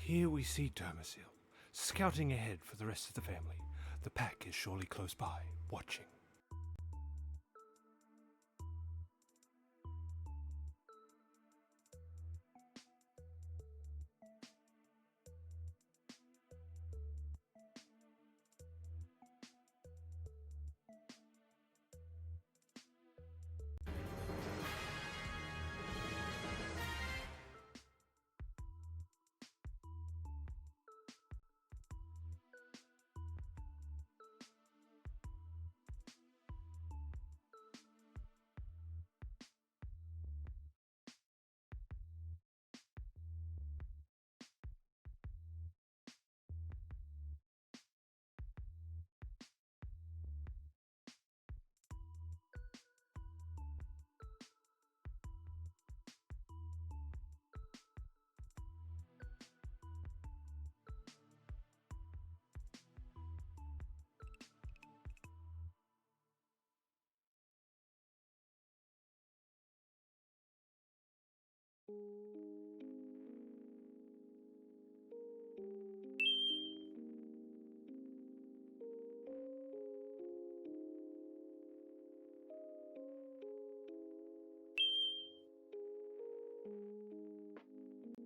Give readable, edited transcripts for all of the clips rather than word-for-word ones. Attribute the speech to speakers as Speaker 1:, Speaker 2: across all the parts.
Speaker 1: Here we see Dermasil, scouting ahead for the rest of the family. The pack is surely close by, watching.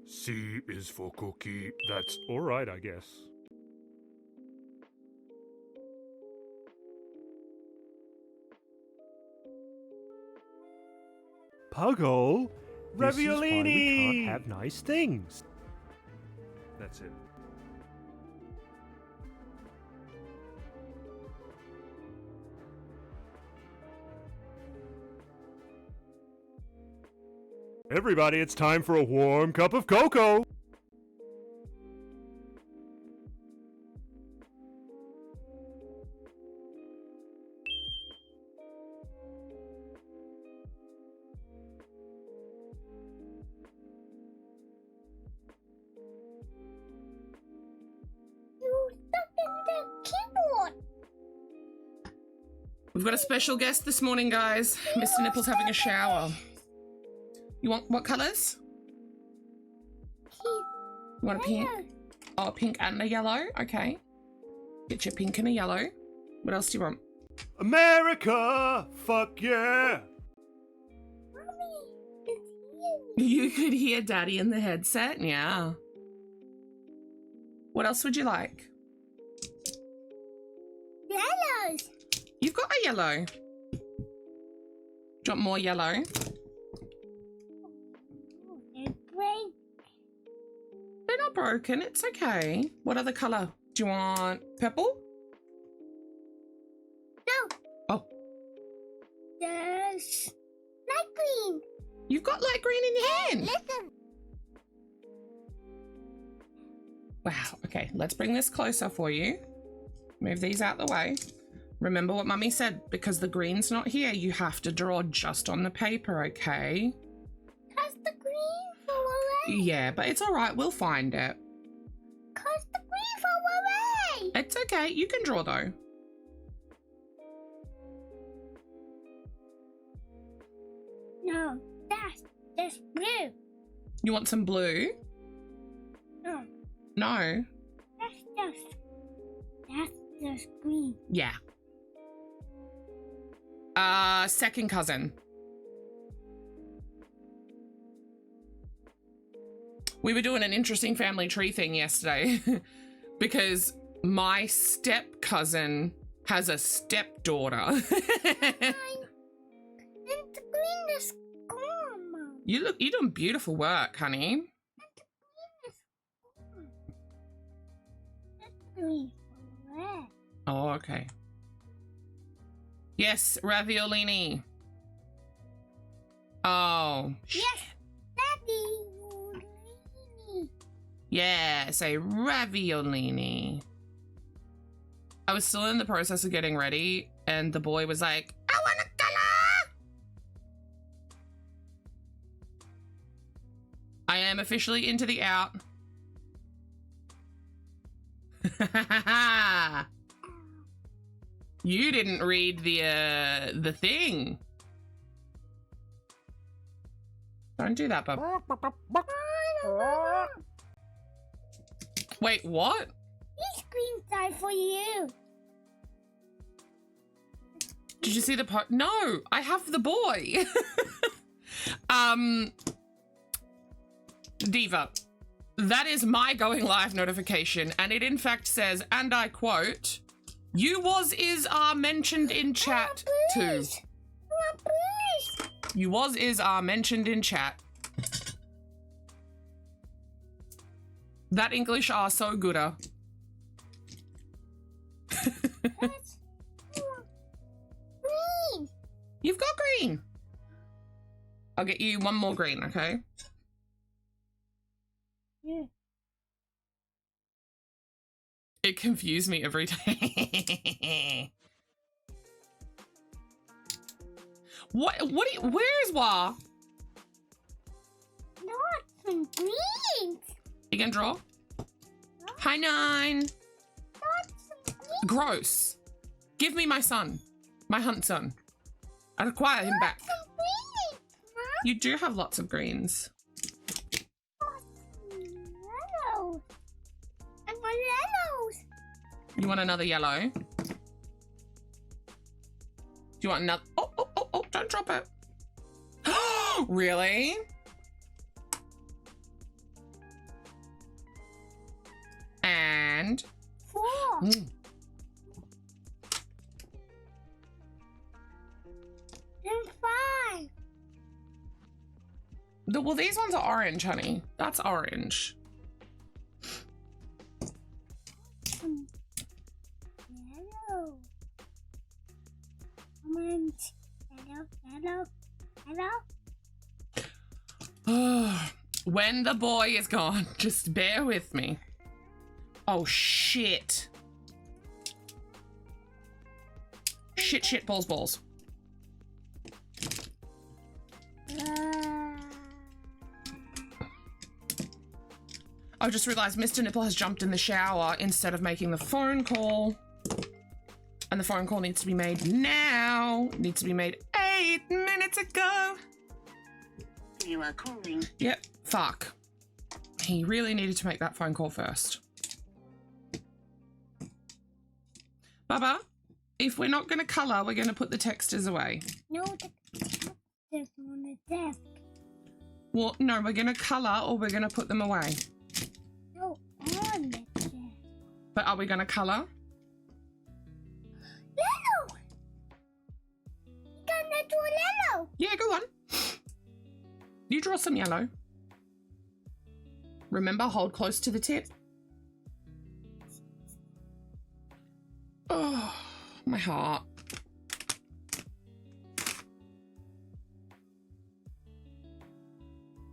Speaker 2: C is for cookie. That's all right, I guess.
Speaker 1: Puggle,
Speaker 2: This is why we
Speaker 1: Raviolini!
Speaker 2: can't have nice things. That's it. Everybody, it's time for a warm cup of cocoa.
Speaker 3: You stuck in the keyboard.
Speaker 4: We've got a special guest this morning, guys. Mr. Nipple's having a shower. You want what colours? You want a pink? Oh, a pink and a yellow? Okay. Get your pink and a yellow. What else do you want?
Speaker 2: America! Fuck yeah!
Speaker 3: Mommy, it's you.
Speaker 4: You could hear Daddy in the headset? Yeah. What else would you like?
Speaker 3: Yellows.
Speaker 4: You've got a yellow. Do you want more yellow?
Speaker 3: They're break.
Speaker 4: They're not broken. It's okay. What other colour? Do you want purple?
Speaker 3: No.
Speaker 4: Oh,
Speaker 3: There's light green.
Speaker 4: you've got light green in your hand.
Speaker 3: Listen.
Speaker 4: Wow. Okay, let's bring this closer for you. Move these out the way. Remember what Mummy said, because the green's not here, you have to draw just on the paper, okay?
Speaker 3: Cause the green fell away.
Speaker 4: Yeah, but it's all right. We'll find it.
Speaker 3: Cause the green fell away.
Speaker 4: It's okay. You can draw, though.
Speaker 3: No, that's blue.
Speaker 4: You want some blue?
Speaker 3: No,
Speaker 4: No.
Speaker 3: that's just green.
Speaker 4: Yeah. Second cousin. We were doing an interesting family tree thing yesterday because my step cousin has a stepdaughter.
Speaker 3: And the green is gone, Mom.
Speaker 4: You're doing beautiful work, honey.
Speaker 3: And the green fell away.
Speaker 4: Oh, okay. Yes, raviolini. Oh,
Speaker 3: Yes, Daddy.
Speaker 4: yeah, say raviolini. I was still in the process of getting ready, and the boy was like, I want a color! I am officially into the out. You didn't read the thing. Don't do that, bub. Wait, what?
Speaker 3: These greens are for you.
Speaker 4: Did you see the part? No, I have the boy. Diva, that is my going live notification, and it in fact says, and I quote, "You was is are mentioned in chat too."
Speaker 3: I want booze.
Speaker 4: You was is are mentioned in chat. That English are so gooder.
Speaker 3: What? I want green.
Speaker 4: You've got green. I'll get you one more green, okay?
Speaker 3: Yeah.
Speaker 4: It confused me every day. Where is Wa?
Speaker 3: Not some greens.
Speaker 4: You can draw? Hi, Nine.
Speaker 3: Not some greens.
Speaker 4: Gross. Give me my son. My hunt son. I'd acquire him back.
Speaker 3: Some greens. Huh?
Speaker 4: You do have lots of greens.
Speaker 3: Yellow. I want yellows.
Speaker 4: You want another yellow? Do you want another? Oh, don't drop it. Really? And
Speaker 3: 4.
Speaker 4: mm,
Speaker 3: And 5.
Speaker 4: well, these ones are orange, honey. That's orange.
Speaker 3: Yellow. Orange. Yellow.
Speaker 4: When the boy is gone, just bear with me. Oh, shit. Shit, balls. I just realized Mr. Nipple has jumped in the shower instead of making the phone call. And the phone call needs to be made now. Needs to be made 8 minutes ago.
Speaker 5: You are calling.
Speaker 4: Yep, fuck. He really needed to make that phone call first. Baba, if we're not going to colour, we're going to put the textures away.
Speaker 3: No, there's on the desk.
Speaker 4: Well, no, we're going to colour or we're going to put them away.
Speaker 3: No, on the desk.
Speaker 4: But are we going to colour?
Speaker 3: Yellow. You gonna do yellow?
Speaker 4: Yeah, go on. You draw some yellow. Remember, hold close to the tip. Oh, my heart.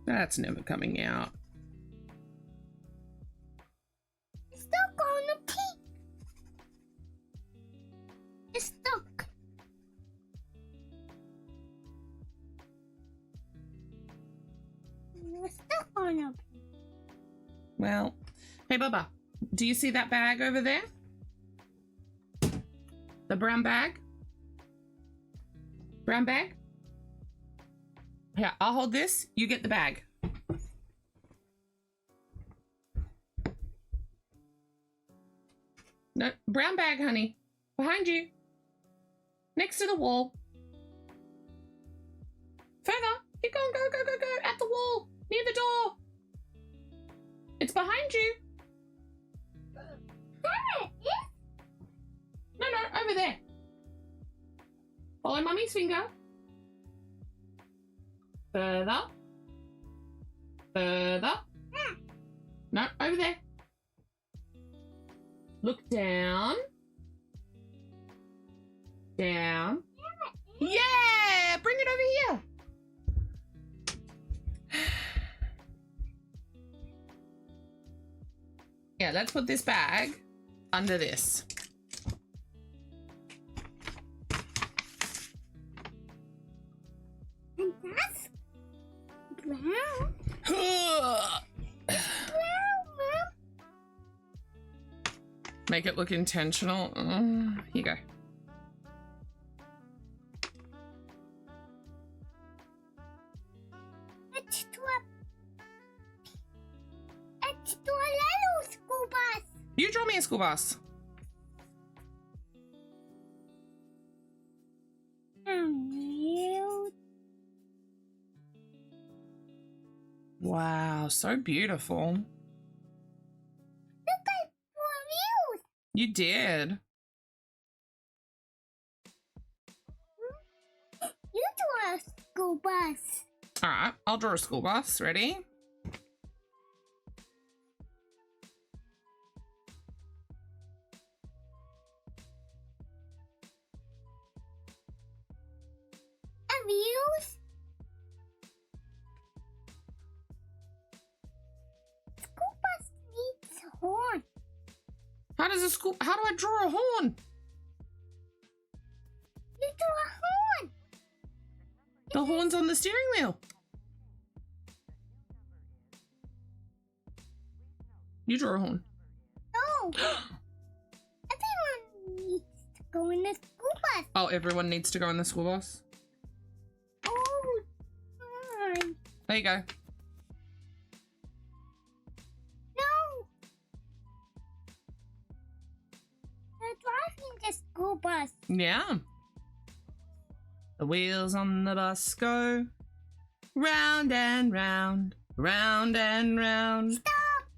Speaker 4: That's never coming out.
Speaker 3: It's stuck on the pink. It's stuck. It's stuck on the pink.
Speaker 4: Well, hey, Bubba, do you see that bag over there? The brown bag? Brown bag? Here, I'll hold this. You get the bag. No, brown bag, honey. Behind you. Next to the wall. Further. Keep going, go. At the wall. Near the door. It's behind you. No, over there. Follow Mummy's finger. Further. No, over there. Look down. Down. Yeah! Bring it over here. Yeah, let's put this bag under this.
Speaker 3: And that's brown. Brown, Mom.
Speaker 4: Make it look intentional. Here you go.
Speaker 3: It's to a yellow scuba.
Speaker 4: You draw me a school bus.
Speaker 3: You.
Speaker 4: Wow, so beautiful.
Speaker 3: Look at for
Speaker 4: You did.
Speaker 3: you do a school bus.
Speaker 4: All right, I'll draw a school bus. Ready?
Speaker 3: And wheels. School bus needs a horn.
Speaker 4: How do I draw a horn?
Speaker 3: You do a horn.
Speaker 4: The horn's on the steering wheel. You draw a horn.
Speaker 3: No. Everyone needs to go in the school bus.
Speaker 4: Oh, everyone needs to go in the school bus.
Speaker 3: Oh, fine.
Speaker 4: There you go.
Speaker 3: No. They're driving the school bus.
Speaker 4: Yeah. The wheels on the bus go round and round, round and round.
Speaker 3: Stop.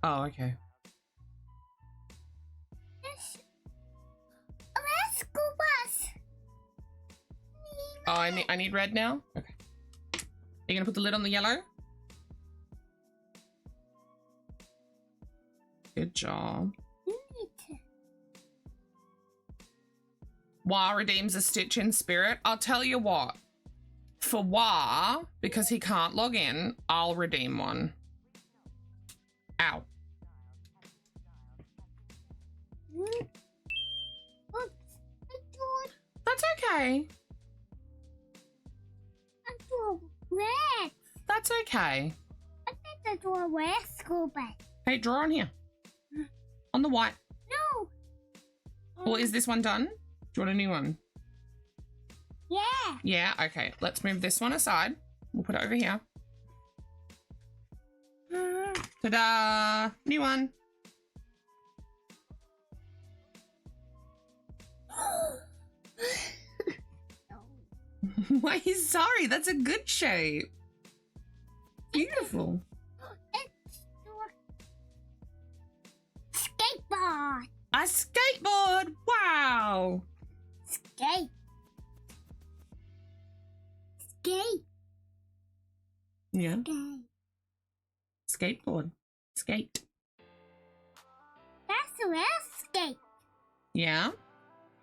Speaker 4: Oh, okay.
Speaker 3: Let's school bus.
Speaker 4: Oh, I need red now? Okay. Are you gonna put the lid on the yellow? Good job.
Speaker 3: You need to.
Speaker 4: Wah redeems a Stitch in spirit. I'll tell you what. For Wah, because he can't log in, I'll redeem one. Ow.
Speaker 3: Oops.
Speaker 4: That's okay.
Speaker 3: I do red.
Speaker 4: That's okay.
Speaker 3: I think I do a red school bus.
Speaker 4: Hey, draw on here. On the white.
Speaker 3: No.
Speaker 4: Or is this one done? Do you want a new one?
Speaker 3: Yeah.
Speaker 4: Yeah, okay. Let's move this one aside. We'll put it over here. Ta-da! New one. Why are you sorry? That's a good shape. Beautiful.
Speaker 3: It's your skateboard.
Speaker 4: A skateboard! Wow!
Speaker 3: Skate. Skate.
Speaker 4: Yeah.
Speaker 3: Skate.
Speaker 4: Skateboard. Skate.
Speaker 3: That's a red skate.
Speaker 4: Yeah.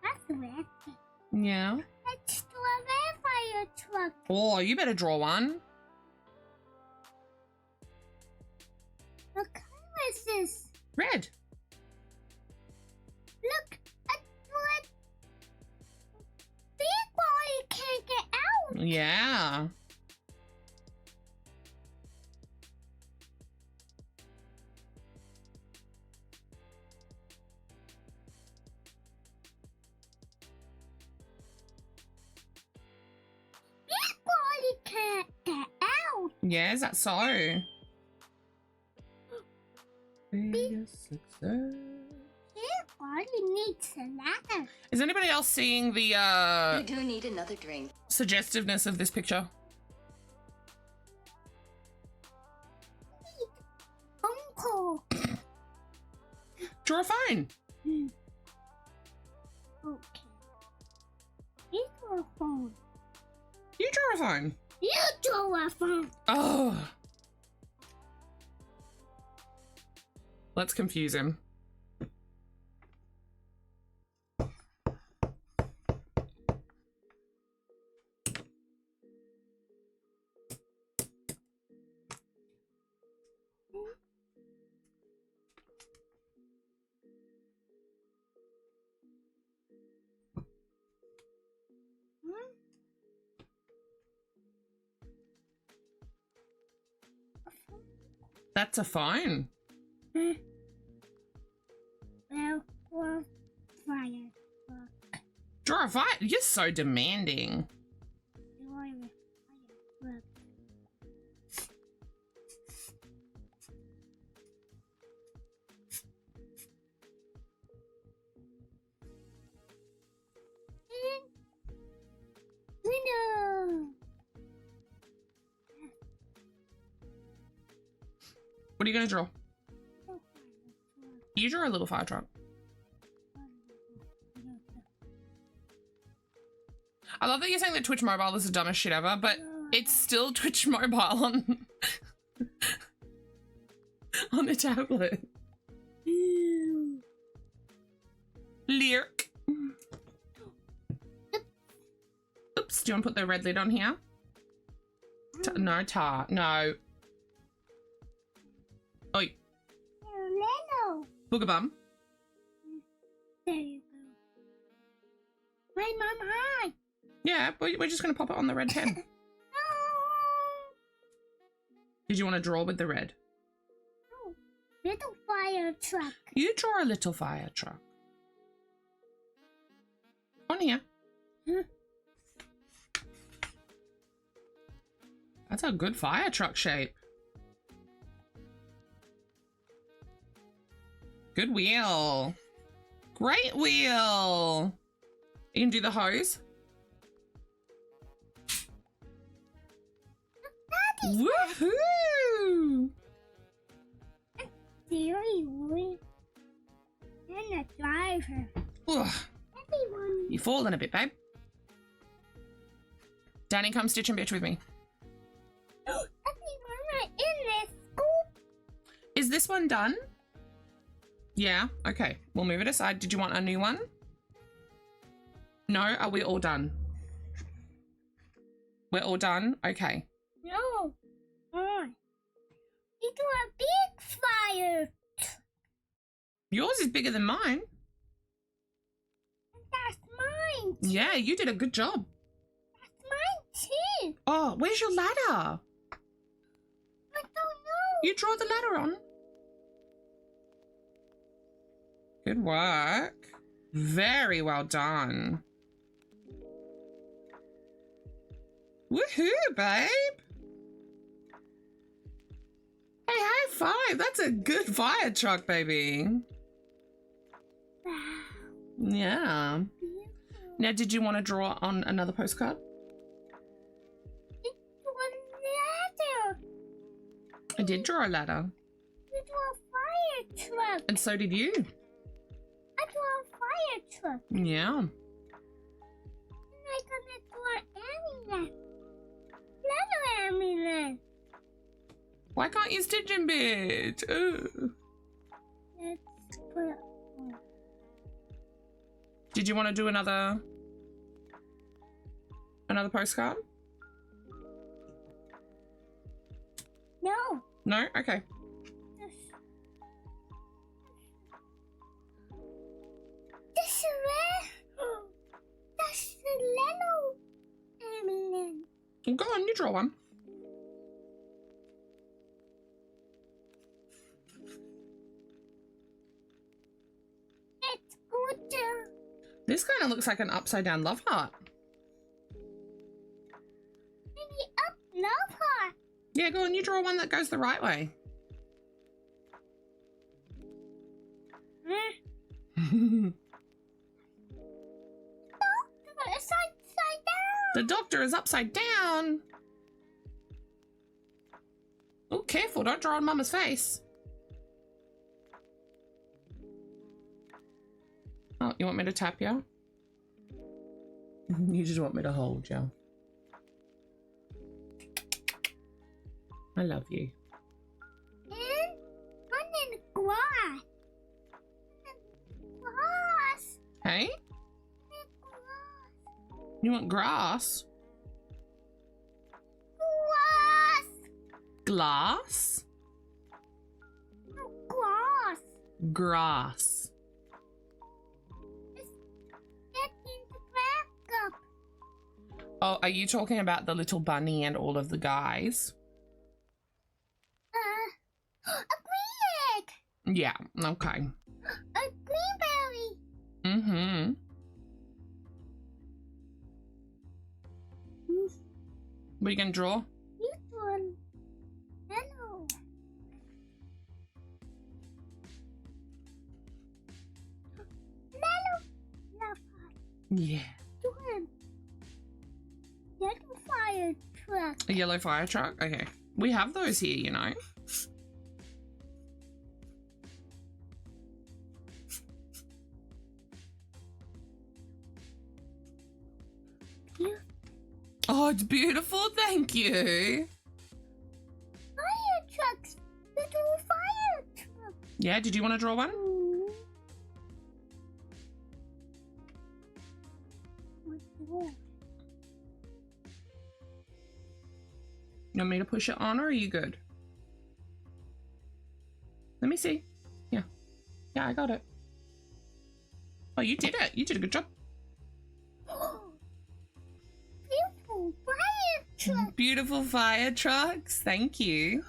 Speaker 3: That's a red skate.
Speaker 4: Yeah.
Speaker 3: Let's do a red fire truck.
Speaker 4: Oh, you better draw one.
Speaker 3: What color is this?
Speaker 4: Red.
Speaker 3: Look, I do it. Big boy can't get out.
Speaker 4: Yeah.
Speaker 3: Big boy can't get out.
Speaker 4: Yeah, is that so? Biggest success.
Speaker 3: Big boy needs a ladder.
Speaker 4: Is anybody else seeing the
Speaker 6: You do need another drink.
Speaker 4: suggestiveness of this picture?
Speaker 3: Uncle.
Speaker 4: Draw a phone.
Speaker 3: Okay. You do a phone.
Speaker 4: You draw a phone.
Speaker 3: You do a phone.
Speaker 4: Oh. Let's confuse him. That's a phone.
Speaker 3: Well, fire.
Speaker 4: Draw a fight. You're so demanding. What are you going to draw? You draw a little fire truck. I love that you're saying that Twitch Mobile is the dumbest shit ever, but it's still Twitch Mobile on on the tablet. Lyric. Oops, do you want to put the red lid on here? No, tar. No. Oi.
Speaker 3: Leno.
Speaker 4: Booger bum.
Speaker 3: There you go. My mom, hi.
Speaker 4: Yeah, but we're just going to pop it on the red pen.
Speaker 3: No.
Speaker 4: Did you want to draw with the red?
Speaker 3: Little fire truck.
Speaker 4: You draw a little fire truck. On here.
Speaker 3: Huh?
Speaker 4: That's a good fire truck shape. Good wheel. Great wheel. You can do the hose. Woohoo!
Speaker 3: Theory. And a driver.
Speaker 4: Ugh,
Speaker 3: Everyone.
Speaker 4: you're falling a bit, babe. Danny, come stitch and bitch with me.
Speaker 3: Everyone are in this school.
Speaker 4: Is this one done? Yeah, okay. We'll move it aside. Did you want a new one? No? Are we all done? We're all done? Okay.
Speaker 3: No. You do a big fire.
Speaker 4: Yours is bigger than mine.
Speaker 3: That's mine.
Speaker 4: Yeah, you did a good job.
Speaker 3: That's mine too.
Speaker 4: Oh, where's your ladder?
Speaker 3: I don't know.
Speaker 4: You draw the ladder on. Good work. Very well done. Woohoo, babe. Hey, high five. That's a good fire truck, baby.
Speaker 3: Wow.
Speaker 4: Yeah.
Speaker 3: Beautiful.
Speaker 4: Now, did you want to draw on another postcard?
Speaker 3: It's a ladder.
Speaker 4: I did draw a ladder.
Speaker 3: You do a fire truck.
Speaker 4: And so did you.
Speaker 3: I do a fire truck.
Speaker 4: Yeah.
Speaker 3: And I'm gonna do an ambulance. Little ambulance.
Speaker 4: Why can't you stitch and bitch? Ooh.
Speaker 3: Let's put.
Speaker 4: Did you want to do another postcard?
Speaker 3: No.
Speaker 4: No? Okay.
Speaker 3: This is red. That's the little ambulance.
Speaker 4: Well, go on, you draw one.
Speaker 3: It's good.
Speaker 4: This kind of looks like an upside down love heart.
Speaker 3: Maybe up love heart.
Speaker 4: Yeah, go on, you draw one that goes the right way.
Speaker 3: It's upside down.
Speaker 4: The doctor is upside down. Oh, careful, don't draw on Mama's face. Oh, you want me to tap you? You just want me to hold you. I love you.
Speaker 3: And one in grass. Grass.
Speaker 4: Hey? You want grass?
Speaker 3: Grass.
Speaker 4: Glass?
Speaker 3: Grass.
Speaker 4: Grass.
Speaker 3: Get in the back up.
Speaker 4: Oh, are you talking about the little bunny and all of the guys?
Speaker 3: A green egg.
Speaker 4: Yeah, okay.
Speaker 3: A green berry.
Speaker 4: Mm-hmm. What are you gonna draw?
Speaker 3: This one. Hello. Hello. Love heart.
Speaker 4: Yeah.
Speaker 3: One. Little fire truck.
Speaker 4: A yellow fire truck? Okay. We have those here, you know.
Speaker 3: you.
Speaker 4: Oh, it's beautiful. Thank you.
Speaker 3: Fire trucks. Little fire trucks.
Speaker 4: Yeah, did you want to draw one? You want me to push it on or are you good? Let me see. Yeah. Yeah, I got it. Oh, you did it. You did a good job.
Speaker 3: Beautiful fire trucks.
Speaker 4: Beautiful fire trucks. Thank you.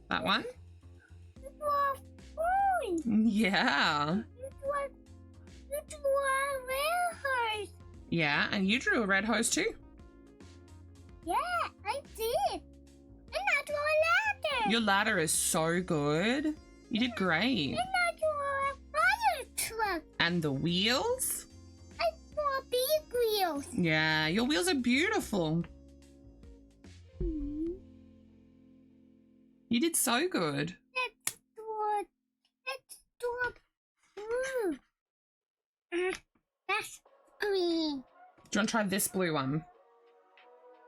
Speaker 4: That one? Yeah. Yeah, and you drew a red hose too.
Speaker 3: Yeah, I did. And I drew a ladder.
Speaker 4: Your ladder is so good. You did great.
Speaker 3: And I drew a fire truck.
Speaker 4: And the wheels?
Speaker 3: I drew big wheels.
Speaker 4: Yeah, your wheels are beautiful. You did so good.
Speaker 3: Let's do blue. That's green.
Speaker 4: Do you want to try this blue one?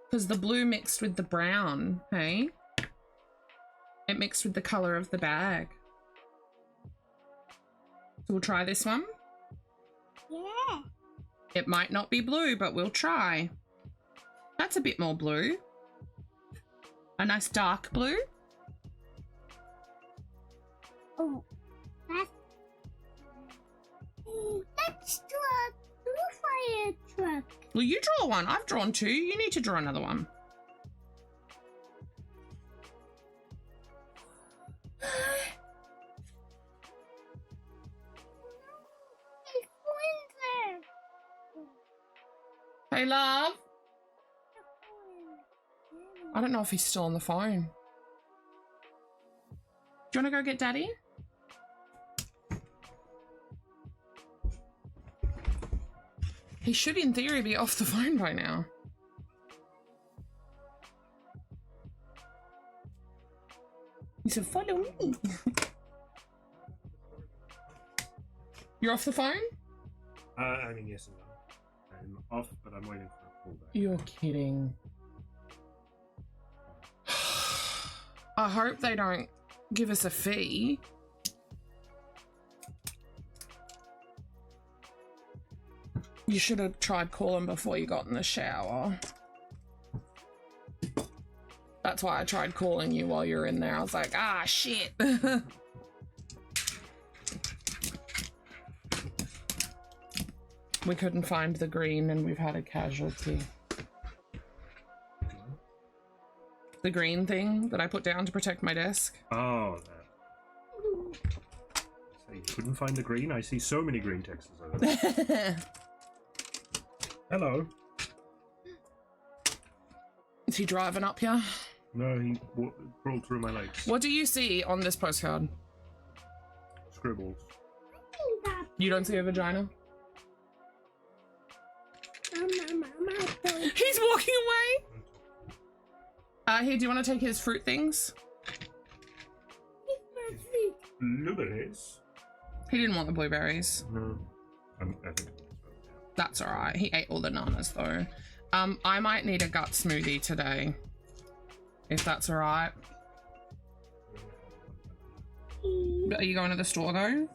Speaker 4: Because the blue mixed with the brown, hey? It mixed with the colour of the bag. So we'll try this one.
Speaker 3: Yeah.
Speaker 4: It might not be blue, but we'll try. That's a bit more blue. A nice dark blue.
Speaker 3: Oh, let's do a blue fire truck.
Speaker 4: Well, you draw one. I've drawn two. You need to draw another one. Hey, love. I don't know if he's still on the phone. Do you want to go get Daddy? He should, in theory, be off the phone by now. He said, follow me. You're off the phone?
Speaker 2: I mean, yes and no. I'm off, but I'm waiting for a callback.
Speaker 4: You're kidding. I hope they don't give us a fee. You should have tried calling before you got in the shower. That's why I tried calling you while you were in there. I was like, ah, shit. We couldn't find the green and we've had a casualty. The green thing that I put down to protect my desk.
Speaker 2: Oh, that. So you couldn't find the green? I see so many green texts over there. Hello.
Speaker 4: Is he driving up here?
Speaker 2: No, he crawled through my legs.
Speaker 4: What do you see on this postcard?
Speaker 2: Scribbles.
Speaker 4: You don't see a vagina? He's walking away! Here, do you want to take his fruit things?
Speaker 2: Blueberries?
Speaker 4: He didn't want the blueberries.
Speaker 2: No. I think
Speaker 4: That's alright. He ate all the nanas though. I might need a gut smoothie today. If that's alright. Are you going to the store though?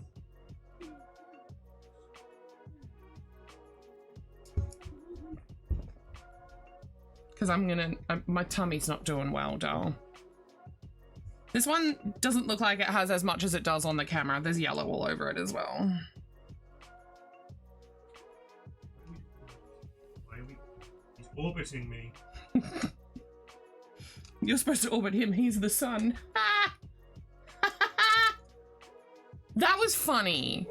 Speaker 4: Because I'm gonna... my tummy's not doing well, doll. This one doesn't look like it has as much as it does on the camera. There's yellow all over it as well.
Speaker 2: He's orbiting me.
Speaker 4: You're supposed to orbit him. He's the sun. That was funny.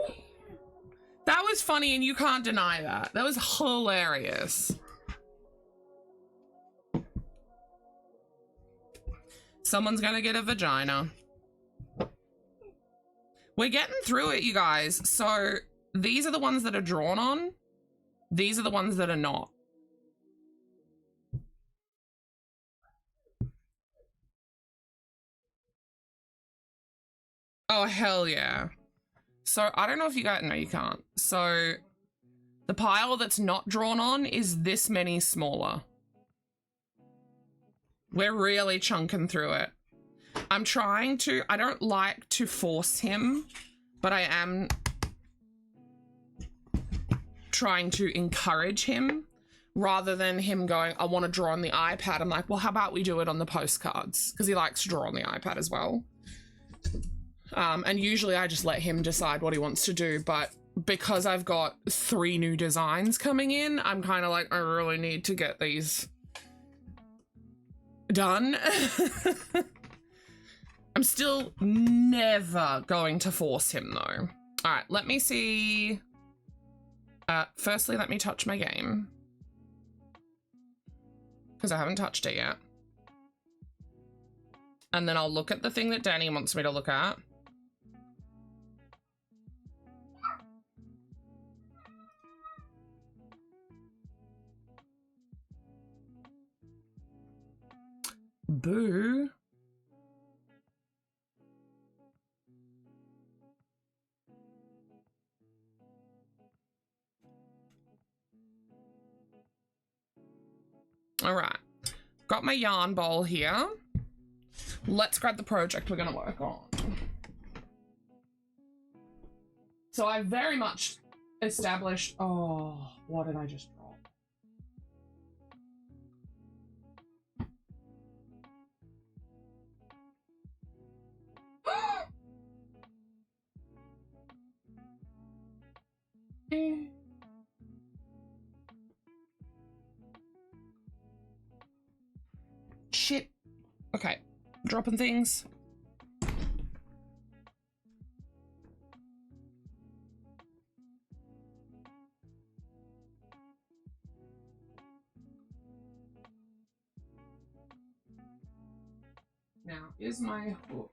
Speaker 4: That was funny and you can't deny that. That was hilarious. Someone's gonna get a vagina. We're getting through it, you guys. So these are the ones that are drawn on. These are the ones that are not. Oh, hell yeah. So I don't know if you guys, no, you can't. So the pile that's not drawn on is this many smaller. We're really chunking through it. I'm trying to, I don't like to force him, but I am trying to encourage him rather than him going, I want to draw on the iPad. I'm like, well, how about we do it on the postcards? Because he likes to draw on the iPad as well. And usually I just let him decide what he wants to do, but because I've got 3 new designs coming in, I'm kind of like, I really need to get these done. I'm still never going to force him though. All right, let me see. Firstly, let me touch my game because I haven't touched it yet. And then I'll look at the thing that Danny wants me to look at. Boo. All right, got my yarn bowl here. Let's grab the project we're gonna work on. So I very much established, oh, what did I just draw? Shit. Okay, dropping things. Now, is my hook?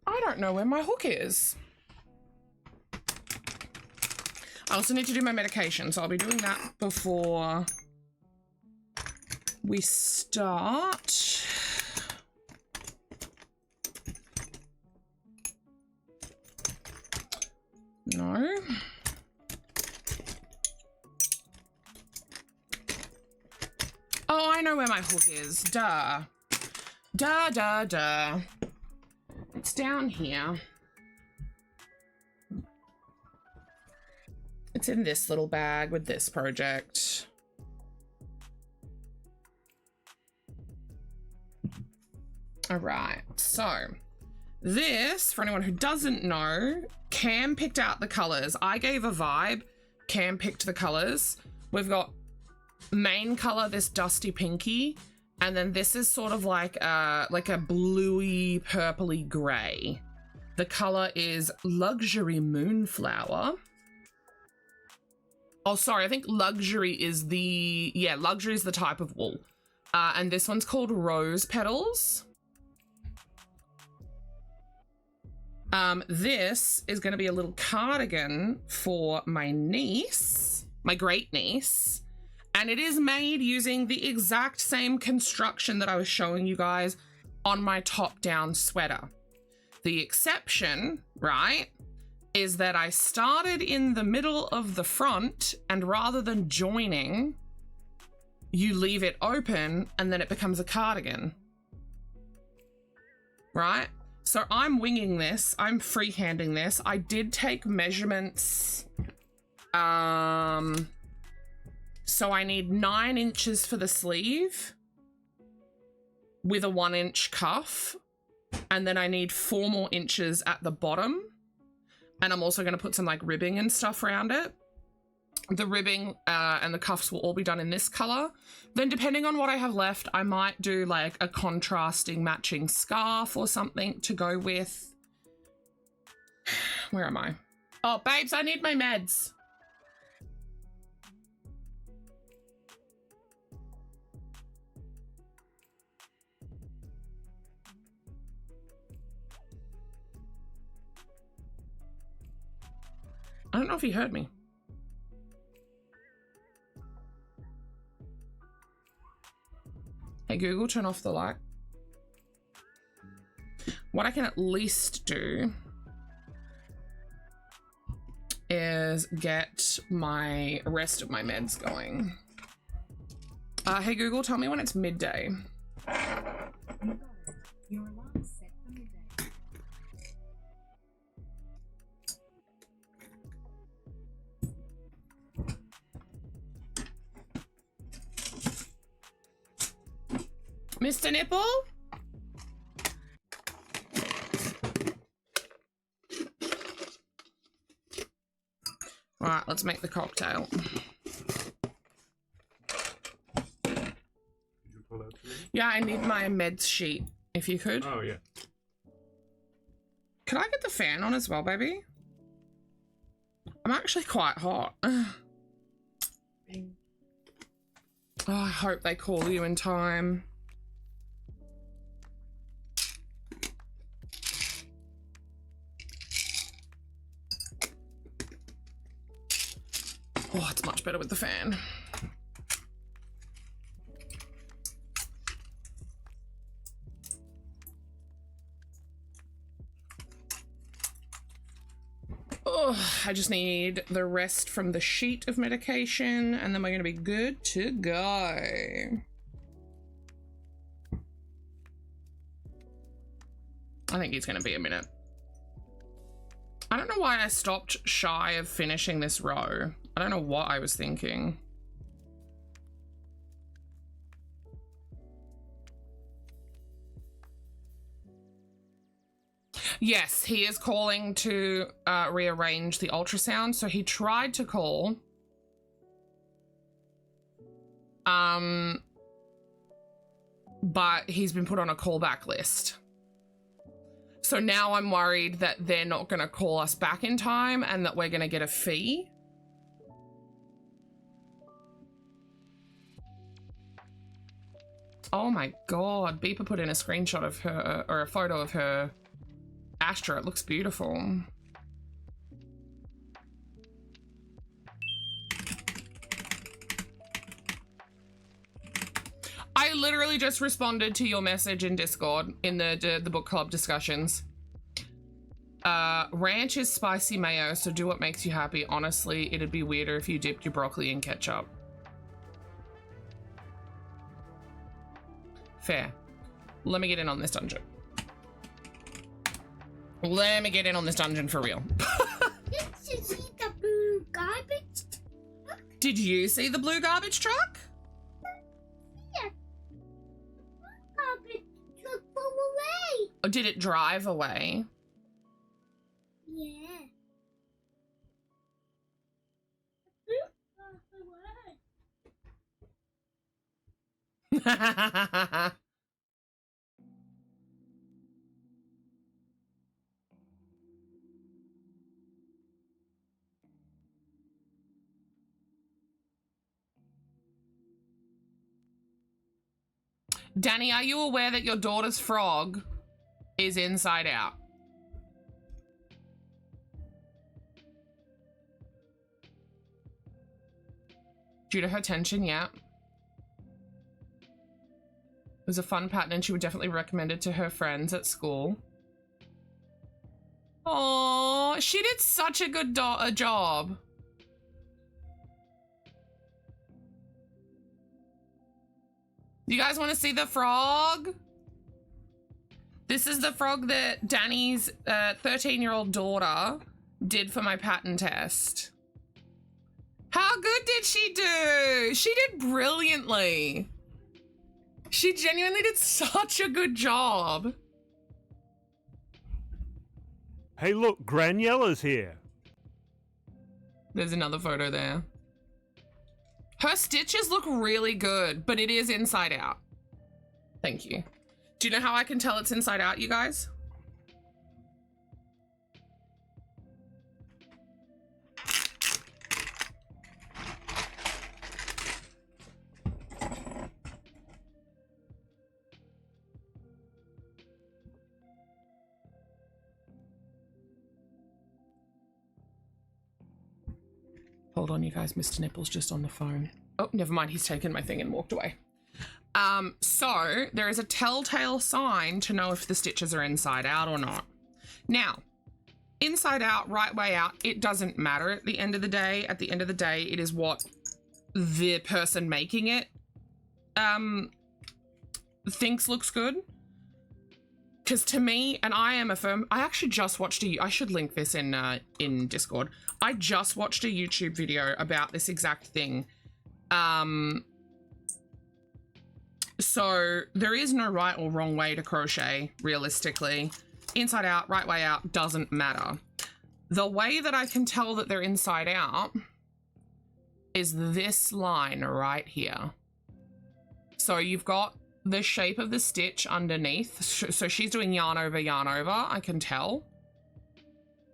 Speaker 4: I don't know where my hook is. I also need to do my medication, so I'll be doing that before we start. No. Oh, I know where my hook is. Duh. Duh, duh, duh. It's down here. It's in this little bag with this project. All right, so this, for anyone who doesn't know, Cam picked out the colors. I gave a vibe, Cam picked the colors. We've got main color, this dusty pinky, and then this is sort of like a bluey purpley gray. The color is Luxury Moonflower. Oh, sorry, I think Luxury is the, yeah, Luxury is the type of wool. And this one's called Rose Petals. This is going to be a little cardigan for my niece, my great niece. And it is made using the exact same construction that I was showing you guys on my top-down sweater. The exception, right, is that I started in the middle of the front, and rather than joining, you leave it open and then it becomes a cardigan, right? So I'm winging this, I'm freehanding this. I did take measurements. So I need 9 inches for the sleeve with a 1-inch cuff. And then I need 4 more inches at the bottom. And I'm also going to put some like ribbing and stuff around it. The ribbing and the cuffs will all be done in this color. Then depending on what I have left, I might do like a contrasting matching scarf or something to go with. Where am I? Oh, babes, I need my meds. I don't know if he heard me. Hey Google, turn off the light. What I can at least do is get my rest of my meds going. Hey Google, tell me when it's midday.
Speaker 7: Your alarm set for midday.
Speaker 4: Mr. Nipple? All right, let's make the cocktail.
Speaker 2: Could you pull out to me?
Speaker 4: Yeah, I need my meds sheet, if you could.
Speaker 2: Oh, yeah.
Speaker 4: Could I get the fan on as well, baby? I'm actually quite hot. Oh, I hope they call you in time. Oh, it's much better with the fan. Oh, I just need the rest from the sheet of medication, and then we're going to be good to go. I think it's going to be a minute. I don't know why I stopped shy of finishing this row. I don't know what I was thinking. Yes, he is calling to rearrange the ultrasound. So he tried to call. But he's been put on a callback list. So now I'm worried that they're not going to call us back in time and that we're going to get a fee. Oh my God, Beeper put in a screenshot of her, or a photo of her Astra. It looks beautiful. I literally just responded to your message in Discord in the book club discussions. Ranch is spicy mayo, so do what makes you happy. Honestly, it'd be weirder if you dipped your broccoli in ketchup. Fair. Let me get in on this dungeon. Let me get in on this dungeon for real.
Speaker 3: Did you see the blue garbage?
Speaker 4: Did you see the blue garbage truck?
Speaker 3: Yeah. Garbage took them away.
Speaker 4: Or did it drive away?
Speaker 3: Yeah.
Speaker 4: Danny, are you aware that your daughter's frog is inside out? Due to her tension, yeah. It was a fun pattern and she would definitely recommend it to her friends at school. Oh, she did such a good job. You guys want to see the frog? This is the frog that Danny's 13-year-old daughter did for my pattern test. How good did she do? She did brilliantly. She genuinely did such a good job.
Speaker 1: Hey, look, Graniella's here.
Speaker 4: There's another photo there. Her stitches look really good, but it is inside out. Thank you. Do you know how I can tell it's inside out, you guys? hold on, you guys. Mr. Nipple's just on the phone. Oh, never mind. He's taken my thing and walked away. So there is a telltale sign to know if the stitches are inside out or not. Now, inside out, right way out, it doesn't matter at the end of the day. At the end of the day, it is what the person making it thinks looks good. Because to me, and I am a firm, I actually just watched I should link this in Discord. I just watched a YouTube video about this exact thing. So there is no right or wrong way to crochet, realistically. Inside out, right way out, doesn't matter. The way that I can tell that they're inside out is this line right here. So you've got the shape of the stitch underneath. So she's doing yarn over, I can tell.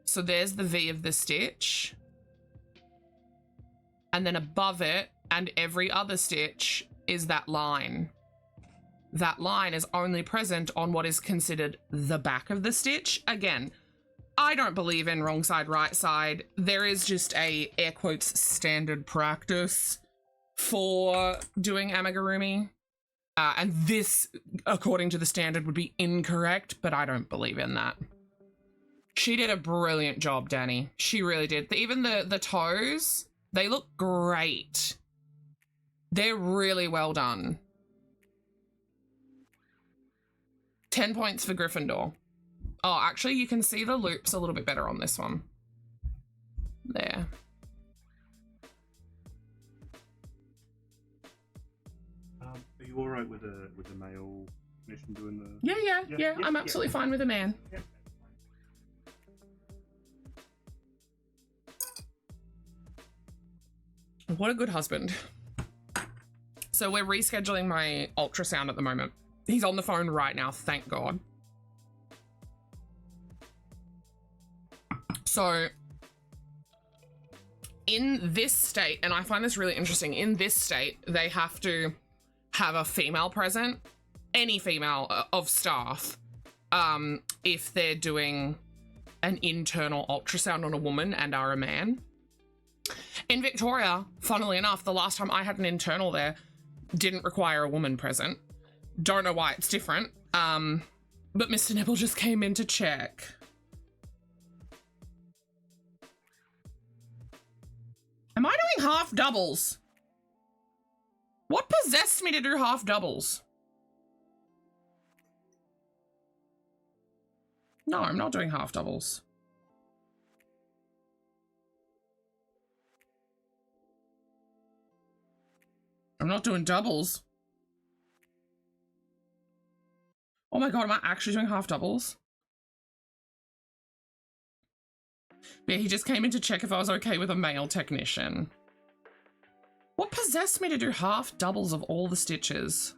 Speaker 4: So there's the V of the stitch. And then above it and every other stitch is that line. That line is only present on what is considered the back of the stitch. Again, I don't believe in wrong side, right side. There is just a, air quotes, standard practice for doing amigurumi. And this, according to the standard, would be incorrect, but I don't believe in that. She did a brilliant job, Danny. She really did. Even the toes, they look great. They're really well done. 10 points for Gryffindor. Oh, actually, you can see the loops a little bit better on this one. There.
Speaker 2: Are you all right with the male mission doing the?
Speaker 4: Yeah. I'm absolutely fine with a man.
Speaker 2: Yeah.
Speaker 4: What a good husband. So we're rescheduling my ultrasound at the moment. He's on the phone right now, thank God. So in this state, and I find this really interesting, in this state, they have to have a female present, any female of staff, if they're doing an internal ultrasound on a woman and are a man. In Victoria, funnily enough, the last time I had an internal there didn't require a woman present. Don't know why it's different. But Mr. Nipple just came in to check. Am I doing half doubles? What possessed me to do half doubles? No, I'm not doing half doubles. I'm not doing doubles. Oh my God, am I actually doing half doubles? Yeah, he just came in to check if I was okay with a male technician. What possessed me to do half doubles of all the stitches?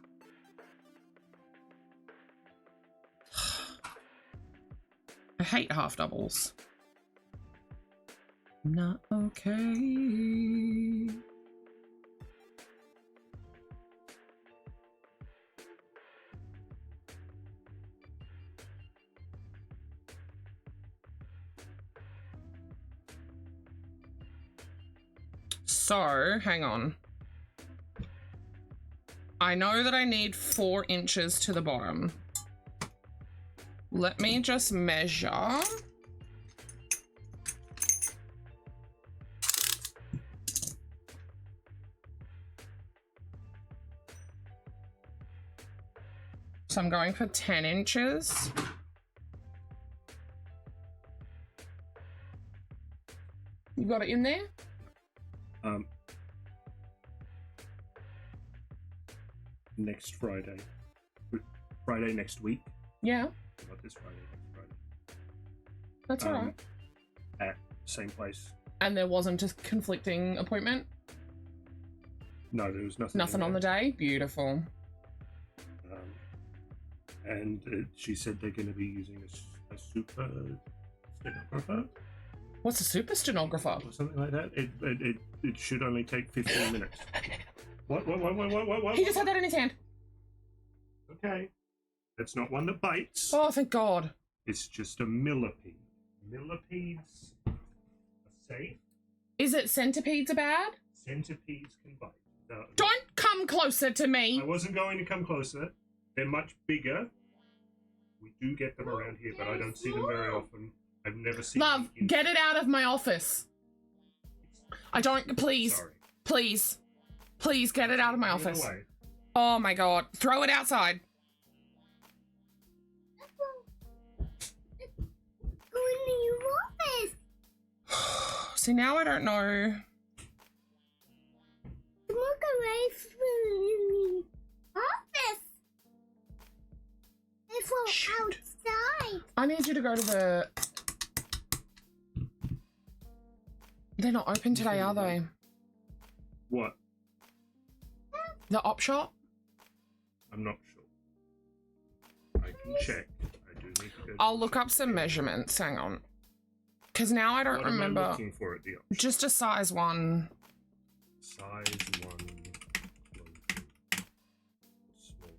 Speaker 4: I hate half doubles. Not okay. So, hang on. I know that I need 4 inches to the bottom. Let me just measure. So I'm going for 10 inches. You got it in there?
Speaker 2: Next Friday. Friday next week.
Speaker 4: Yeah,
Speaker 2: Not this Friday, next Friday.
Speaker 4: that's all right.
Speaker 2: At same place.
Speaker 4: And there wasn't a conflicting appointment?
Speaker 2: No, there was nothing.
Speaker 4: Nothing on the day? Beautiful.
Speaker 2: And she said they're going to be using a super stenographer
Speaker 4: What's a super stenographer?
Speaker 2: or something like that. It should only take 15 minutes. What?
Speaker 4: He just had that in his hand.
Speaker 2: Okay. That's not one that bites.
Speaker 4: Oh, thank God.
Speaker 2: It's just a millipede. Millipedes are safe.
Speaker 4: Is it centipedes are bad?
Speaker 2: Centipedes can bite. No,
Speaker 4: Don't come closer to me.
Speaker 2: I wasn't going to come closer. They're much bigger. We do get them around here, but I don't see them very often. I've never seen
Speaker 4: Love,
Speaker 2: them in-
Speaker 4: get it out of my office. I don't, please,
Speaker 2: Sorry.
Speaker 4: please, please get it out of my
Speaker 2: Throw it
Speaker 4: office.
Speaker 2: away.
Speaker 4: Oh my god, throw it outside.
Speaker 3: Go in your office.
Speaker 4: See, now I don't know.
Speaker 3: Walk away from the office. It's all
Speaker 4: Shoot.
Speaker 3: outside.
Speaker 4: I need you to go to the... They're not open today, are they?
Speaker 2: What?
Speaker 4: The op shop?
Speaker 2: I'm not sure. I can check. I do need to go.
Speaker 4: I'll look up some measurements. Hang on. Because now I don't
Speaker 2: What am I
Speaker 4: remember.
Speaker 2: looking for at the option?
Speaker 4: Just a size 1.
Speaker 2: Size 1. Small.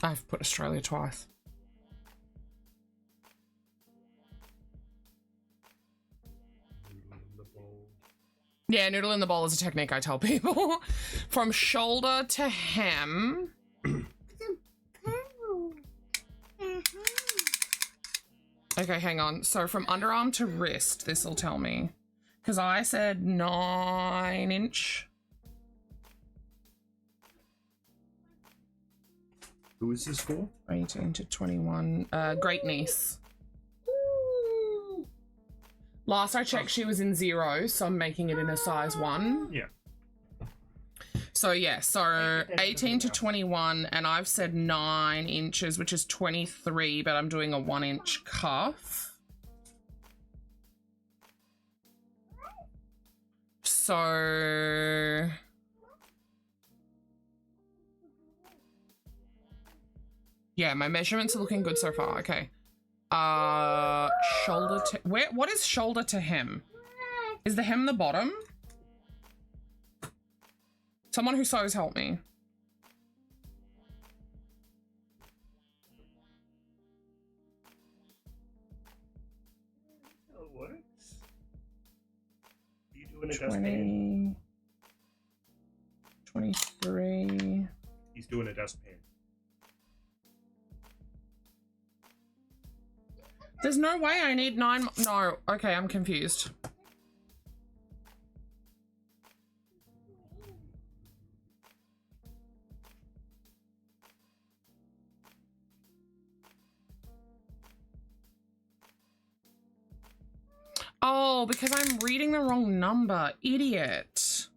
Speaker 4: I've put Australia twice.
Speaker 2: Noodle in the bowl.
Speaker 4: Yeah, noodle in the bowl is a technique I tell people. From shoulder to hem.
Speaker 3: Oh.
Speaker 4: Okay, hang on. So from underarm to wrist, this will tell me. Because I said 9 inch.
Speaker 2: Who is this for?
Speaker 4: 18 to 21. Great niece. Last I checked, she was in 0, so I'm making it in a size 1.
Speaker 2: Yeah.
Speaker 4: So yeah, so 18 to 21, and I've said 9 inches, which is 23, but I'm doing a 1 inch cuff. So yeah, my measurements are looking good so far. Okay. Shoulder to what is shoulder to hem? Is the hem the bottom? Someone who sews, help me.
Speaker 2: Oh, it works. You doing a dustpan?
Speaker 4: 20, 23.
Speaker 2: He's doing a dustpan.
Speaker 4: There's no way I need 9. No, okay, I'm confused. Oh, because I'm reading the wrong number. Idiot.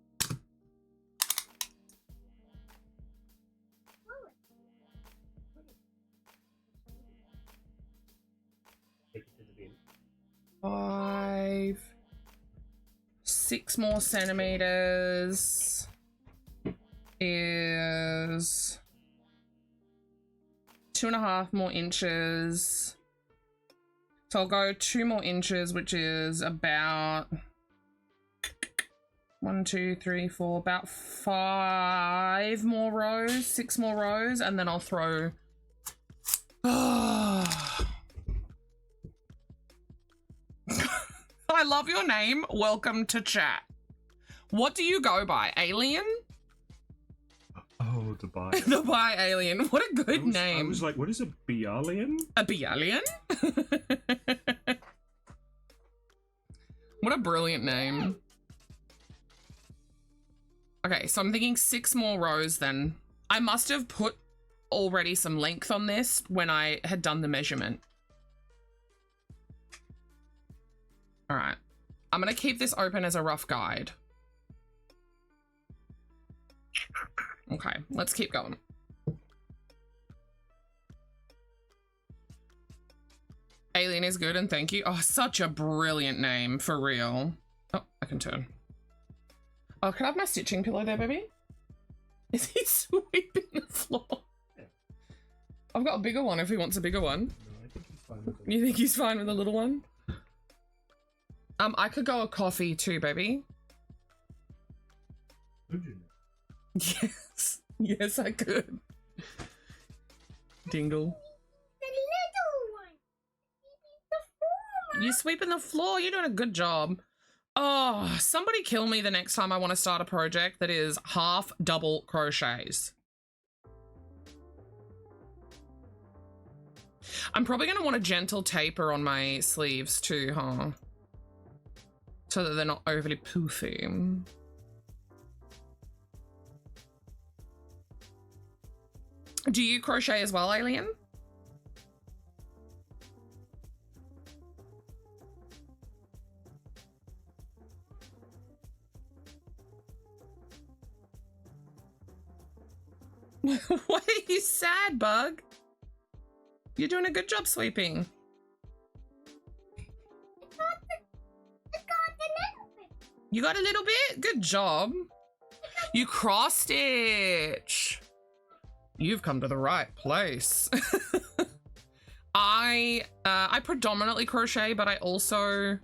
Speaker 2: Take it to the bin.
Speaker 4: 5, 6 more centimeters is 2.5 more inches. So I'll go 2 more inches, which is about 1, 2, 3, 4, about 5 more rows, 6 more rows, and then I'll throw. I love your name. Welcome to chat. What do you go by? Alien?
Speaker 2: Oh, the bio.
Speaker 4: The by Alien. What a good name.
Speaker 2: I was like, what is a Bialien?
Speaker 4: A Bialien? What a brilliant name. Okay, so I'm thinking 6 more rows then. I must have put already some length on this when I had done the measurement. All right. I'm going to keep this open as a rough guide. Okay, let's keep going. Alien is good and thank you. Oh, such a brilliant name, for real. Oh, I can turn. Oh, can I have my stitching pillow there, baby? Is he sweeping the floor?
Speaker 2: Yeah.
Speaker 4: I've got a bigger one if he wants a bigger one.
Speaker 2: No, I think he's fine with it.
Speaker 4: You think he's fine with a little one? I could go a coffee too, baby.
Speaker 2: Could you know?
Speaker 4: Yes. Yes, I could. Dingle.
Speaker 3: The little one.
Speaker 4: You're sweeping the floor. You're doing a good job. Oh, somebody kill me the next time I want to start a project that is half double crochets. I'm probably going to want a gentle taper on my sleeves too, huh? So that they're not overly poofy. Do you crochet as well, Alien? Why are you sad, Bug? You're doing a good job sweeping. You got a little bit? Good job. You cross stitch. You've come to the right place. I predominantly crochet, but I also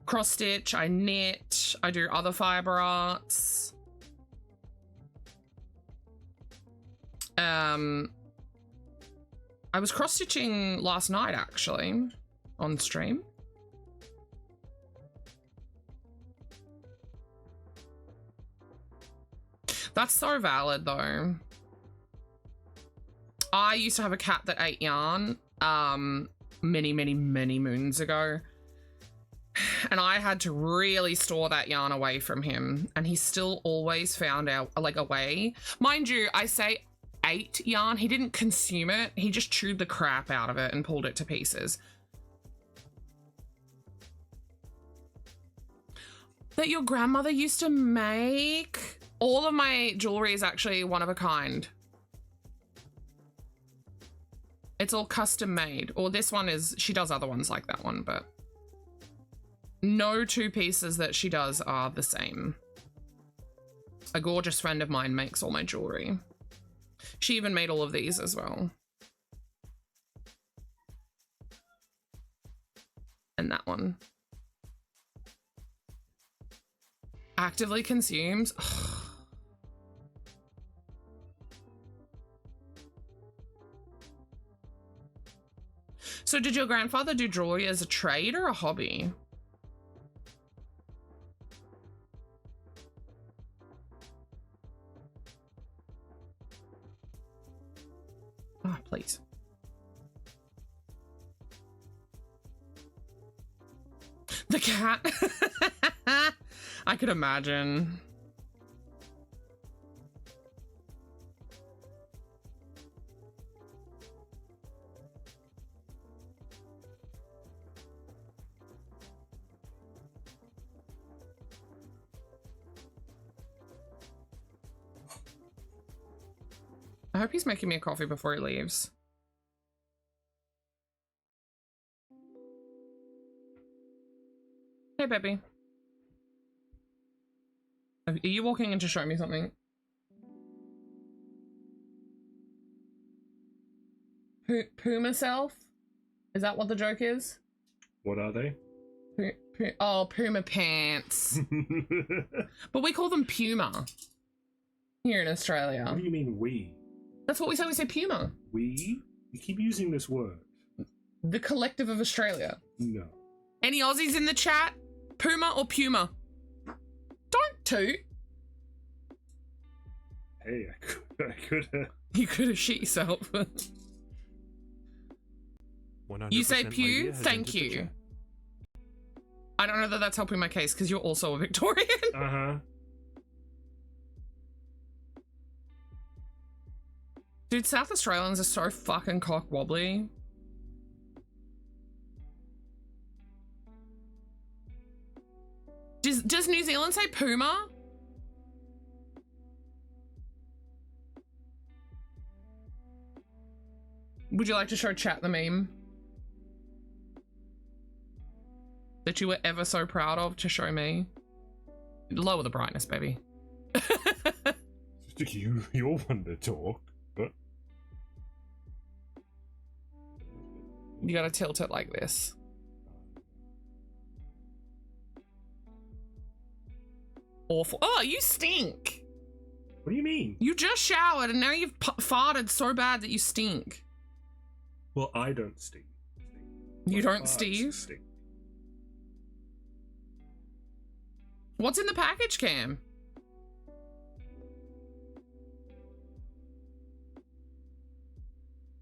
Speaker 4: cross stitch, I knit, I do other fiber arts. I was cross stitching last night actually on stream. That's so valid though. I used to have a cat that ate yarn many moons ago. And I had to really store that yarn away from him. And he still always found out like a way. Mind you, I say ate yarn. He didn't consume it. He just chewed the crap out of it and pulled it to pieces. That your grandmother used to make? All of my jewelry is actually one of a kind. It's all custom made. Or this one is, she does other ones like that one, but no two pieces that she does are the same. A gorgeous friend of mine makes all my jewelry. She even made all of these as well. And that one. Actively consumes. Ugh. So did your grandfather do jewelry as a trade or a hobby? Ah, oh, please. The cat. I could imagine. I hope he's making me a coffee before he leaves. Hey, baby. Are you walking in to show me something? Puma self? Is that what the joke is?
Speaker 2: What are they?
Speaker 4: Oh, Puma pants. But we call them Puma here in Australia.
Speaker 2: What do you mean we?
Speaker 4: That's what we say. We say Puma.
Speaker 2: We? You keep using this word.
Speaker 4: The collective of Australia.
Speaker 2: No.
Speaker 4: Any Aussies in the chat? Puma or Puma? Don't toot.
Speaker 2: Hey, I could have.
Speaker 4: You could have shit yourself. You say pew? Thank you. I don't know that that's helping my case because you're also a Victorian.
Speaker 2: Uh-huh.
Speaker 4: Dude, South Australians are so fucking cock wobbly. Does New Zealand say Puma? Would you like to show chat the meme that you were ever so proud of to show me? Lower the brightness, baby.
Speaker 2: You're one to talk, but
Speaker 4: you gotta tilt it like this. Awful. Oh, you stink.
Speaker 2: What do you mean?
Speaker 4: You just showered and now you've farted so bad that you stink.
Speaker 2: Well, I don't stink.
Speaker 4: You don't,
Speaker 2: Farts
Speaker 4: Steve?
Speaker 2: stink.
Speaker 4: What's in the package, Cam?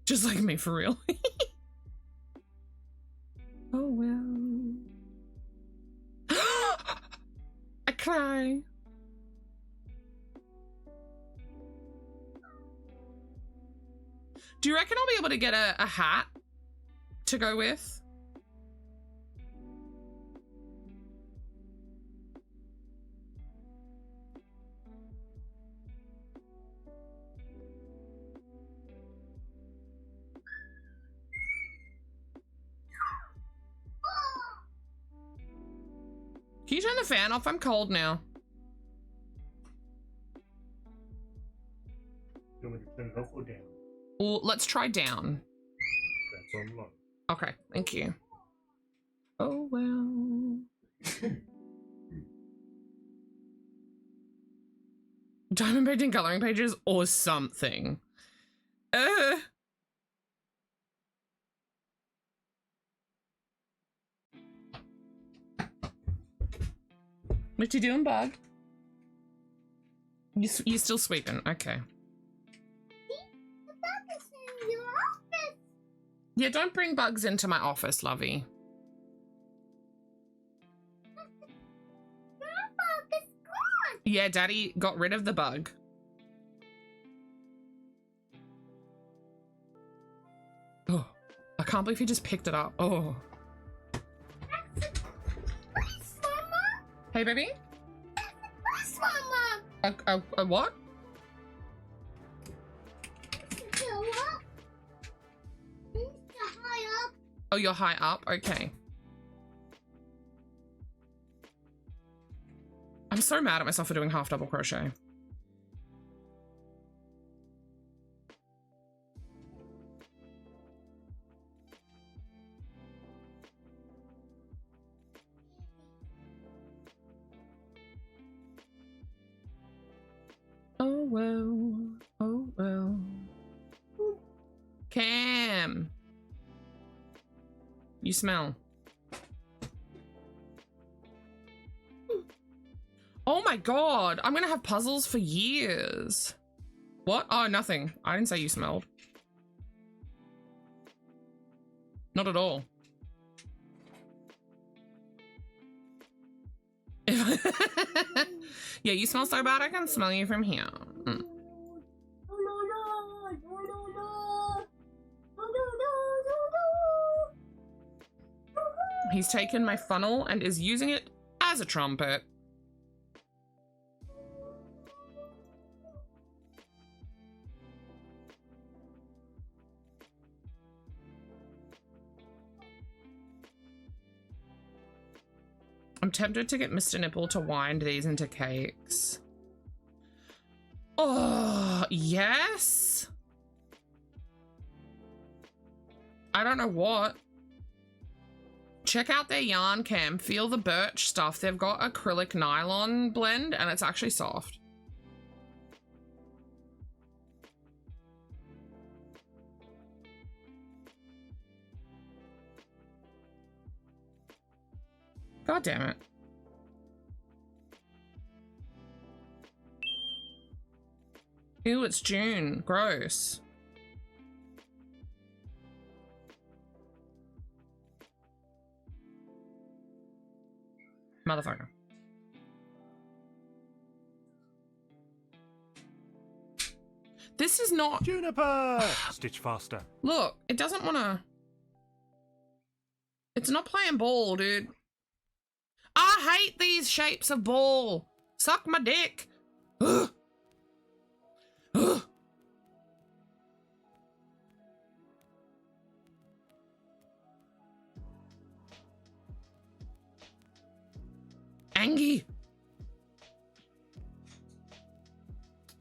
Speaker 4: Just like me, for real. Oh, well. I cry. Do you reckon I'll be able to get a hat to go with? Can you turn the fan off? I'm cold now.
Speaker 2: You want me to turn it off or down?
Speaker 4: Well, let's try down.
Speaker 2: That's on low.
Speaker 4: Okay, thank you. Oh, well. Diamond painting coloring pages or something. What you doing, Bug? You still sweeping? Okay.
Speaker 3: The bug is in your office.
Speaker 4: Yeah, don't bring bugs into my office, lovey.
Speaker 3: Your bug is gone.
Speaker 4: Yeah, Daddy got rid of the bug. Oh, I can't believe he just picked it up. Oh.
Speaker 3: Please, Mama.
Speaker 4: Hey, baby?
Speaker 3: Please, Mama.
Speaker 4: A what?
Speaker 3: Go up. Please, high up.
Speaker 4: Oh, you're high up? Okay. I'm so mad at myself for doing half double crochet. Oh well, oh well. Cam, you smell. Oh my god, I'm gonna have puzzles for years. What? Oh, nothing. I didn't say you smelled. Not at all. Yeah, you smell so bad I can smell you from here. Mm. He's taken my funnel and is using it as a trumpet. I'm tempted to get Mr. Nipple to wind these into cakes. Oh, yes. I don't know what. Check out their yarn, Cam. Feel the birch stuff. They've got acrylic nylon blend and it's actually soft. God damn it. Ew, it's June. Gross. Motherfucker. This is not...
Speaker 1: Juniper! Stitch faster.
Speaker 4: Look, it doesn't want to... It's not playing ball, dude. I hate these shapes of ball. Suck my dick. Ugh. Ugh. Angie.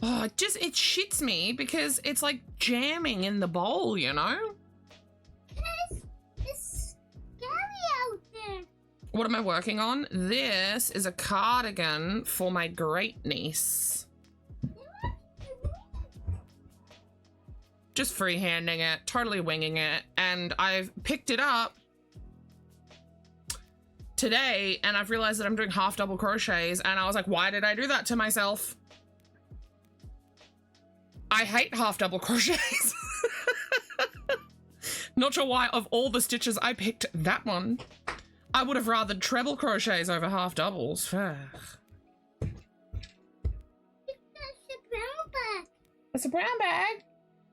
Speaker 4: Oh, it shits me because it's like jamming in the bowl, you know?
Speaker 3: It's scary out there.
Speaker 4: What am I working on? This is a cardigan for my great niece. Just freehanding it, totally winging it, and I've picked it up today, and I've realized that I'm doing half double crochets, and I was like, why did I do that to myself? I hate half double crochets. Not sure why of all the stitches I picked that one. I would have rather treble crochets over half doubles.
Speaker 3: That's a brown bag.
Speaker 4: It's a brown bag.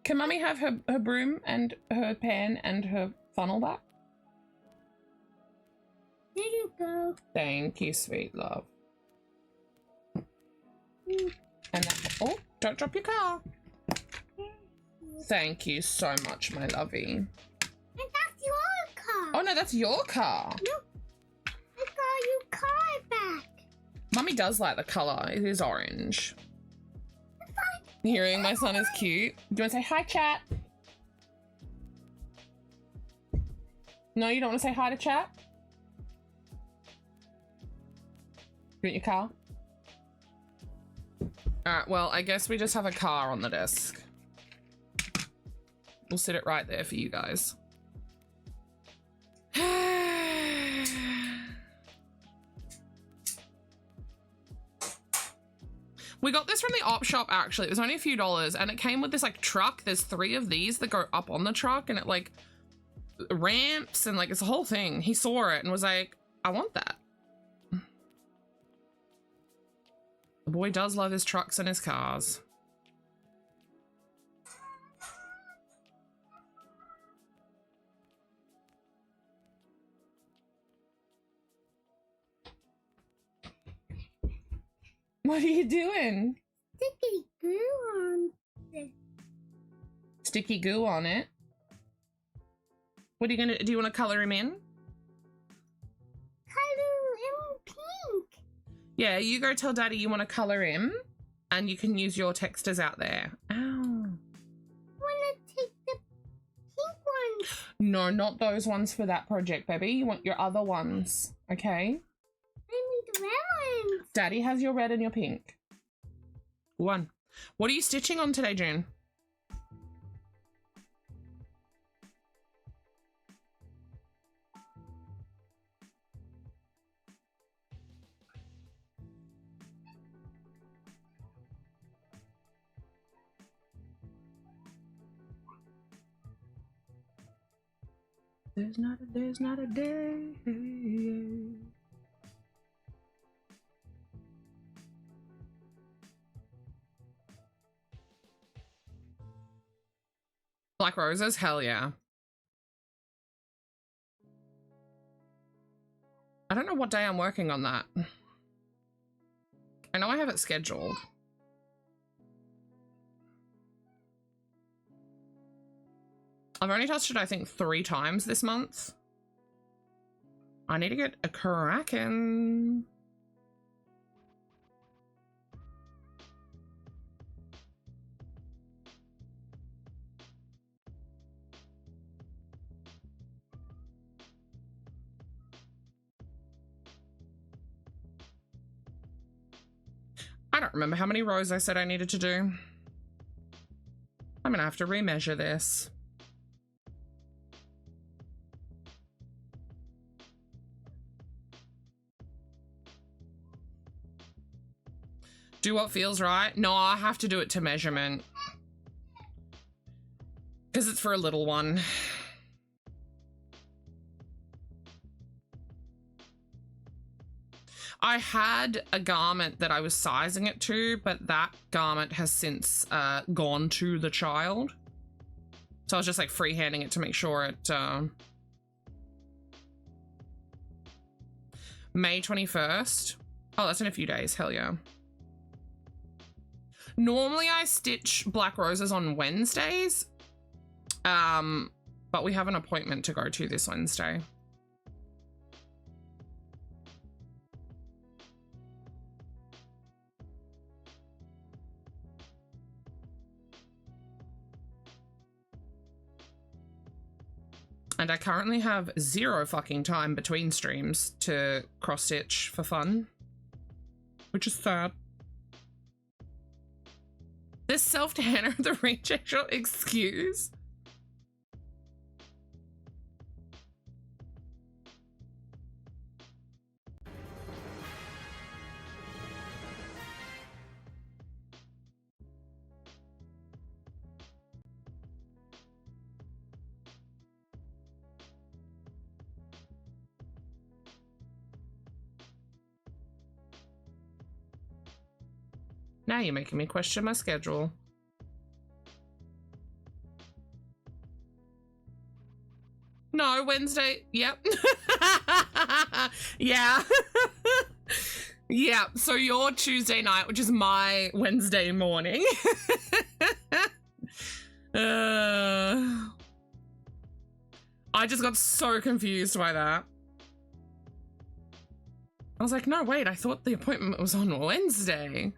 Speaker 4: Can Mummy have her broom and her pan and her funnel back?
Speaker 3: There you go.
Speaker 4: Thank you, sweet love. And that, oh, don't drop your car. Thank you so much, my lovey.
Speaker 3: And that's your car.
Speaker 4: Oh no, that's your car.
Speaker 3: No, I got your car back.
Speaker 4: Mummy does like the color. It is orange. Hearing my son is cute. Do you want to say hi, chat? No, you don't want to say hi to chat? You want your car? Alright, well, I guess we just have a car on the desk. We'll sit it right there for you guys. We got this from the op shop, actually. It was only a few dollars, and it came with this like truck. There's 3 of these that go up on the truck, and it like ramps and like it's a whole thing. He saw it and was like, I want that. The boy does love his trucks and his cars. What are you doing?
Speaker 3: Sticky glue on this.
Speaker 4: Sticky goo on it. What are you gonna do? You want to color him in?
Speaker 3: Color in pink.
Speaker 4: Yeah, you go tell Daddy you want to color him, and you can use your texters out there. Ow.
Speaker 3: Wanna take the pink ones?
Speaker 4: No, not those ones for that project, baby. You want your other ones, okay?
Speaker 3: I need the red ones.
Speaker 4: Daddy has your red and your pink. One. What are you stitching on today, June? There's not a day. Black roses? Hell yeah. I don't know what day I'm working on that. I know I have it scheduled. I've only touched it, I think, 3 times this month. I need to get a crackin'. I don't remember how many rows I said I needed to do. I'm gonna have to remeasure this. Do what feels right? No, I have to do it to measurement. Because it's for a little one. I had a garment that I was sizing it to, but that garment has since gone to the child. So I was just like freehanding it to make sure it... May 21st. Oh, that's in a few days. Hell yeah. Normally I stitch black roses on Wednesdays. But we have an appointment to go to this Wednesday. And I currently have 0 fucking time between streams to cross stitch for fun, which is sad. This self-tanner, the reject shop, excuse. Now you're making me question my schedule. No, Wednesday. Yep. Yeah. Yeah. So your Tuesday night, which is my Wednesday morning. I just got so confused by that. I was like, no, wait, I thought the appointment was on Wednesday.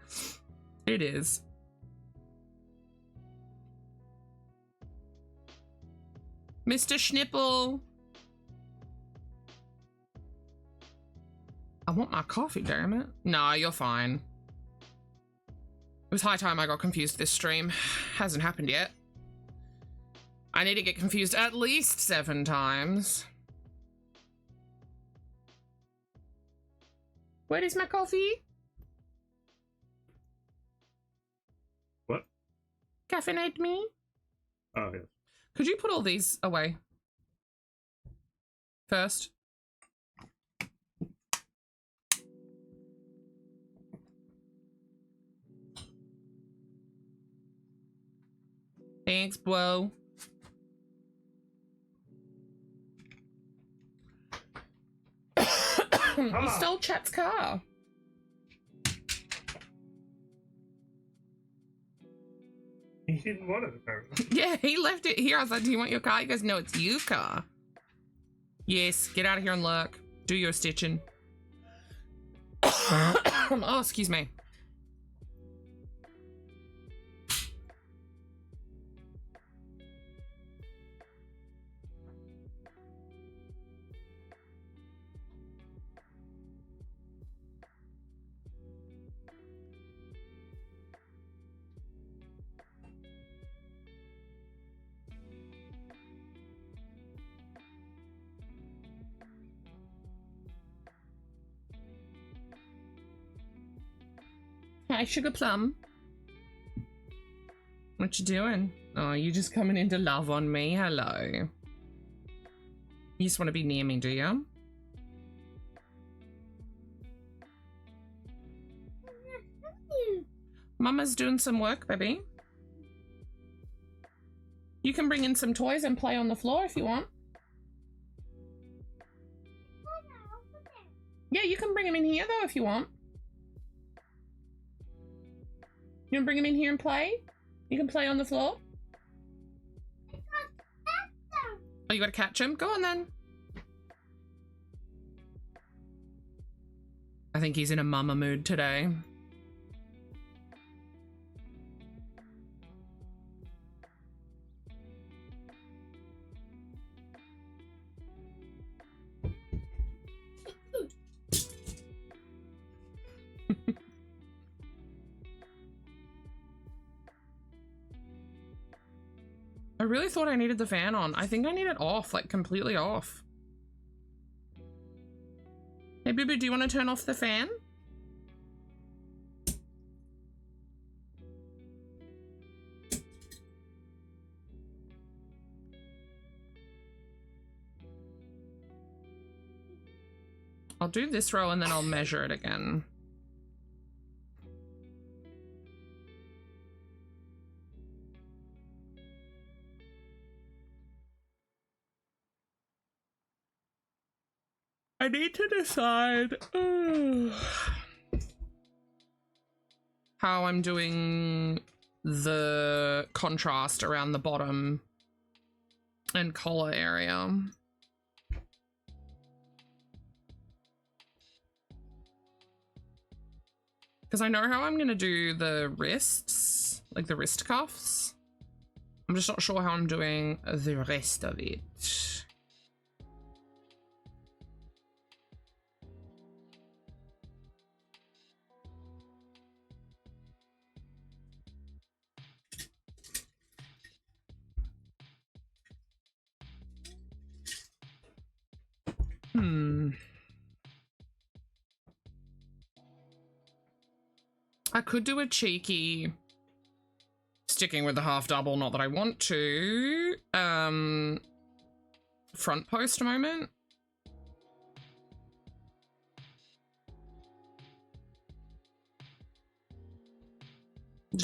Speaker 4: It is. Mr. Schnipple. I want my coffee, damn it. No, you're fine. It was high time I got confused this stream. Hasn't happened yet. I need to get confused at least 7 times. Where is my coffee?
Speaker 2: What?
Speaker 4: Caffeinate me?
Speaker 2: Oh, yes.
Speaker 4: Could you put all these away first? Thanks, bro. You stole Chat's car.
Speaker 2: He didn't want it, apparently.
Speaker 4: Yeah, he left it here. I was like, do you want your car? He goes, no, it's your car. Yes, get out of here and lurk. Do your stitching. Oh, excuse me. Hi, Sugar Plum. What you doing? Oh, you just coming in to love on me? Hello. You just want to be near me, do you? Mama's doing some work, baby. You can bring in some toys and play on the floor if you want. Yeah, you can bring them in here though if you want. You want to bring him in here and play? You can play on the floor. Oh, you got to catch him? Go on then. I think he's in a mama mood today. I really thought I needed the fan on. I think I need it off, like completely off. Hey, Boo Boo, do you want to turn off the fan? I'll do this row and then I'll measure it again. I need to decide how I'm doing the contrast around the bottom and collar area. Because I know how I'm going to do the wrists, like the wrist cuffs. I'm just not sure how I'm doing the rest of it. I could do a cheeky, sticking with the half double, not that I want to, front post moment.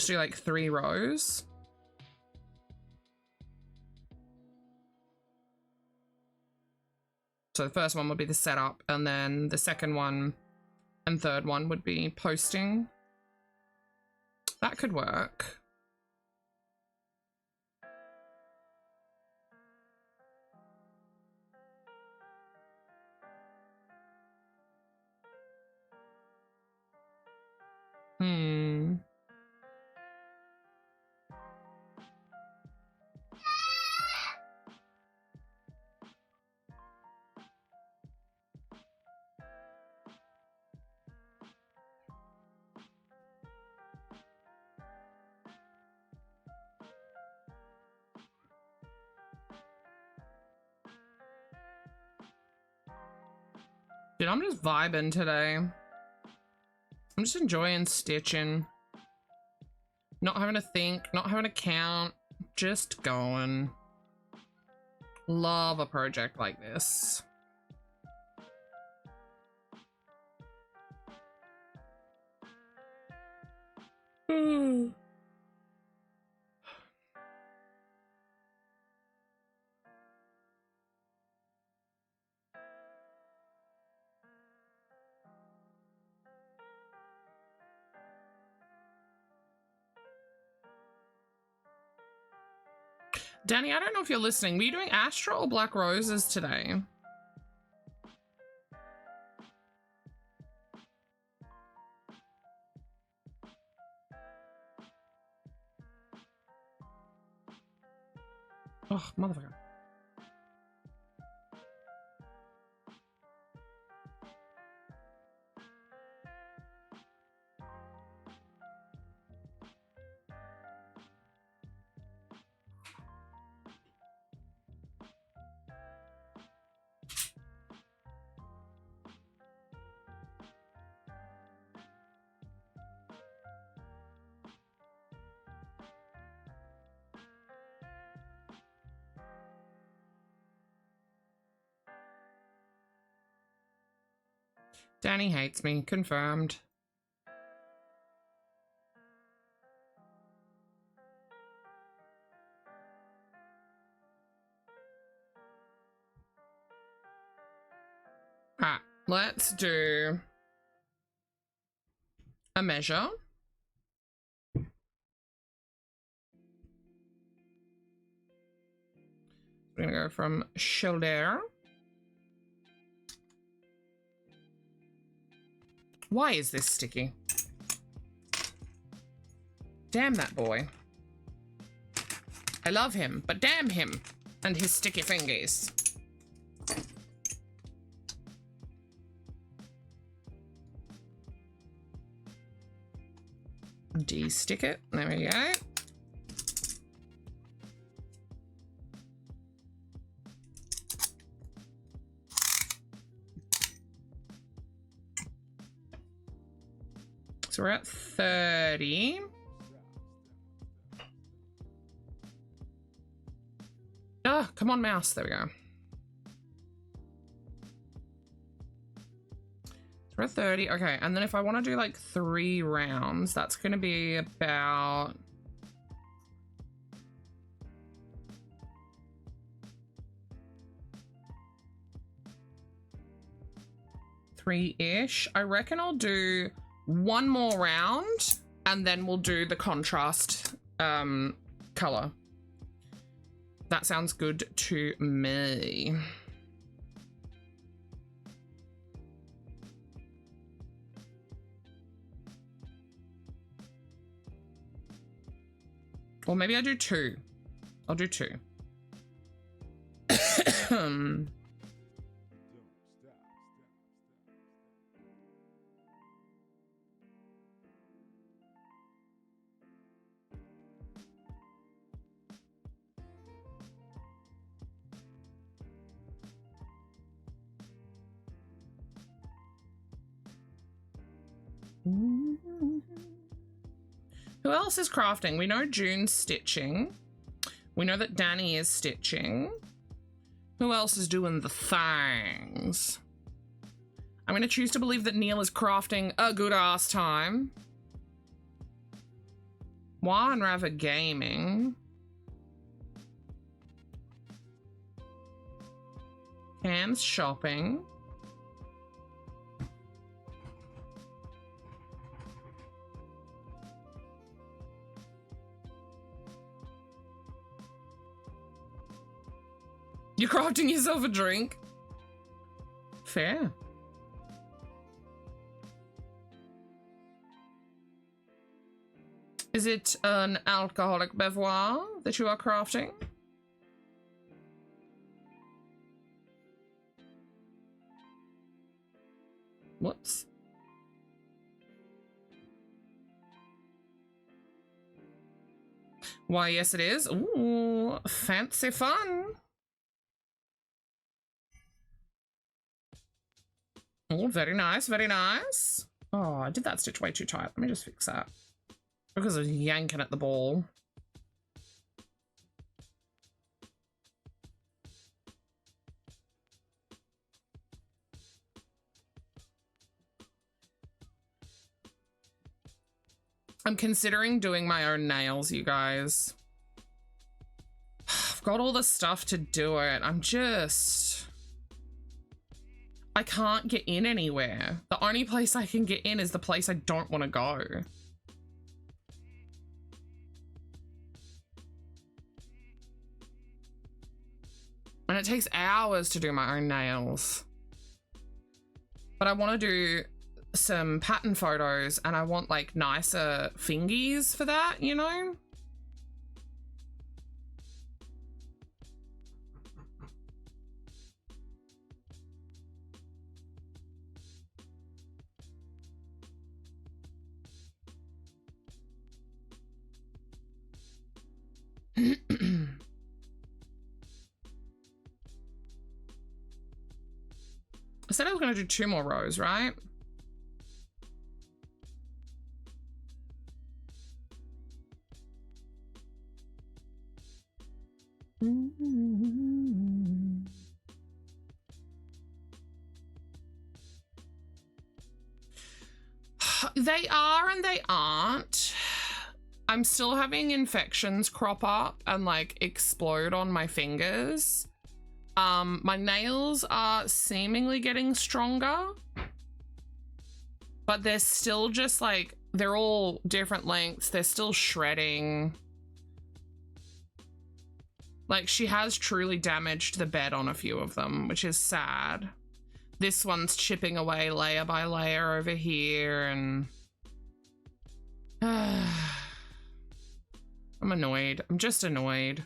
Speaker 4: just do like 3 rows. So the first one would be the setup, and then the second one and third one would be posting. That could work. Dude, I'm just vibing today. I'm just enjoying stitching. Not having to think, not having to count, just going. Love a project like this. Danny, I don't know if you're listening. Were you doing Astra or Black Roses today? Oh, motherfucker. Danny hates me. Confirmed. Alright, let's do a measure. We're gonna go from shoulder. Why is this sticky? Damn that boy. I love him, but damn him and his sticky fingers. De-stick it. There we go. So we're at 30. Ah, come on, mouse. There we go. So we're at 30. Okay, and then if I want to do like 3 rounds, that's going to be about... three-ish. I reckon I'll do 1 more round and then we'll do the contrast color. That sounds good to me. Or maybe I do 2. I'll do 2. Who else is crafting? We know June's stitching. We know that Danny is stitching. Who else is doing the things? I'm going to choose to believe that Neil is crafting a good ass time. Wine Raver Gaming. Cam's Shopping. You're crafting yourself a drink? Fair. Is it an alcoholic beverage that you are crafting? Whoops. Why, yes it is. Ooh, fancy fun. Oh, very nice, very nice. Oh, I did that stitch way too tight. Let me just fix that. Because I was yanking at the ball. I'm considering doing my own nails, you guys. I've got all the stuff to do it. I can't get in anywhere. The only place I can get in is the place I don't want to go. And it takes hours to do my own nails. But I want to do some pattern photos and I want like nicer fingies for that, you know? I said I was going to do 2 more rows, right? They are and they aren't. I'm still having infections crop up and like explode on my fingers. My nails are seemingly getting stronger, but they're still just like, they're all different lengths. They're still shredding. Like she has truly damaged the bed on a few of them, which is sad. This one's chipping away layer by layer over here and I'm annoyed. I'm just annoyed.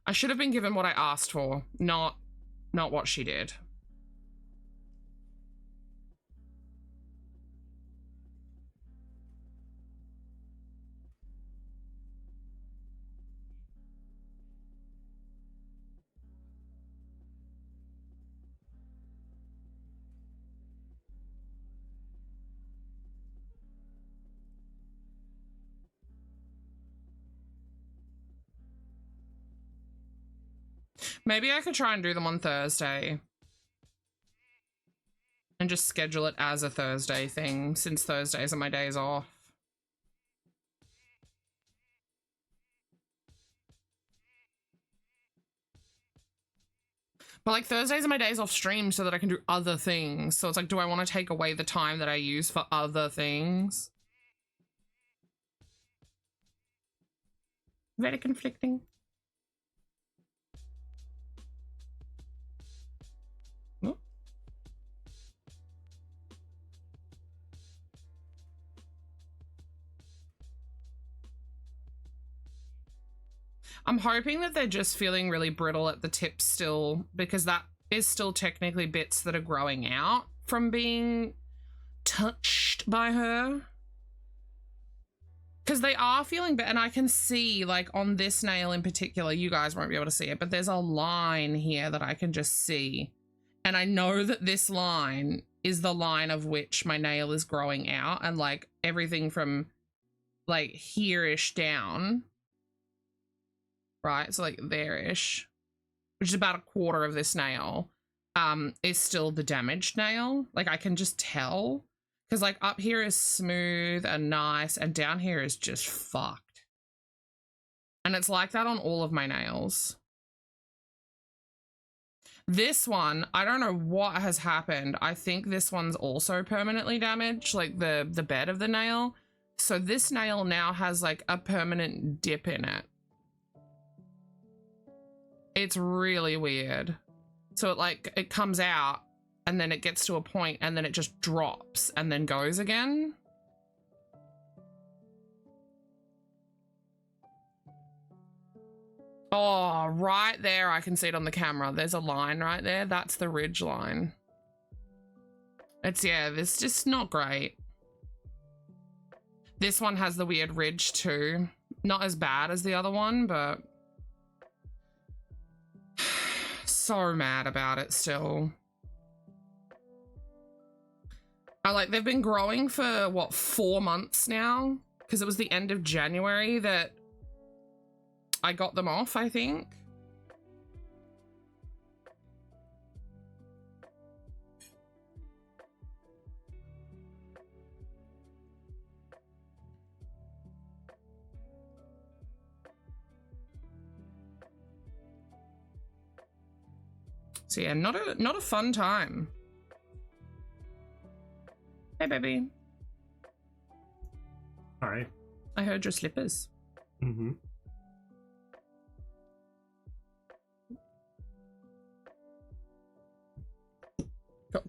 Speaker 4: I should have been given what I asked for, not what she did. Maybe I could try and do them on Thursday and just schedule it as a Thursday thing, since Thursdays are my days off. But like Thursdays are my days off stream so that I can do other things. So it's like, do I want to take away the time that I use for other things? Very conflicting. I'm hoping that they're just feeling really brittle at the tips still, because that is still technically bits that are growing out from being touched by her. Because they are feeling better, and I can see, like, on this nail in particular, you guys won't be able to see it, but there's a line here that I can just see. And I know that this line is the line of which my nail is growing out, and, like, everything from, like, here-ish down. Right, so like there-ish, which is about a quarter of this nail, is still the damaged nail. Like I can just tell, because like up here is smooth and nice and down here is just fucked. And it's like that on all of my nails. This one, I don't know what has happened. I think this one's also permanently damaged, like the bed of the nail. So this nail now has like a permanent dip in it. It's really weird. So it comes out and then it gets to a point and then it just drops and then goes again. Oh, right there. I can see it on the camera. There's a line right there. That's the ridge line. It's just not great. This one has the weird ridge too. Not as bad as the other one, but so mad about it still. They've been growing for what, 4 months now? Because it was the end of January that I got them off, I think. So yeah, not a fun time. Hey, baby.
Speaker 2: Hi.
Speaker 4: I heard your slippers.
Speaker 2: Mm-hmm.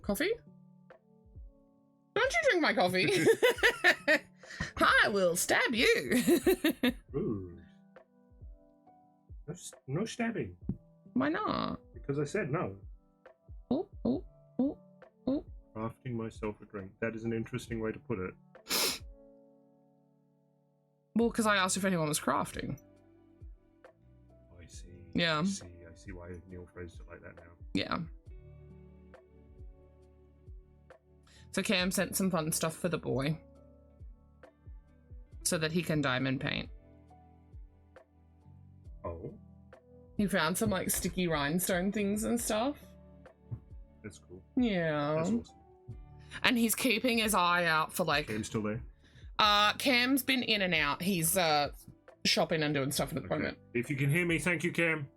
Speaker 4: Coffee? Don't you drink my coffee? I will stab you.
Speaker 2: Rude. No stabbing.
Speaker 4: Why not?
Speaker 2: Because I said no.
Speaker 4: Oh.
Speaker 2: Crafting myself a drink. That is an interesting way to put it.
Speaker 4: Well, because I asked if anyone was crafting.
Speaker 2: I see.
Speaker 4: Yeah.
Speaker 2: I see why Neil phrased it like that now.
Speaker 4: Yeah. So Cam sent some fun stuff for the boy so that he can diamond paint.
Speaker 2: Oh,
Speaker 4: He found some like sticky rhinestone things and stuff.
Speaker 2: that's cool.
Speaker 4: Yeah.
Speaker 2: That's awesome.
Speaker 4: And he's keeping his eye out for like
Speaker 2: Cam's still there?
Speaker 4: Cam's been in and out. He's shopping and doing stuff at the moment.
Speaker 2: If you can hear me, thank you, Cam.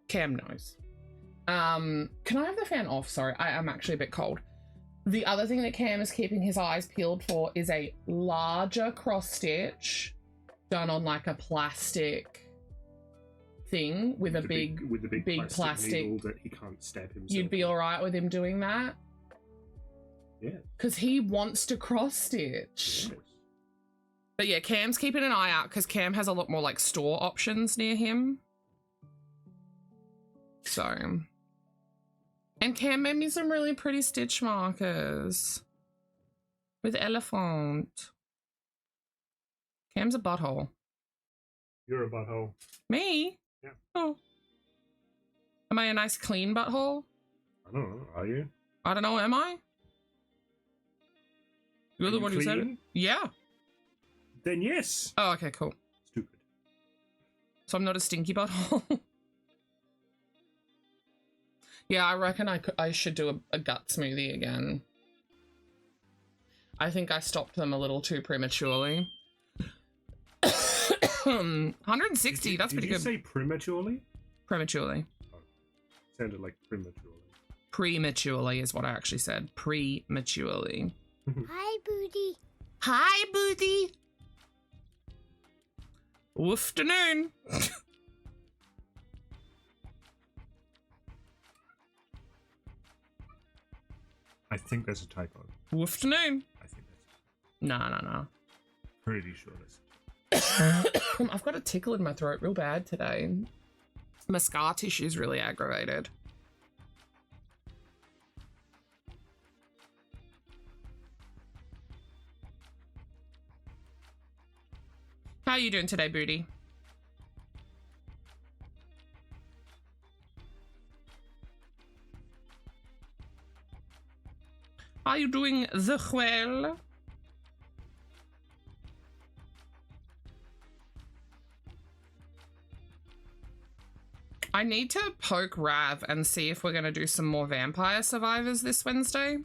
Speaker 4: Cam knows. Can I have the fan off? Sorry, I am actually a bit cold. The other thing that Cam is keeping his eyes peeled for is a larger cross stitch done on like a plastic thing with a big plastic
Speaker 2: needle that he can't stab himself.
Speaker 4: You'd be all right with him doing that?
Speaker 2: Yeah.
Speaker 4: Because he wants to cross stitch.
Speaker 2: Yes.
Speaker 4: But yeah, Cam's keeping an eye out because Cam has a lot more like store options near him. So. And Cam made me some really pretty stitch markers with elephant. Cam's a butthole.
Speaker 2: You're a butthole.
Speaker 4: Me?
Speaker 2: Yeah.
Speaker 4: Oh. Am I a nice clean butthole?
Speaker 2: I don't know. Are you?
Speaker 4: I don't know, am I? You're
Speaker 2: Are
Speaker 4: the
Speaker 2: you
Speaker 4: one who said it?
Speaker 2: clean?
Speaker 4: Yeah.
Speaker 2: Then yes.
Speaker 4: Oh, okay, cool.
Speaker 2: Stupid.
Speaker 4: So I'm not a stinky butthole. Yeah, I reckon I should do a gut smoothie again. I think I stopped them a little too prematurely. 160, that's pretty good.
Speaker 2: Did you say prematurely?
Speaker 4: Prematurely.
Speaker 2: Oh, sounded like prematurely.
Speaker 4: Prematurely is what I actually said. Prematurely.
Speaker 3: Hi, Booty.
Speaker 4: Hi, Booty. Woofternoon.
Speaker 2: I think there's a typo.
Speaker 4: Woofternoon.
Speaker 2: I think that's
Speaker 4: No.
Speaker 2: pretty sure that's
Speaker 4: I've got a tickle in my throat real bad today. My scar tissue's really aggravated. How are you doing today, Booty? Are you doing the well? I need to poke Rav and see if we're going to do some more Vampire Survivors this Wednesday.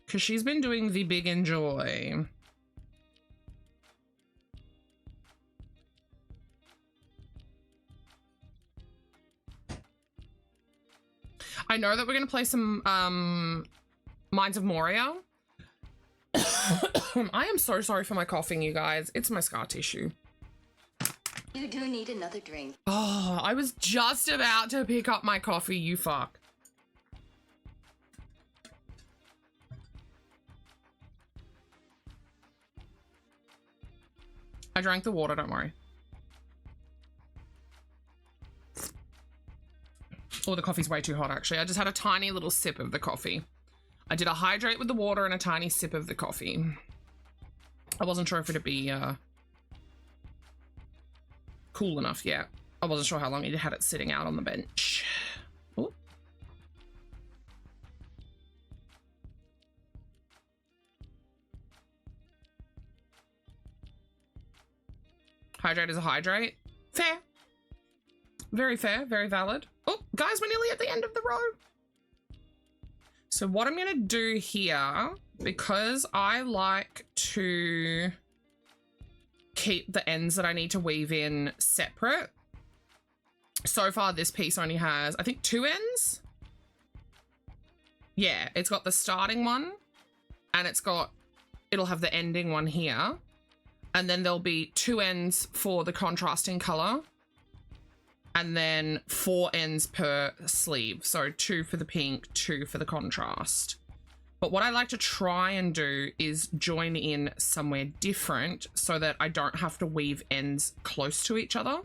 Speaker 4: Because she's been doing the Big Enjoy. I know that we're going to play some Minds of Moria. I am so sorry for my coughing, you guys. It's my scar tissue.
Speaker 6: You do need another drink.
Speaker 4: Oh, I was just about to pick up my coffee, you fuck. I drank the water, don't worry. Oh, the coffee's way too hot, actually. I just had a tiny little sip of the coffee. I did a hydrate with the water and a tiny sip of the coffee. I wasn't sure if it'd be cool enough yet. I wasn't sure how long you had it sitting out on the bench. Ooh. Hydrate is a hydrate. Fair. Very fair, very valid. Oh, guys, we're nearly at the end of the row. So what I'm gonna do here, because I like to keep the ends that I need to weave in separate. So far, this piece only has, I think, 2 ends. Yeah, it's got the starting one and it'll have the ending one here. And then there'll be 2 ends for the contrasting color. And then 4 ends per sleeve. So 2 for the pink, 2 for the contrast. But what I like to try and do is join in somewhere different so that I don't have to weave ends close to each other.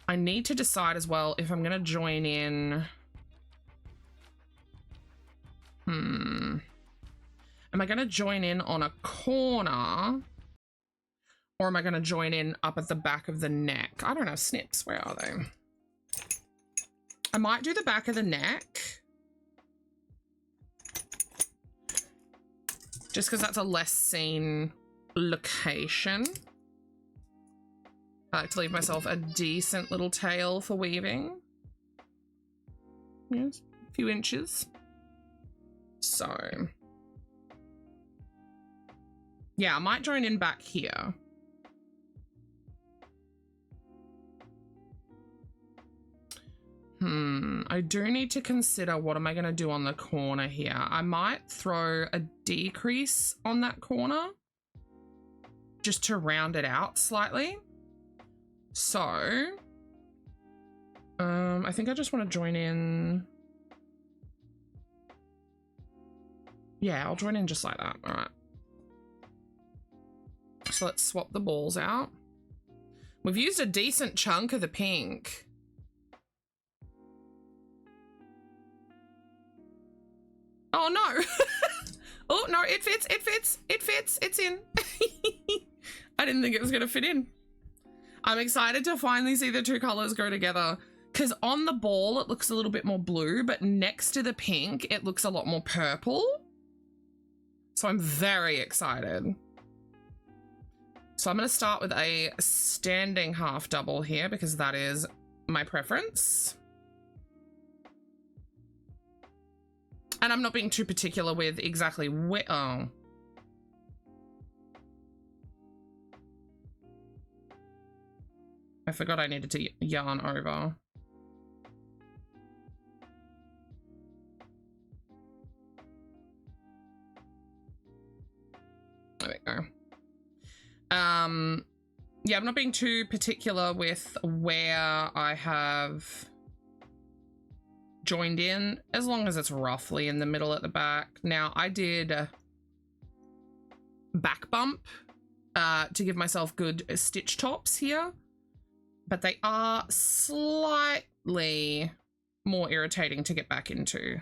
Speaker 4: I need to decide as well if I'm going to join in... Am I going to join in on a corner? Or am I going to join in up at the back of the neck? I don't know. Snips, where are they? I might do the back of the neck. Just because that's a less seen location. I like to leave myself a decent little tail for weaving. Yes, a few inches. So. Yeah, I might join in back here. I do need to consider what am I going to do on the corner here. I might throw a decrease on that corner just to round it out slightly. So, I think I just want to join in. Yeah, I'll join in just like that. All right. So let's swap the balls out. We've used a decent chunk of the pink. Oh no. Oh no, it fits, it's in. I didn't think it was gonna fit in. I'm excited to finally see the 2 colors go together because on the ball it looks a little bit more blue, but next to the pink it looks a lot more purple. So I'm very excited. So I'm gonna start with a standing half double here because that is my preference. And I'm not being too particular with exactly where, oh. I forgot I needed to yarn over. There we go. Yeah, I'm not being too particular with where I have joined in, as long as it's roughly in the middle at the back. Now, I did back bump to give myself good stitch tops here, but they are slightly more irritating to get back into.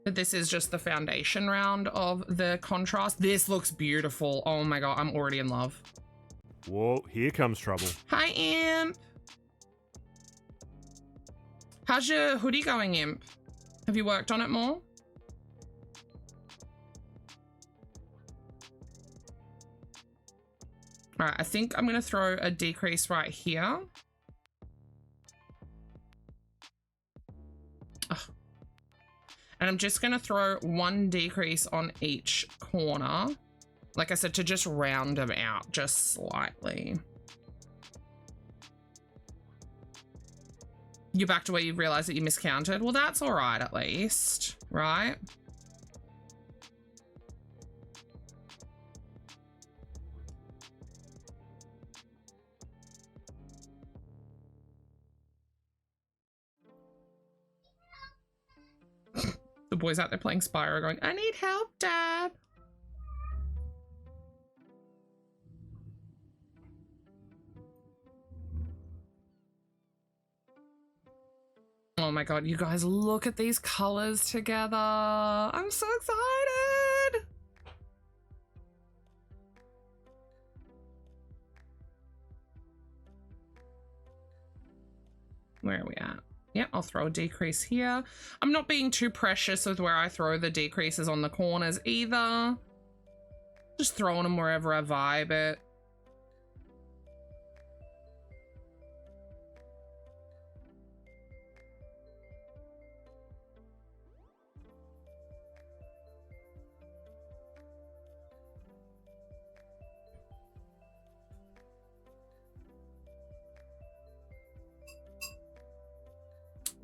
Speaker 4: But this is just the foundation round of the contrast. This looks beautiful. Oh my god, I'm already in love.
Speaker 8: Whoa, here comes trouble.
Speaker 4: Hi, Imp. How's your hoodie going, Imp? Have you worked on it more? All right, I think I'm going to throw a decrease right here. Ugh. And I'm just going to throw 1 decrease on each corner. Like I said, to just round them out just slightly. You're back to where you realize that you miscounted. Well, that's all right at least, right? The boys out there playing Spyro going, I need help, Dad. Oh my god, you guys, look at these colors together. I'm so excited. Where are we at? Yep, I'll throw a decrease here. I'm not being too precious with where I throw the decreases on the corners either. Just throwing them wherever I vibe it.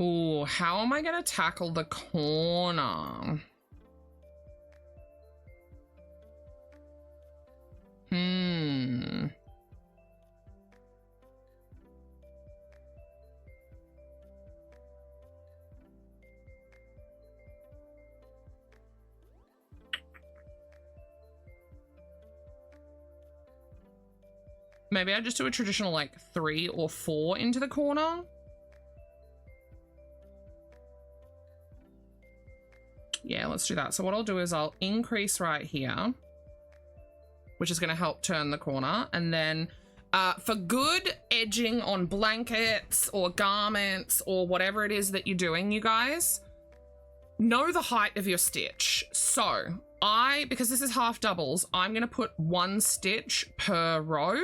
Speaker 4: Ooh, how am I gonna tackle the corner? Maybe I just do a traditional like 3 or 4 into the corner. Yeah, let's do that. So what I'll do is I'll increase right here, which is going to help turn the corner. And then for good edging on blankets or garments or whatever it is that you're doing, you guys, know the height of your stitch. So because this is half doubles, I'm going to put 1 stitch per row.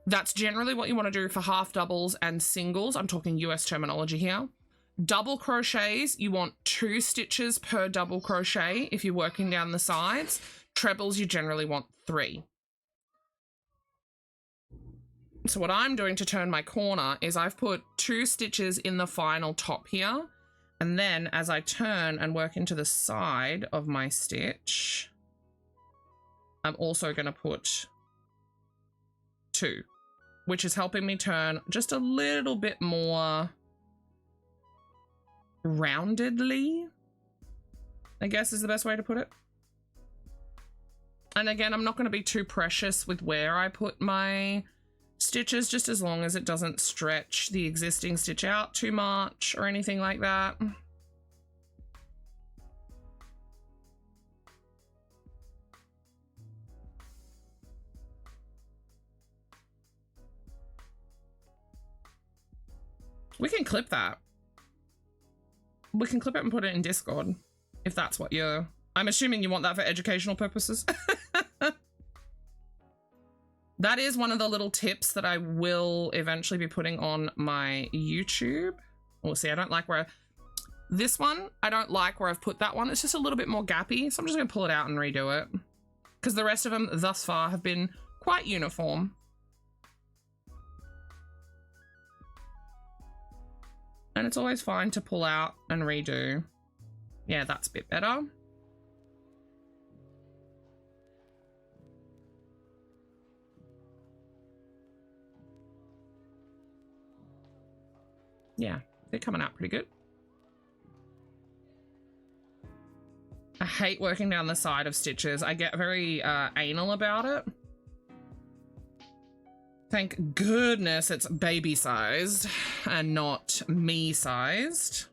Speaker 4: That's generally what you want to do for half doubles and singles. I'm talking US terminology here. Double crochets, you want 2 stitches per double crochet if you're working down the sides. Trebles, you generally want 3. So what I'm doing to turn my corner is I've put 2 stitches in the final top here. And then as I turn and work into the side of my stitch, I'm also going to put 2, which is helping me turn just a little bit more roundedly, I guess is the best way to put it. And again, I'm not going to be too precious with where I put my stitches, just as long as it doesn't stretch the existing stitch out too much or anything like that. We can clip that. We can clip it and put it in Discord if that's what you're... I'm assuming you want that for educational purposes. That is one of the little tips that I will eventually be putting on my YouTube. We'll see, I don't like where... This one, I don't like where I've put that one. It's just a little bit more gappy, so I'm just going to pull it out and redo it. Because the rest of them thus far have been quite uniform. And it's always fine to pull out and redo. Yeah, that's a bit better. Yeah, they're coming out pretty good. I hate working down the side of stitches. I get very anal about it. Thank goodness it's baby sized and not me sized.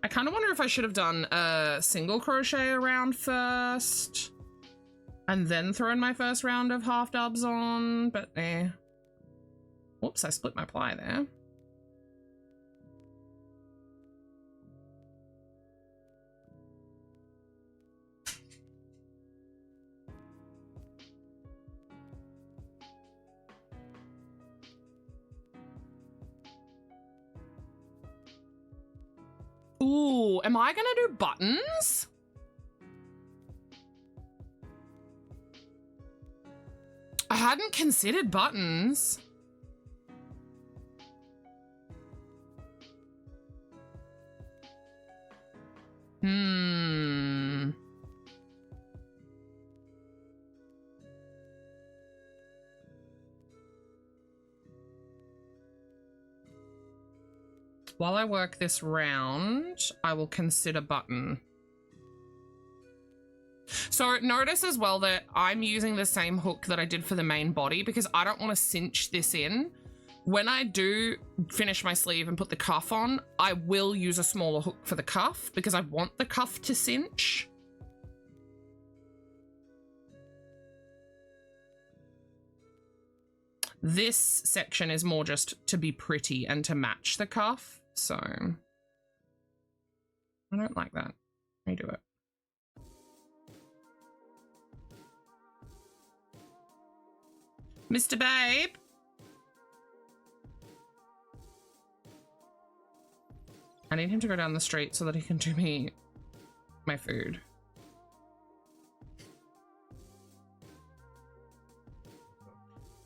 Speaker 4: I kind of wonder if I should have done a single crochet around first and then thrown my first round of half dubs on, but eh. Whoops, I split my ply there. Ooh, am I gonna do buttons? hadn't considered buttons. While I work this round, I will consider button. So notice as well that I'm using the same hook that I did for the main body because I don't want to cinch this in. When I do finish my sleeve and put the cuff on, I will use a smaller hook for the cuff because I want the cuff to cinch. This section is more just to be pretty and to match the cuff. So I don't like that. Redo it. Mr. Babe. I need him to go down the street so that he can do me my food.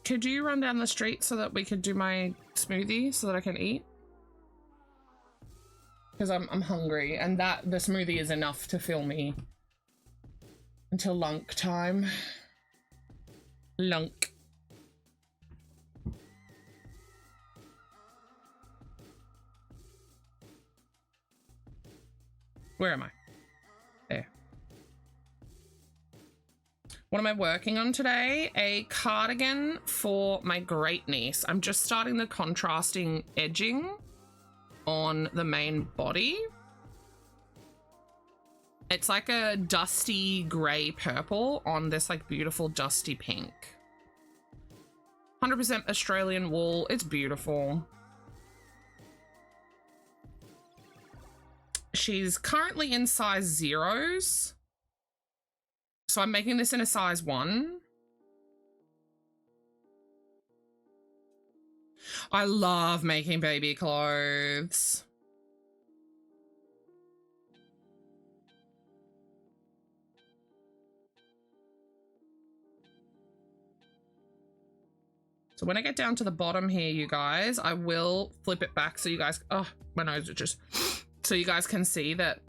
Speaker 4: Could you run down the street so that we could do my smoothie so that I can eat? Because I'm hungry, and the smoothie is enough to fill me until lunk time. Lunk. Where am I? There. What am I working on today? A cardigan for my great niece. I'm just starting the contrasting edging on the main body. It's like a dusty gray purple on this like beautiful dusty pink. 100% Australian wool. It's beautiful. She's currently in size 0s. So I'm making this in a size 1. I love making baby clothes. So when I get down to the bottom here, you guys, I will flip it back so you guys, oh, my nose is just, so you guys can see that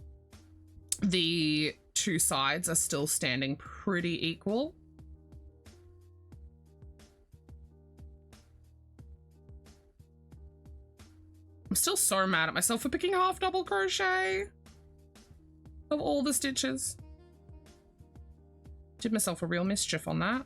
Speaker 4: the two sides are still standing pretty equal. I'm still so mad at myself for picking half double crochet of all the stitches. Did myself a real mischief on that.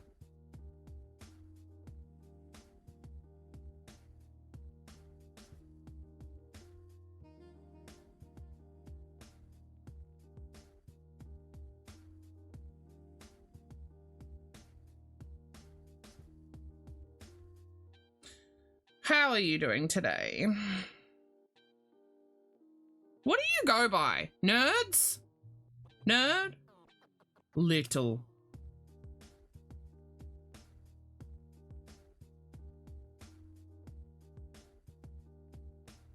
Speaker 4: How are you doing today? What do you go by? Nerds? Nerd? Little.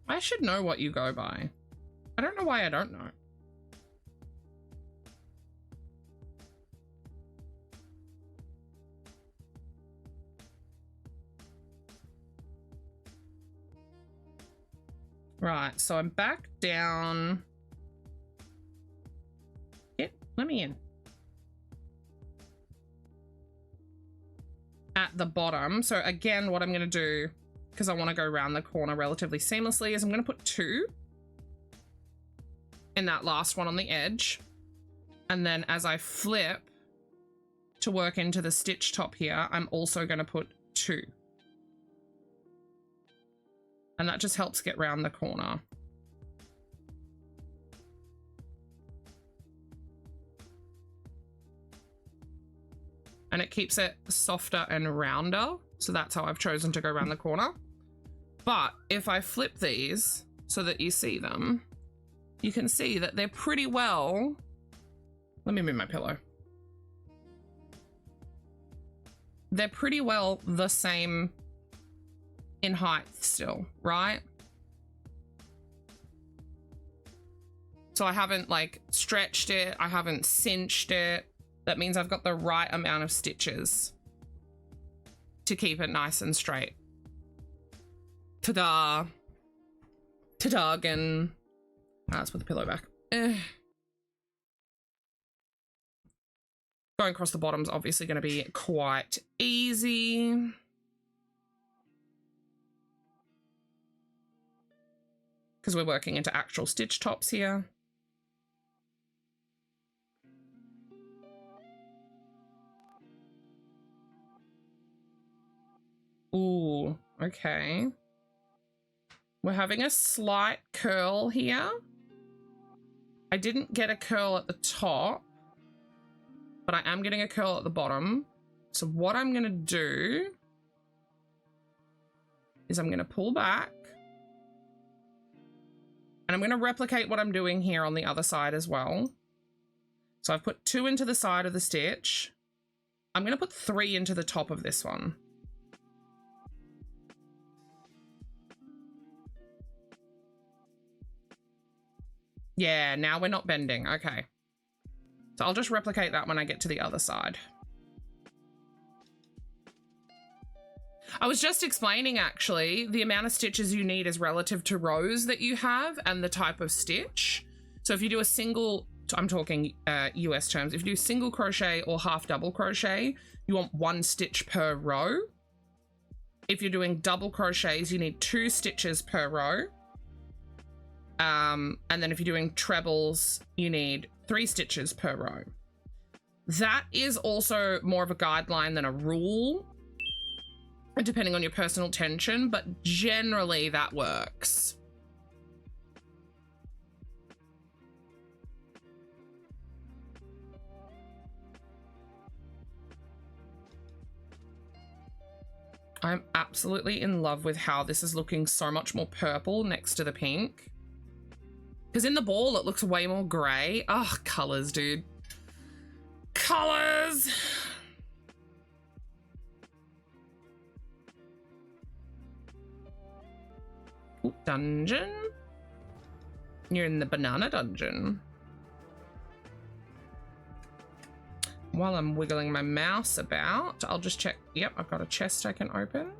Speaker 4: I should know what you go by. I don't know why I don't know. Right, so I'm back down. Let me in. At the bottom. So again, what I'm going to do, because I want to go around the corner relatively seamlessly, is I'm going to put 2 in that last one on the edge. And then as I flip to work into the stitch top here, I'm also going to put 2. And that just helps get round the corner. And it keeps it softer and rounder. So that's how I've chosen to go around the corner. But if I flip these so that you see them, you can see that they're pretty well. Let me move my pillow. They're pretty well the same in height still, right? So I haven't like stretched it. I haven't cinched it. That means I've got the right amount of stitches. to keep it nice and straight. Ta-da. Ta-da again. Let's put the pillow back. Going across the bottom is obviously going to be quite easy. Because we're working into actual stitch tops here. Ooh, okay. We're having a slight curl here. I didn't get a curl at the top, but I am getting a curl at the bottom. So what I'm going to do is I'm going to pull back. And I'm going to replicate what I'm doing here on the other side as well. So I've put 2 into the side of the stitch. I'm going to put 3 into the top of this one. Yeah, now we're not bending. Okay. So I'll just replicate that when I get to the other side. I was just explaining, actually, the amount of stitches you need is relative to rows that you have and the type of stitch. So if you do a single, I'm talking US terms, if you do single crochet or half double crochet, you want 1 stitch per row. If you're doing double crochets, you need 2 stitches per row. And then if you're doing trebles, you need 3 stitches per row. That is also more of a guideline than a rule, depending on your personal tension, but generally that works. I'm absolutely in love with how this is looking so much more purple next to the pink. Because in the ball, it looks way more grey. Ugh, colours, dude. Colours! Ooh, dungeon? You're in the banana dungeon. While I'm wiggling my mouse about, I'll just check. Yep, I've got a chest I can open.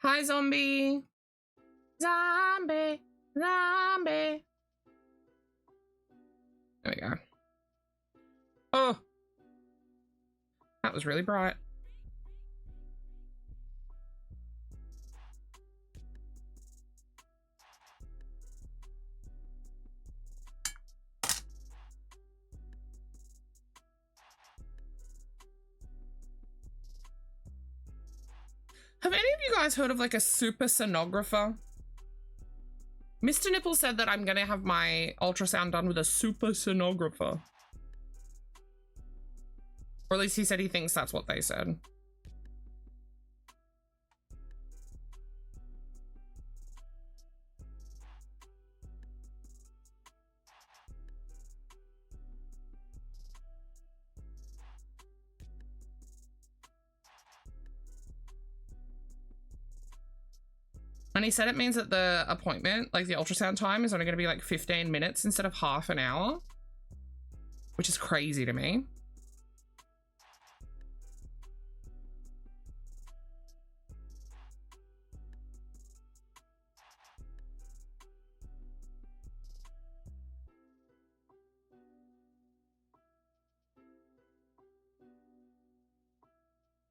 Speaker 4: Hi, zombie. Zombie. Zombie. There we go. Oh. That was really bright. Have any of you guys heard of like a super sonographer? Mr. Nipple said that I'm gonna have my ultrasound done with a super sonographer. Or at least he said he thinks that's what they said. And he said it means that the appointment, like the ultrasound time, is only going to be like 15 minutes instead of half an hour, which is crazy to me.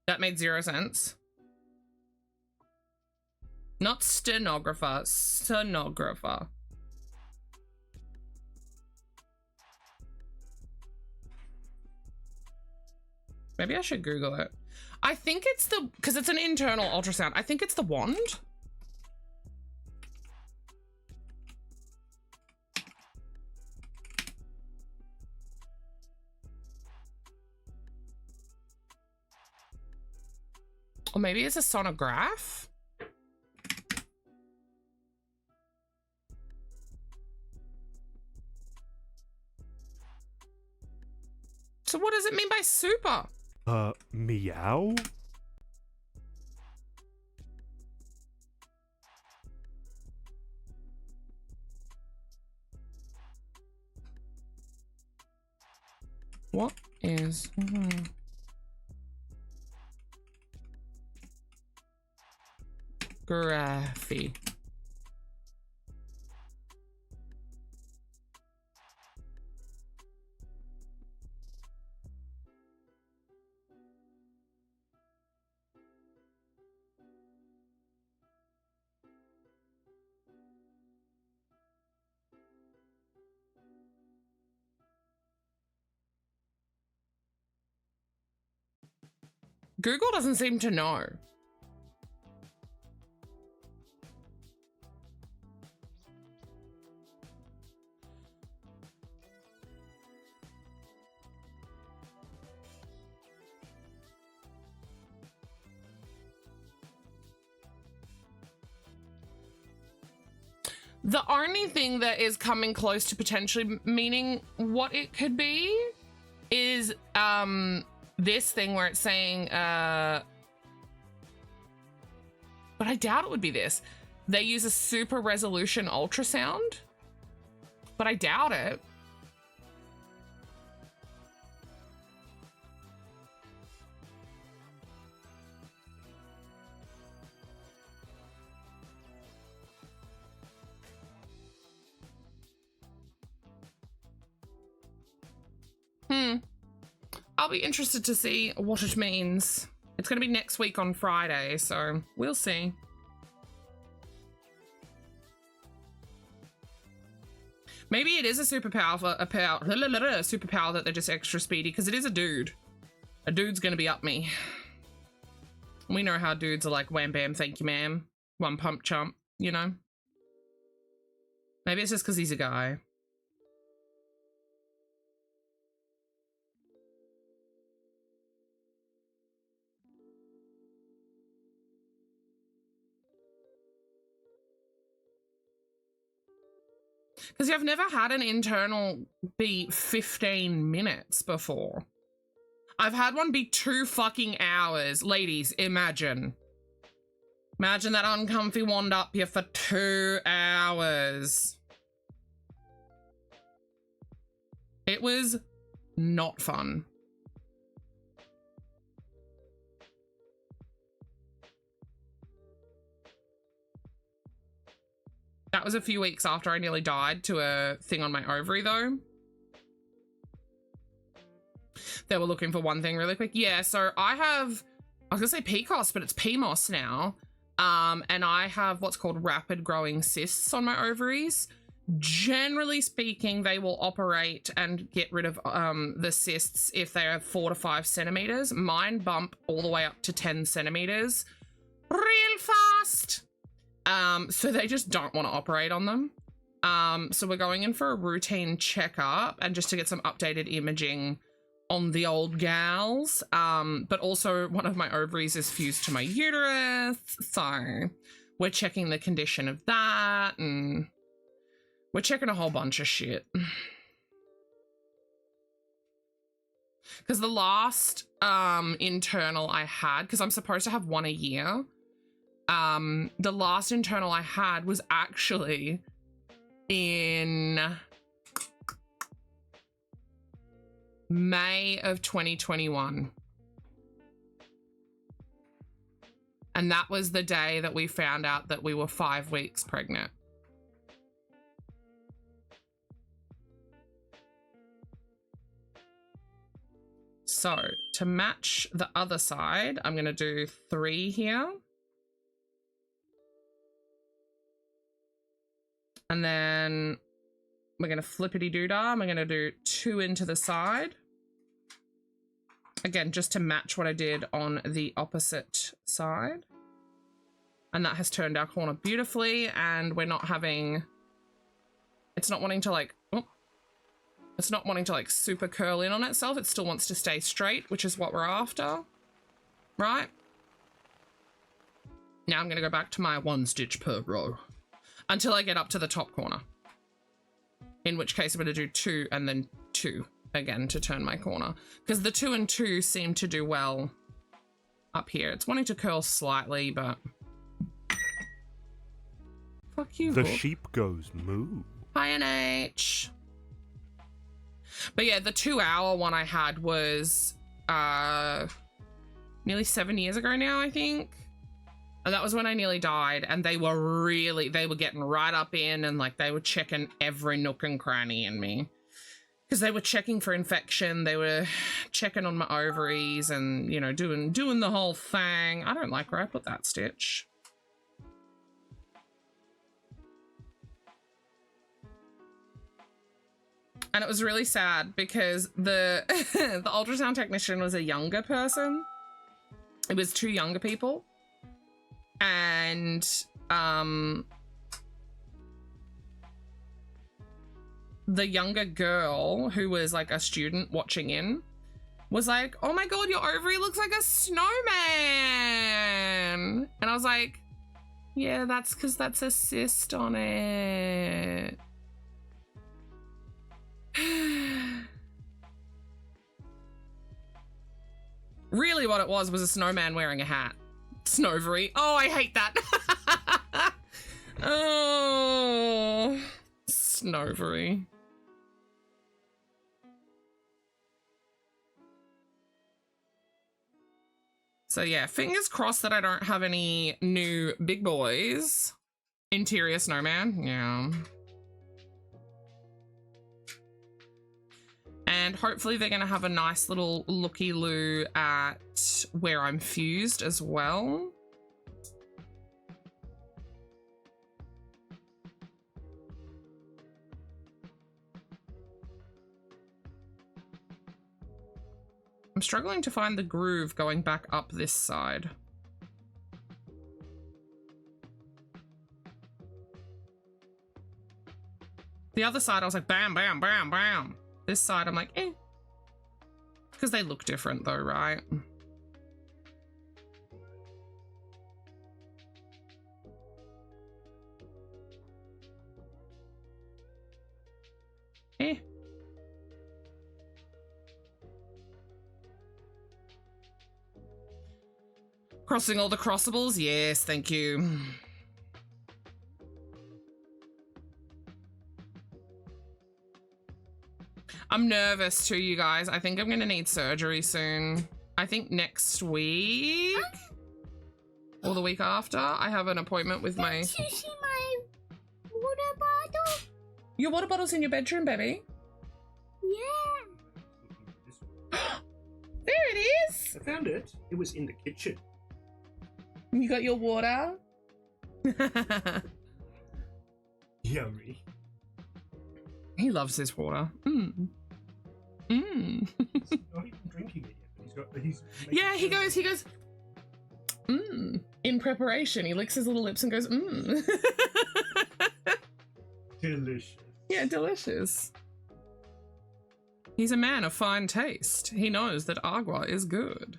Speaker 4: That made 0 sense. Not stenographer, sonographer. Maybe I should Google it. I think it's the, because it's an internal ultrasound. I think it's the wand. Or maybe it's a sonograph. So what does it mean by super?
Speaker 8: Meow?
Speaker 4: What is... Graphy. Google doesn't seem to know. The only thing that is coming close to potentially meaning what it could be is this thing where it's saying but I doubt it would be this. They use a super resolution ultrasound, but I doubt it. I'll be interested to see what it means. It's going to be next week on Friday, so we'll see. Maybe it is a superpower for a superpower that they're just extra speedy, because it is a dude. A dude's going to be up me. We know how dudes are like, wham bam, thank you ma'am. One pump chump, you know? Maybe it's just because he's a guy. Because I've never had an internal be 15 minutes before. I've had one be 2 fucking hours. Ladies, imagine. Imagine that uncomfy wand up here for 2 hours. It was not fun. That was a few weeks after I nearly died to a thing on my ovary, though. They were looking for one thing really quick. Yeah, so I was gonna say PCOS, but it's PMOS now. And I have what's called rapid growing cysts on my ovaries. Generally speaking, they will operate and get rid of the cysts if they are 4 to 5 centimeters. Mine bump all the way up to 10 centimeters real fast. So they just don't want to operate on them. So we're going in for a routine checkup and just to get some updated imaging on the old gals. But also one of my ovaries is fused to my uterus. So we're checking the condition of that and we're checking a whole bunch of shit. Because the last internal I had, because I'm supposed to have one a year, the last internal I had was actually in May of 2021. And that was the day that we found out that we were 5 weeks pregnant. So to match the other side, I'm going to do 3 here. And then we're going to flippity-doo-dah. I'm going to do 2 into the side. Again, just to match what I did on the opposite side. And that has turned our corner beautifully. And we're not having... It's not wanting to like... Oh, it's not wanting to like super curl in on itself. It still wants to stay straight, which is what we're after. Right? Now I'm going to go back to my 1 stitch per row. Until I get up to the top corner. In which case I'm going to do 2 and then 2 again to turn my corner. Because the 2 and 2 seem to do well up here. It's wanting to curl slightly, but... Fuck you,
Speaker 8: The
Speaker 4: book.
Speaker 8: sheep goes moo.
Speaker 4: Hi, NH. But yeah, the 2-hour one I had was nearly 7 years ago now, I think. And that was when I nearly died. And they were getting right up in, and like they were checking every nook and cranny in me. Because they were checking for infection. They were checking on my ovaries and, you know, doing the whole thing. I don't like where I put that stitch. And it was really sad because the the ultrasound technician was a younger person. It was 2 younger people. And the younger girl, who was like a student watching in, was like, "Oh my god, your ovary looks like a snowman." And I was like, "Yeah, that's because that's a cyst on it." Really what it was a snowman wearing a hat. Snowvery. Oh, I hate that. Oh, Snowvery. So yeah, fingers crossed that I don't have any new big boys. Interior snowman, yeah. And hopefully they're going to have a nice little looky-loo at where I'm fused as well. I'm struggling to find the groove going back up this side. The other side, I was like, bam, bam, bam, bam. This side, I'm like, eh. Because they look different though, right? Eh. Crossing all the crossables? Yes, thank you. I'm nervous too, you guys. I think I'm gonna need surgery soon. I think next week or the week after. I have an appointment with my...
Speaker 3: Can't you see my water bottle?
Speaker 4: Your water bottle's in your bedroom, baby.
Speaker 3: Yeah.
Speaker 4: There it is.
Speaker 2: I found it. It was in the kitchen.
Speaker 4: You got your water?
Speaker 2: Yummy.
Speaker 4: He loves his water. Mm. Mm.
Speaker 2: He's not even drinking it yet, but he's
Speaker 4: Yeah, he goes, in preparation. He licks his little lips and goes,
Speaker 2: delicious.
Speaker 4: Yeah, delicious. He's a man of fine taste. He knows that agua is good.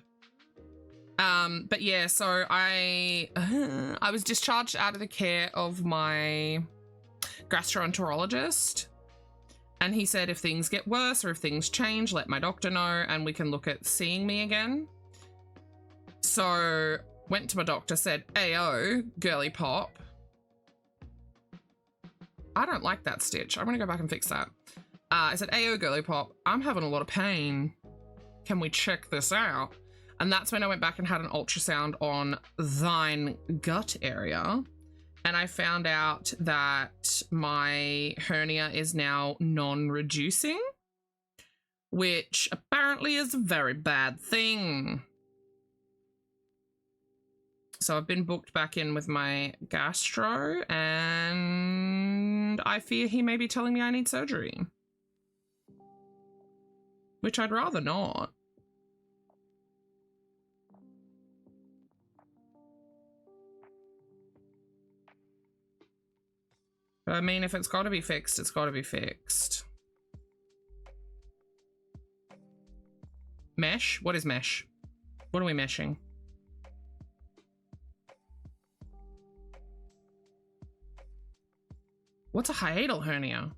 Speaker 4: But yeah, so I was discharged out of the care of my gastroenterologist. And he said if things get worse or if things change, let my doctor know and we can look at seeing me again. So went to my doctor, said, "Ayo, girly pop." I don't like that stitch. I'm gonna go back and fix that. I said, "Ayo, girly pop, I'm having a lot of pain. Can we check this out?" And that's when I went back and had an ultrasound on thine gut area. And I found out that my hernia is now non-reducing, which apparently is a very bad thing. So I've been booked back in with my gastro, and I fear he may be telling me I need surgery. Which I'd rather not. But I mean, if it's got to be fixed, it's got to be fixed. Mesh? What is mesh? What are we meshing? What's a hiatal hernia?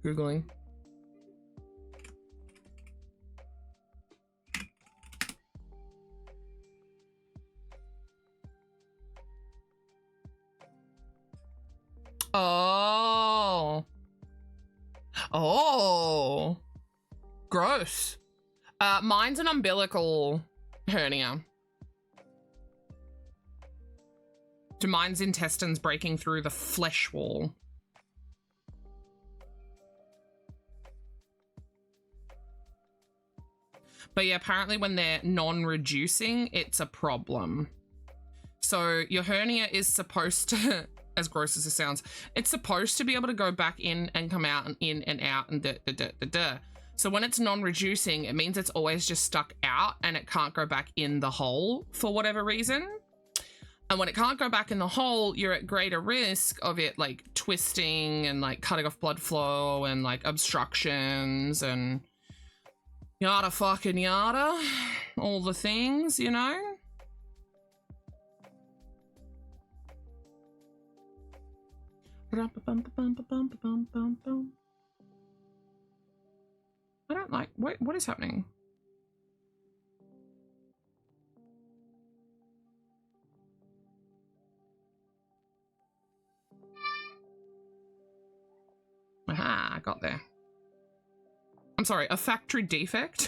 Speaker 4: Googling. Oh. Oh. gross. Mine's an umbilical hernia. To mine's intestines breaking through the flesh wall. But yeah, apparently when they're non-reducing, it's a problem. So your hernia is supposed to, as gross as it sounds, it's supposed to be able to go back in and come out and in and out and da. So when it's non-reducing, it means it's always just stuck out and it can't go back in the hole for whatever reason. And when it can't go back in the hole, you're at greater risk of it like twisting and like cutting off blood flow and like obstructions and yada fucking yada. All the things, you know? I don't like, what is happening? Aha, I got there. I'm sorry, a factory defect?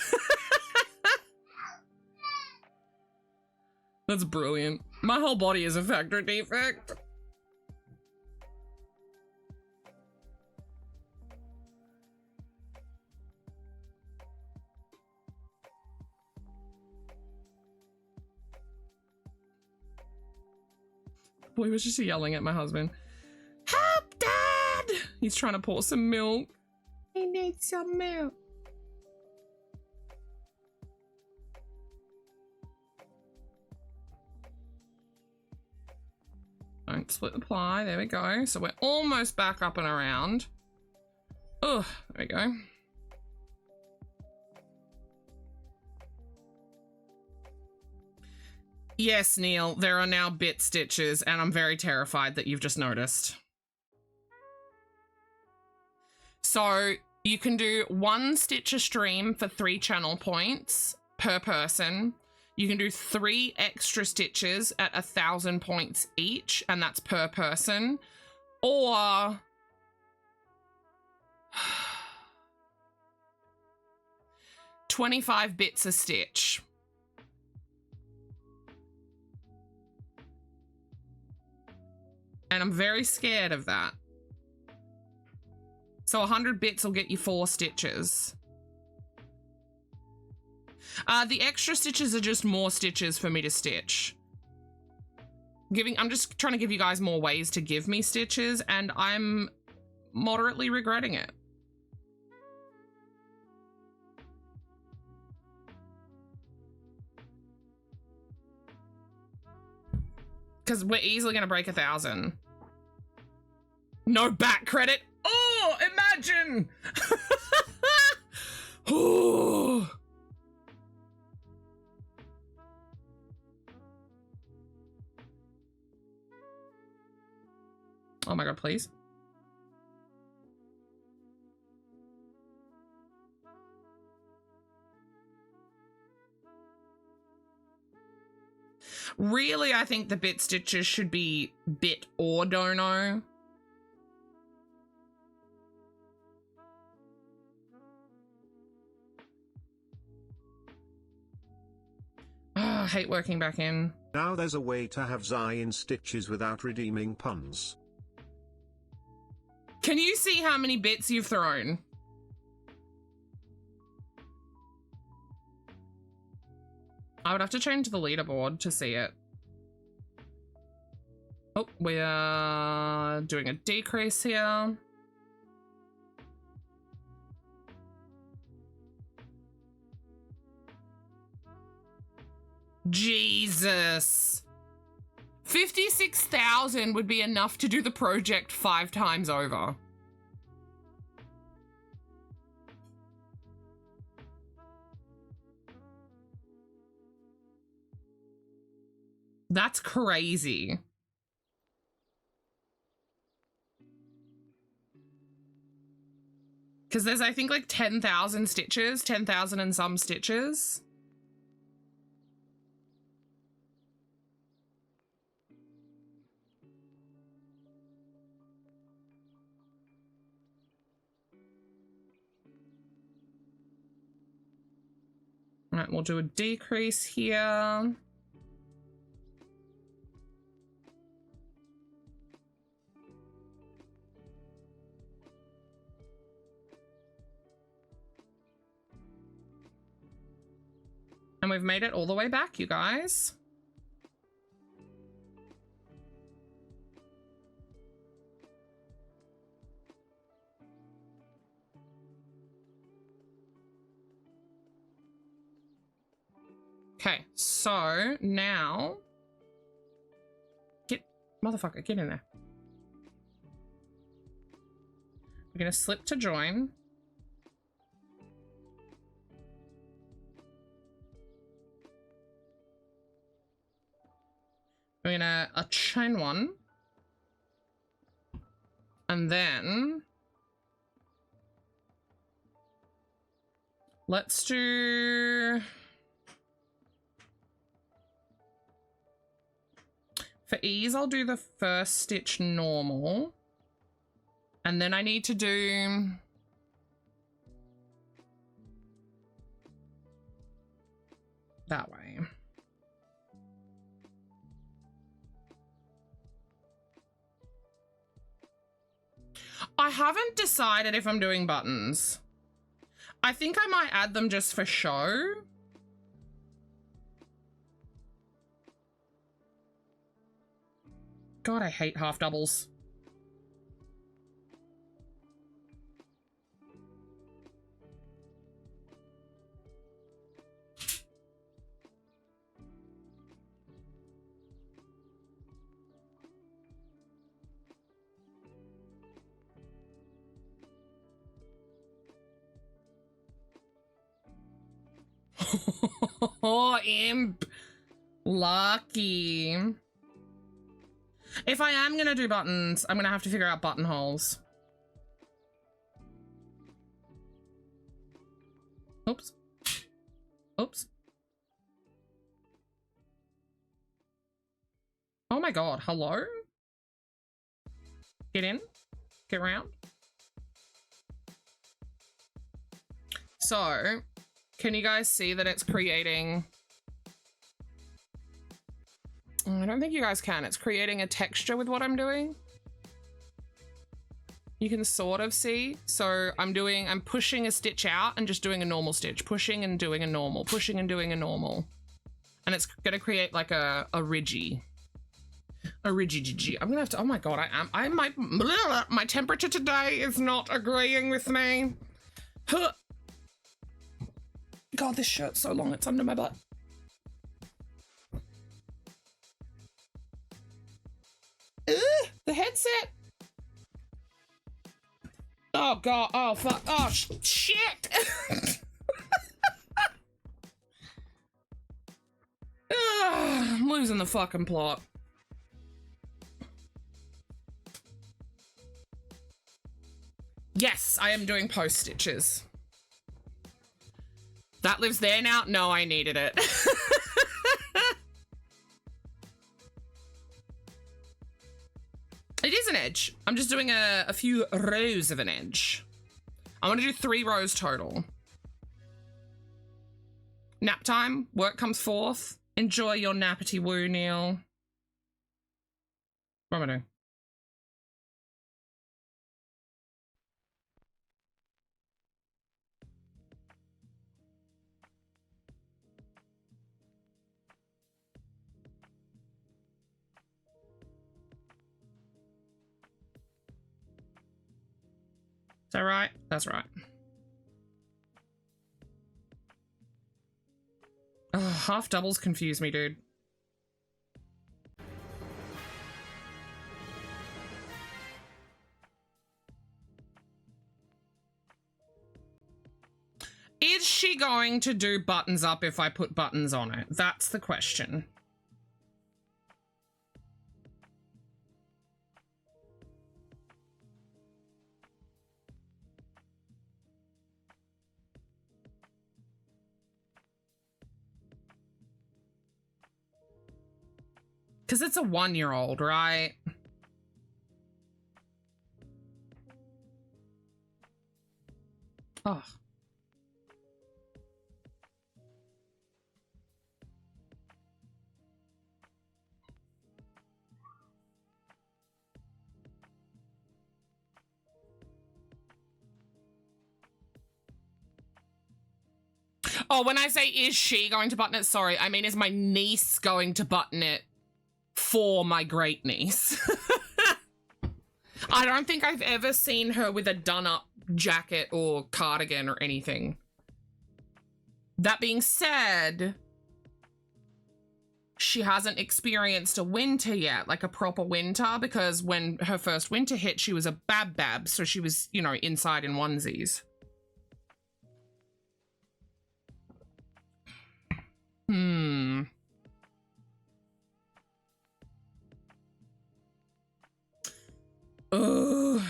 Speaker 4: That's brilliant. My whole body is a factory defect. Boy was just yelling at my husband. Help, Dad! He's trying to pour some milk. He needs some milk. Don't split the ply. There we go. So we're almost back up and around. Oh, there we go. Yes, Neil, there are now bit stitches, and I'm very terrified that you've just noticed. So you can do 1 stitch a stream for 3 channel points per person. You can do 3 extra stitches at 1,000 points each, and that's per person. Or 25 bits a stitch. And I'm very scared of that. So 100 bits will get you 4 stitches. The extra stitches are just more stitches for me to stitch. I'm just trying to give you guys more ways to give me stitches, and I'm moderately regretting it. Because we're easily going to break 1,000. No back credit. Oh, imagine. Oh. Oh my God, please. Really, I think the bit stitches should be bit or dono. Oh, I hate working back in.
Speaker 9: Now there's a way to have Zai in stitches without redeeming puns.
Speaker 4: Can you see how many bits you've thrown? I would have to change the leaderboard to see it. Oh, we are doing a decrease here. Jesus. 56,000 would be enough to do the project 5 times over. That's crazy. Because there's, I think, like 10,000 stitches, 10,000 and some stitches. right, we'll do a decrease here. And we've made it all the way back, you guys. Okay, so now motherfucker, get in there. We're gonna slip to join. We're gonna chain one. And then let's do, for ease, I'll do the first stitch normal. And then I need to do that way. I haven't decided if I'm doing buttons. I think I might add them just for show. God, I hate half doubles. Oh, imp. Lucky. If I am gonna do buttons, I'm gonna have to figure out buttonholes. Oops. Oops. Oh my god, hello? Get in. Get around. So, can you guys see that it's creating... I don't think you guys can. It's creating a texture with what I'm doing. You can sort of see. So I'm pushing a stitch out and just doing a normal stitch. Pushing and doing a normal. Pushing and doing a normal. And it's going to create like a ridgy. A ridgy. I'm going to have to... Oh my god, my temperature today is not agreeing with me. Huh. God, this shirt's so long, it's under my butt. Ugh, the headset. Oh god, oh fuck, oh shit. I'm losing the fucking plot. Yes, I am doing post stitches. That lives there now? No, I needed it. It is an edge. I'm just doing a few rows of an edge. I want to do 3 rows total. Nap time. Work comes forth. Enjoy your nappity woo, Neil. What am I doing? Is that right? That's right. Oh, half doubles confuse me, dude. Is she going to do buttons up if I put buttons on it? That's the question. Because it's a 1-year-old, right? Oh. Oh, when I say is she going to button it, sorry, I mean is my niece going to button it for my great niece. I don't think I've ever seen her with a done-up jacket or cardigan or anything. That being said, she hasn't experienced a winter yet, like a proper winter, because when her first winter hit, she was a bab, so she was, you know, inside in onesies. Ugh.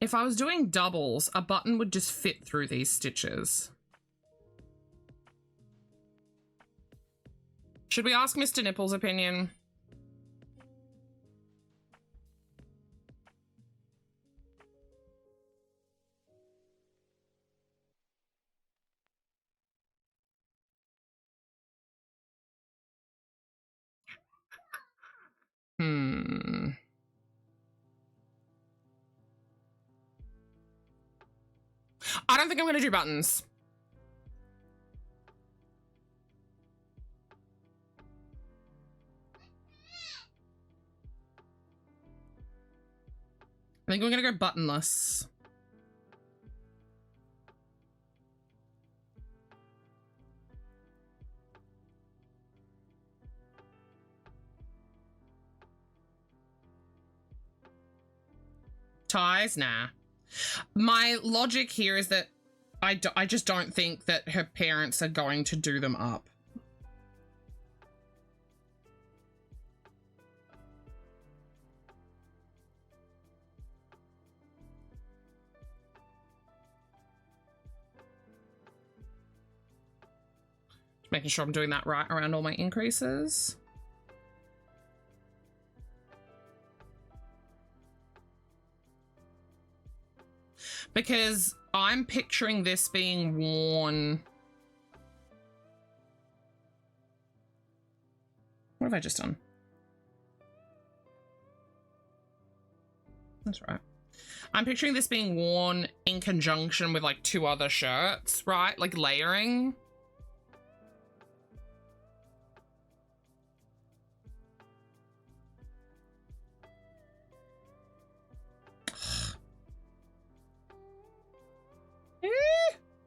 Speaker 4: If I was doing doubles, a button would just fit through these stitches. Should we ask Mr. Nipple's opinion? I don't think I'm gonna do buttons. I think we're gonna go buttonless. Ties? Nah. My logic here is that I just don't think that her parents are going to do them up. Just making sure I'm doing that right around all my increases. Because I'm picturing this being worn. What have I just done? That's right. I'm picturing this being worn in conjunction with like 2 other shirts, right? Like layering.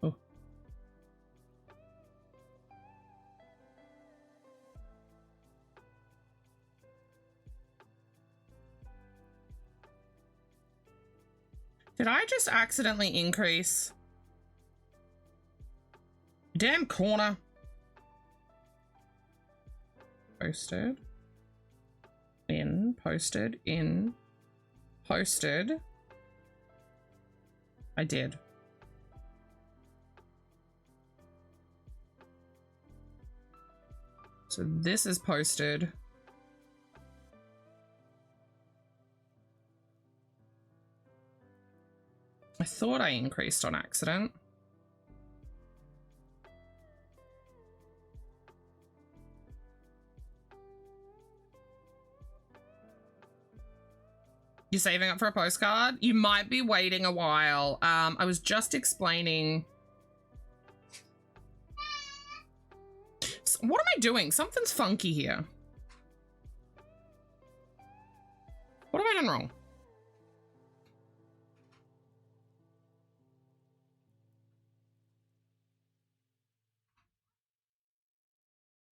Speaker 4: Oh. Did I just accidentally increase? Damn corner. Posted. In. Posted. In. Posted. I did. So this is posted. I thought I increased on accident. You're saving up for a postcard? You might be waiting a while. I was just explaining. What am I doing? Something's funky here. What have I done wrong?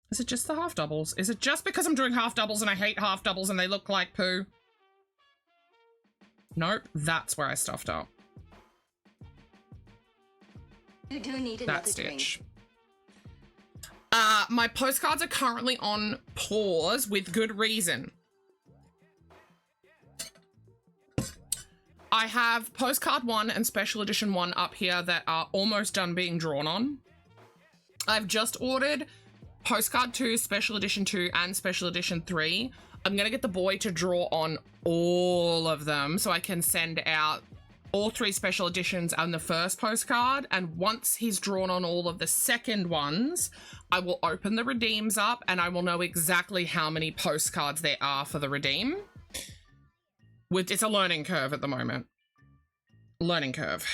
Speaker 4: Is it just the half doubles? Is it just because I'm doing half doubles and I hate half doubles and they look like poo? Nope, that's where I stuffed up.
Speaker 6: You do need
Speaker 4: That
Speaker 6: another
Speaker 4: stitch.
Speaker 6: drink.
Speaker 4: My postcards are currently on pause with good reason. I have postcard 1 and special edition 1 up here that are almost done being drawn on. I've just ordered postcard 2, special edition 2, and special edition 3. I'm gonna get the boy to draw on all of them so I can send out all 3 special editions on the first postcard, and once he's drawn on all of the second ones, I will open the redeems up and I will know exactly how many postcards there are for the redeem. It's a learning curve at the moment. Learning curve.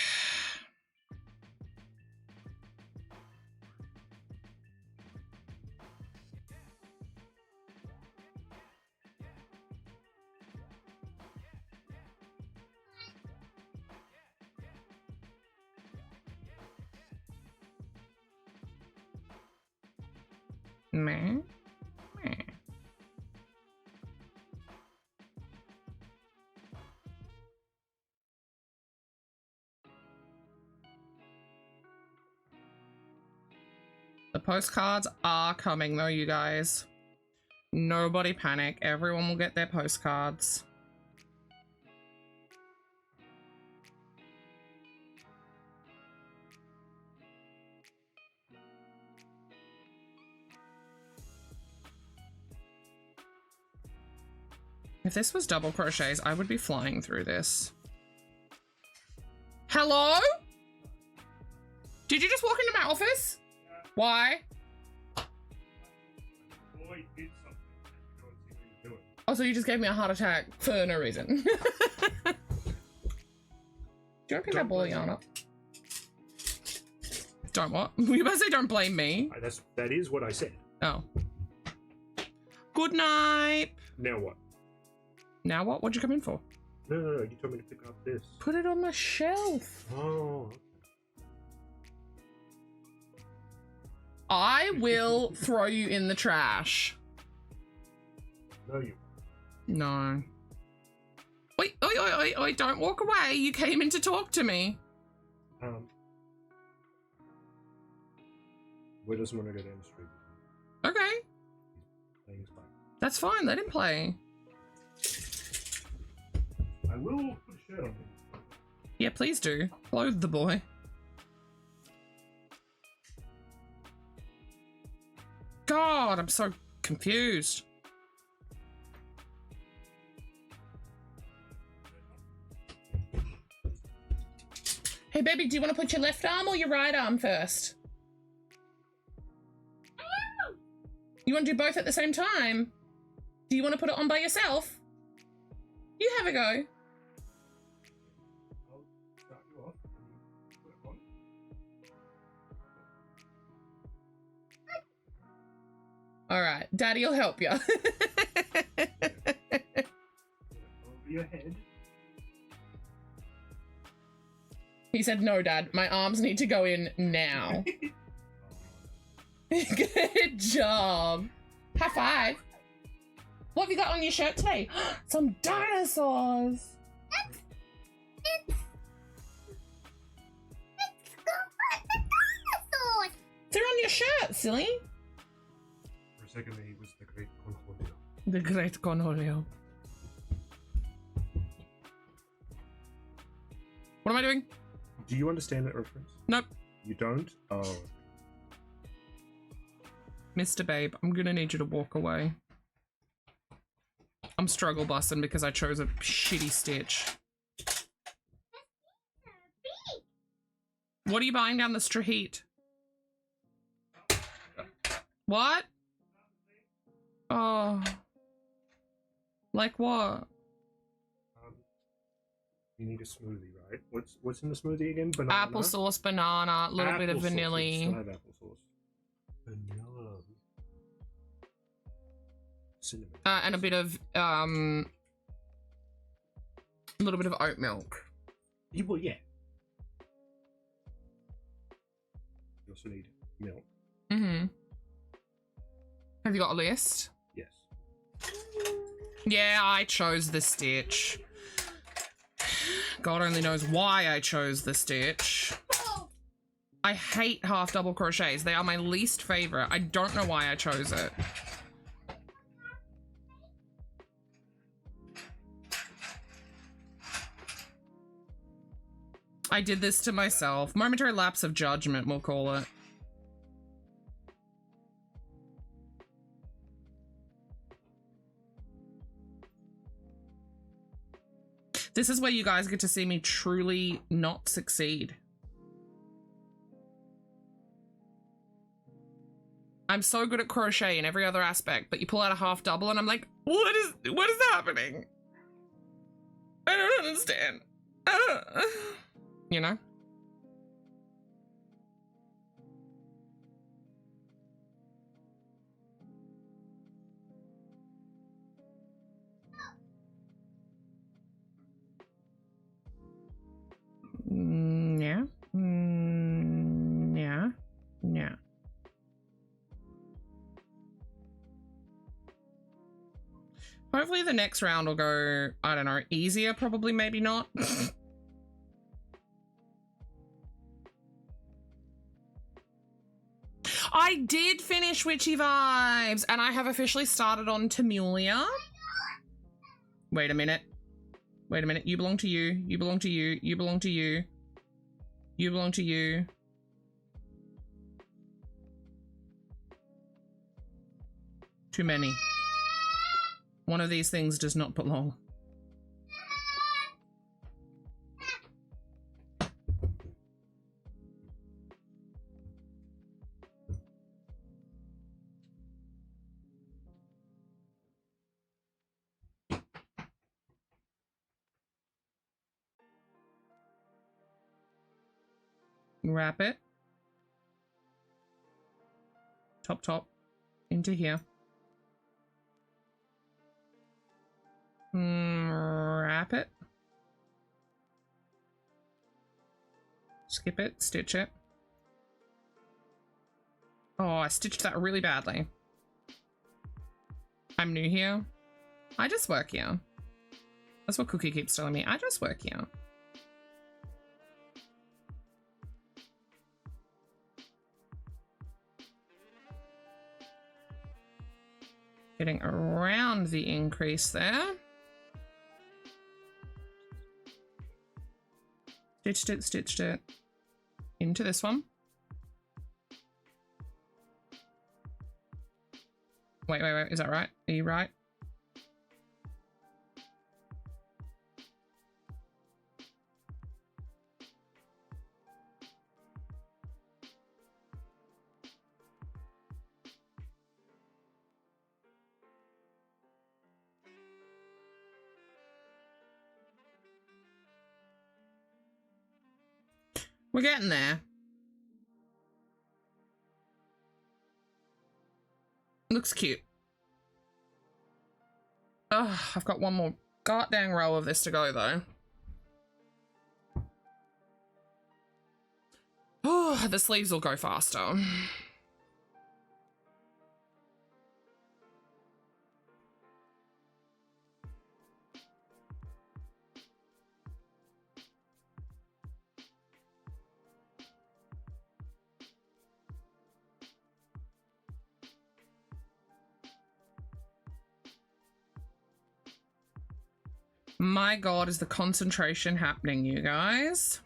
Speaker 4: Meh. Meh. The postcards are coming though, you guys. Nobody panic. Everyone will get their postcards. If this was double crochets, I would be flying through this. Hello? Did you just walk into my office? Why?
Speaker 2: Boy did something. Go and see what he's doing.
Speaker 4: Oh, so you just gave me a heart attack for no reason. Do you want to pick that ball yarn up? Don't what? Were you about to say don't blame me?
Speaker 2: That is what I said.
Speaker 4: Oh. Good night.
Speaker 2: Now what?
Speaker 4: Now what? What'd you come in for?
Speaker 2: No, you told me to pick up this.
Speaker 4: Put it on the shelf.
Speaker 2: Oh.
Speaker 4: I will throw you in the trash.
Speaker 2: No, you.
Speaker 4: No. Wait, wait, don't walk away. You came in to talk to me.
Speaker 2: Will doesn't want to go down the street.
Speaker 4: Okay.
Speaker 2: Playing his bike.
Speaker 4: That's fine. Let him play.
Speaker 2: I will put a shirt on him.
Speaker 4: Yeah, please do. Clothe the boy. God, I'm so confused. Hey, baby, do you want to put your left arm or your right arm first? You want to do both at the same time? Do you want to put it on by yourself? You have a go.
Speaker 2: I'll start you off. And you put it on.
Speaker 4: All right, Daddy will help you.
Speaker 2: Over your head.
Speaker 4: He said, no, Dad, my arms need to go in now. Good job. High five. What have you got on your shirt today? Some dinosaurs.
Speaker 3: It's dinosaurs.
Speaker 4: They're on your shirt, silly.
Speaker 2: For a second there, he was the great Conjunto.
Speaker 4: The Great Cornholio. What am I doing?
Speaker 2: Do you understand that reference?
Speaker 4: Nope.
Speaker 2: You don't? Oh.
Speaker 4: Mr. Babe, I'm gonna need you to walk away. I'm struggle busting because I chose a shitty stitch. What are you buying down the street? What? Oh. Like what?
Speaker 2: You need a smoothie, right? What's in the smoothie again? Banana?
Speaker 4: Applesauce, banana, a little bit of
Speaker 2: Applesauce.
Speaker 4: vanilla.
Speaker 2: You still have applesauce. Vanilla. Cinnamon.
Speaker 4: And a bit of, a little bit of oat milk.
Speaker 2: Well, yeah. You also need milk.
Speaker 4: Mm-hmm. Have you got a list?
Speaker 2: Yes.
Speaker 4: Yeah, I chose the stitch. God only knows why I chose the stitch. I hate half double crochets. They are my least favorite. I don't know why I chose it. I did this to myself. Momentary lapse of judgment, we'll call it. This is where you guys get to see me truly not succeed. I'm so good at crochet in every other aspect, but you pull out a half double and I'm like, what is happening? I don't understand. You know? Yeah. Yeah. Yeah. Hopefully the next round will go, I don't know, easier, probably, maybe not. I did finish Witchy Vibes, and I have officially started on Temulia. Wait a minute. Wait a minute. You belong to you. You belong to you. You belong to you. You belong to you. Too many. One of these things does not belong. Wrap it. Top into here. Wrap it. Skip it, stitch it. Oh, I stitched that really badly. I'm new here. I just work here. That's what Cookie keeps telling me. I just work here. Getting around the increase there. Stitched it into this one. Wait, is that right? Are you right? We're getting there. Looks cute. Ugh, I've got one more goddamn row of this to go though. Oh, the sleeves will go faster. My God, is the concentration happening, you guys?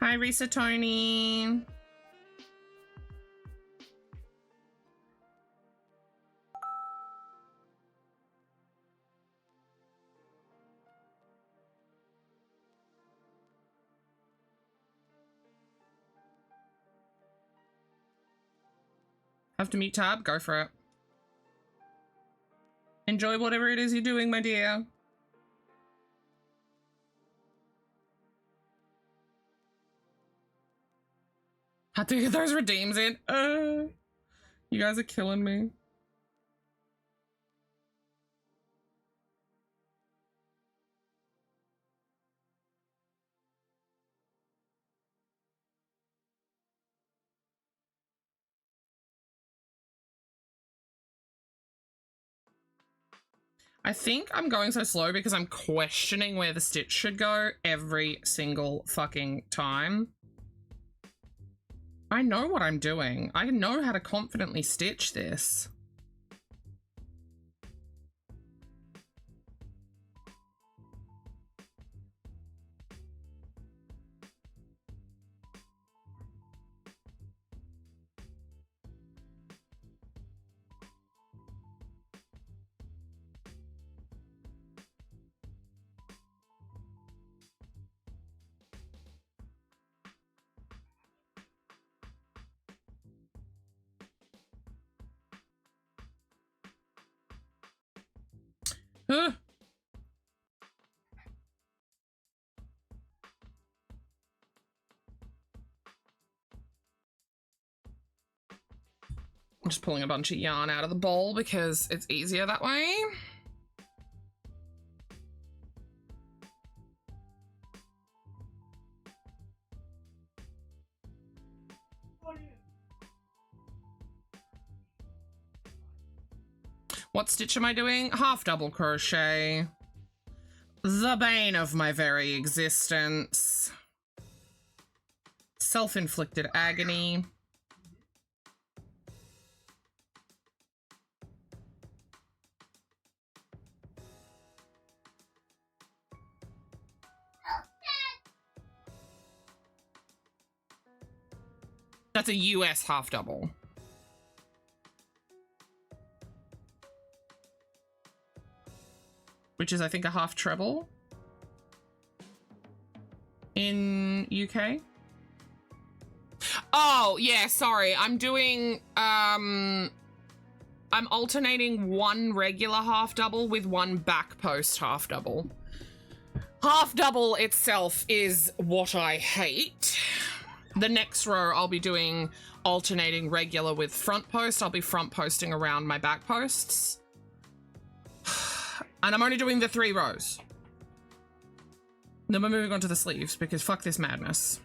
Speaker 4: Hi, Risa Tony. Have to mute tab? Go for it. Enjoy whatever it is you're doing, my dear. Had to get those redeems in. You guys are killing me. I think I'm going so slow because I'm questioning where the stitch should go every single fucking time. I know what I'm doing. I know how to confidently stitch this. Huh. I'm just pulling a bunch of yarn out of the bowl because it's easier that way. What stitch am I doing? Half double crochet. The bane of my very existence. Self-inflicted agony. That's a US half double. Which is, I think, a half treble in UK. Oh, yeah, sorry. I'm doing, I'm alternating one regular half double with one back post half double. Half double itself is what I hate. The next row I'll be doing alternating regular with front post. I'll be front posting around my back posts. And I'm only doing the 3 rows. Then we're moving on to the sleeves because fuck this madness.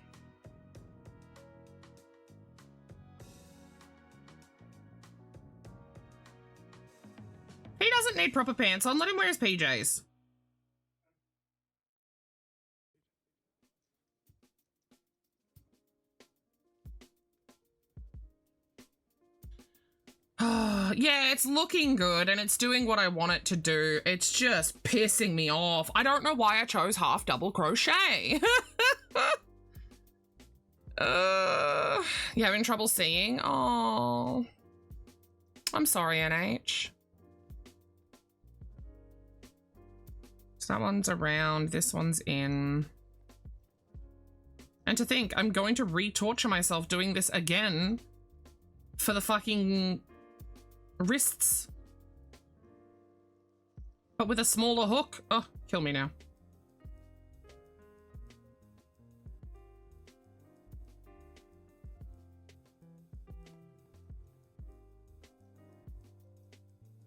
Speaker 4: He doesn't need proper pants on. Let him wear his PJs. Yeah, it's looking good and it's doing what I want it to do. It's just pissing me off. I don't know why I chose half double crochet. You having trouble seeing? Oh, I'm sorry, NH. So that one's around, this one's in. And to think, I'm going to re-torture myself doing this again for the fucking wrists. But with a smaller hook. Oh, kill me now.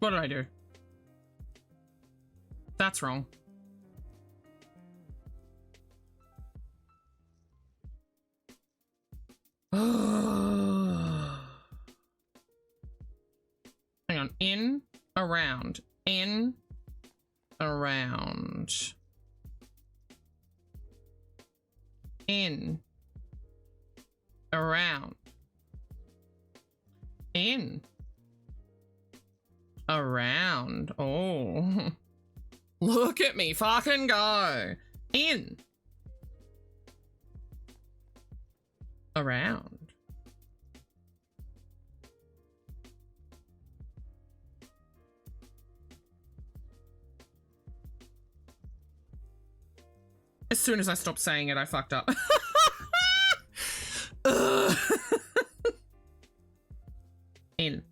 Speaker 4: What did I do? That's wrong. Hang on. In, around, in, around, in, around, in, around. Oh, look at me fucking go. In, around. As soon as I stopped saying it, I fucked up. In.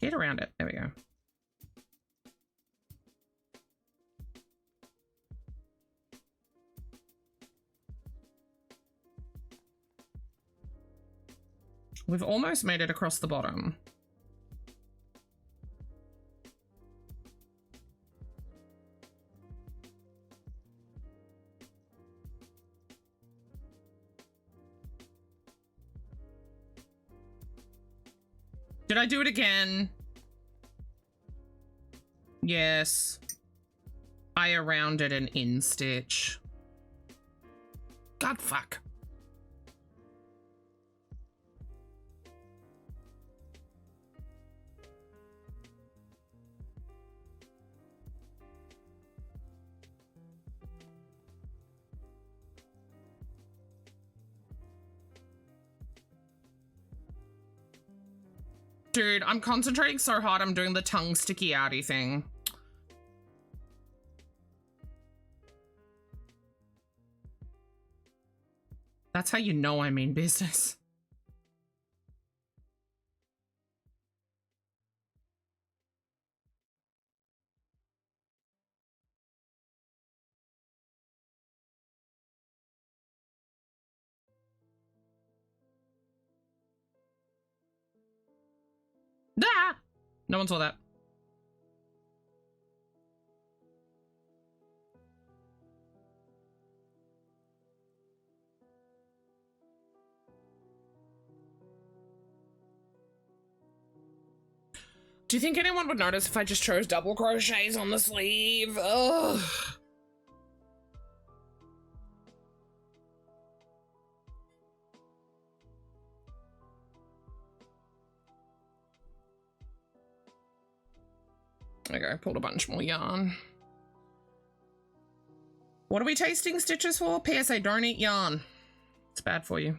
Speaker 4: Get around it. There we go. We've almost made it across the bottom. Did I do it again? Yes. I rounded an in stitch. God fuck. Dude, I'm concentrating so hard I'm doing the tongue sticky outy thing. That's how you know I mean business. Ah! No one saw that. Do you think anyone would notice if I just chose double crochets on the sleeve? Ugh. Okay, I pulled a bunch more yarn. What are we tasting stitches for? PSA, don't eat yarn. It's bad for you.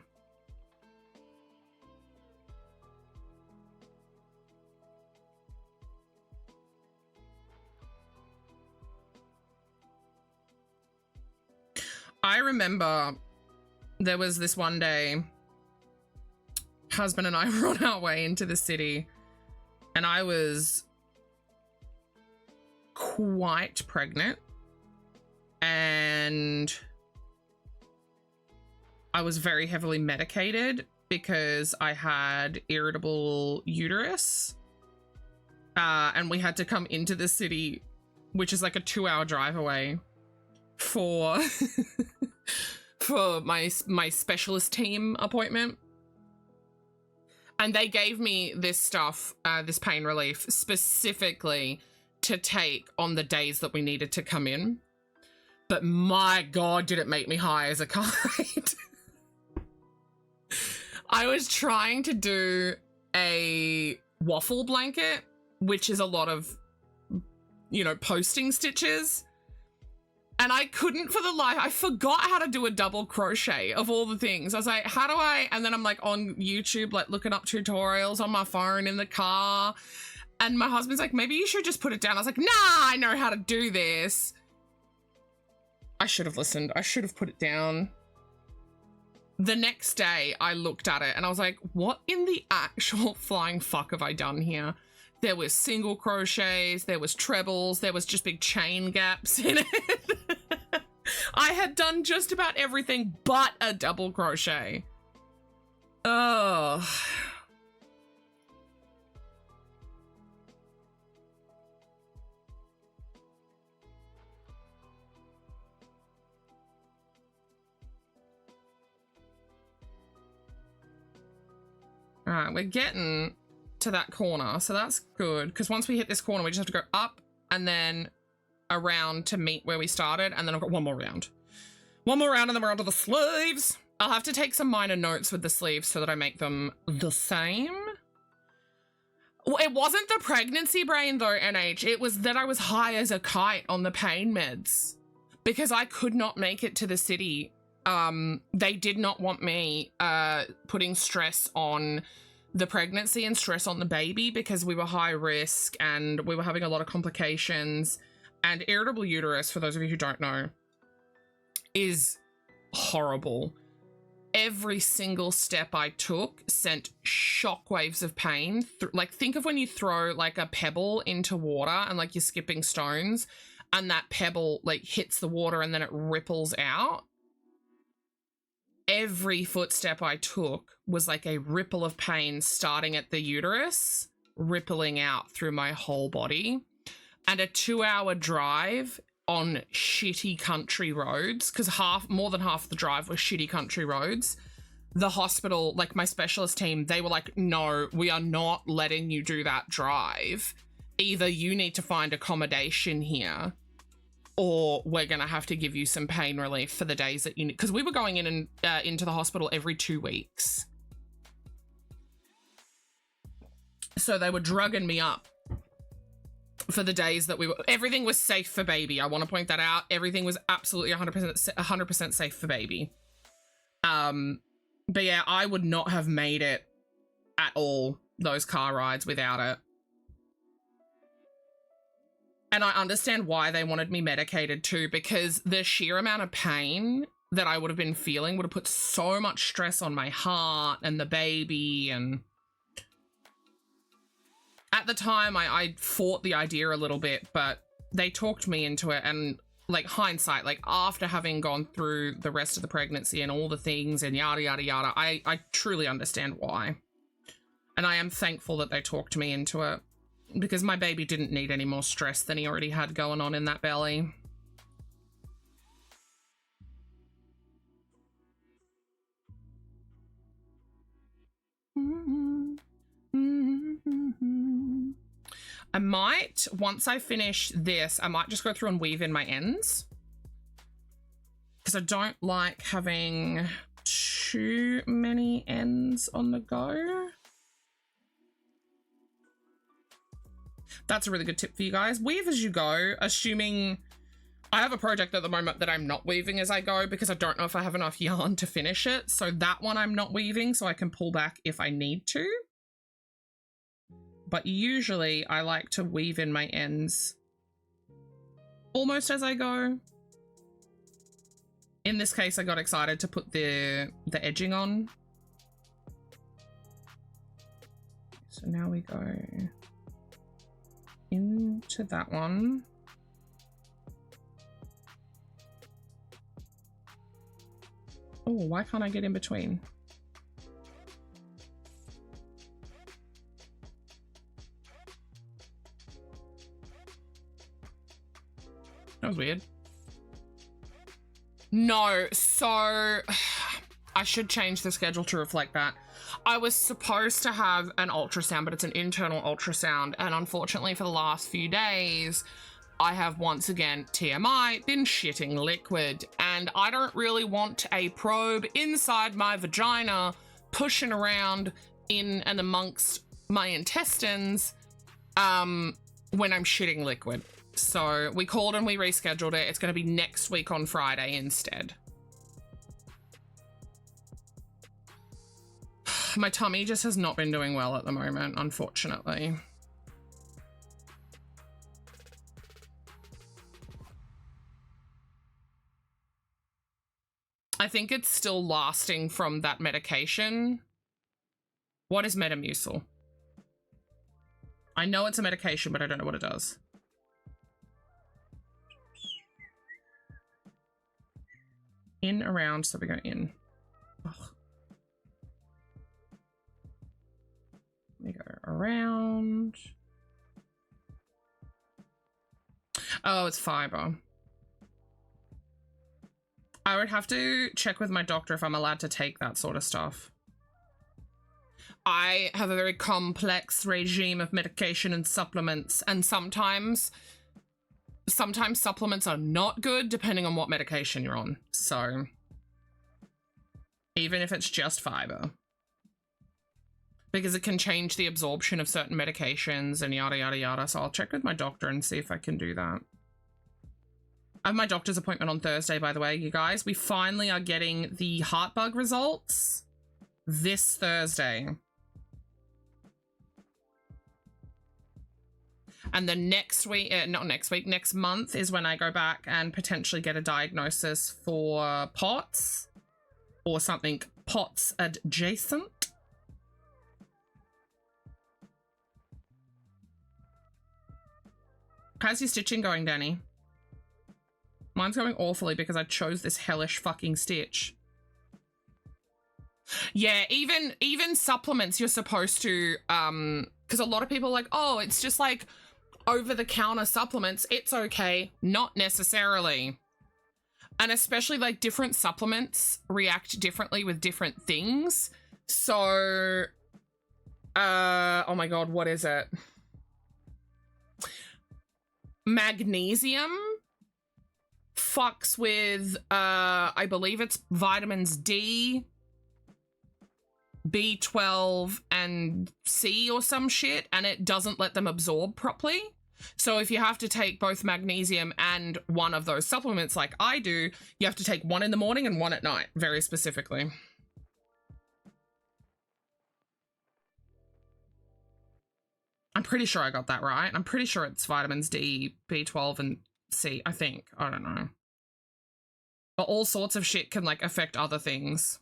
Speaker 4: I remember there was this one day, husband and I were on our way into the city, and I was quite pregnant, and I was very heavily medicated because I had irritable uterus, and we had to come into the city, which is like a 2-hour drive away, for for my specialist team appointment. And they gave me this stuff, this pain relief, specifically to take on the days that we needed to come in. But my God, did it make me high as a kite. I was trying to do a waffle blanket, which is a lot of, you know, posting stitches. And I couldn't for the life, I forgot how to do a double crochet of all the things. I was like, how do I, and then I'm like on YouTube, like looking up tutorials on my phone in the car. And my husband's like, maybe you should just put it down. I was like, nah, I know how to do this. I should have listened. I should have put it down. The next day I looked at it and I was like, what in the actual flying fuck have I done here? There was single crochets, there was trebles, there was just big chain gaps in it. I had done just about everything but a double crochet. Ugh. All right, we're getting to that corner, so that's good, because once we hit this corner we just have to go up and then around to meet where we started, and then I've got one more round and then we're onto the sleeves. I'll have to take some minor notes with the sleeves so that I make them the same. Well, it wasn't the pregnancy brain though, NH, it was that I was high as a kite on the pain meds because I could not make it to the city. They did not want me putting stress on the pregnancy and stress on the baby because we were high risk and we were having a lot of complications. And irritable uterus, for those of you who don't know, is horrible. Every single step I took sent shockwaves of pain. Like, think of when you throw like a pebble into water and like you're skipping stones and that pebble like hits the water and then it ripples out. Every footstep I took was like a ripple of pain starting at the uterus, rippling out through my whole body. And a 2-hour drive on shitty country roads, because more than half the drive was shitty country roads. The hospital, like my specialist team, they were like, no, we are not letting you do that drive. Either you need to find accommodation here, or we're going to have to give you some pain relief for the days that you need. Because we were going in and into the hospital every 2 weeks. So they were drugging me up for the days that we were. Everything was safe for baby. I want to point that out. Everything was absolutely 100% safe for baby. But yeah, I would not have made it at all, those car rides, without it. And I understand why they wanted me medicated too, because the sheer amount of pain that I would have been feeling would have put so much stress on my heart and the baby. And at the time, I fought the idea a little bit, but they talked me into it. And like hindsight, like after having gone through the rest of the pregnancy and all the things and yada, yada, yada, I truly understand why. And I am thankful that they talked me into it, because my baby didn't need any more stress than he already had going on in that belly. I might, once I finish this, I might just go through and weave in my ends, because I don't like having too many ends on the go. That's a really good tip for you guys. Weave as you go, assuming I have a project at the moment that I'm not weaving as I go, because I don't know if I have enough yarn to finish it. So that one I'm not weaving, so I can pull back if I need to. But usually I like to weave in my ends almost as I go. In this case, I got excited to put the edging on. So now we go into that one. Oh, why can't I get in between? That was weird. No, so I should change the schedule to reflect that. I was supposed to have an ultrasound, but it's an internal ultrasound. And unfortunately for the last few days, I have once again, TMI, been shitting liquid. And I don't really want a probe inside my vagina pushing around in and amongst my intestines when I'm shitting liquid. So we called and we rescheduled it. It's going to be next week on Friday instead. My tummy just has not been doing well at the moment, unfortunately. I think it's still lasting from that medication. What is Metamucil? I know it's a medication, but I don't know what it does. In, around, so we go in. Ugh. We go around. Oh, it's fiber. I would have to check with my doctor if I'm allowed to take that sort of stuff. I have a very complex regime of medication and supplements, and sometimes supplements are not good depending on what medication you're on. So even if it's just fiber, because it can change the absorption of certain medications and yada, yada, yada. So I'll check with my doctor and see if I can do that. I have my doctor's appointment on Thursday, by the way, you guys. We finally are getting the heart bug results this Thursday. And then next week, next month is when I go back and potentially get a diagnosis for POTS or something POTS adjacent. How's your stitching going, Danny? Mine's going awfully because I chose this hellish fucking stitch. Yeah, even supplements you're supposed to, because a lot of people are like, oh, it's just like over-the-counter supplements. It's okay. Not necessarily. And especially like different supplements react differently with different things. So, oh my God, what is it? Magnesium fucks with, I believe it's vitamins D, B12 and C or some shit, and it doesn't let them absorb properly. So if you have to take both magnesium and one of those supplements like I do, you have to take one in the morning and one at night, very specifically. I'm pretty sure I got that right. I'm pretty sure it's vitamins D, B12 and C, I think. I don't know. But all sorts of shit can, like, affect other things.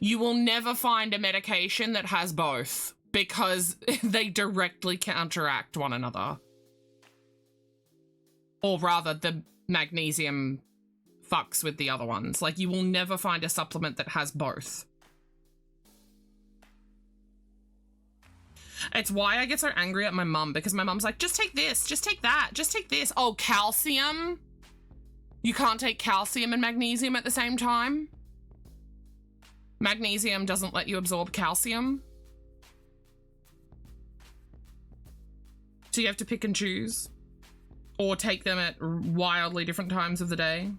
Speaker 4: You will never find a medication that has both because they directly counteract one another. Or rather, the magnesium fucks with the other ones. Like, you will never find a supplement that has both. It's why I get so angry at my mum, because my mum's like, just take this, just take that, just take this. Oh, calcium? You can't take calcium and magnesium at the same time? Magnesium doesn't let you absorb calcium. So you have to pick and choose. Or take them at wildly different times of the day.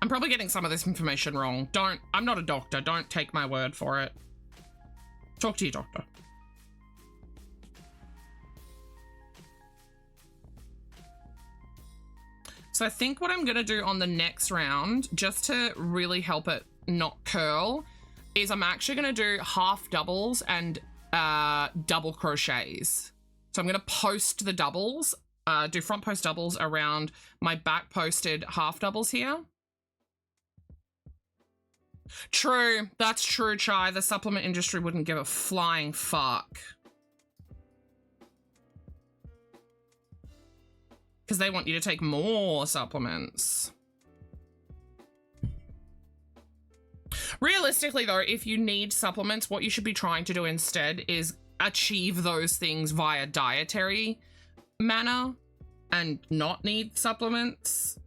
Speaker 4: I'm probably getting some of this information wrong. I'm not a doctor. Don't take my word for it. Talk to your doctor. So I think what I'm going to do on the next round, just to really help it not curl, is I'm actually going to do half doubles and double crochets. So I'm going to post the doubles, do front post doubles around my back posted half doubles here. True, that's true, Chai. The supplement industry wouldn't give a flying fuck. Because they want you to take more supplements. Realistically, though, if you need supplements, what you should be trying to do instead is achieve those things via dietary manner and not need supplements.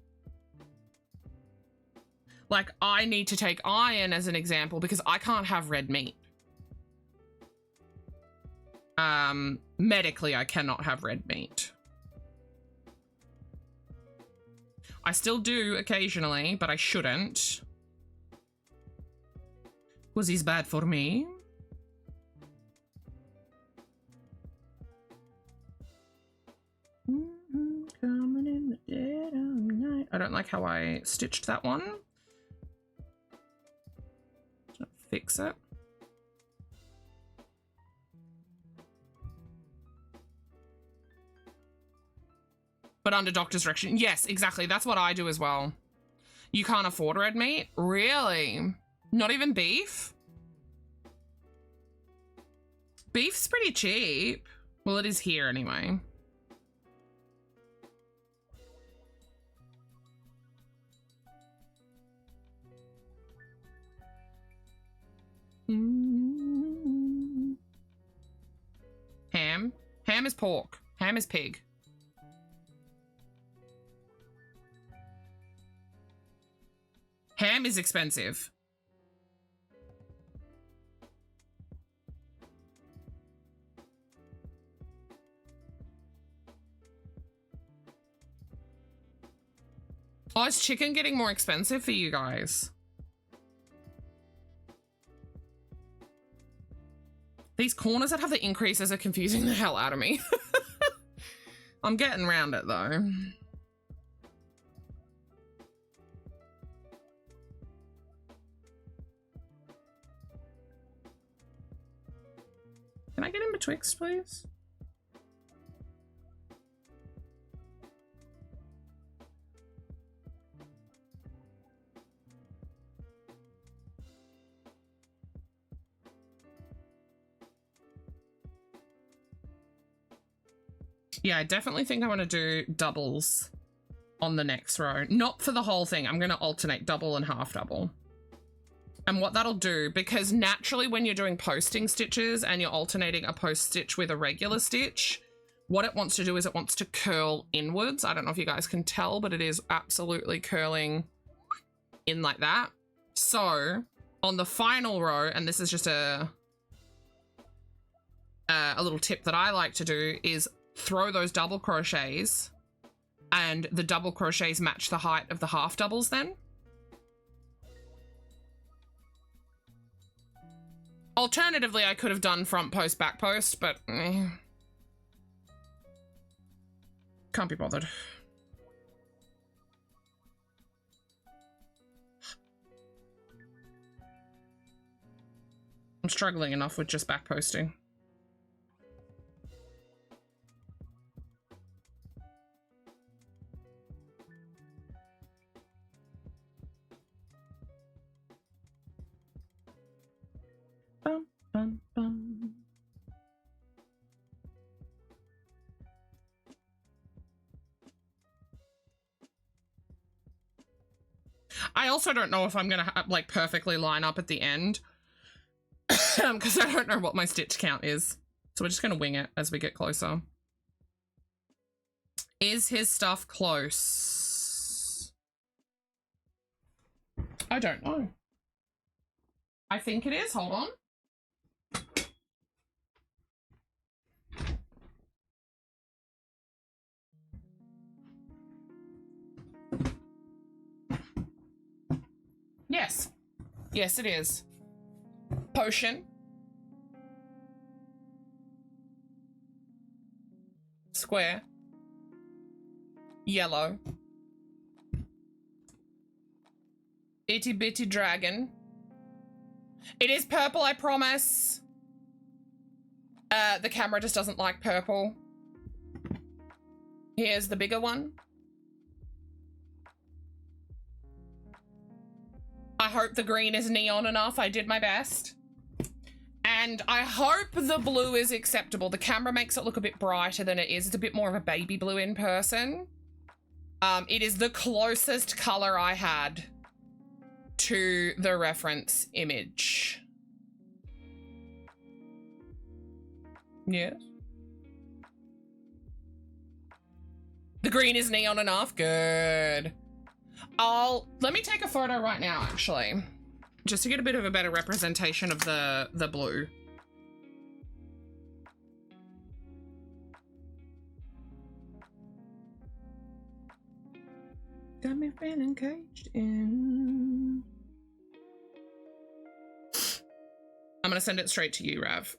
Speaker 4: Like, I need to take iron as an example because I can't have red meat. Medically, I cannot have red meat. I still do occasionally, but I shouldn't. Was he's bad for me? Coming in the dead of night. I don't like how I stitched that one. Fix it. But under doctor's direction. Yes, exactly. That's what I do as well. You can't afford red meat? Really? Not even beef? Beef's pretty cheap. Well, it is here anyway. Ham? Ham is pork. Ham is pig. Ham is expensive. Oh, is chicken getting more expensive for you guys? These corners that have the increases are confusing the hell out of me. I'm getting around it though. Can I get in betwixt, please? Yeah, I definitely think I want to do doubles on the next row. Not for the whole thing. I'm going to alternate double and half double. And what that'll do, because naturally when you're doing posting stitches and you're alternating a post stitch with a regular stitch, what it wants to do is it wants to curl inwards. I don't know if you guys can tell, but it is absolutely curling in like that. So on the final row, and this is just a little tip that I like to do, is throw those double crochets and the double crochets match the height of the half doubles then. Alternatively, I could have done front post, back post, but can't be bothered. I'm struggling enough with just back posting. Bum, bum, bum. I also don't know if I'm gonna like perfectly line up at the end because I don't know what my stitch count is. So we're just gonna wing it as we get closer. Is his stuff close? I don't know. I think it is. Hold on. Yes. Yes, it is. Potion. Square. Yellow. Itty bitty dragon. It is purple, I promise. The camera just doesn't like purple. Here's the bigger one. I hope the green is neon enough. I did my best. And I hope the blue is acceptable. The camera makes it look a bit brighter than it is. It's a bit more of a baby blue in person. It is the closest color I had to the reference image. Yes. The green is neon enough. Good. Let me take a photo right now, actually, just to get a bit of a better representation of the blue. Got me feeling caged in. I'm gonna send it straight to you, Rav.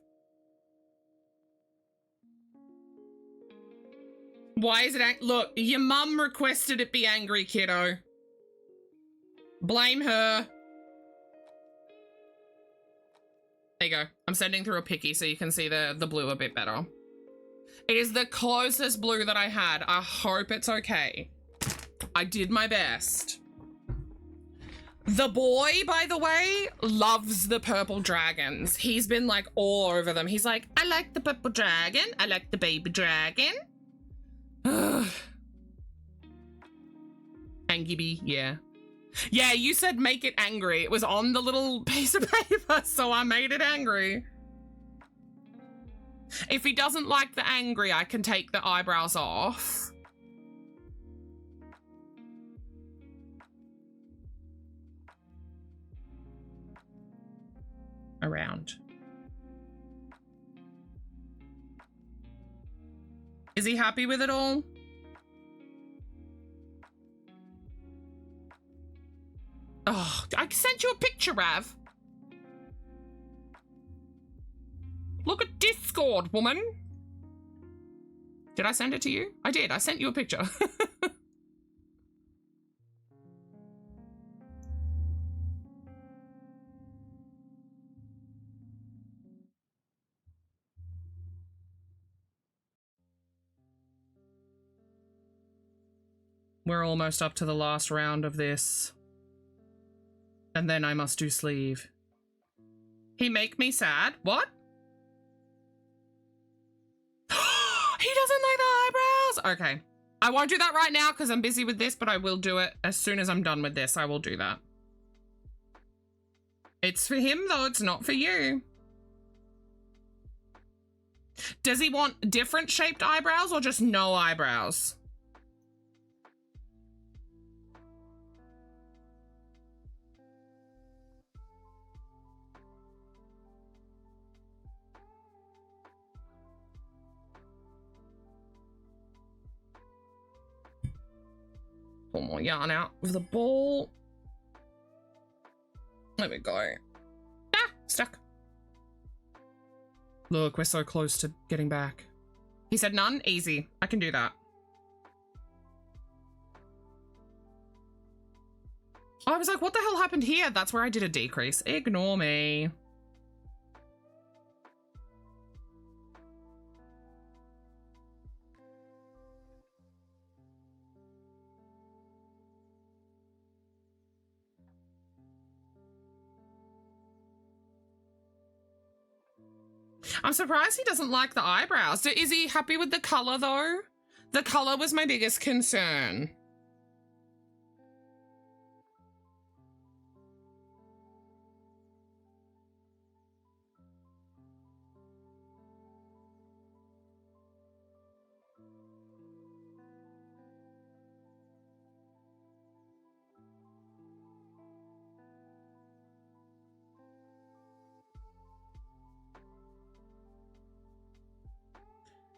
Speaker 4: Why is it look, your mum requested it be angry, kiddo. Blame her. There you go. I'm sending through a picky so you can see the blue a bit better. It is the closest blue that I had. I hope it's okay. I did my best. The boy, by the way, loves the purple dragons. He's been like all over them. He's like, I like the purple dragon. I like the baby dragon. Angie bee, yeah. Yeah, you said make it angry. It was on the little piece of paper, so I made it angry. If he doesn't like the angry, I can take the eyebrows off. Around. Is he happy with it all? Oh, I sent you a picture, Rav. Look at Discord, woman. Did I send it to you? I did. I sent you a picture. We're almost up to the last round of this. And then I must do sleeve. He make me sad? What? He doesn't like the eyebrows? Okay. I won't do that right now because I'm busy with this, but I will do it as soon as I'm done with this. I will do that. It's for him though, it's not for you. Does he want different shaped eyebrows or just no eyebrows? Pull more yarn out of the ball. There we go. Ah, stuck. Look, we're so close to getting back. He said none? Easy. I can do that. I was like, what the hell happened here? That's where I did a decrease. Ignore me. I'm surprised he doesn't like the eyebrows. Is he happy with the color though? The color was my biggest concern.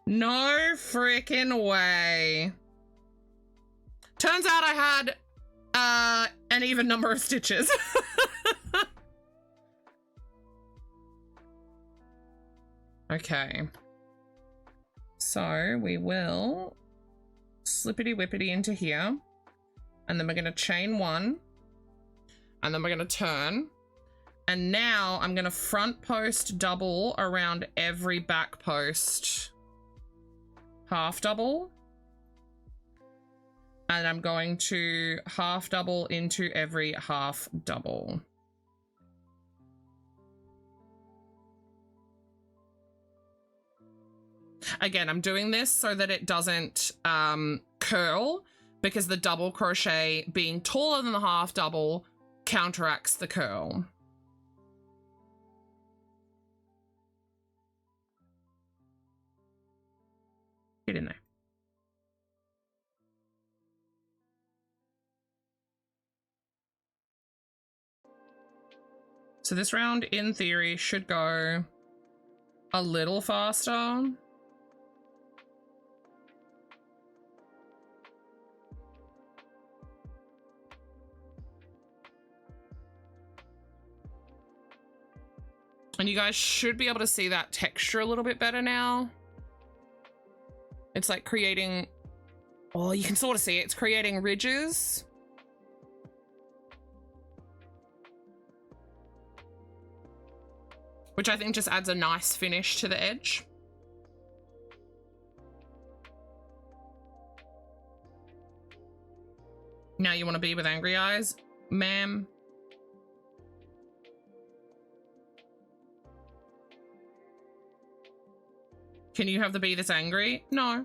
Speaker 4: No freaking way. Turns out I had an even number of stitches. Okay. So we will slippity whippity into here. And then we're going to chain one. And then we're going to turn. And now I'm going to front post double around every back post. Half double. And I'm going to half double into every half double. Again, I'm doing this so that it doesn't curl, because the double crochet being taller than the half double counteracts the curl. Get in there. So this round, in theory, should go a little faster. And you guys should be able to see that texture a little bit better now. It's like creating, oh, you can sort of see it. It's creating ridges. Which I think just adds a nice finish to the edge. Now you want to be with angry eyes, ma'am? Can you have the bee that's angry? No.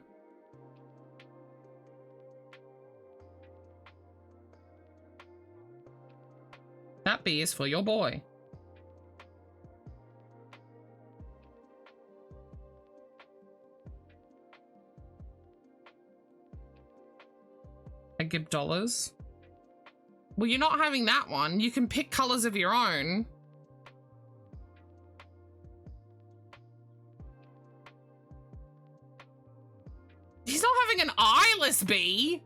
Speaker 4: That bee is for your boy. I give dollars. Well, you're not having that one. You can pick colors of your own. He's not having an eyeless bee.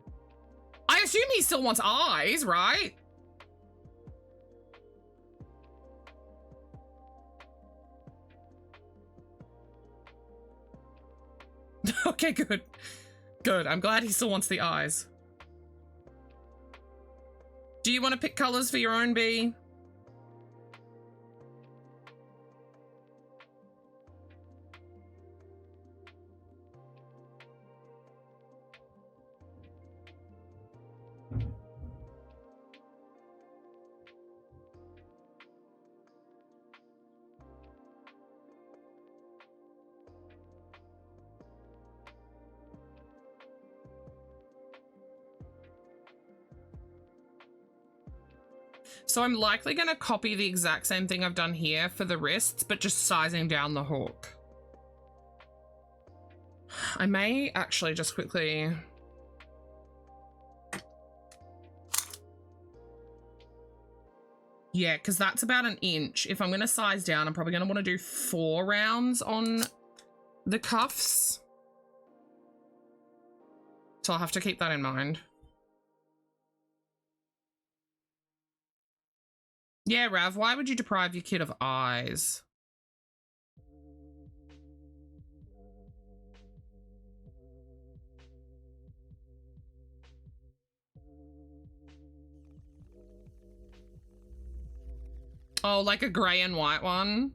Speaker 4: I assume he still wants eyes, right? Okay, good. Good. I'm glad he still wants the eyes. Do you want to pick colors for your own bee? So I'm likely going to copy the exact same thing I've done here for the wrists, but just sizing down the hook. I may actually just quickly... Yeah, because that's about an inch. If I'm going to size down, I'm probably going to want to do 4 rounds on the cuffs. So I'll have to keep that in mind. Yeah, Rav, why would you deprive your kid of eyes? Oh, like a grey and white one?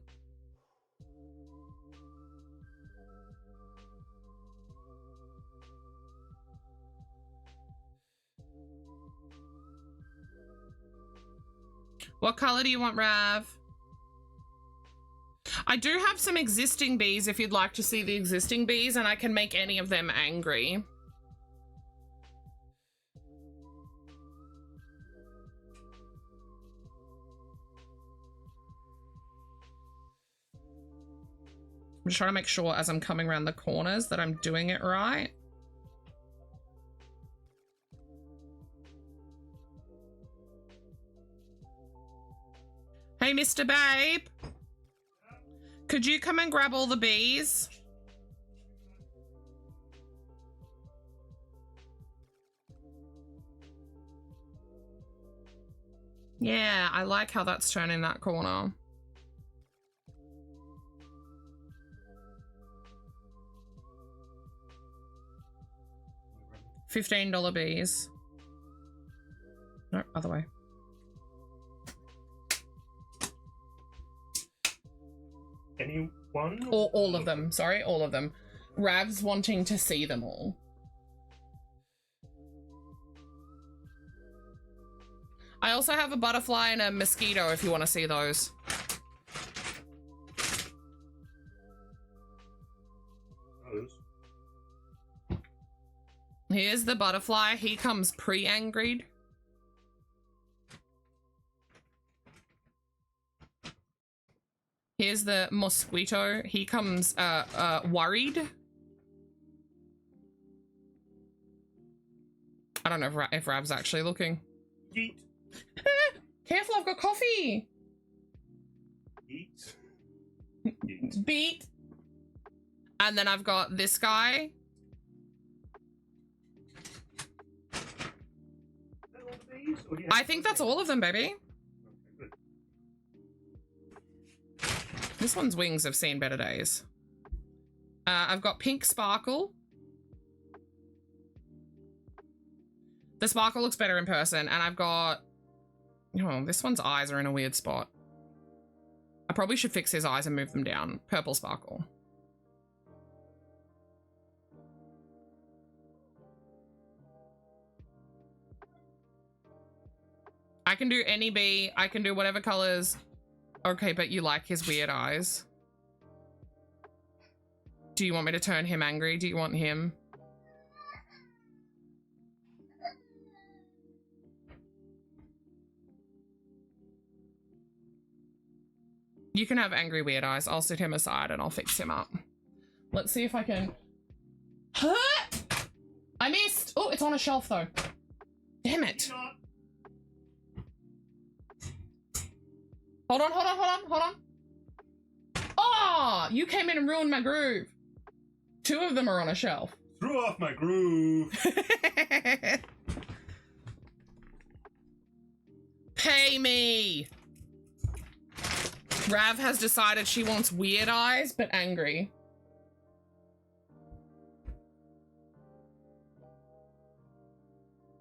Speaker 4: What color do you want, Rav? I do have some existing bees if you'd like to see the existing bees, and I can make any of them angry. I'm just trying to make sure as I'm coming around the corners that I'm doing it right. Hey, Mr. Babe. Could you come and grab all the bees? Yeah, I like how that's turning that corner. $15 bees. No, other way.
Speaker 2: Anyone?
Speaker 4: Or all of them. Sorry, all of them. Rav's wanting to see them all. I also have a butterfly and a mosquito if you want to see those. Here's the butterfly. He comes pre-angried. Here's the mosquito. He comes worried. I don't know if Rav's actually looking.
Speaker 2: Yeet.
Speaker 4: Careful, I've got coffee.
Speaker 2: Yeet. Yeet.
Speaker 4: Beat. And then I've got this guy. I think that's all of them, baby. This one's wings have seen better days. I've got pink sparkle. The sparkle looks better in person. And I've got... Oh, this one's eyes are in a weird spot. I probably should fix his eyes and move them down. Purple sparkle. I can do any bee. I can do whatever colors. Okay, but you like his weird eyes. Do you want me to turn him angry? Do you want him? You can have angry weird eyes. I'll sit him aside and I'll fix him up. Let's see if I can... Huh? I missed! Oh, it's on a shelf though. Damn it. Hold on, hold on, hold on, hold on. Oh, you came in and ruined my groove. 2 of them are on a shelf.
Speaker 2: Threw off my groove.
Speaker 4: Pay me. Rav has decided she wants weird eyes, but angry.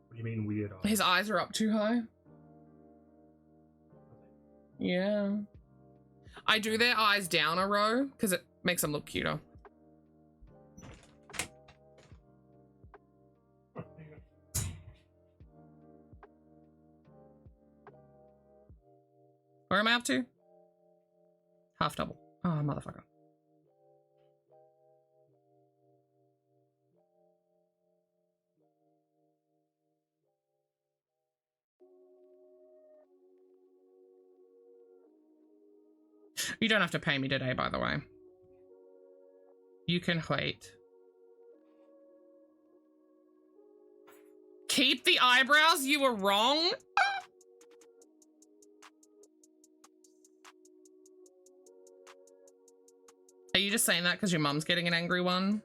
Speaker 2: What do you mean weird eyes?
Speaker 4: His eyes are up too high. Yeah. I do their eyes down a row because it makes them look cuter. Where am I up to? Half double. Oh, motherfucker. You don't have to pay me today, by the way. You can wait. Keep the eyebrows? You were wrong? Are you just saying that because your mum's getting an angry one?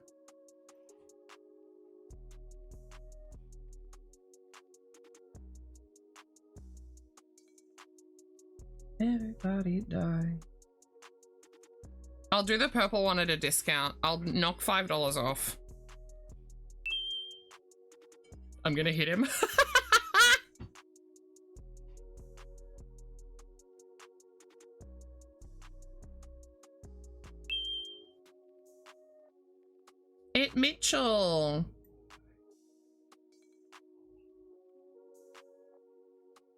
Speaker 4: Everybody die. I'll do the purple one at a discount. I'll knock $5 off. I'm gonna hit him. It Mitchell.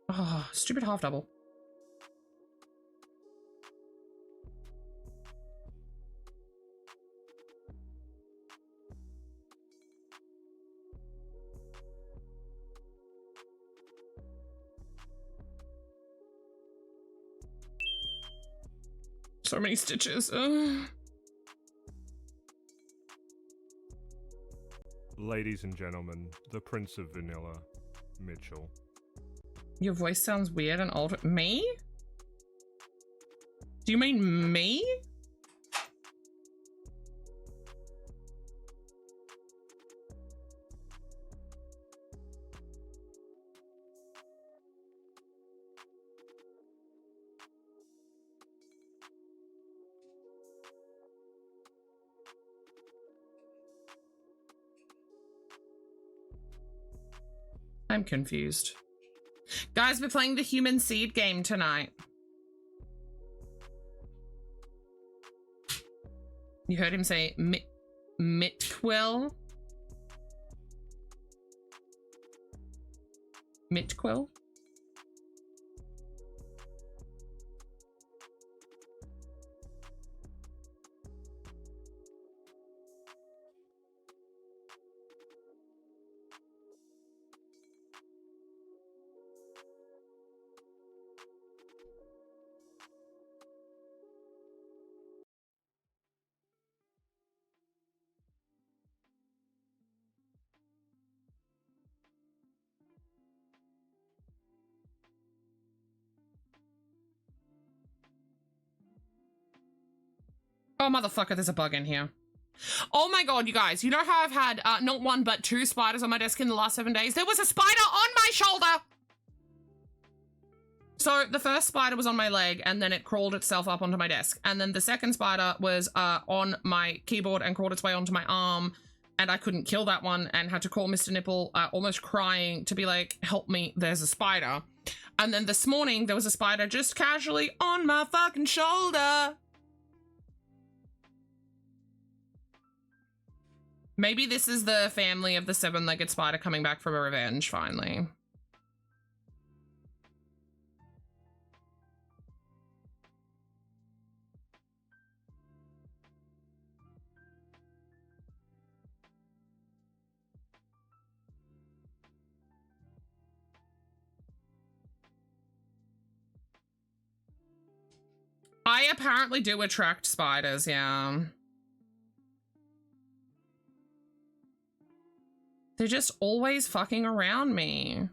Speaker 4: Oh, stupid half double. So many stitches. Ugh.
Speaker 8: Ladies and gentlemen, the Prince of Vanilla, Mitchell.
Speaker 4: Your voice sounds weird and old. Me? Do you mean me? I'm confused. Guys, we're playing the human seed game tonight. You heard him say Mitquill? Mitquill? Oh, motherfucker, there's a bug in here. Oh my god, you guys. You know how I've had not one, but 2 spiders on my desk in the last 7 days? There was a spider on my shoulder! So the first spider was on my leg, and then it crawled itself up onto my desk. And then the second spider was on my keyboard and crawled its way onto my arm. And I couldn't kill that one and had to call Mr. Nipple, almost crying, to be like, help me, there's a spider. And then this morning, there was a spider just casually on my fucking shoulder. Maybe this is the family of the 7-legged spider coming back from a revenge, finally. I apparently do attract spiders, yeah. They're just always fucking around me.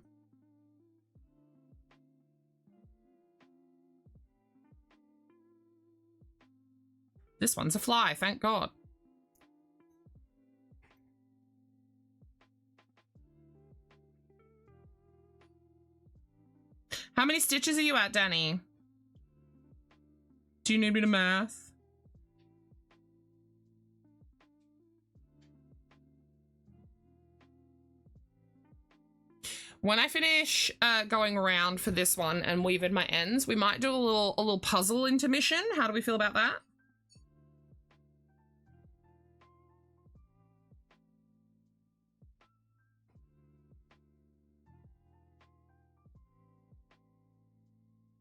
Speaker 4: This one's a fly, thank God. How many stitches are you at, Danny? Do you need me to math? When I finish going around for this one and weaving my ends, we might do a little puzzle intermission. How do we feel about that?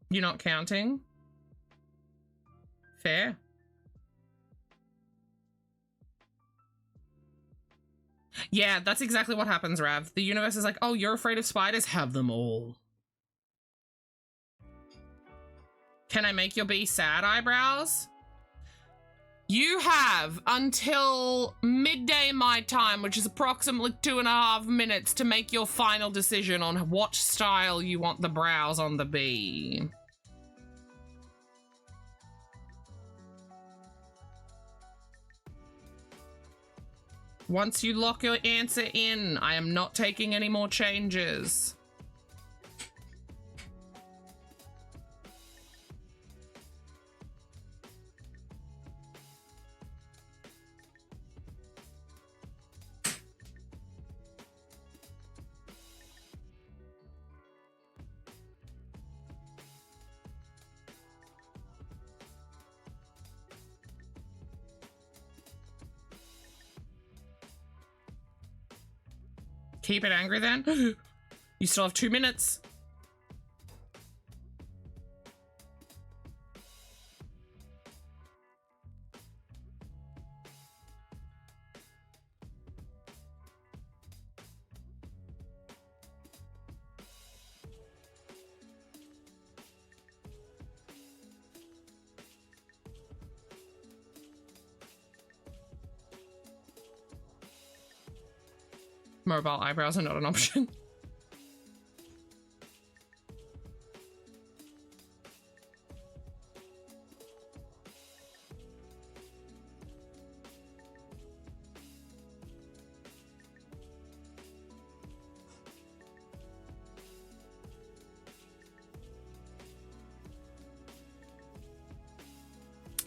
Speaker 4: You're not counting? Fair. Yeah, that's exactly what happens, Rav. The universe is like, oh, you're afraid of spiders? Have them all. Can I make your bee sad eyebrows? You have until midday my time, which is approximately 2.5 minutes, to make your final decision on what style you want the brows on the bee. Once you lock your answer in, I am not taking any more changes. Keep it angry then. You still have 2 minutes. Mobile eyebrows are not an option.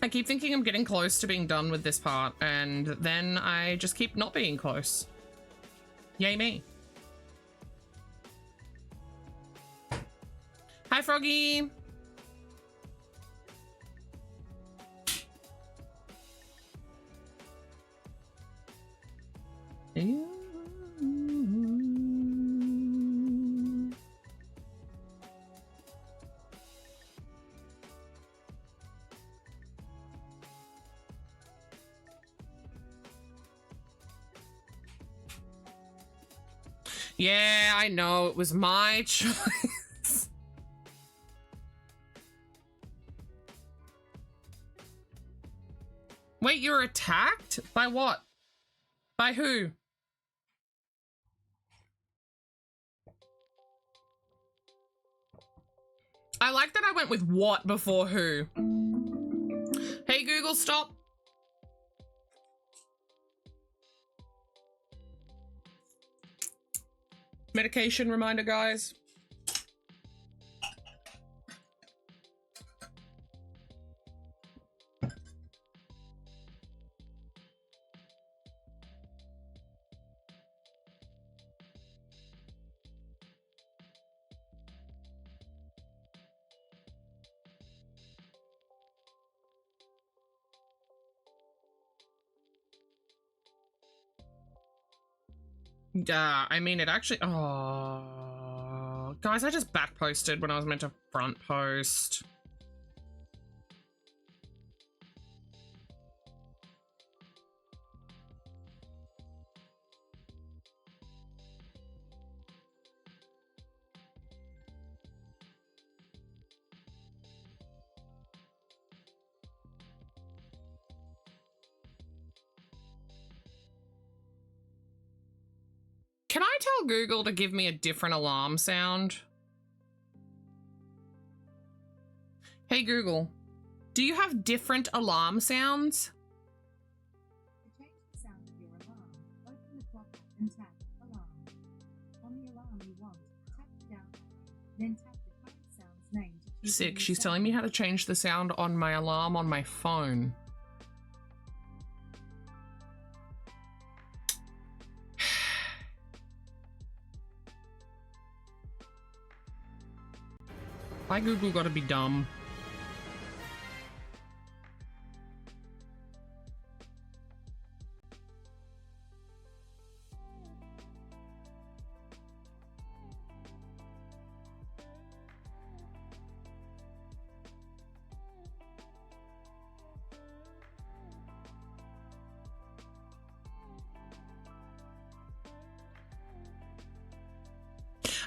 Speaker 4: I keep thinking I'm getting close to being done with this part, and then I just keep not being close. Yay me. Hi, Froggy. Yeah, I know, it was my choice. Wait, you're attacked? By what? By who? I like that I went with what before who. Hey Google, stop. Medication reminder, guys. I mean, it actually... Oh, guys, I just back posted when I was meant to front post. Can I tell Google to give me a different alarm sound? Hey Google, do you have different alarm sounds?
Speaker 7: To change the sound of your alarm, open the clock and tap alarm. On the alarm you want, tap it down, then tap the current sound's name to choose a
Speaker 4: Sick,
Speaker 7: new
Speaker 4: she's
Speaker 7: sound.
Speaker 4: telling me how to change the sound on my alarm on my phone. Why Google gotta be dumb?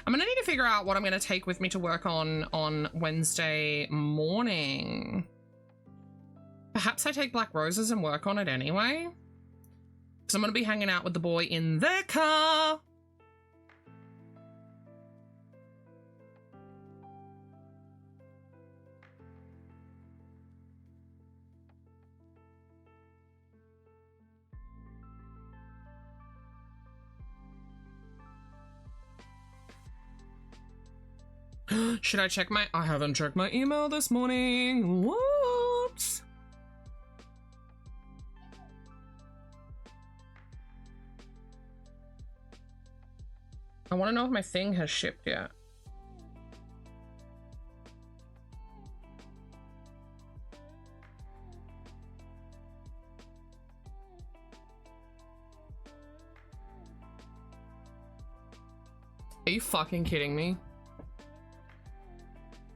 Speaker 4: I'm gonna need to figure out what I'm gonna take with me to work on Wednesday morning. Perhaps I take Black Roses and work on it anyway. Because I'm gonna be hanging out with the boy in the car. Should I check my... I haven't checked my email this morning. Whoops. I want to know if my thing has shipped yet. Are you fucking kidding me?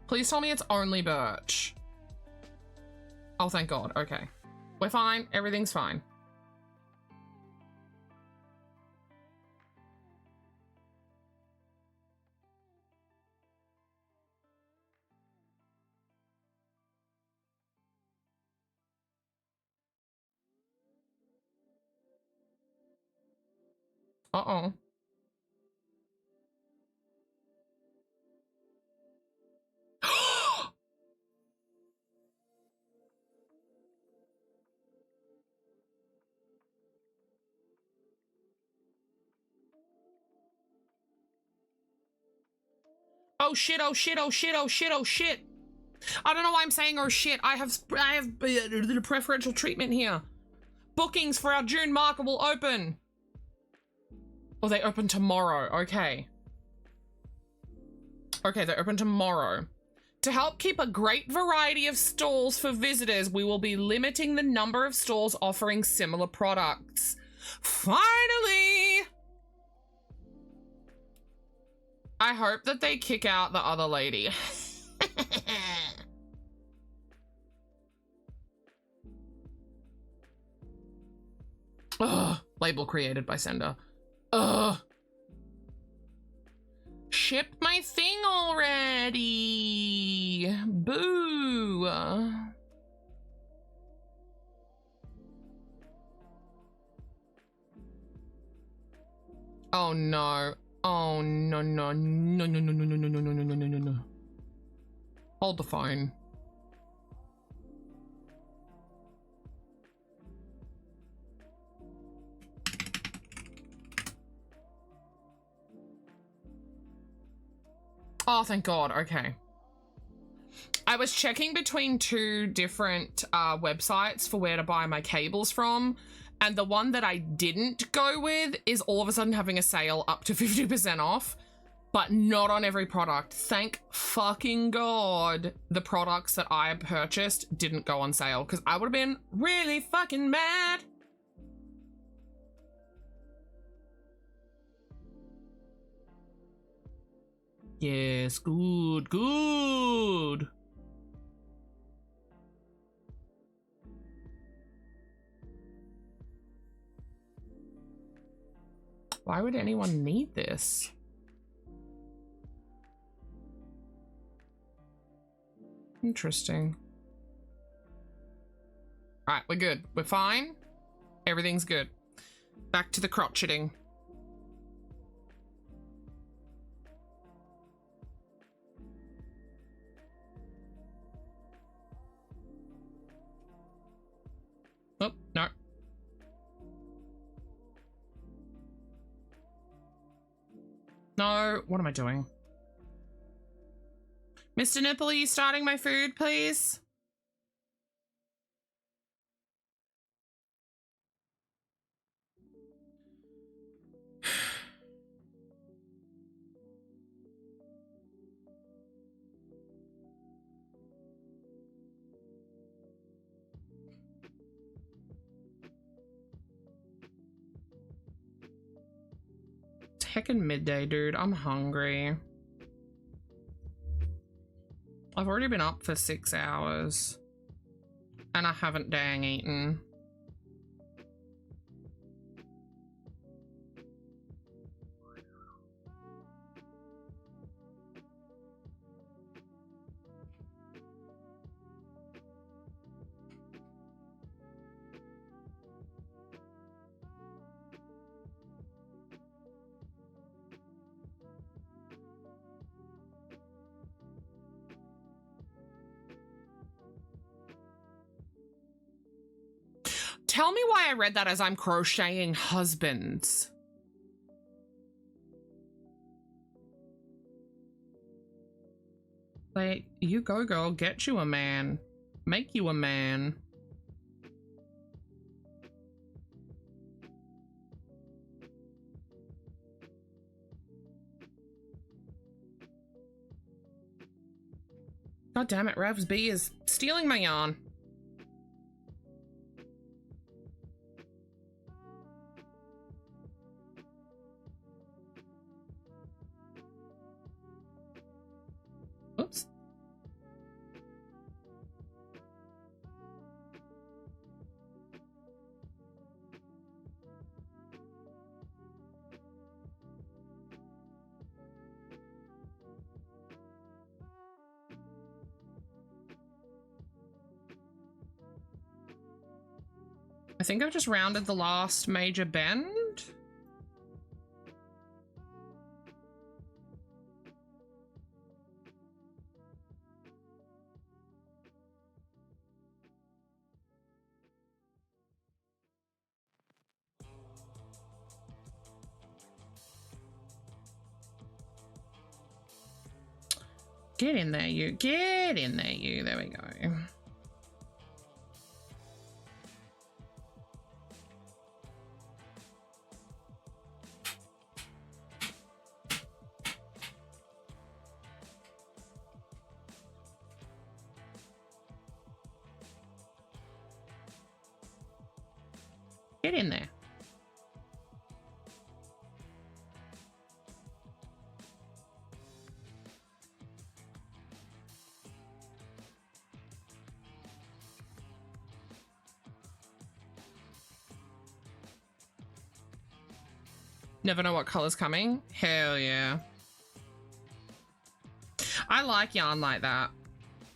Speaker 4: Please tell me it's only Birch. Oh, thank God. Okay. We're fine. Everything's fine. Uh-oh. oh shit, oh shit, oh shit, oh shit, oh shit. I don't know why I'm saying oh shit. I have preferential treatment here. Bookings for our June market will open. Oh, they open tomorrow. Okay. Okay, they open tomorrow. To help keep a great variety of stalls for visitors, we will be limiting the number of stalls offering similar products. Finally! I hope that they kick out the other lady. Ugh. Label created by sender. Ugh. Ship my thing already. Boo. Oh no. Oh no no no no no no no no no no no no no no. Hold the phone. Oh, thank God. Okay. I was checking between two different websites for where to buy my cables from, and the one that I didn't go with is all of a sudden having a sale up to 50% off, but not on every product. Thank fucking God the products that I purchased didn't go on sale, because I would have been really fucking mad. Yes, good, good. Why would anyone need this? Interesting. All right, we're good. We're fine. Everything's good. Back to the crotcheting. Oh, no. No, what am I doing? Mr. Nipple, are you starting my food, please? It's heckin' midday, dude. I'm hungry. I've already been up for 6 hours. And I haven't dang eaten. Tell me why I read that as I'm crocheting husbands. Like, you go, girl, get you a man. Make you a man. God damn it, Revs B is stealing my yarn. Oops. I think I've just rounded the last major bend. Get in there, you. Get in there, you. There we go. Get in there. Never know what color's coming. Hell yeah. I like yarn like that.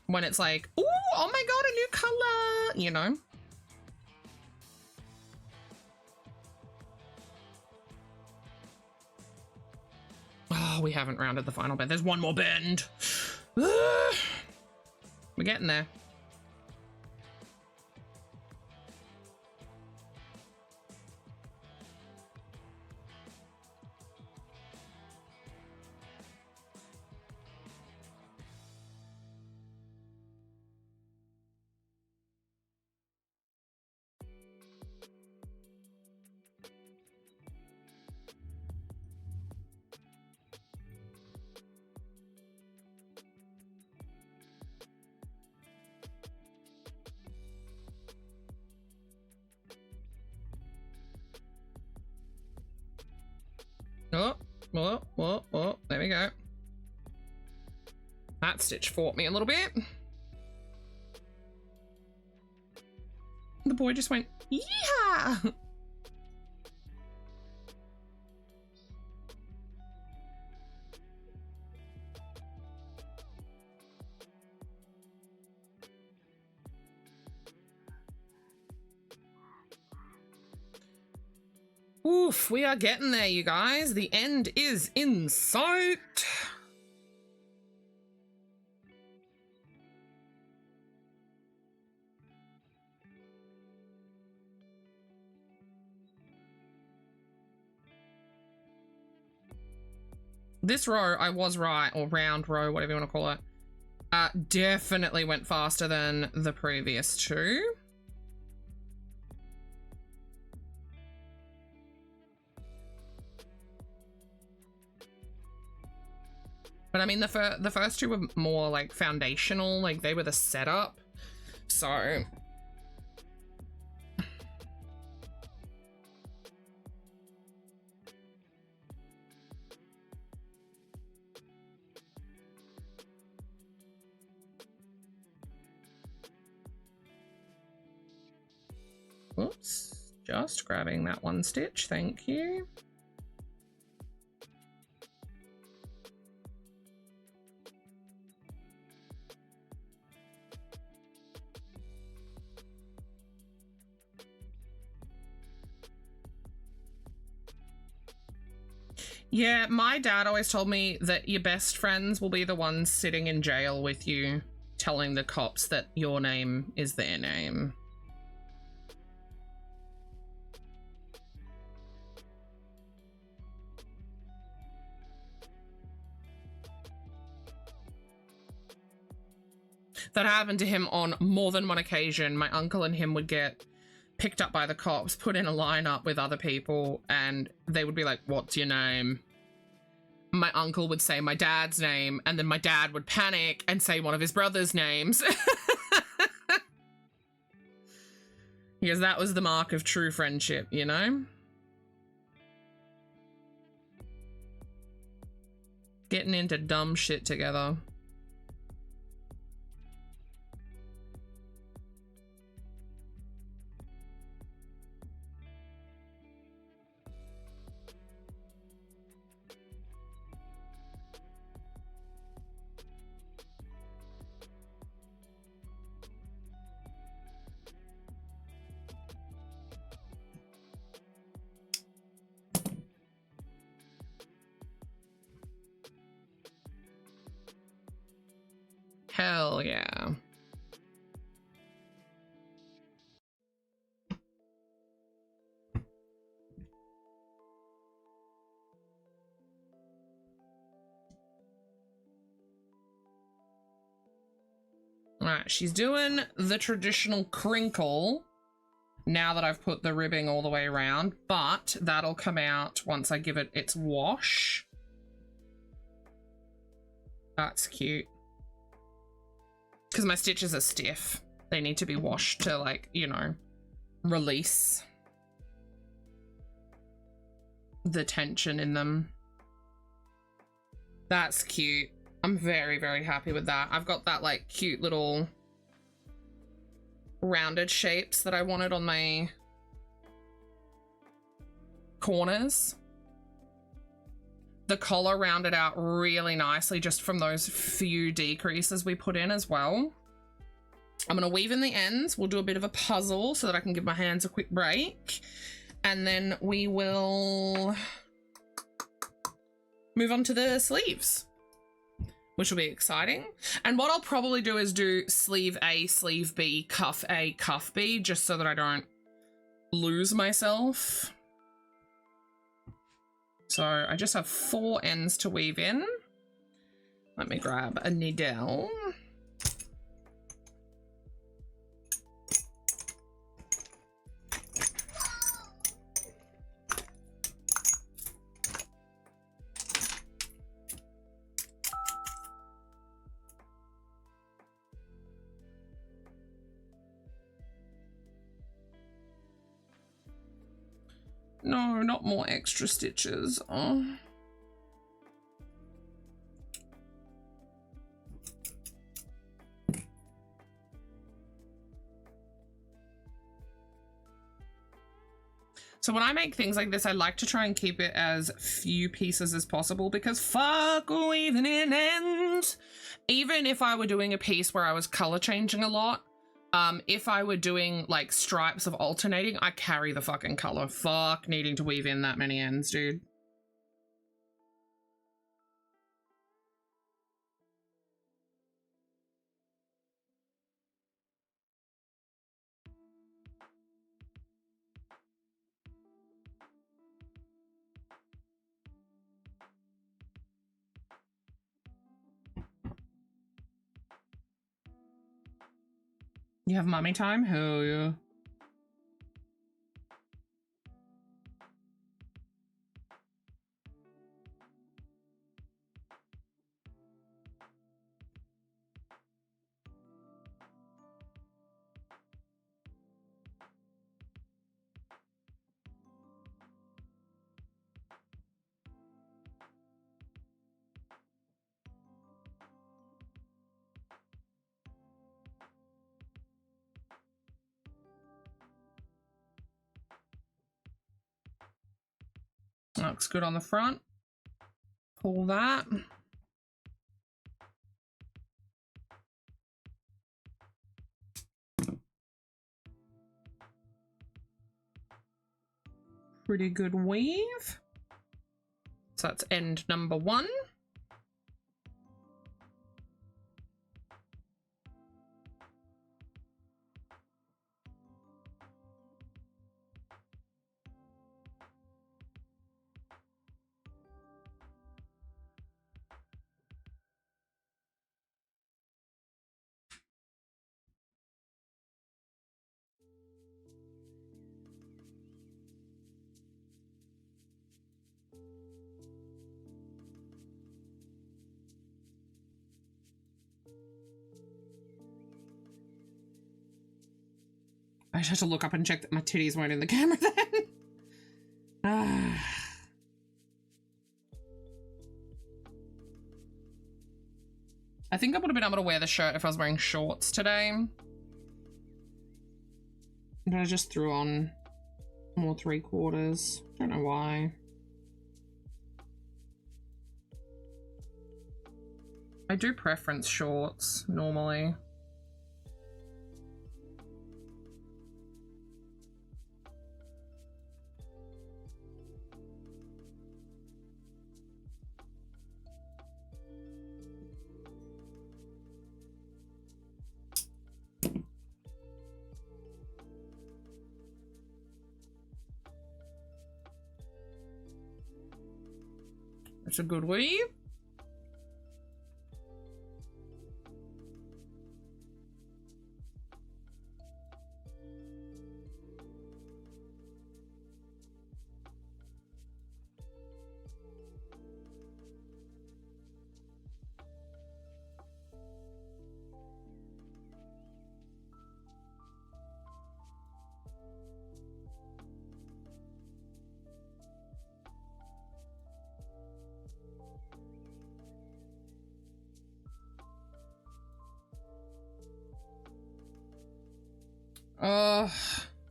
Speaker 4: When it's like, ooh, oh my god, a new color, you know? Oh, we haven't rounded the final bend. There's one more bend. We're getting there. Oh, there we go. That stitch fought me a little bit. The boy just went, yeah. Oof, we are getting there, you guys. The end is in sight. This row, I was right, or round row, whatever you want to call it, definitely went faster than the previous two. But I mean, the first two were more like foundational, like they were the setup. So oops, just grabbing that one stitch, thank you. Yeah, my dad always told me that your best friends will be the ones sitting in jail with you, telling the cops that your name is their name. That happened to him on more than one occasion. My uncle and him would get picked up by the cops, put in a lineup with other people, and they would be like, what's your name? My uncle would say my dad's name, and then my dad would panic and say one of his brother's names. Because that was the mark of true friendship, you know? Getting into dumb shit together. Hell yeah. right, she's doing the traditional crinkle now that I've put the ribbing all the way around, but that'll come out once I give it its wash. That's cute. Because my stitches are stiff. They need to be washed to, like, you know, release the tension in them. That's cute. I'm very, very happy with that. I've got that, like, cute little rounded shapes that I wanted on my corners. The collar rounded out really nicely just from those few decreases we put in as well. I'm going to weave in the ends. We'll do a bit of a puzzle so that I can give my hands a quick break. And then we will move on to the sleeves, which will be exciting. And what I'll probably do is do sleeve A, sleeve B, cuff A, cuff B, just so that I don't lose myself. So I just have 4 ends to weave in. Let me grab a needle. No, not more extra stitches. Oh. So when I make things like this, I like to try and keep it as few pieces as possible because fuck weaving in ends. Even if I were doing a piece where I was color changing a lot, if I were doing like stripes of alternating, I carry the fucking color. Fuck needing to weave in that many ends, dude. You have mommy time? Hell yeah. Looks good on the front. Pull that. Pretty good weave. So that's end number 1. I just had to look up and check that my titties weren't in the camera then. I think I would have been able to wear the shirt if I was wearing shorts today. But I just threw on more 3/4. Don't know why. I do preference shorts normally. It's a good weave. Oh,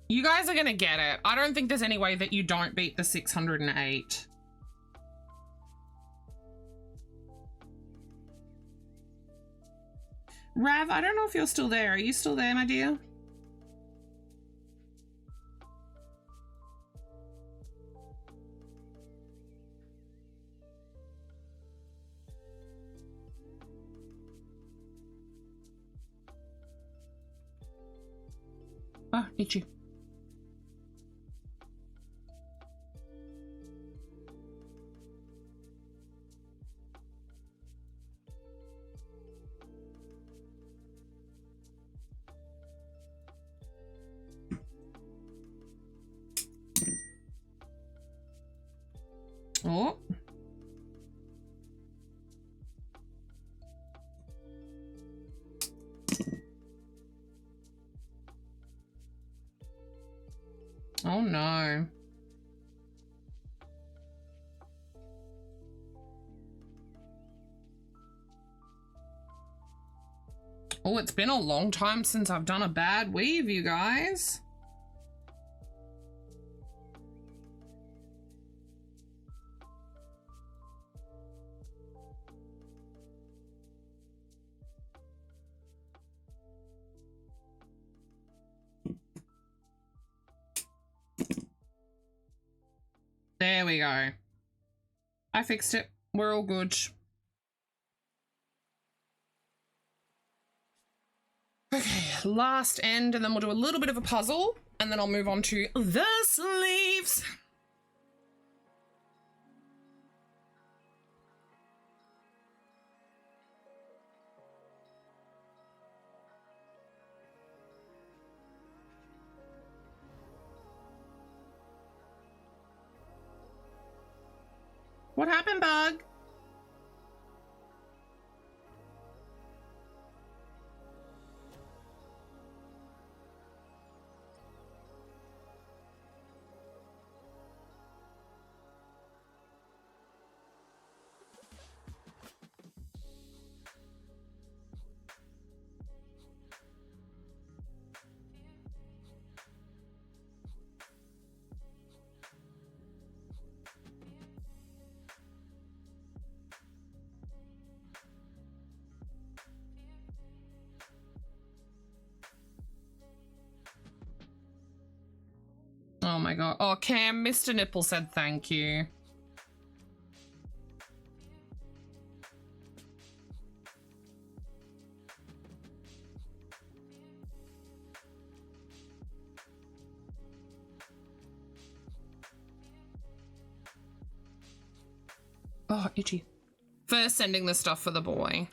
Speaker 4: you guys are gonna get it. I don't think there's any way that you don't beat the 608. Rav, I don't know if you're still there. Are you still there, my dear? Ah, itchy. Oh. Oh no. Oh, it's been a long time since I've done a bad weave, you guys. There we go. I fixed it. We're all good. Okay, last end, and then we'll do a little bit of a puzzle, and then I'll move on to the sleeves. What happened, Bug? Oh my god. Oh, Cam, Mr. Nipple said thank you. Oh, itchy. First sending the stuff for the boy.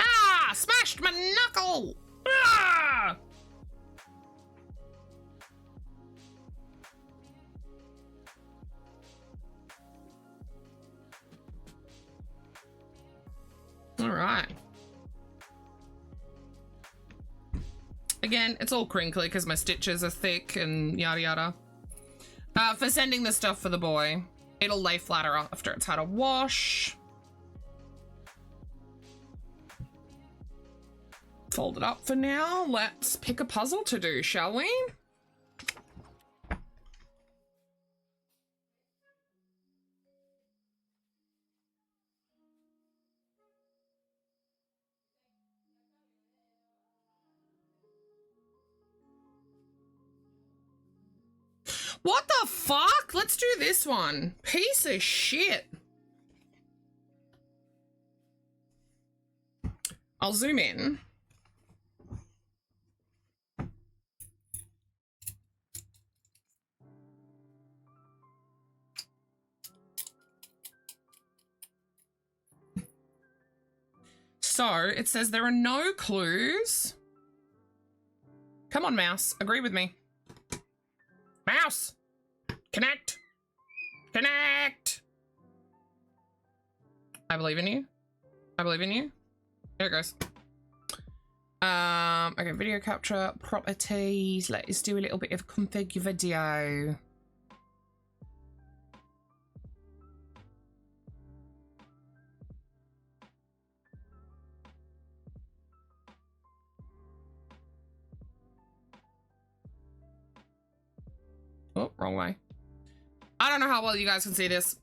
Speaker 4: Ah! Smashed my knuckle! Ah! All right. Again, it's all crinkly because my stitches are thick and yada yada. For sending the stuff for the boy, it'll lay flatter after it's had a wash. Fold it up for now. Let's pick a puzzle to do, shall we? What the fuck? Let's do this one. Piece of shit. I'll zoom in. So it says there are no clues. Come on, mouse. Agree with me. Mouse! Connect! Connect! I believe in you. I believe in you. There it goes. Okay, video capture, properties. Let's do a little bit of config video. Oh, wrong way. I don't know how well you guys can see this.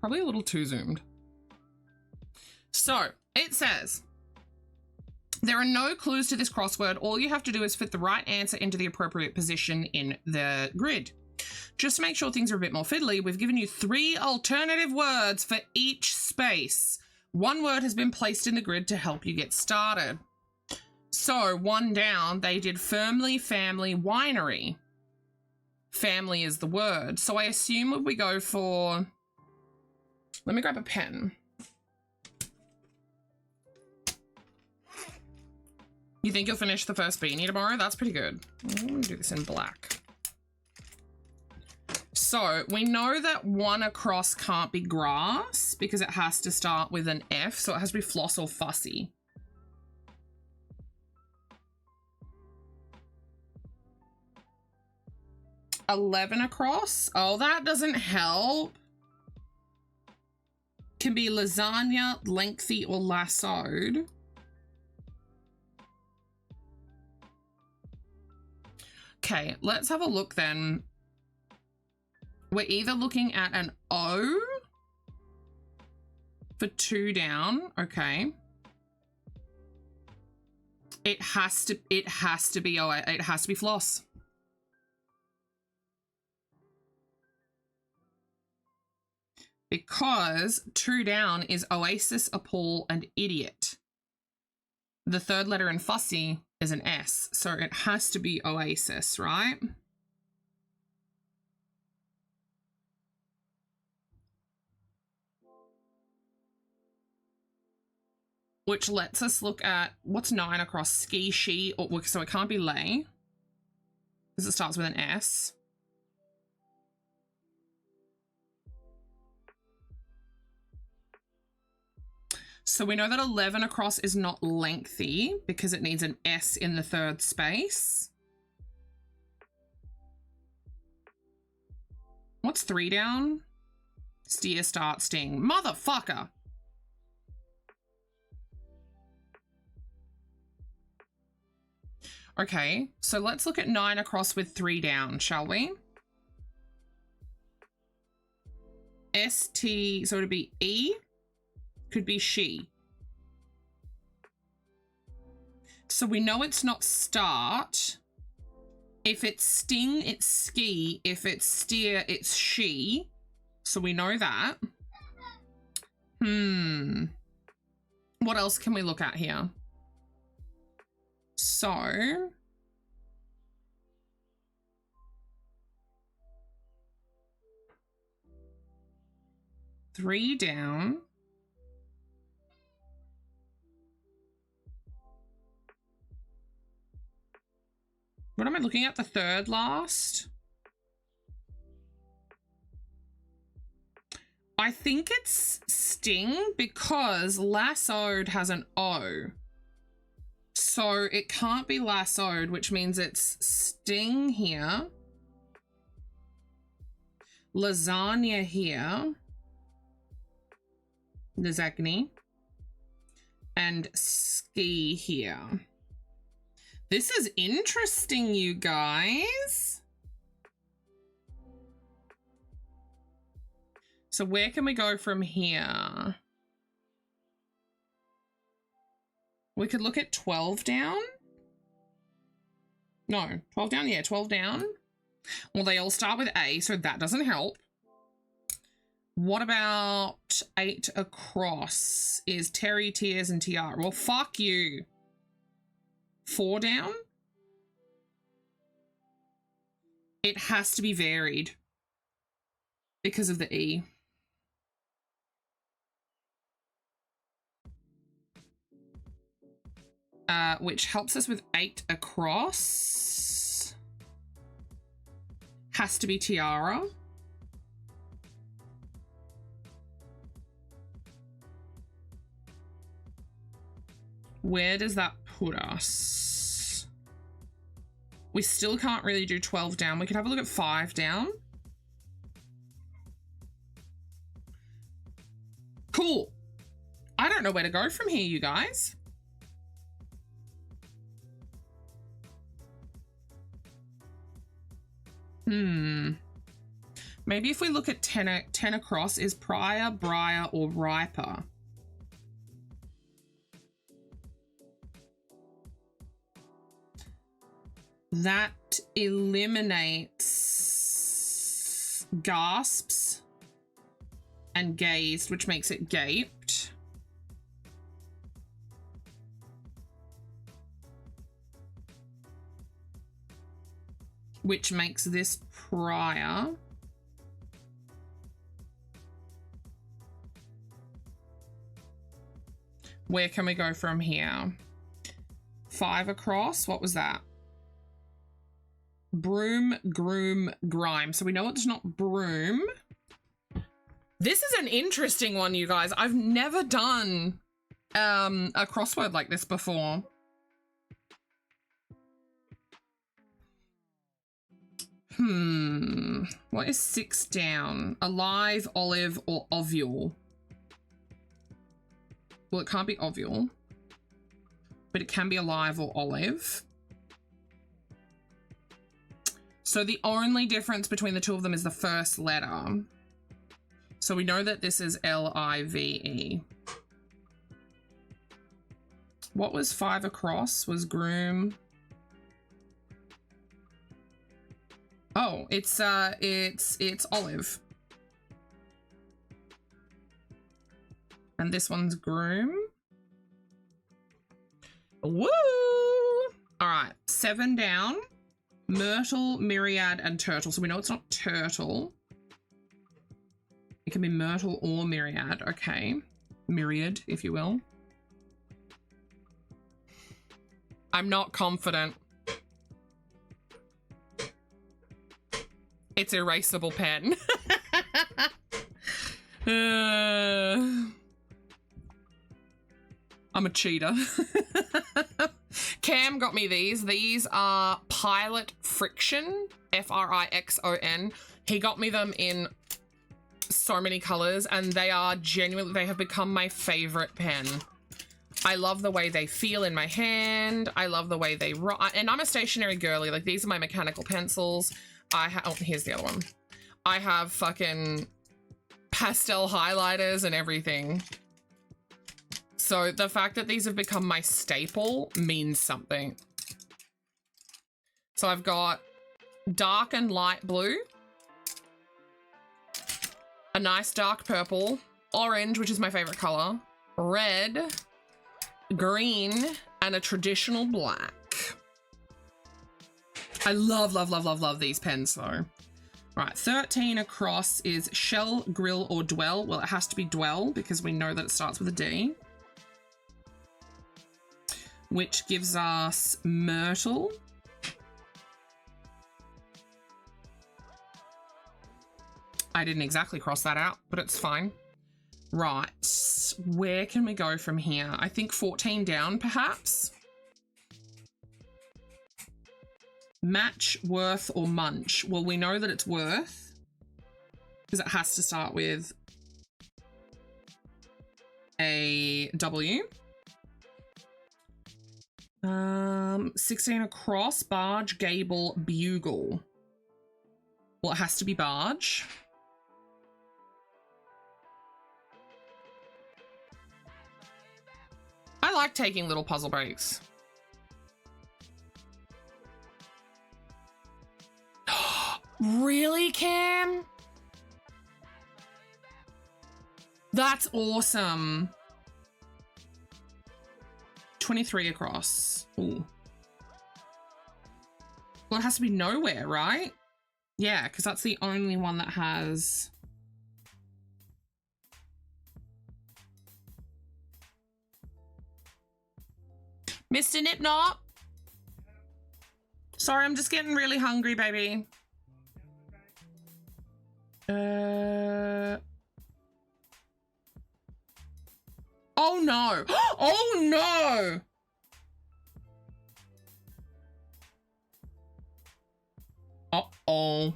Speaker 4: Probably a little too zoomed. So it says, there are no clues to this crossword. All you have to do is fit the right answer into the appropriate position in the grid. Just to make sure things are a bit more fiddly, we've given you 3 alternative words for each space. 1 word has been placed in the grid to help you get started. So 1 down, they did firmly, family, winery. Family is the word. So I assume if we go for, let me grab a pen. You think you'll finish the first beanie tomorrow? That's pretty good. I'm gonna do this in black. So we know that 1 across can't be grass because it has to start with an F. So it has to be floss or fussy. $11 across. Oh, that doesn't help. Can be lasagna, lengthy, or lassoed. Okay, let's have a look then. We're either looking at an O for 2 down. Okay. It has to be O. It has to be floss. Because 2 down is oasis, appall, and idiot. The 3rd letter in fussy is an S, so it has to be oasis, right? Which lets us look at what's 9 across ski, she, or, so it can't be lay because it starts with an S. So we know that 11 across is not lengthy because it needs an S in the 3rd space. What's 3 down? Steer, start, sting. Motherfucker. Okay, so let's look at 9 across with 3 down, shall we? ST, so it'd be E. Could be she. So we know it's not start. If it's sting, it's ski. If it's steer, it's she. So we know that. What else can we look at here? So three down. What am I looking at? The 3rd last? I think it's sting because lassoed has an O. So it can't be lassoed, which means it's sting here. Lasagna here. Lasagna. And ski here. This is interesting, you guys. So where can we go from here? We could look at 12 down. No, 12 down. Yeah, 12 down. Well, they all start with A, so that doesn't help. What about 8 across? Is Terry, Tears, and Tiara? Well, fuck you. 4 down? It has to be varied because of the E. Which helps us with 8 across. Has to be Tiara. Where does that put us? We still can't really do 12 down. We could have a look at 5 down. Cool. I don't know where to go from here, you guys. Maybe if we look at 10 across, is prior, briar, or riper? That eliminates gasps and gazed, which makes it gaped. Which makes this prior. Where can we go from here? 5 across, what was that? Broom, groom, grime. So we know it's not broom. This is an interesting one, you guys. I've never done a crossword like this before. What is 6 down? Alive, olive, or ovule? Well, it can't be ovule, but it can be alive or olive. So the only difference between the two of them is the first letter. So we know that this is L-I-V-E. What was 5 across? Was groom. Oh, it's olive. And this one's groom. Woo! All right, 7 down. Myrtle, myriad, and turtle. So we know it's not turtle. It can be myrtle or myriad. Okay. Myriad, if you will. I'm not confident. It's erasable pen. I'm a cheater. Cam got me these. These are Pilot Friction, F-R-I-X-O-N. He got me them in so many colors, and they are genuinely, they have become my favorite pen. I love the way they feel in my hand. I love the way they write, and I'm a stationary girly. Like, these are my mechanical pencils. Oh, here's the other one. I have fucking pastel highlighters and everything. So the fact that these have become my staple means something. So I've got dark and light blue, a nice dark purple, orange, which is my favorite color, red, green, and a traditional black. I love, love, love, love, love these pens though. Right, 13 across is shell, grill, or dwell. Well, it has to be dwell because we know that it starts with a D. Which gives us myrtle. I didn't exactly cross that out, but it's fine. Right, where can we go from here? I think 14 down, perhaps. Match, worth, or munch. Well, we know that it's worth because it has to start with a W. 16 across, barge, gable, bugle. Well, it has to be barge. I like taking little puzzle breaks. Really, Cam? That's awesome. 23 across. Ooh. Well, it has to be nowhere, right? Yeah, because that's the only one that has... Mr. Nipnop? Sorry, I'm just getting really hungry, baby. Oh no! Oh no! Uh-oh.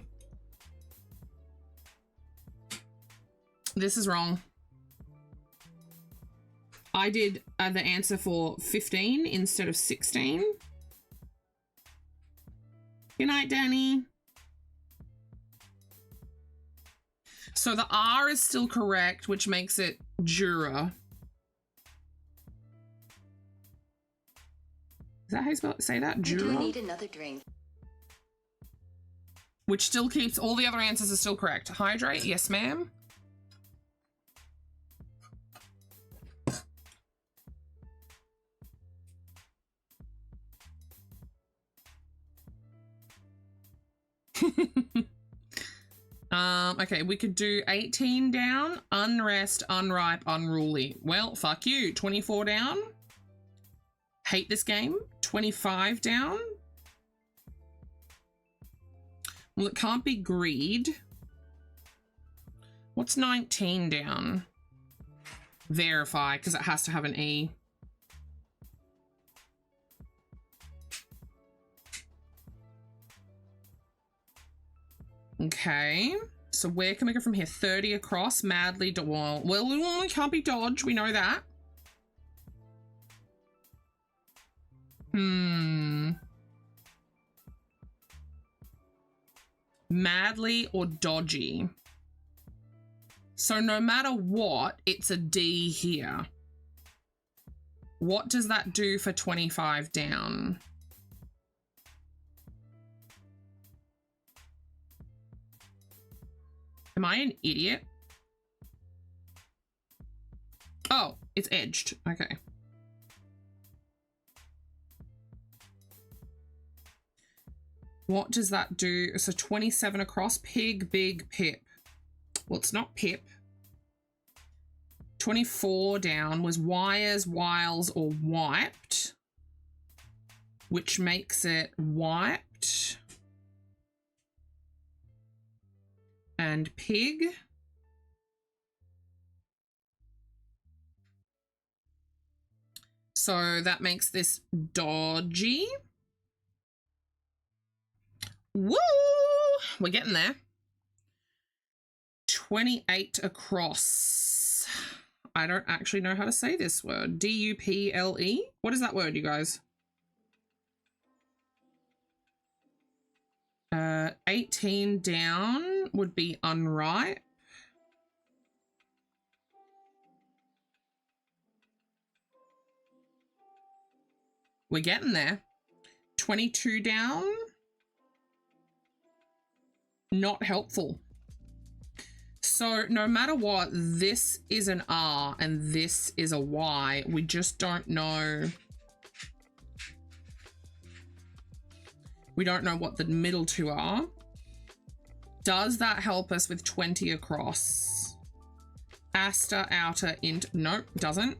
Speaker 4: This is wrong. I did the answer for 15 instead of 16. Good night, Danny. So the R is still correct, which makes it Jura. Is that how you spell it? Say that?
Speaker 6: I do
Speaker 4: Jura?
Speaker 6: need another drink.
Speaker 4: Which still keeps, all the other answers are still correct. Hydrate, yes ma'am. Okay, we could do 18 down, unrest, unripe, unruly. Well, fuck you. 24 down. Hate this game. 25 down. Well, it can't be greed. What's 19 down? Verify, because it has to have an E. Okay, so where can we go from here? 30 across, madly, well, we can't be dodge, we know that. Madly or dodgy? So no matter what, it's a D here. What does that do for 25 down? Am I an idiot? Oh, it's edged. Okay. What does that do? So 27 across. Pig, big, pip. Well, it's not pip. 24 down was wires, wiles, or wiped, which makes it wiped. And pig. So that makes this dodgy. Woo! We're getting there. 28 across. I don't actually know how to say this word. D-U-P-L-E? What is that word, you guys? 18 down would be unripe. We're getting there. 22 down. Not helpful. So no matter what, this is an R and this is a Y. We just don't know. We don't know what the middle two are. Does that help us with 20 across? Aster, outer, int. Nope, doesn't.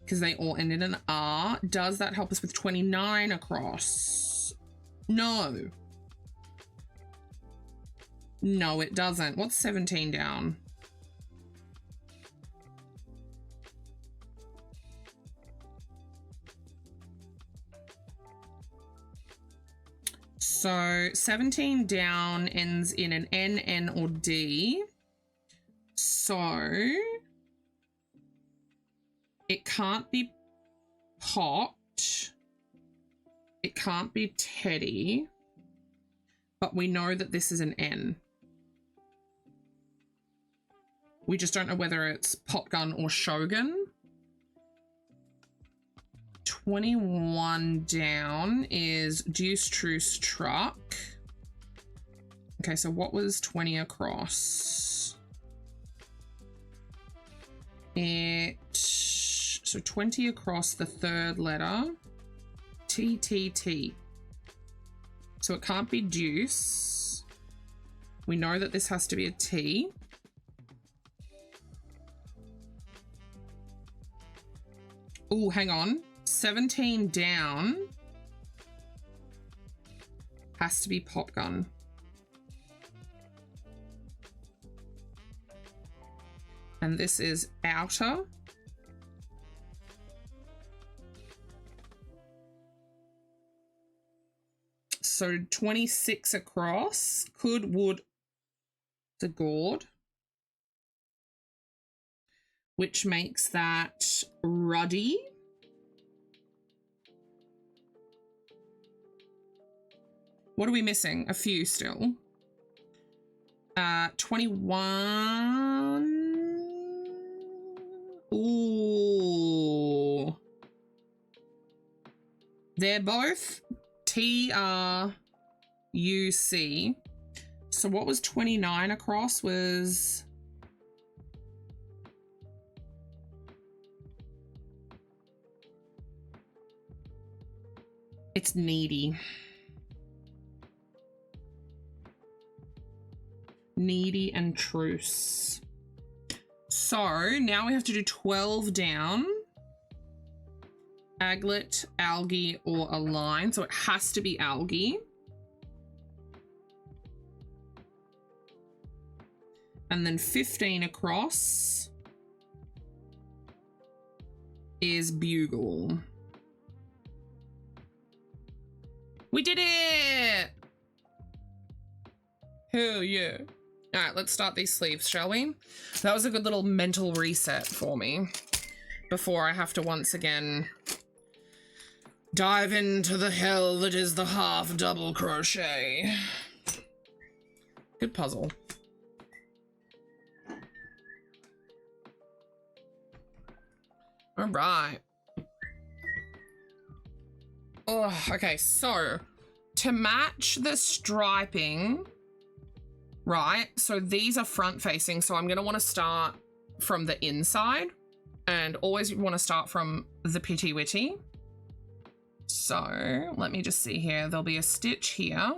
Speaker 4: Because they all end in an R. Does that help us with 29 across? No. No, it doesn't. What's 17 down? So 17 down ends in an N, N, or D. So it can't be popped. It can't be Teddy. But we know that this is an N. We just don't know whether it's Popgun or Shogun. 21 down is Deuce, Truce, Truck. Okay, so what was 20 across? So 20 across the third letter. T, T, T. So it can't be Deuce. We know that this has to be a T. Oh, hang on. 17 down has to be Popgun. And this is outer. So 26 across. Could, would, the gourd. which makes that ruddy. What are we missing? A few still. 21. Ooh. They're both TRUC. So what was 29 across was... It's needy. Needy and truce. So now we have to do 12 down. Aglet, algae, or a line. So it has to be algae. And then 15 across is bugle. We did it! Hell yeah. All right, let's start these sleeves, shall we? That was a good little mental reset for me before I have to once again dive into the hell that is the half double crochet. Good puzzle. All right. Oh, okay, so to match the striping, right? So these are front facing, so I'm gonna want to start from the inside and always want to start from the Pitty Witty. So let me just see here. There'll be a stitch here.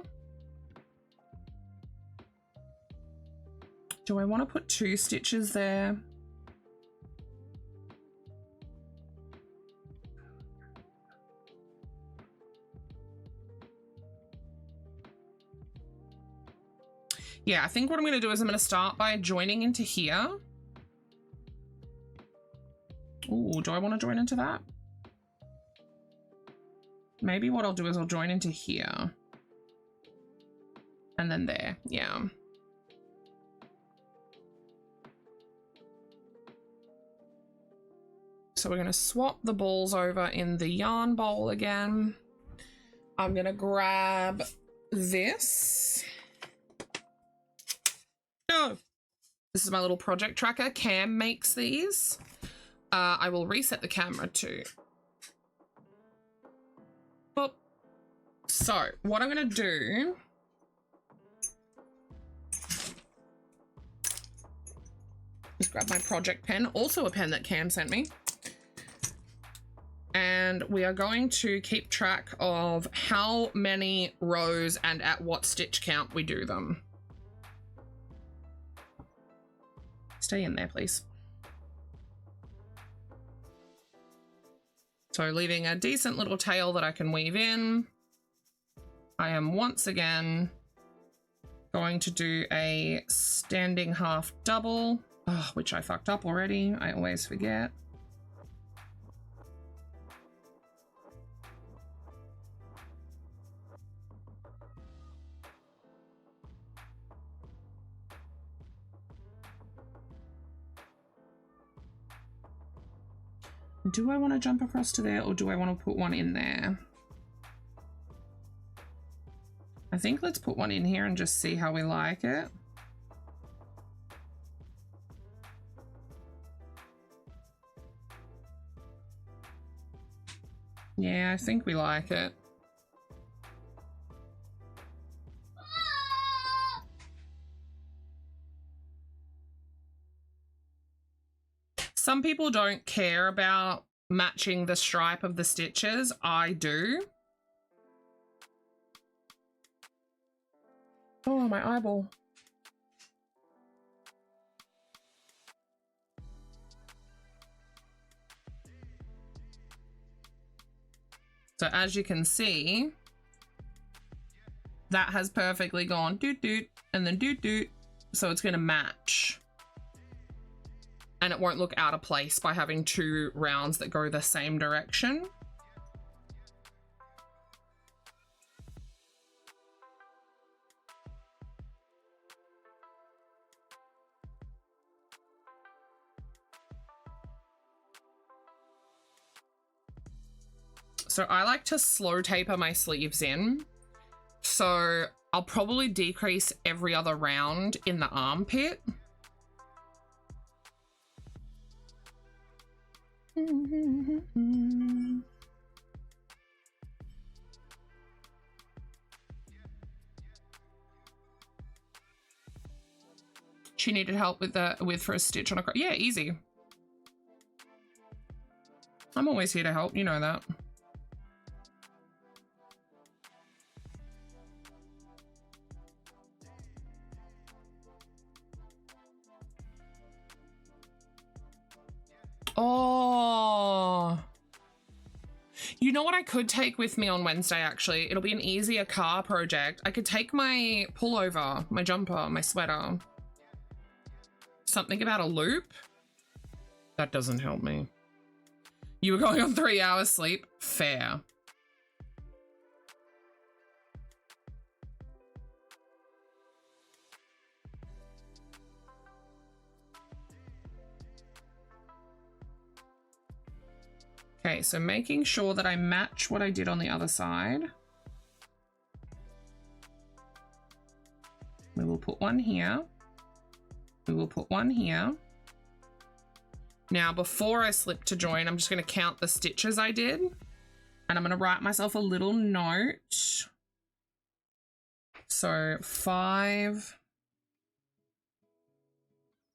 Speaker 4: Do I want to put 2 stitches there? Yeah, I think what I'm going to do is I'm going to start by joining into here. Ooh, do I want to join into that? Maybe what I'll do is I'll join into here. And then there, yeah. So we're going to swap the balls over in the yarn bowl again. I'm going to grab this. No! This is my little project tracker. Cam makes these. I will reset the camera too. Boop. So, what I'm going to do... is grab my project pen. Also a pen that Cam sent me. And we are going to keep track of how many rows and at what stitch count we do them. Stay in there, please. So leaving a decent little tail that I can weave in. I am once again going to do a standing half double, which I fucked up already. I always forget. Do I want to jump across to there or do I want to put one in there? I think let's put one in here and just see how we like it. Yeah, I think we like it. Some people don't care about matching the stripe of the stitches. I do. Oh, my eyeball. So as you can see, that has perfectly gone doot doot and then doot doot. So it's going to match. And it won't look out of place by having 2 rounds that go the same direction. So I like to slow taper my sleeves in. So I'll probably decrease every other round in the armpit. She needed help with for a stitch on a cross. Yeah, easy. I'm always here to help, you know that. Oh, you know what I could take with me on Wednesday, actually? It'll be an easier car project. I could take my pullover, my jumper, my sweater. Something about a loop? That doesn't help me. You were going on 3 hours sleep? Fair. Okay, so making sure that I match what I did on the other side. We will put one here. We will put one here. Now, before I slip to join, I'm just going to count the stitches I did. And I'm going to write myself a little note. So 5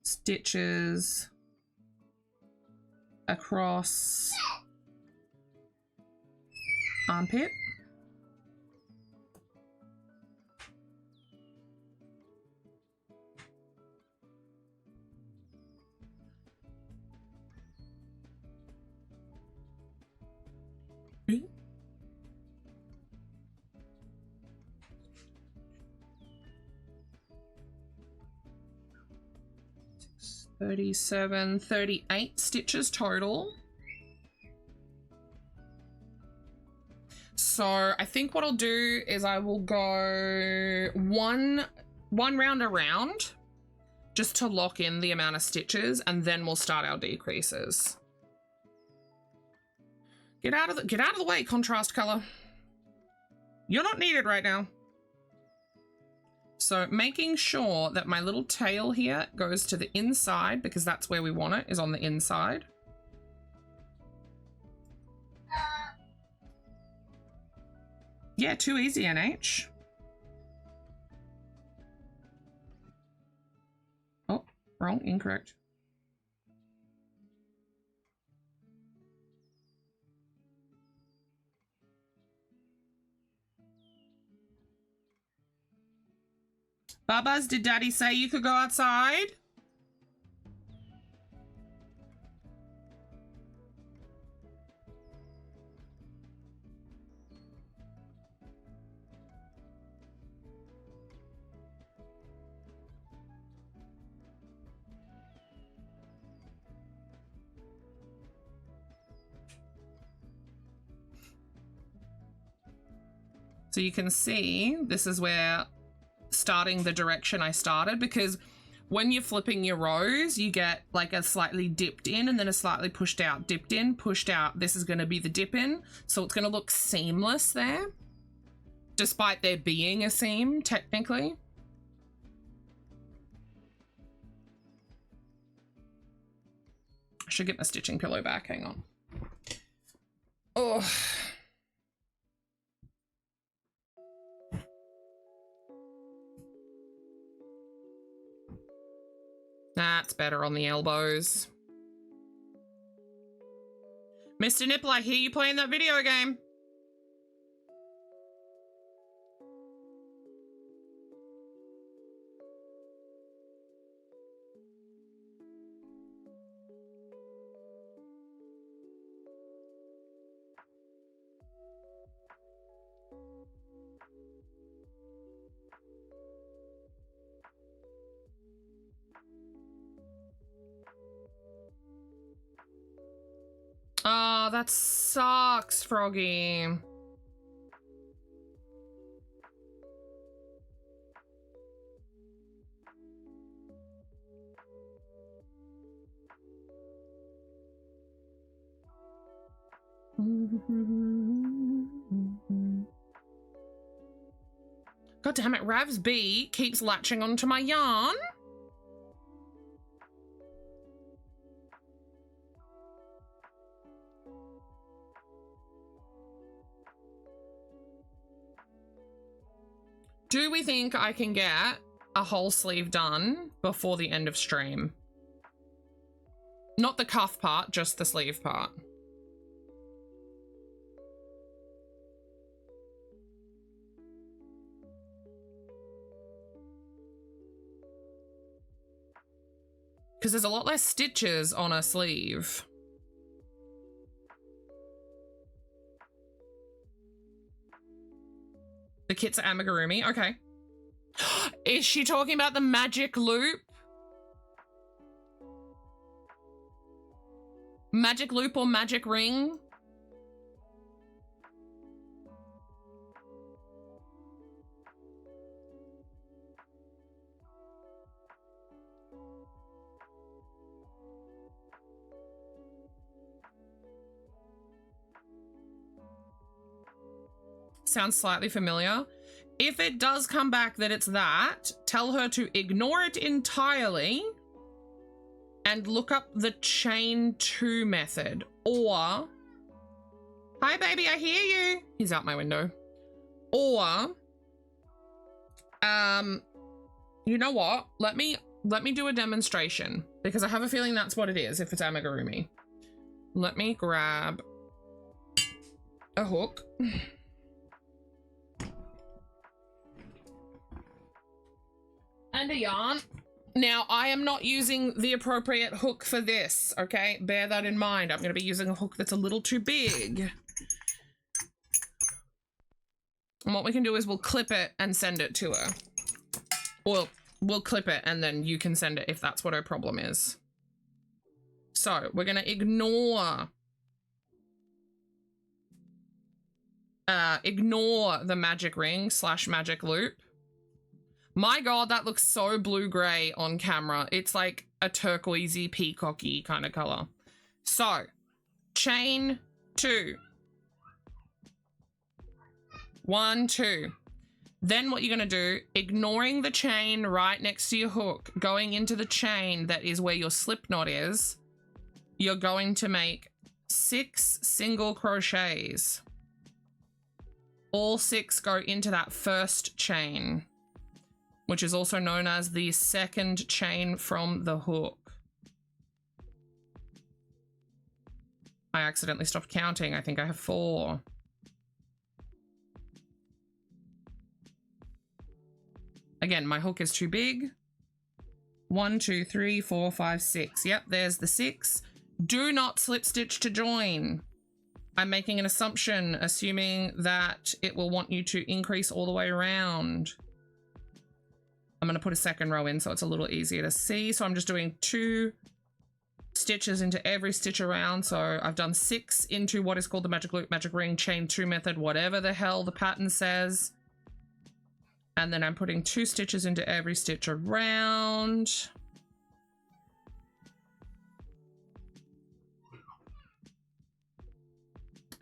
Speaker 4: stitches across armpit. Mm. 37, 38 stitches total. So I think what I'll do is I will go one round around just to lock in the amount of stitches, and then we'll start our decreases. Get out of the way, contrast color. You're not needed right now. So making sure that my little tail here goes to the inside, because that's where we want it, is on the inside. Yeah, too easy, NH. Oh, wrong, incorrect. Babas, did Daddy say you could go outside? So you can see this is where starting the direction I started, because when you're flipping your rows, you get like a slightly dipped in and then a slightly pushed out, dipped in, pushed out. This is going to be the dip in. So it's going to look seamless there, despite there being a seam technically. I should get my stitching pillow back. Hang on. Oh. That's better on the elbows. Mr. Nipple, I hear you playing that video game. Oh, that sucks, Froggy. God damn it, Rav's bee keeps latching onto my yarn. Do we think I can get a whole sleeve done before the end of stream? Not the cuff part, just the sleeve part. Because there's a lot less stitches on a sleeve. The kit's amigurumi. Okay. Is she talking about the magic loop? Magic loop or magic ring? Sounds slightly familiar. If it does come back that it's that, tell her to ignore it entirely and look up the chain 2 method. Or, hi baby, I hear you. He's out my window. Or, you know what? Let me do a demonstration because I have a feeling that's what it is if it's amigurumi. Let me grab a hook. And a yarn. Now, I am not using the appropriate hook for this, okay? Bear that in mind. I'm going to be using a hook that's a little too big. And what we can do is we'll clip it and send it to her. Or we'll clip it and then you can send it if that's what her problem is. So, we're going to ignore the magic ring / magic loop. My God, that looks so blue-gray on camera. It's like a turquoisey, peacocky kind of color. So, chain 2. 1, 2. Then what you're going to do, ignoring the chain right next to your hook, going into the chain that is where your slip knot is, you're going to make 6 single crochets. All 6 go into that first chain, which is also known as the second chain from the hook. I accidentally stopped counting. I think I have 4. Again, my hook is too big. 1, 2, 3, 4, 5, 6. Yep, there's the 6. Do not slip stitch to join. I'm making an assumption, assuming that it will want you to increase all the way around. I'm going to put a second row in so it's a little easier to see. So I'm just doing 2 stitches into every stitch around. So I've done 6 into what is called the magic loop, magic ring, chain 2 method, whatever the hell the pattern says. And then I'm putting 2 stitches into every stitch around.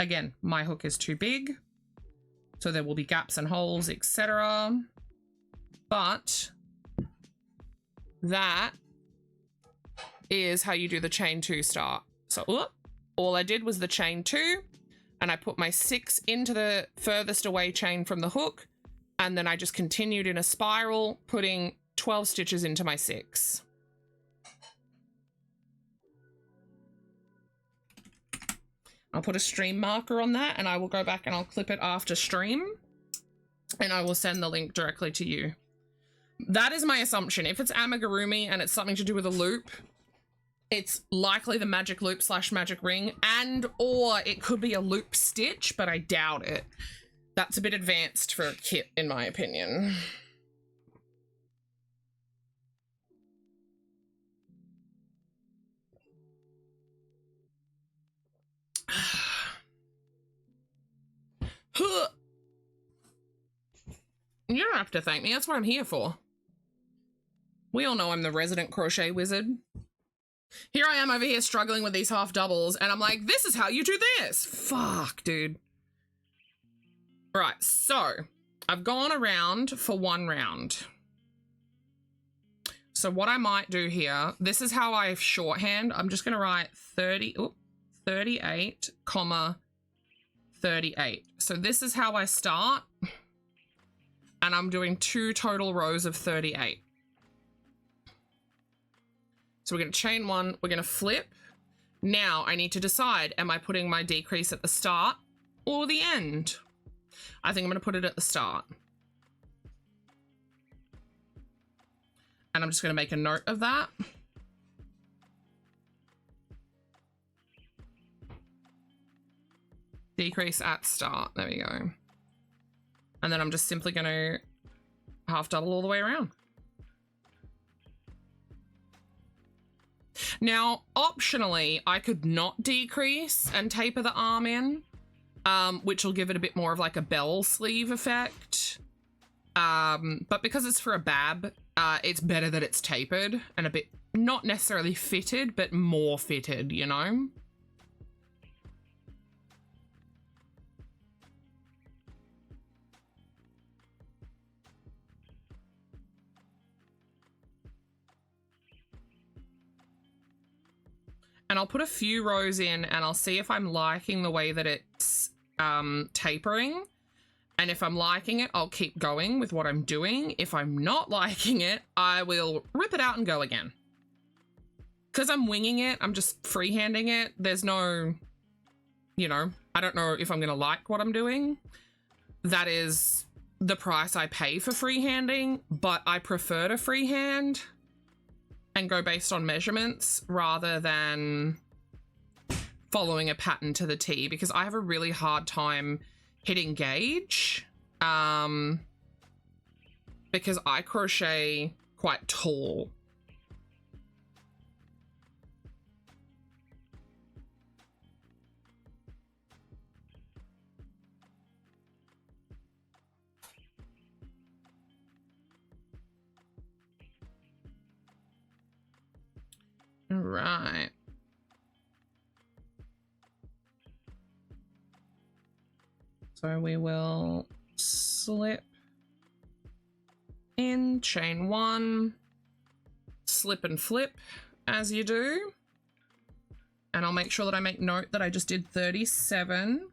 Speaker 4: Again, my hook is too big, so there will be gaps and holes, etc. But that is how you do the chain 2 start. So all I did was the chain 2 and I put my 6 into the furthest away chain from the hook, and then I just continued in a spiral, putting 12 stitches into my 6. I'll put a stream marker on that and I will go back and I'll clip it after stream and I will send the link directly to you. That is my assumption. If it's amigurumi and it's something to do with a loop, it's likely the magic loop / magic ring, and or it could be a loop stitch, but I doubt it. That's a bit advanced for a kit, in my opinion. You don't have to thank me. That's what I'm here for. We all know I'm the resident crochet wizard. Here I am over here struggling with these half doubles, and I'm like, this is how you do this. Fuck, dude. Right, so I've gone around for 1 round. So what I might do here, this is how I shorthand. I'm just going to write 38, comma 38. So this is how I start. And I'm doing 2 total rows of 38. So we're going to chain 1. We're going to flip. Now I need to decide, am I putting my decrease at the start or the end? I think I'm going to put it at the start. And I'm just going to make a note of that. Decrease at start. There we go. And then I'm just simply going to half double all the way around. Now, optionally, I could not decrease and taper the arm in, which will give it a bit more of like a bell sleeve effect. But because it's for a bab, it's better that it's tapered and a bit, not necessarily fitted, but more fitted, you know? And I'll put a few rows in and I'll see if I'm liking the way that it's tapering. And if I'm liking it, I'll keep going with what I'm doing. If I'm not liking it, I will rip it out and go again. Because I'm winging it, I'm just freehanding it. There's no, you know, I don't know if I'm going to like what I'm doing. That is the price I pay for freehanding, but I prefer to freehand and go based on measurements rather than following a pattern to the T, because I have a really hard time hitting gauge because I crochet quite tall. All right. So we will slip in, chain 1, slip and flip as you do. And I'll make sure that I make note that I just did 37.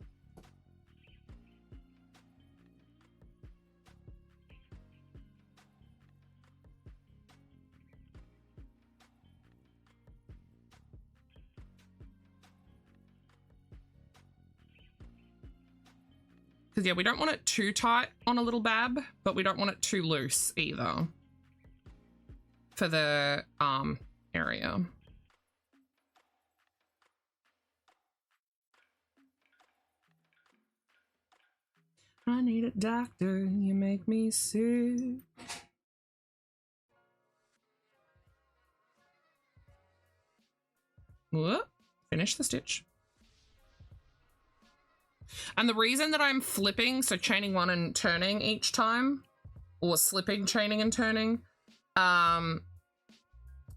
Speaker 4: Because, yeah, we don't want it too tight on a little bab, but we don't want it too loose either for the arm area. I need a doctor, you make me sick. Whoop, finish the stitch. And the reason that I'm flipping, so chaining 1 and turning each time, or slipping, chaining and turning,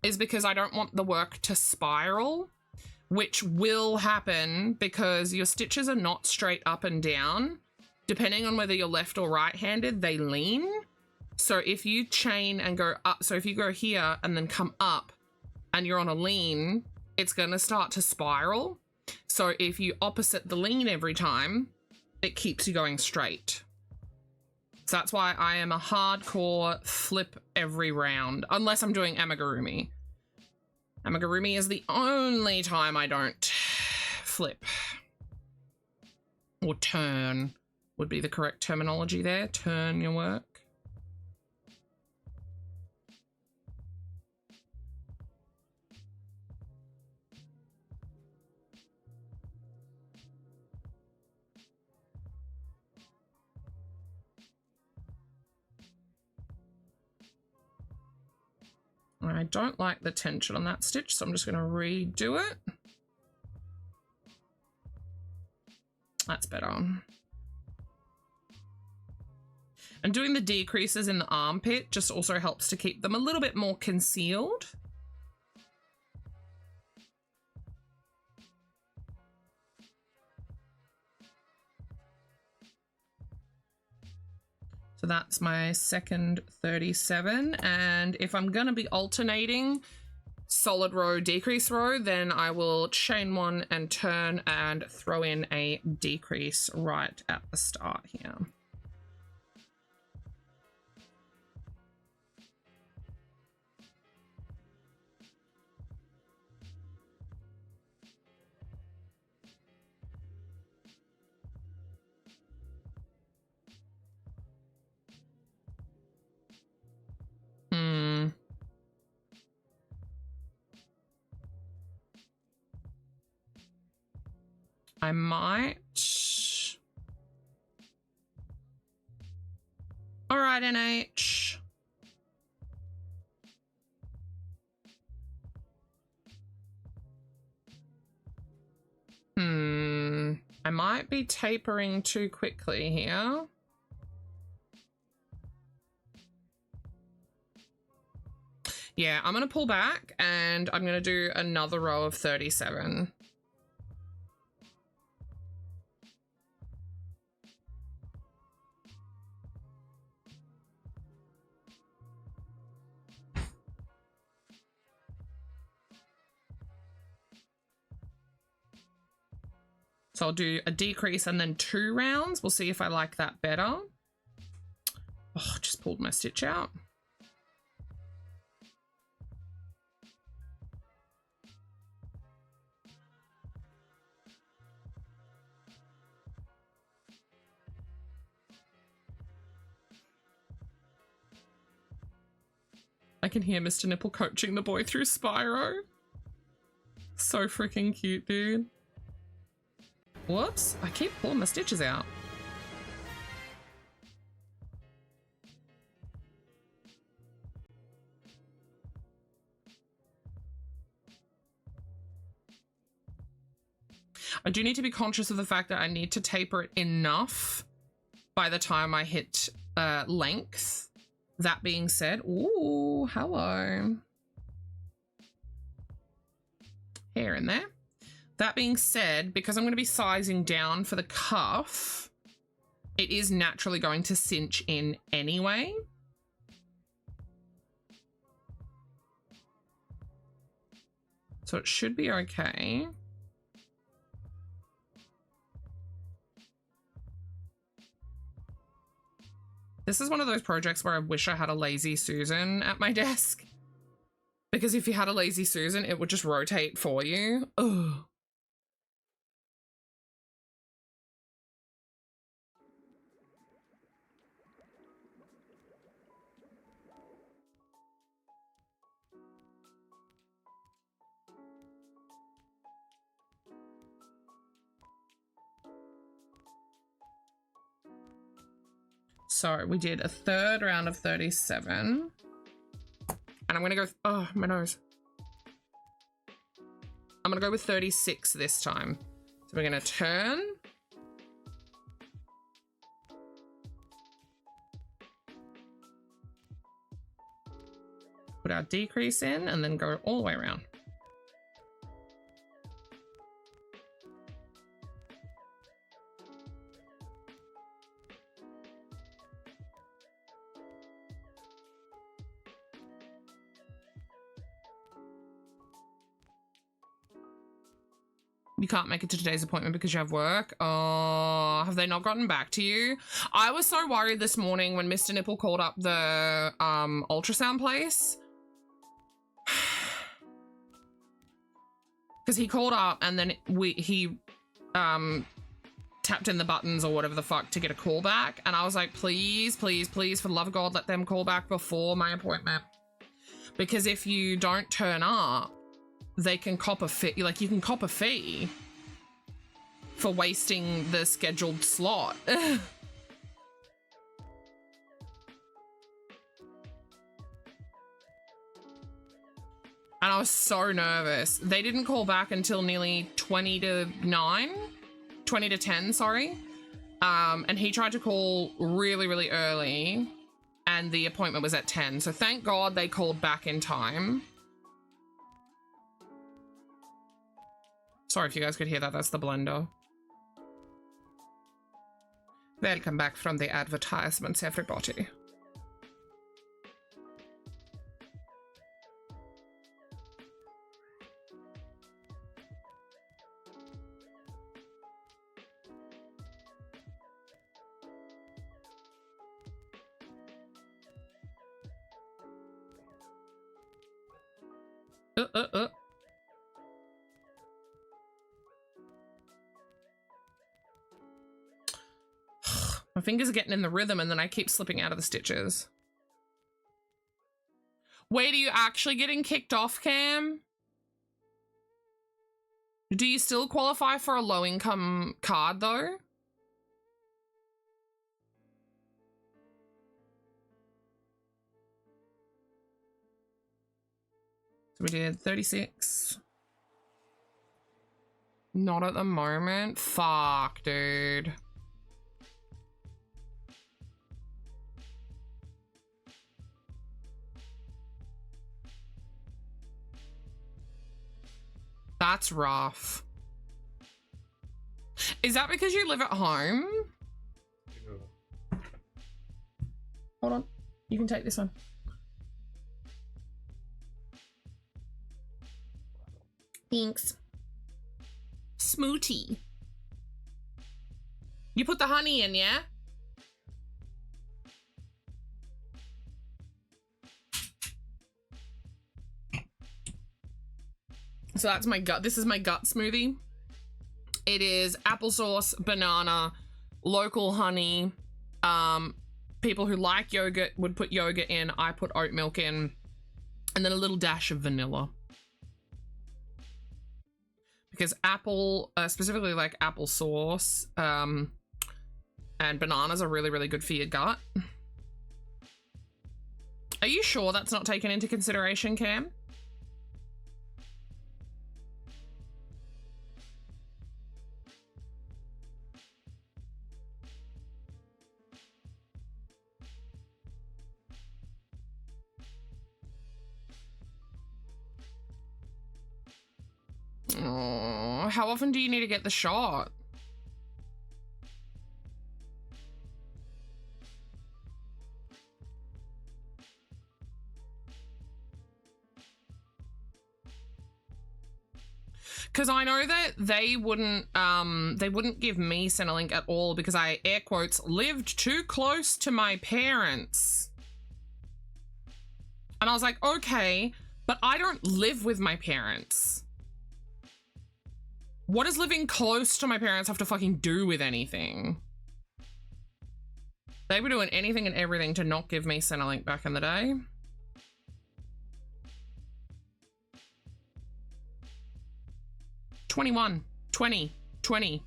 Speaker 4: is because I don't want the work to spiral, which will happen because your stitches are not straight up and down. Depending on whether you're left or right-handed, they lean. So if you chain and go up, so if you go here and then come up and you're on a lean, it's going to start to spiral. So if you opposite the lean every time, it keeps you going straight. So that's why I am a hardcore flip every round, unless I'm doing amigurumi. Amigurumi is the only time I don't flip. Or turn would be the correct terminology there. Turn your work. I don't like the tension on that stitch, so I'm just going to redo it. That's better. And doing the decreases in the armpit just also helps to keep them a little bit more concealed. So that's my second 37. And if I'm going to be alternating solid row, decrease row, then I will chain one and turn and throw in a decrease right at the start here. I might. All right, NH. I might be tapering too quickly here. Yeah, I'm going to pull back and I'm going to do another row of 37. So I'll do a decrease and then 2 rounds. We'll see if I like that better. Oh, just pulled my stitch out. I can hear Mr. Nipple coaching the boy through Spyro. So freaking cute, dude. Whoops, I keep pulling my stitches out. I do need to be conscious of the fact that I need to taper it enough by the time I hit length. That being said, ooh, hello. Hair in there. That being said, because I'm going to be sizing down for the cuff, it is naturally going to cinch in anyway. So it should be okay. This is one of those projects where I wish I had a Lazy Susan at my desk. Because if you had a Lazy Susan, it would just rotate for you. Ugh. So we did a 3rd round of 37. And I'm going to go, oh, my nose. I'm going to go with 36 this time. So we're going to turn. Put our decrease in and then go all the way around. You can't make it to today's appointment because you have work. Oh, have they not gotten back to you? I was so worried this morning when Mr. Nipple called up the ultrasound place. Because he called up and then he tapped in the buttons or whatever the fuck to get a call back. And I was like, please, please, please, for the love of God, let them call back before my appointment. Because if you don't turn up, they can cop a fee, like you can cop a fee for wasting the scheduled slot. And I was so nervous. They didn't call back until nearly 20 to 10, sorry. And he tried to call really, really early and the appointment was at 10. So thank God they called back in time. Sorry if you guys could hear that, that's the blender. Welcome back from the advertisements, everybody. My fingers are getting in the rhythm and then I keep slipping out of the stitches. Wait, are you actually getting kicked off, Cam? Do you still qualify for a low-income card, though? So we did 36. Not at the moment. Fuck, dude. That's rough. Is that because you live at home?
Speaker 2: Yeah.
Speaker 4: Hold on. You can take this one. Thanks. Smoothie. You put the honey in, yeah? So that's my gut. This is my gut smoothie. It is applesauce, banana, local honey. People who like yogurt would put yogurt in. I put oat milk in. And then a little dash of vanilla. Because apple, specifically like applesauce, and bananas are really, really good for your gut. Are you sure that's not taken into consideration, Cam? Oh, how often do you need to get the shot? Because I know that they wouldn't give me Centrelink at all because I, air quotes, lived too close to my parents. And I was like, okay, but I don't live with my parents. What does living close to my parents have to fucking do with anything? They were doing anything and everything to not give me Centrelink back in the day. $21, $20.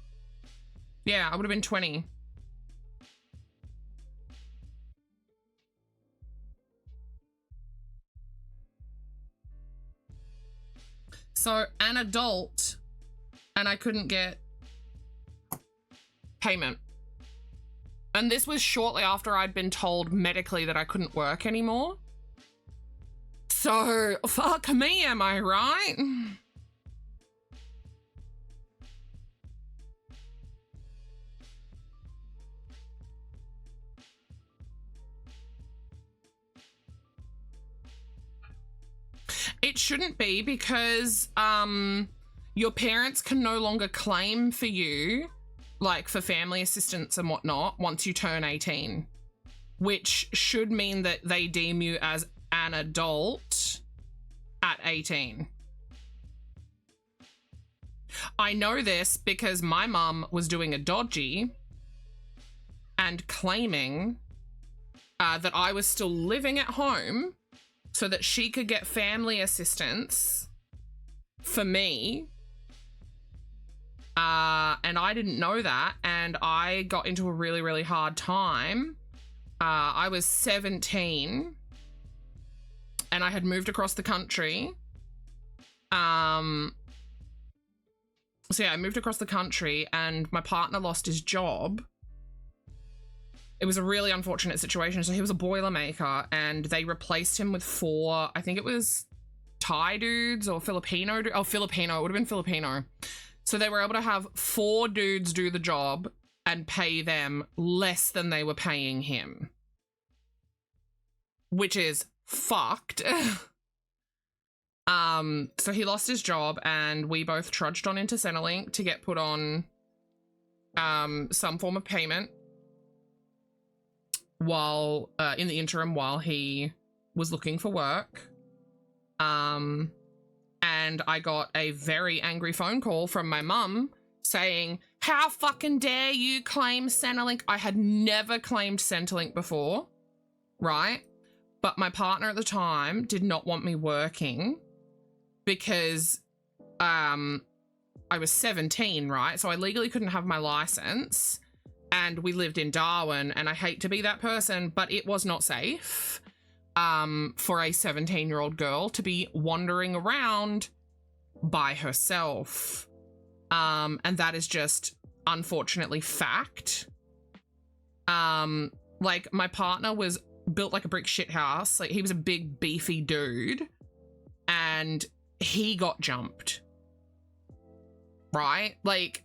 Speaker 4: Yeah, I would have been 20. So an adult, and I couldn't get payment. And this was shortly after I'd been told medically that I couldn't work anymore. So, fuck me, am I right? It shouldn't be because, your parents can no longer claim for you, like for family assistance and whatnot, once you turn 18, which should mean that they deem you as an adult at 18. I know this because my mum was doing a dodgy and claiming that I was still living at home so that she could get family assistance for me. And I didn't know that, and I got into a really, really hard time. I was 17, and I had moved across the country. So yeah, I moved across the country, and my partner lost his job. It was a really unfortunate situation. So he was a Boilermaker, and they replaced him with 4, I think it was Thai dudes or Filipino. Oh, Filipino. It would have been Filipino. So they were able to have 4 dudes do the job, and pay them less than they were paying him, which is fucked. So he lost his job and we both trudged on into Centrelink to get put on some form of payment while in the interim while he was looking for work. And I got a very angry phone call from my mum saying, how fucking dare you claim Centrelink? I had never claimed Centrelink before, right? But my partner at the time did not want me working because I was 17, right? So I legally couldn't have my license and we lived in Darwin, and I hate to be that person, but it was not safe for a 17-year-old girl to be wandering around by herself. And that is just unfortunately fact. Like my partner was built like a brick shit house. Like he was a big beefy dude and he got jumped, right? Like,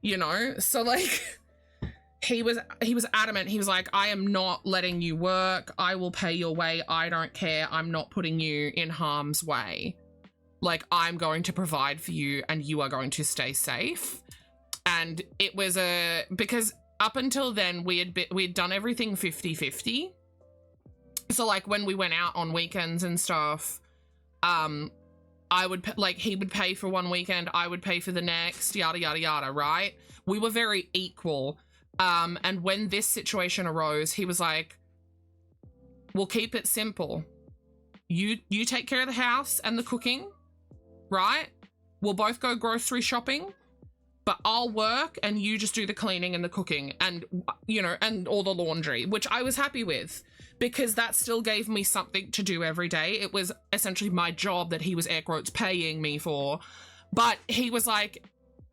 Speaker 4: you know, so like he was adamant. He was like, I am not letting you work. I will pay your way. I don't care. I'm not putting you in harm's way. Like, I'm going to provide for you and you are going to stay safe. And it was because up until then we had done everything 50-50. So like when we went out on weekends and stuff, I would like he would pay for one weekend, I would pay for the next, yada yada yada, right? We were very equal. And when this situation arose, he was like, we'll keep it simple. You take care of the house and the cooking, right? We'll both go grocery shopping, but I'll work and you just do the cleaning and the cooking and, you know, and all the laundry, which I was happy with because that still gave me something to do every day. It was essentially my job that he was air quotes paying me for, but he was like,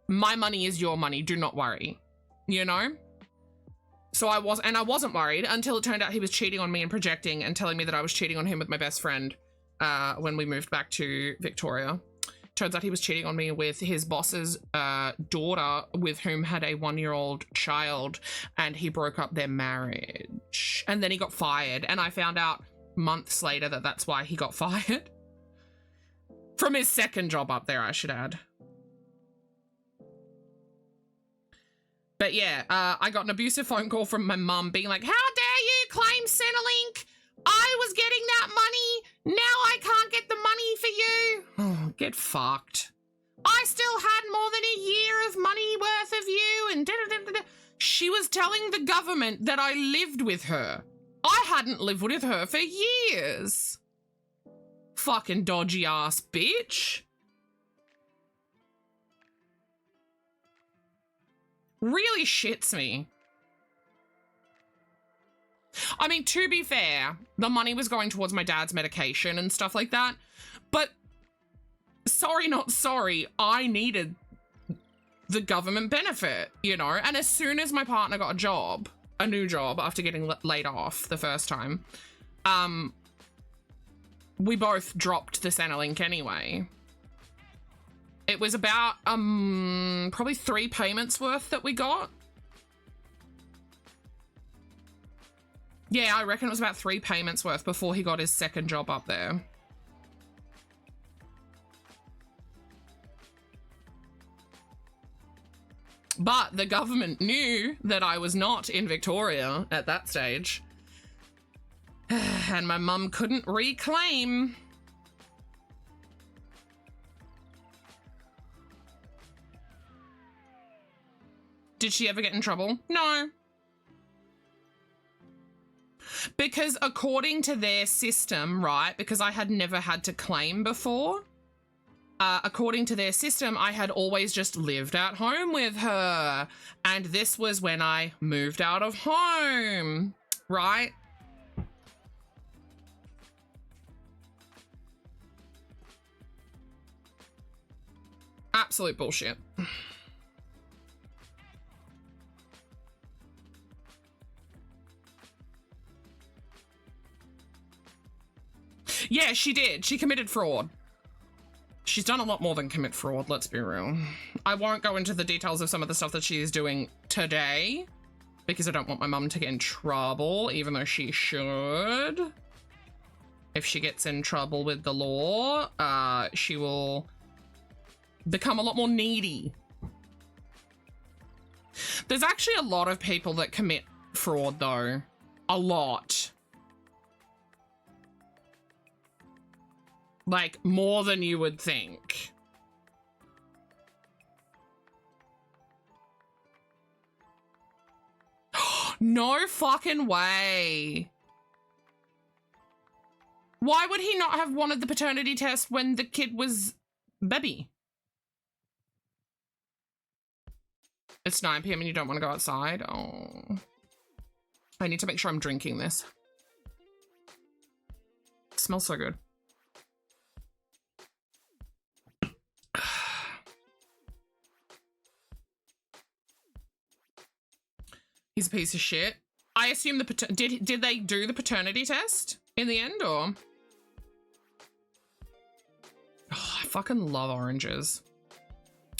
Speaker 4: my money is your money, do not worry, you know? So I wasn't worried until it turned out he was cheating on me and projecting and telling me that I was cheating on him with my best friend when we moved back to Victoria. Turns out he was cheating on me with his boss's daughter, with whom had a 1-year-old child, and he broke up their marriage. And then he got fired, and I found out months later that that's why he got fired. From his second job up there, I should add. But yeah, I got an abusive phone call from my mum being like, how dare you claim Centrelink? I was getting that money. Now I can't get the money for you. Oh, get fucked. I still had more than a year of money worth of you. And da-da-da-da-da. She was telling the government that I lived with her. I hadn't lived with her for years. Fucking dodgy ass bitch. Really shits me. I mean, to be fair, the money was going towards my dad's medication and stuff like that, but sorry, not sorry, I needed the government benefit, you know? And as soon as my partner got a new job after getting laid off the first time, we both dropped the Centrelink anyway. It was about probably 3 payments worth that we got. Yeah, I reckon it was about 3 payments worth before he got his second job up there. But the government knew that I was not in Victoria at that stage. And my mum couldn't reclaim. Did she ever get in trouble? No. Because according to their system, right, because I had never had to claim before, according to their system, I had always just lived at home with her. And this was when I moved out of home, right? Absolute bullshit. Yeah, she did. She committed fraud. She's done a lot more than commit fraud, let's be real. I won't go into the details of some of the stuff that she is doing today because I don't want my mum to get in trouble, even though she should. If she gets in trouble with the law, she will become a lot more needy. There's actually a lot of people that commit fraud though. A lot. Like, more than you would think. No fucking way. Why would he not have wanted the paternity test when the kid was baby? It's 9 p.m. and you don't want to go outside? Oh. I need to make sure I'm drinking this. It smells so good. He's a piece of shit. I assume did they do the paternity test in the end, or? Oh, I fucking love oranges.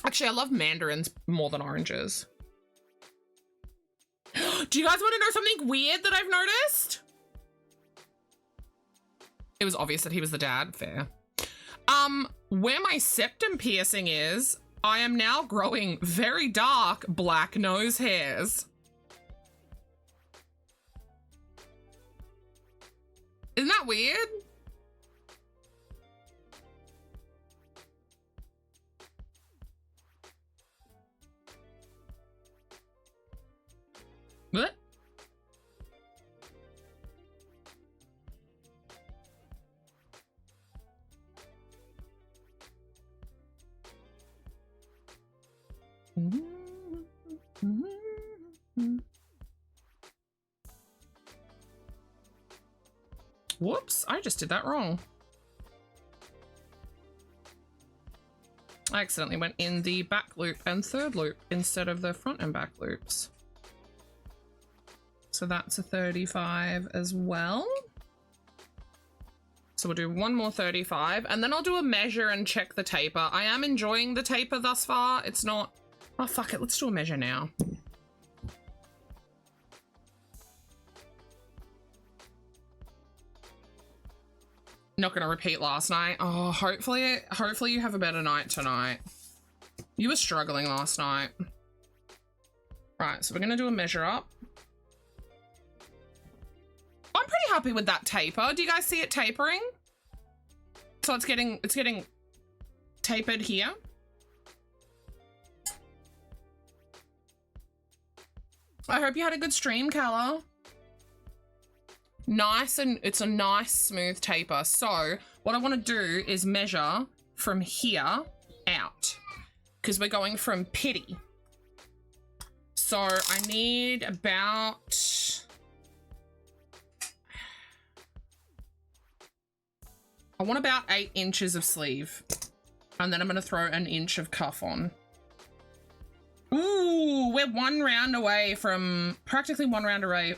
Speaker 4: Actually, I love mandarins more than oranges. Do you guys want to know something weird that I've noticed? It was obvious that he was the dad. Fair. Where my septum piercing is, I am now growing very dark black nose hairs. Isn't that weird? What? Whoops, I just did that wrong. I accidentally went in the back loop and third loop instead of the front and back loops. So that's a 35 as well. So we'll do one more 35 and then I'll do a measure and check the taper. I am enjoying the taper thus far. It's not, oh fuck it, let's do a measure now. Not gonna repeat last night. Oh, hopefully you have a better night tonight. You were struggling last night. Right, so we're gonna do a measure up. I'm pretty happy with that taper. Do you guys see it tapering? So it's getting tapered here. I hope you had a good stream, Calla. Nice, and it's a nice smooth taper. So what I want to do is measure from here out because we're going from pity. So I need about, I want about 8 inches of sleeve, and then I'm going to throw an inch of cuff on. Ooh, we're one round away from, practically one round away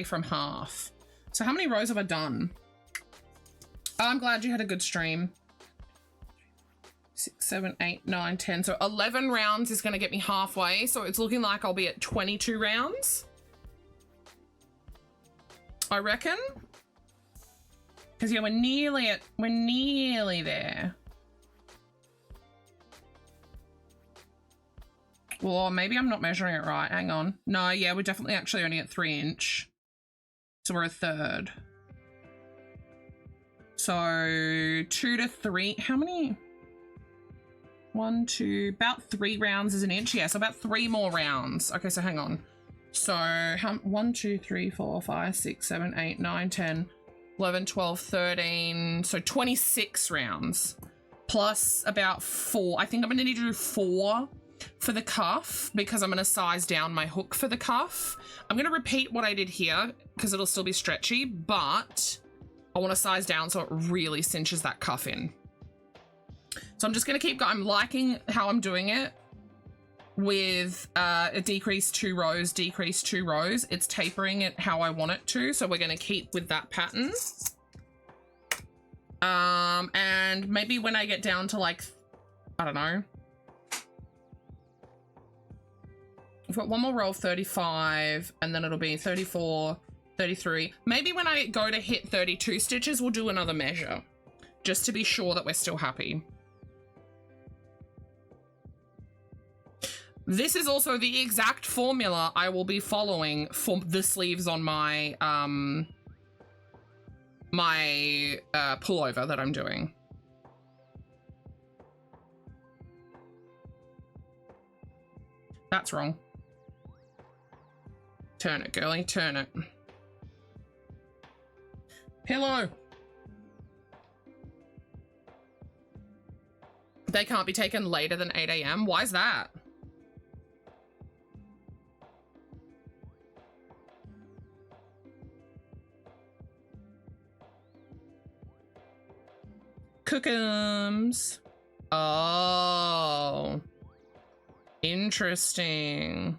Speaker 4: from half. So how many rows have I done? Oh, I'm glad you had a good stream. 6, 7, 8, 9, 10. So 11 rounds is going to get me halfway. So it's looking like I'll be at 22 rounds. I reckon. Because yeah, we're nearly there. Well, maybe I'm not measuring it right. Hang on. No, yeah, we're definitely actually only at 3 inch. So we're a third. So 2 to 3. How many? 1, 2, about 3 rounds is an inch. Yeah, so about 3 more rounds. Okay, so hang on. So 1, 2, 3, 4, 5, 6, 7, 8, 9, 10, 11, 12, 13. So 26 rounds. Plus about 4. I think I'm going to need to do 4 for the cuff because I'm going to size down my hook for the cuff. I'm going to repeat what I did here because it'll still be stretchy, but I want to size down so it really cinches that cuff in. So I'm just going to keep going. I'm liking how I'm doing it with a decrease 2 rows, decrease 2 rows. It's tapering it how I want it to. So we're going to keep with that pattern. And maybe when I get down to like, I don't know. I've got one more roll, 35, and then it'll be 34, 33. Maybe when I go to hit 32 stitches, we'll do another measure, just to be sure that we're still happy. This is also the exact formula I will be following for the sleeves on my, pullover that I'm doing. That's wrong. Turn it, girly, turn it. Pillow. They can't be taken later than 8 a.m. Why is that? Cookums. Oh. Interesting.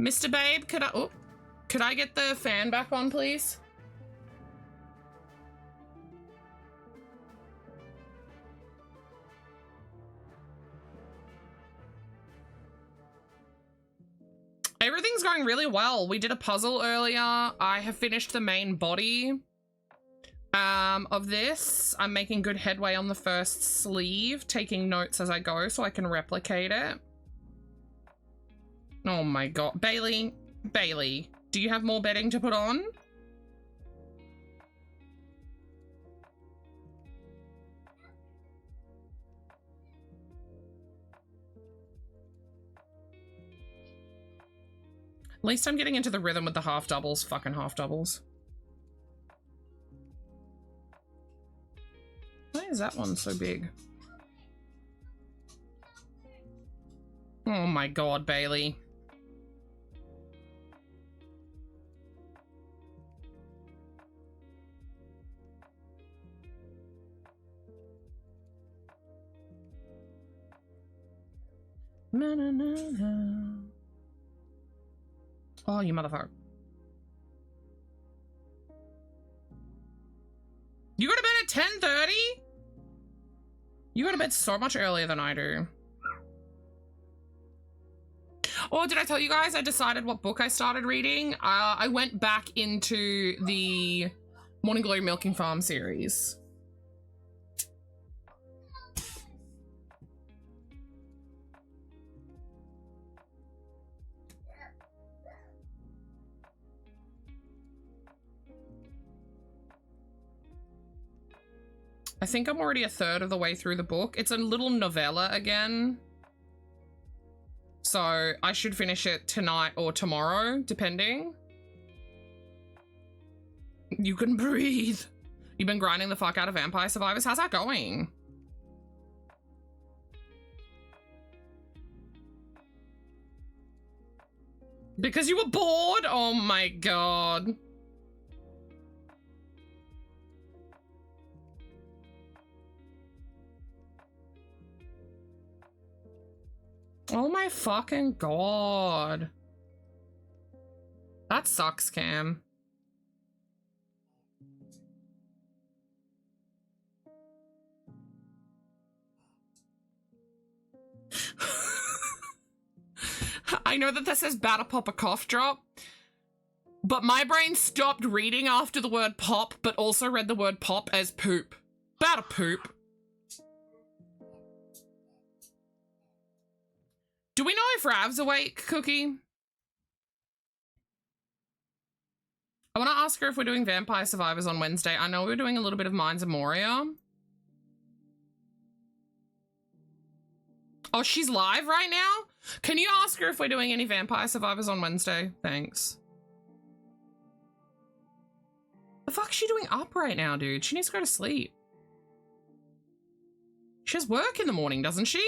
Speaker 4: Mr. Babe, could I get the fan back on, please? Everything's going really well. We did a puzzle earlier. I have finished the main body of this. I'm making good headway on the first sleeve, taking notes as I go so I can replicate it. Oh my god. Bailey, do you have more bedding to put on? At least I'm getting into the rhythm with the half doubles. Fucking half doubles. Why is that one so big? Oh my god, Bailey. Na, na, na, na. Oh, you motherfucker. You go to bed at 10:30? You go to bed so much earlier than I do. Oh, did I tell you guys I decided what book I started reading? I went back into the Morning Glory Milking Farm series. I think I'm already a third of the way through the book. It's a little novella again. So I should finish it tonight or tomorrow, depending. You can breathe. You've been grinding the fuck out of Vampire Survivors. How's that going? Because you were bored? Oh my god. Oh my fucking god. That sucks, Cam. I know that this says batter pop a cough drop, but my brain stopped reading after the word pop, but also read the word pop as poop. Batter poop. Do we know if Rav's awake, Cookie? I want to ask her if we're doing Vampire Survivors on Wednesday. I know we're doing a little bit of Mines of Moria. Oh, she's live right now? Can you ask her if we're doing any Vampire Survivors on Wednesday? Thanks. The fuck's she doing up right now, dude? She needs to go to sleep. She has work in the morning, doesn't she?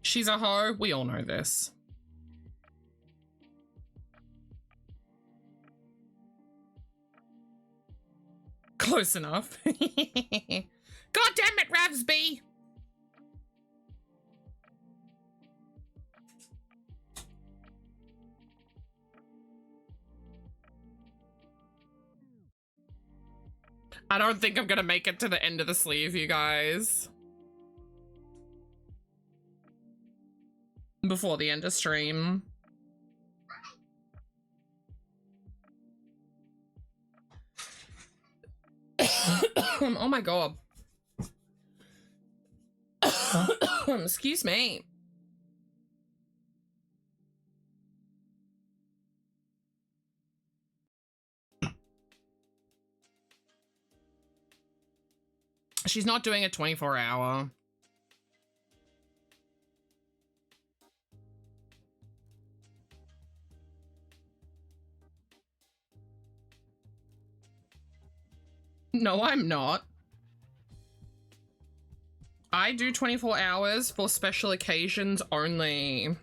Speaker 4: She's a hoe. We all know this. Close enough. God damn it, Ravsby! I don't think I'm gonna make it to the end of the sleeve, you guys. Before the end of stream. Oh my god. Excuse me. She's not doing a 24-hour. No, I'm not. I do 24 hours for special occasions only.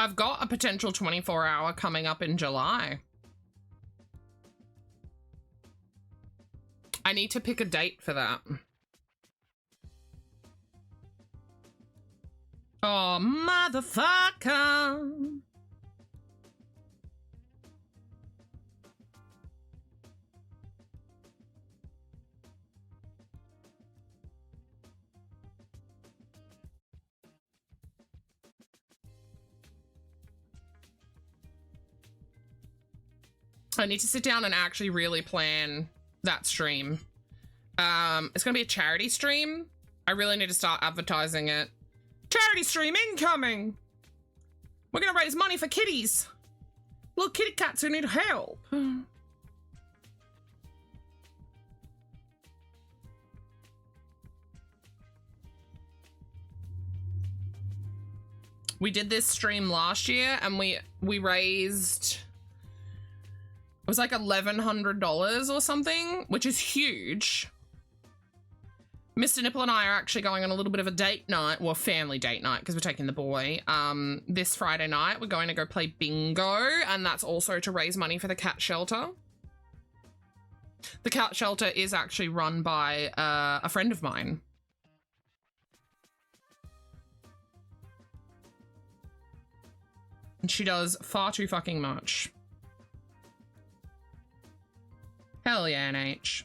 Speaker 4: I've got a potential 24-hour coming up in July. I need to pick a date for that. Oh, motherfucker. I need to sit down and actually really plan that stream. It's gonna be a charity stream. I really need to start advertising it. Charity stream incoming! We're gonna raise money for kitties. Little kitty cats who need help. We did this stream last year and we raised... It was like $1,100 or something, which is huge. Mr. Nipple and I are actually going on a little bit of a date night, well, family date night, because we're taking the boy. This Friday night, we're going to go play bingo, and that's also to raise money for the cat shelter. The cat shelter is actually run by a friend of mine. And she does far too fucking much. Hell yeah, NH.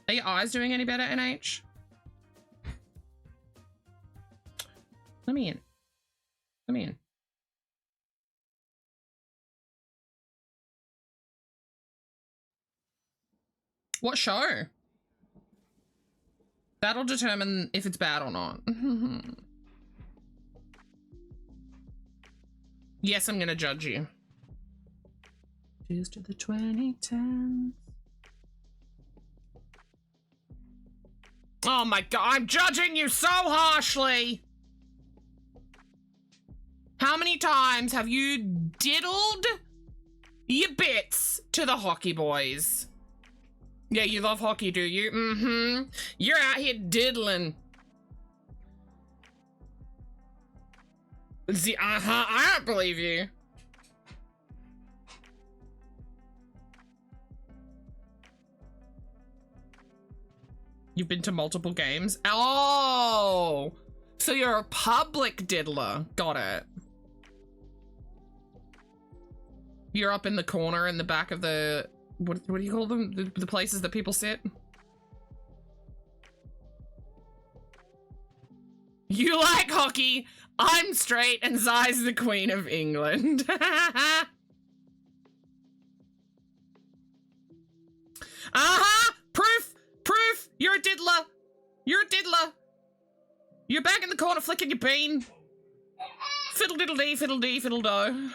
Speaker 4: Are your eyes doing any better, NH? Let me in. Let me in. What show? That'll determine if it's bad or not. Yes, I'm gonna judge you. Cheers to the 2010s. Oh my god, I'm judging you so harshly! How many times have you diddled your bits to the hockey boys? Yeah, you love hockey, do you? Mm-hmm. You're out here diddling. I don't believe you. You've been to multiple games? Oh! So you're a public diddler. Got it. You're up in the corner in the back of the... What do you call them? The places that people sit? You like hockey. I'm straight and Zai's the Queen of England. Uh-huh! Proof! Proof! You're a diddler! You're a diddler! You're back in the corner flicking your bean. Fiddle-diddle-dee, fiddle-dee, fiddle-do.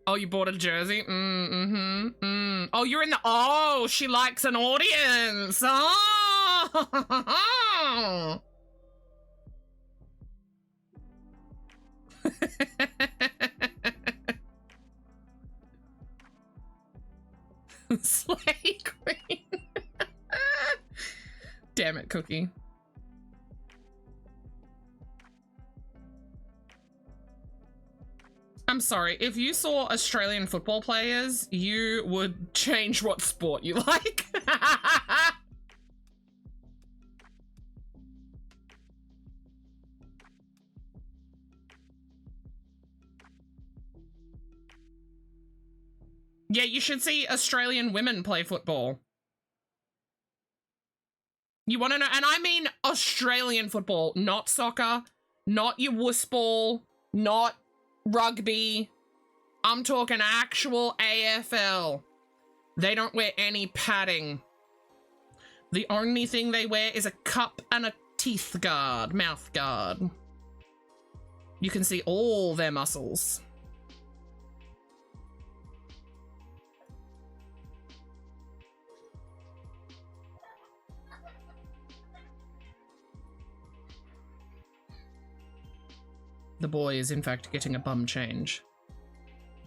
Speaker 4: Oh, you bought a jersey? Oh, you're in the... Oh, she likes an audience. Oh. Slay Queen. Damn it, Cookie. I'm sorry, if you saw Australian football players, you would change what sport you like. Yeah, you should see Australian women play football. You want to know? And I mean Australian football, not soccer, not your wuss ball, not rugby. I'm talking actual AFL. They don't wear any padding. The only thing they wear is a cup and a teeth guard, mouth guard. You can see all their muscles. The boy is in fact getting a bum change.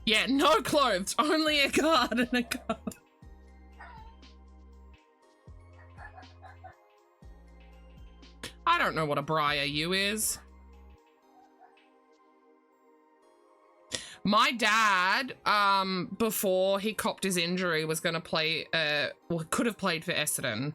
Speaker 4: Yeah, no clothes, only a guard and a cup. I don't know what a Briar U is. My dad, before he copped his injury, was going to play, well, could have played for Essendon.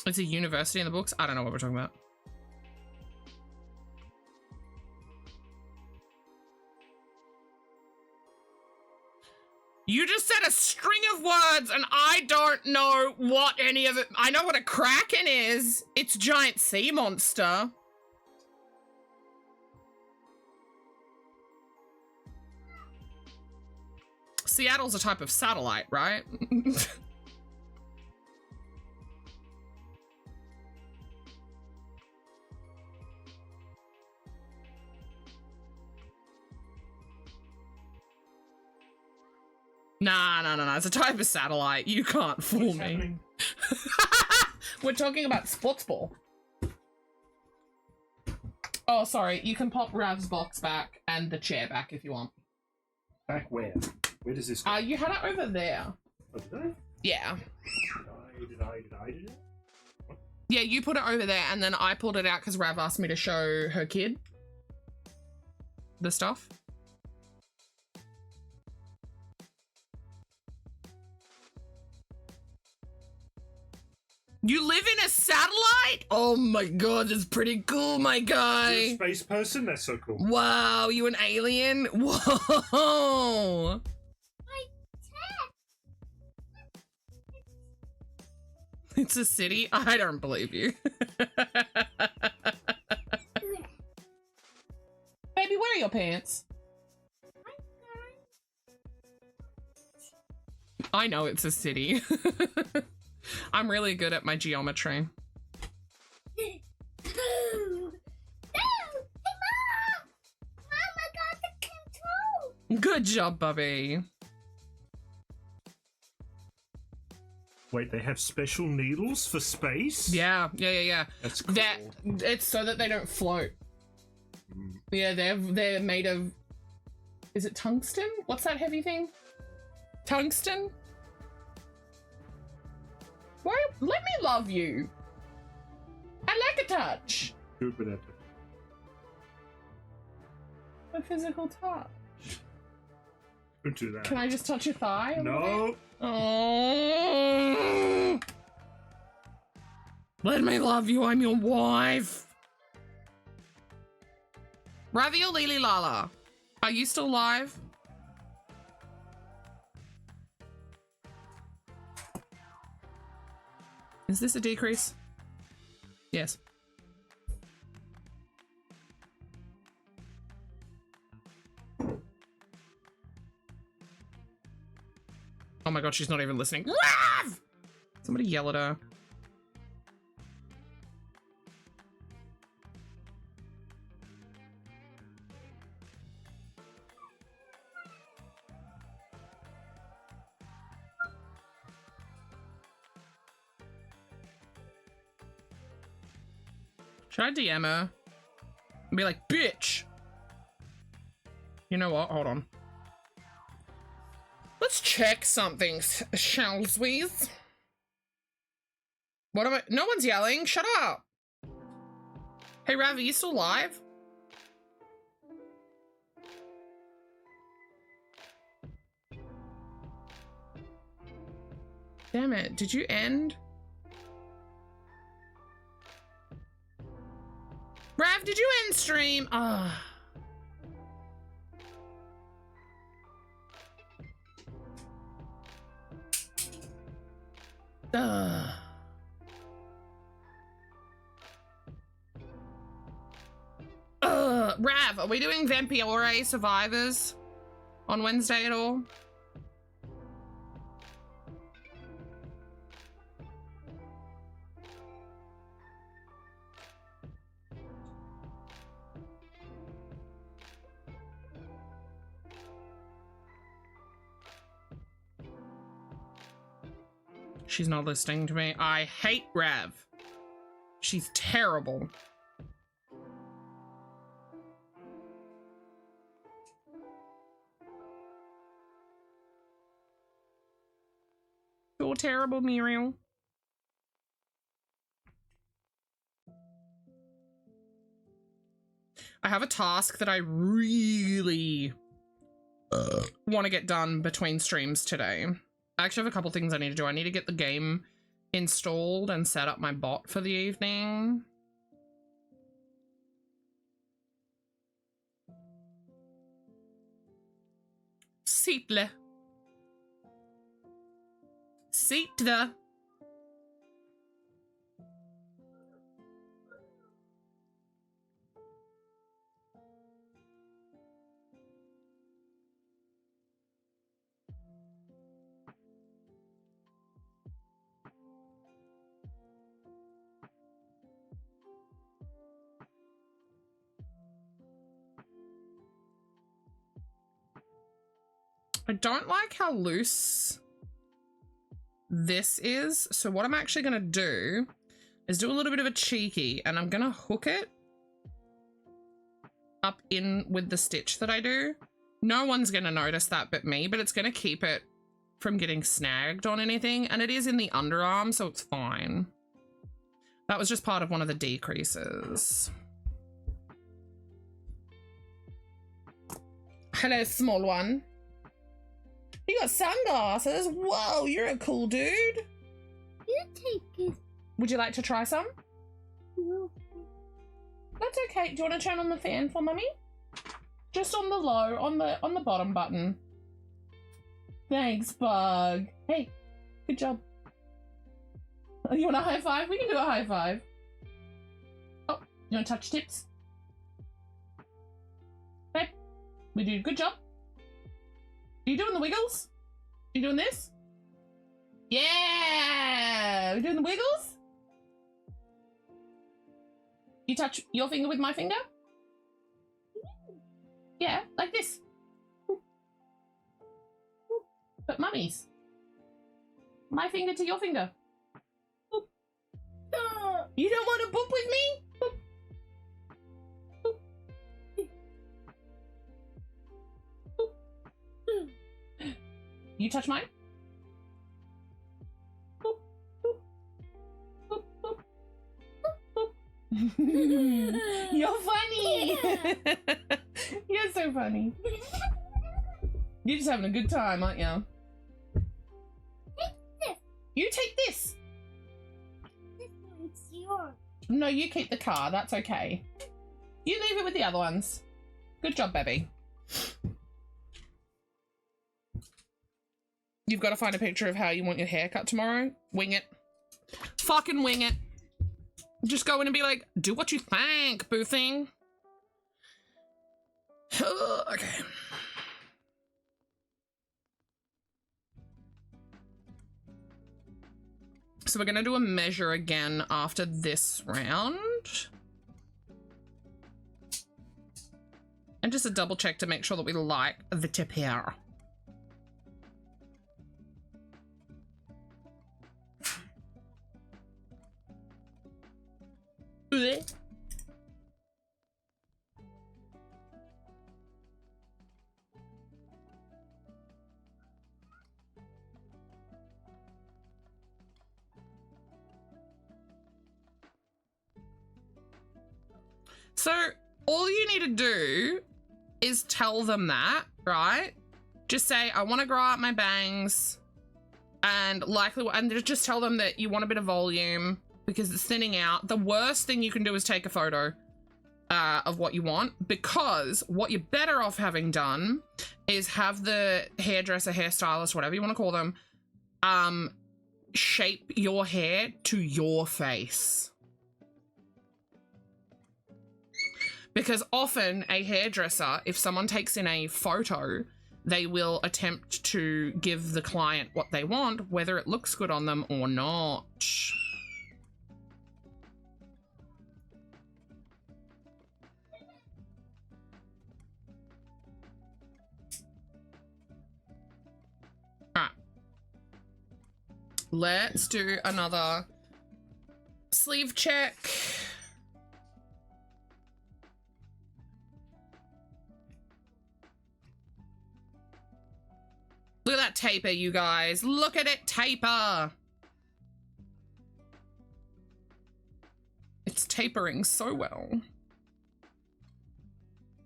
Speaker 4: It's a university in the books? I don't know what we're talking about. You just said a string of words and I don't know what any of it... I know what a kraken is. It's a giant sea monster. Seattle's a type of satellite, right? Nah. It's a type of satellite. You can't fool me. We're talking about sports ball. Oh, sorry. You can pop Rav's box back and the chair back if you want.
Speaker 2: Back where? Where does this go?
Speaker 4: You had it over there.
Speaker 2: Oh, did I?
Speaker 4: Yeah.
Speaker 2: Did I?
Speaker 4: Yeah, you put it over there and then I pulled it out because Rav asked me to show her kid the stuff. You live in a satellite? Oh my god, that's pretty cool, my guy.
Speaker 2: You're a space person? That's so cool.
Speaker 4: Wow, you an alien? Whoa. It's a city? I don't believe you. Baby, where are your pants? I know it's a city. I'm really good at my geometry.
Speaker 3: No! Hey, Mom! Mom, I got the control!
Speaker 4: Good job, Bubby.
Speaker 2: Wait, they have special needles for space?
Speaker 4: Yeah.
Speaker 2: That's cool.
Speaker 4: It's so that they don't float. Yeah, they're made of... Is it tungsten? What's that heavy thing? Tungsten? Why? Let me love you. I like a touch.
Speaker 2: Good with that.
Speaker 4: A physical touch.
Speaker 2: Don't do that.
Speaker 4: Can I just touch your thigh?
Speaker 2: No.
Speaker 4: Oh. Let me love you. I'm your wife. Ravi or Lily Lala? Are you still live? Is this a decrease? Yes. Oh my god, she's not even listening. Rav! Somebody yell at her. Should I DM her and be like, bitch? You know what? Hold on. Let's check something, shall we? What am I? No one's yelling. Shut up. Hey, Rav, are you still live? Damn it. Did you end? Rav, did you end stream? Ah. Rav, are we doing Vampire Survivors on Wednesday at all? She's not listening to me. I hate Rav. She's terrible. You're terrible, Muriel. I have a task that I really want to get done between streams today. I actually have a couple things I need to do. I need to get the game installed and set up my bot for the evening. Sitle. Sitle. I don't like how loose this is. So what I'm actually going to do is do a little bit of a cheeky, and I'm going to hook it up in with the stitch that I do. No one's going to notice that but me, but it's going to keep it from getting snagged on anything. And it is in the underarm, so it's fine. That was just part of one of the decreases. Hello, small one. You got sunglasses? Whoa, you're a cool dude.
Speaker 3: You take it.
Speaker 4: Would you like to try some?
Speaker 3: No.
Speaker 4: That's okay. Do you want to turn on the fan for mummy? Just on the low, on the bottom button. Thanks, Bug. Hey, good job. You want a high five? We can do a high five. Oh, you want to touch tips? Babe, we do a good job. Are you doing the wiggles? Are you doing this? Yeah! Are you doing the wiggles? You touch your finger with my finger? Yeah, like this. But mummy's. My finger to your finger. You don't want to boop with me? You touch mine? Boop, boop. Boop, boop. Boop, boop. You're funny. You're so funny. You're just having a good time, aren't you? You take this.
Speaker 3: This one's yours.
Speaker 4: No, you keep the car. That's okay. You leave it with the other ones. Good job, baby. You've got to find a picture of how you want your hair cut tomorrow. Wing it. Fucking wing it. Just go in and be like, do what you think, boo thing. Okay. So we're going to do a measure again after this round. And just a double check to make sure that we like the tip here. So all you need to do is tell them that, right? Just say, I want to grow out my bangs, and just tell them that you want a bit of volume because it's thinning out. The worst thing you can do is take a photo of what you want, because what you're better off having done is have the hairdresser, hairstylist, whatever you want to call them, shape your hair to your face. Because often a hairdresser, if someone takes in a photo, they will attempt to give the client what they want, whether it looks good on them or not. All right. Let's do another sleeve check. Look at that taper, you guys. Look at it taper. It's tapering so well.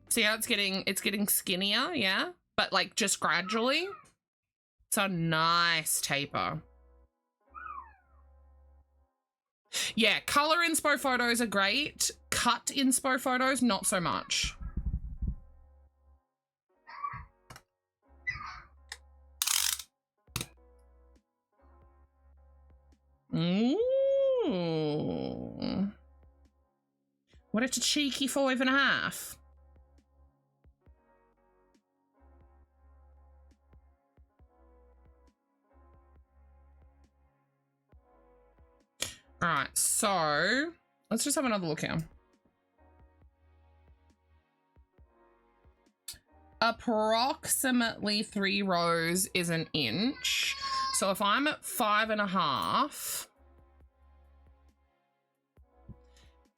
Speaker 4: See how it's getting skinnier, yeah? But like just gradually. It's a nice taper. Yeah, color inspo photos are great. Cut inspo photos, not so much. Ooh. What a cheeky 5.5. All right, so let's just have another look here. Approximately 3 rows is an inch. So if I'm at 5.5,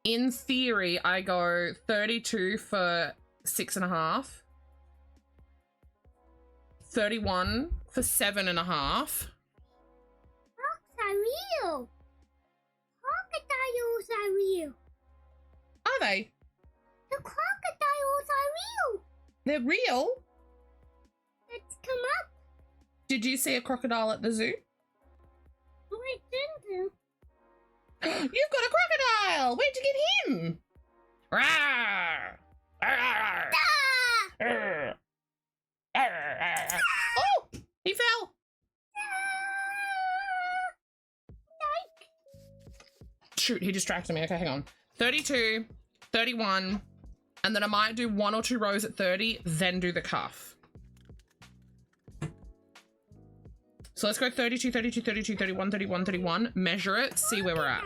Speaker 4: in theory, I go 32 for 6.5, 31 for 7.5.
Speaker 3: Hawks are real. Crocodiles are real.
Speaker 4: Are they?
Speaker 3: The crocodiles are real.
Speaker 4: They're real?
Speaker 3: Let's come up.
Speaker 4: Did you see a crocodile at the zoo?
Speaker 3: I didn't.
Speaker 4: You've got a crocodile! Where'd you get him? Rawr! Rawr! Rawr! Rawr! Oh! He fell! Shoot, he distracted me. Okay, hang on. 32, 31, and then I might do 1 or 2 rows at 30, then do the cuff. So let's go 32, 32, 32, 31, 31, 31. Measure it, see where we're at.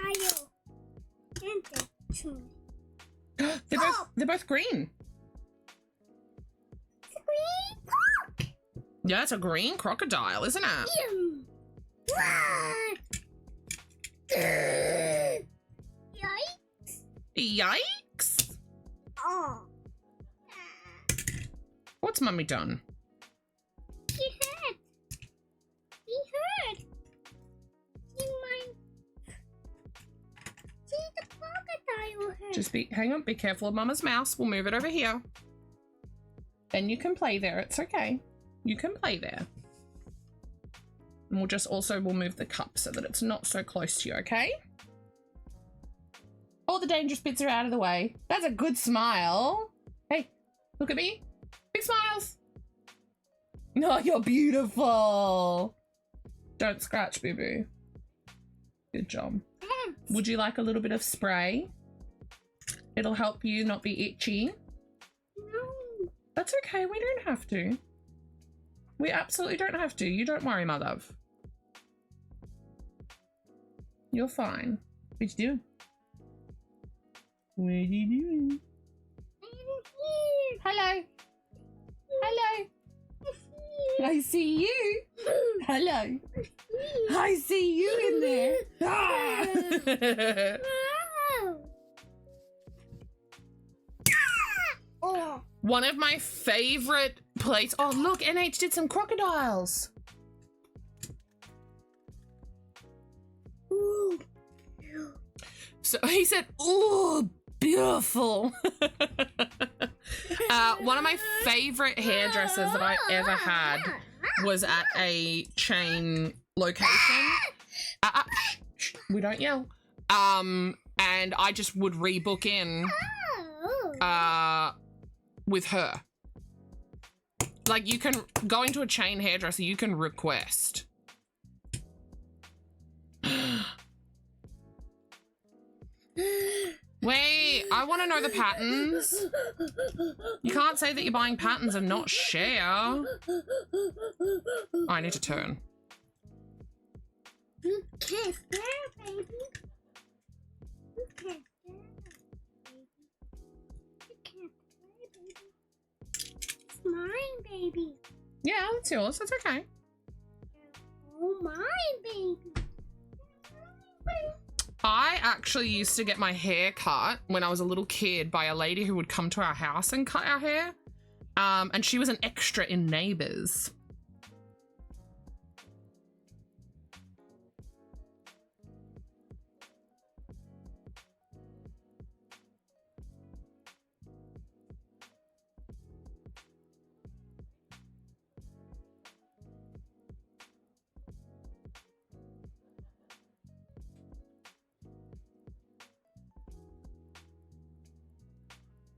Speaker 4: They're both green.
Speaker 3: It's a green croc.
Speaker 4: Yeah, it's a green crocodile, isn't it?
Speaker 3: Yikes.
Speaker 4: Yikes.
Speaker 3: Oh.
Speaker 4: What's Mummy done?
Speaker 3: He hurt. He hurt. See the crocodile hurt.
Speaker 4: Just hang on, be careful of Mama's mouse. We'll move it over here. Then you can play there, it's okay. You can play there. And we'll move the cup so that it's not so close to you, okay? All the dangerous bits are out of the way. That's a good smile. Hey, look at me. Big smiles. No, you're beautiful. Don't scratch, boo boo. Good job. Would you like a little bit of spray? It'll help you not be itchy.
Speaker 3: No.
Speaker 4: That's okay. We don't have to. We absolutely don't have to. You don't worry, my love. You're fine. What you doing? What are you doing? Hello. Hello. I see you. Hello. I see you in there. Ah!
Speaker 3: Oh.
Speaker 4: One of my favorite plates. Oh, look, NH did some crocodiles.
Speaker 3: Ooh.
Speaker 4: So he said, "Ooh, beautiful." One of my favorite hairdressers that I ever had was at a chain location. Shh, we don't yell. And I just would rebook in with her. Like, you can go into a chain hairdresser, you can request. Wait, I want to know the patterns. You can't say that you're buying patterns and not share. Oh, I need to turn.
Speaker 3: You can't stare, baby. You can't stare, baby. You can't stare, baby. It's mine, baby.
Speaker 4: Yeah, that's yours. That's okay.
Speaker 3: Oh, mine, baby.
Speaker 4: I actually used to get my hair cut when I was a little kid by a lady who would come to our house and cut our hair. And she was an extra in Neighbours.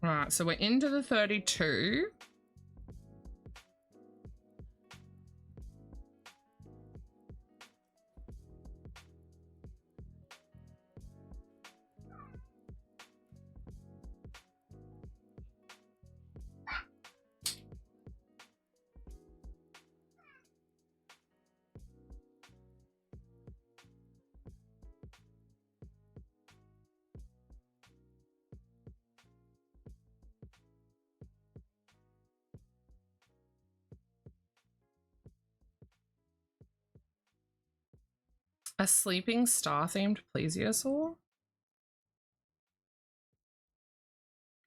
Speaker 4: All right, so we're into the 32. A sleeping star themed plesiosaur?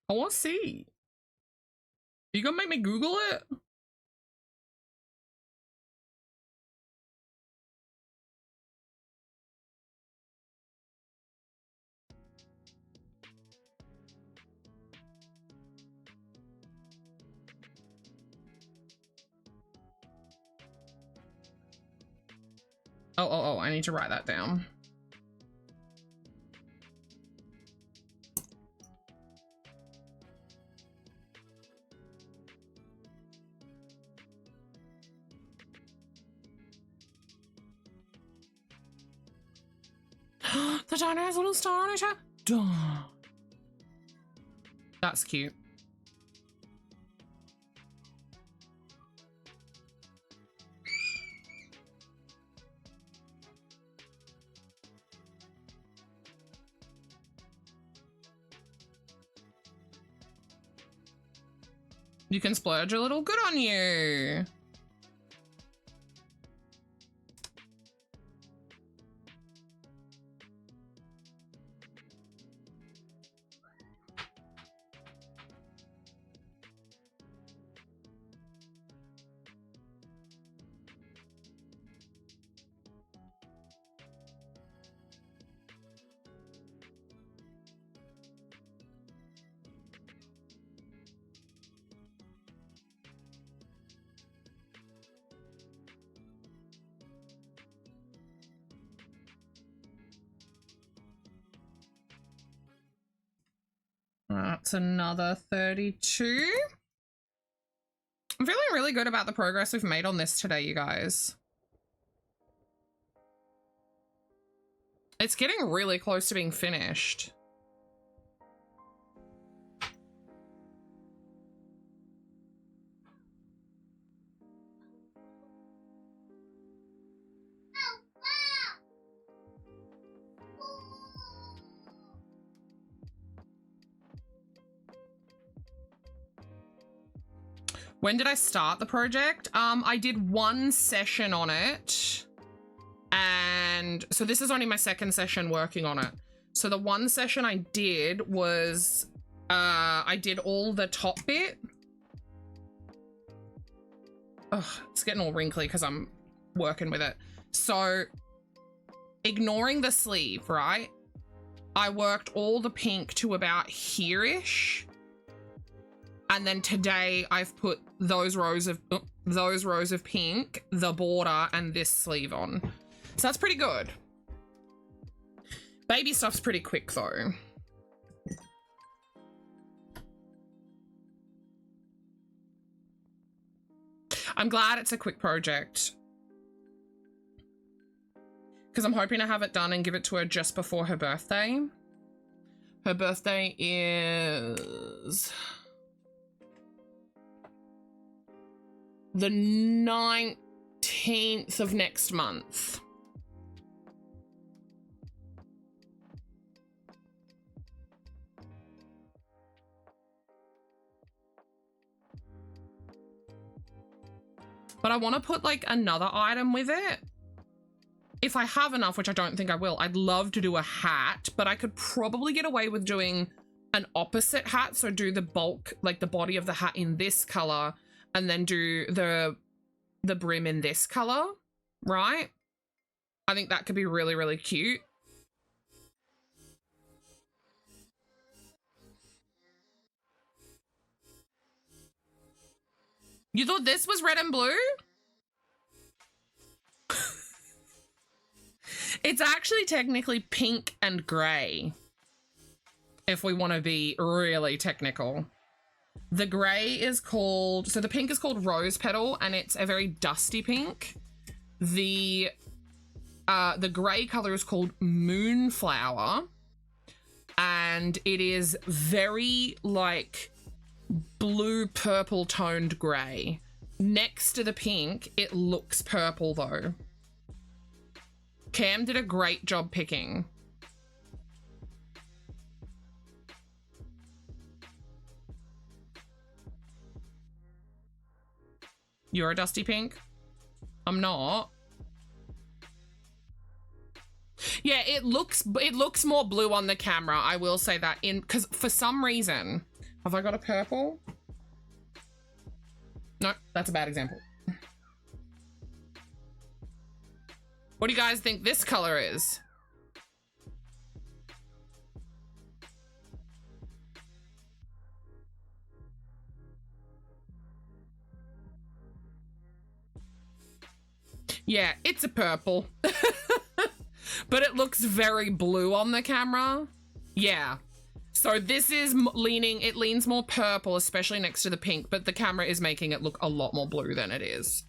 Speaker 4: I want to see. You gonna make me Google it? Oh, I need to write that down. The dino has a little star on it. Duh. That's cute. You can splurge a little. Good on you. That's another 32. I'm feeling really good about the progress we've made on this today, you guys. It's getting really close to being finished. When did I start the project? I did one session on it. And so this is only my second session working on it. So the one session I did was, I did all the top bit. Ugh, it's getting all wrinkly because I'm working with it. So ignoring the sleeve, right? I worked all the pink to about here-ish. And then today I've put those rows of pink, the border, and this sleeve on. So that's pretty good. Baby stuff's pretty quick though. I'm glad it's a quick project. Because I'm hoping to have it done and give it to her just before her birthday. Her birthday is the 19th of next month. But I want to put like another item with it. If I have enough, which I don't think I will, I'd love to do a hat, but I could probably get away with doing an opposite hat. So do the bulk, like the body of the hat in this color, and then do the brim in this color, right? I think that could be really, really cute. You thought this was red and blue? It's actually technically pink and gray, if we want to be really technical. The gray is called, so the pink is called Rose Petal, and it's a very dusty pink. The gray color is called Moonflower, and it is very like blue purple toned gray. Next to the pink, it looks purple though. Cam did a great job picking. You're a dusty pink? I'm not. Yeah, it looks more blue on the camera. I will say that, because for some reason, have I got a purple? No, that's a bad example. What do you guys think this color is? Yeah, it's a purple. But it looks very blue on the camera. Yeah. So this is it leans more purple, especially next to the pink, but the camera is making it look a lot more blue than it is.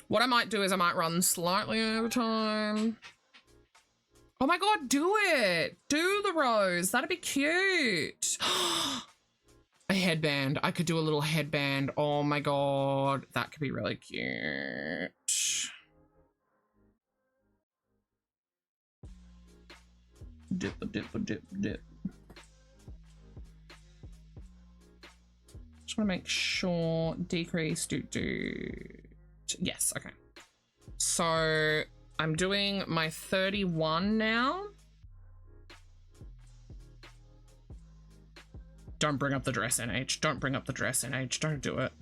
Speaker 4: What I might do is I might run slightly over time. Oh my God, do it. Do the rose. That'd be cute. A headband. I could do a little headband. Oh my God. That could be really cute. Dip, dip, dip, dip. Just want to make sure decrease, do. Yes, okay. So I'm doing my 31 now. Don't bring up the dress, NH. Don't bring up the dress, NH. Don't do it.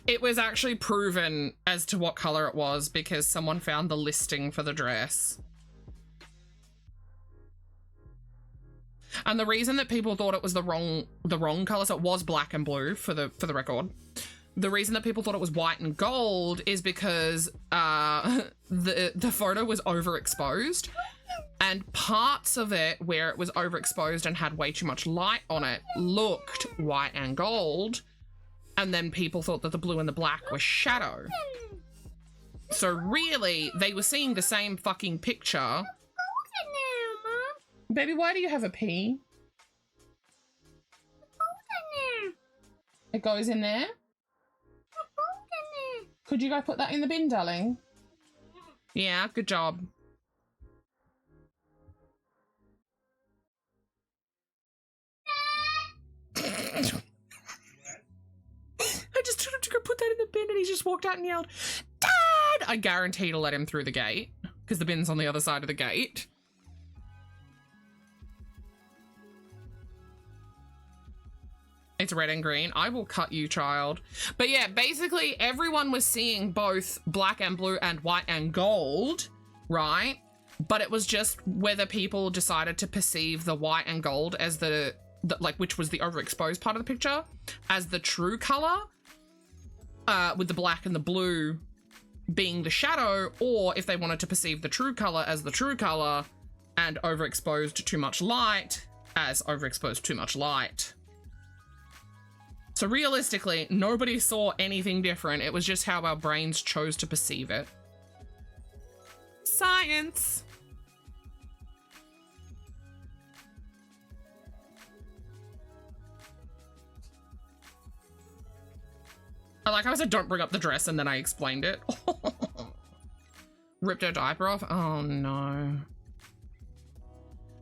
Speaker 4: It was actually proven as to what color it was because someone found the listing for the dress. And the reason that people thought it was the wrong color, so it was black and blue for the record. the reason that people thought it was white and gold is because the photo was overexposed, and parts of it where it was overexposed and had way too much light on it looked white and gold, and then people thought that the blue and the black were shadow. So really, they were seeing the same fucking picture.
Speaker 3: Now, Mom.
Speaker 4: Baby, why do you have a pee?
Speaker 3: Now.
Speaker 4: It goes in there? Could you go put that in the bin, darling? Yeah, good job. I just told him to go put that in the bin and he just walked out and yelled, Dad! I guarantee to let him through the gate because the bin's on the other side of the gate. It's red and green. I will cut you, child. But yeah, basically everyone was seeing both black and blue and white and gold, right? But it was just whether people decided to perceive the white and gold as the like, which was the overexposed part of the picture, as the true color, with the black and the blue being the shadow, or if they wanted to perceive the true color as the true color and overexposed too much light as overexposed too much light. So realistically, nobody saw anything different. It was just how our brains chose to perceive it. Science! I like how I said don't bring up the dress and then I explained it. Ripped her diaper off? Oh no.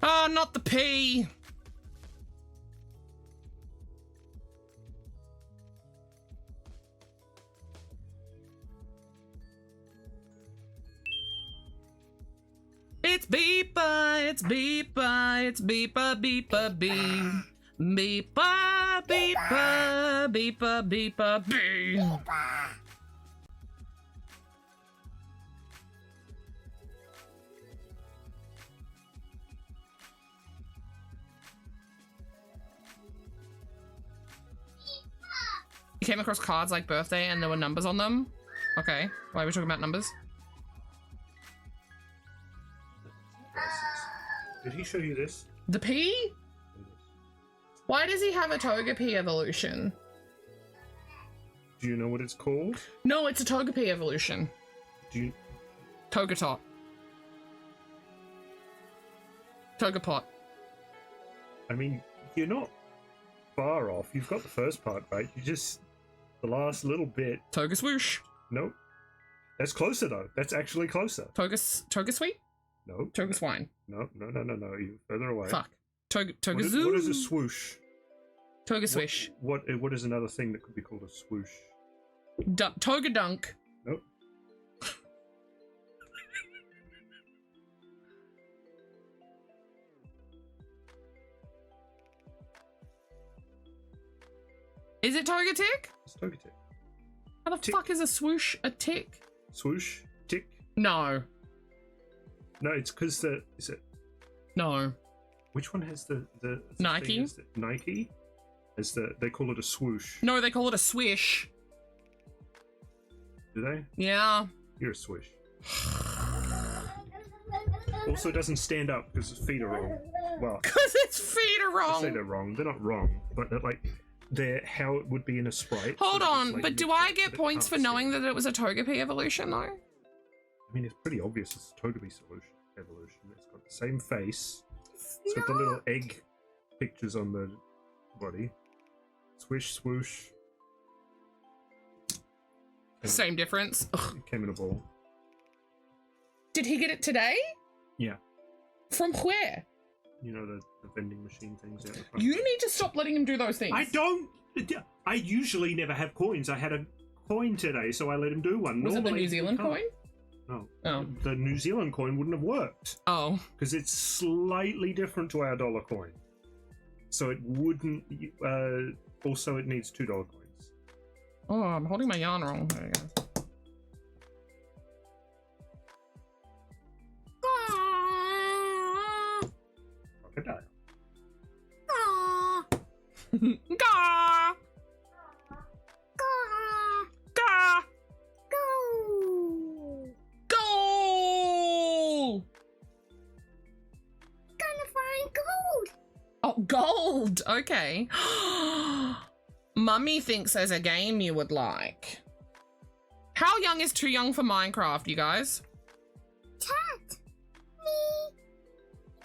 Speaker 4: Oh, not the pee! It's beepa, it's beepa, it's beepa, beepa, bee. Beepa, beepa, beepa, beepa, bee. You came across cards like birthday and there were numbers on them? Okay, why are we talking about numbers?
Speaker 2: Did he show you this?
Speaker 4: The P? Why does he have a Togepi evolution?
Speaker 2: Do you know what it's called?
Speaker 4: No, it's a Togepi evolution.
Speaker 2: Do you?
Speaker 4: Togetot. Togepot.
Speaker 2: I mean, you're not far off. You've got the first part right. You just the last little bit.
Speaker 4: Togeswoosh.
Speaker 2: Nope. That's closer though. That's actually closer.
Speaker 4: Togesweet?
Speaker 2: No.
Speaker 4: Togeswine.
Speaker 2: No. You're further away.
Speaker 4: Fuck.
Speaker 2: What
Speaker 4: Togezoo.
Speaker 2: is a swoosh?
Speaker 4: Togeswish.
Speaker 2: What is another thing that could be called a swoosh?
Speaker 4: Togadunk.
Speaker 2: Nope.
Speaker 4: Is it Togetic?
Speaker 2: It's Togetic.
Speaker 4: How the
Speaker 2: Tick.
Speaker 4: fuck is a swoosh a tick?
Speaker 2: Swoosh? Tick?
Speaker 4: No.
Speaker 2: No, it's because is it?
Speaker 4: No.
Speaker 2: Which one has the
Speaker 4: Nike?
Speaker 2: thing? Is it Nike? They call it a swoosh.
Speaker 4: No, they call it a swish.
Speaker 2: Do they?
Speaker 4: Yeah.
Speaker 2: You're a swish. Also, it doesn't stand up because its feet are wrong. Well,
Speaker 4: Because its feet are
Speaker 2: I say
Speaker 4: wrong.
Speaker 2: they're wrong. They're not wrong, but they're how it would be in a Sprite.
Speaker 4: Hold
Speaker 2: so that
Speaker 4: on,
Speaker 2: it's like
Speaker 4: but do
Speaker 2: mixed
Speaker 4: I
Speaker 2: up,
Speaker 4: get
Speaker 2: but it
Speaker 4: points for
Speaker 2: can't
Speaker 4: knowing
Speaker 2: stand.
Speaker 4: that it was a Togepi evolution though?
Speaker 2: I mean, it's pretty obvious it's a Togepi evolution. It's got the same face. It's got the little egg pictures on the body. Swish, swoosh. And
Speaker 4: Same difference. Ugh.
Speaker 2: it came in a ball.
Speaker 4: Did he get it today?
Speaker 2: Yeah.
Speaker 4: From where?
Speaker 2: You know the vending machine things out the front.
Speaker 4: You need to stop letting him do those things.
Speaker 2: I don't. I usually never have coins. I had a coin today, so I let him do one.
Speaker 4: Was it the
Speaker 2: Normally
Speaker 4: New Zealand
Speaker 2: we can't.
Speaker 4: coin?
Speaker 2: No.
Speaker 4: Oh.
Speaker 2: The New Zealand coin wouldn't have worked
Speaker 4: Oh.
Speaker 2: because it's slightly different to our dollar coin. So it wouldn't. Also, it needs $2 coins.
Speaker 4: Oh, I'm holding my yarn wrong. There you go.
Speaker 2: Crocodile.
Speaker 4: Gah! gold. Okay. Mummy thinks there's a game you would like. How young is too young for Minecraft, you guys?
Speaker 3: Chat.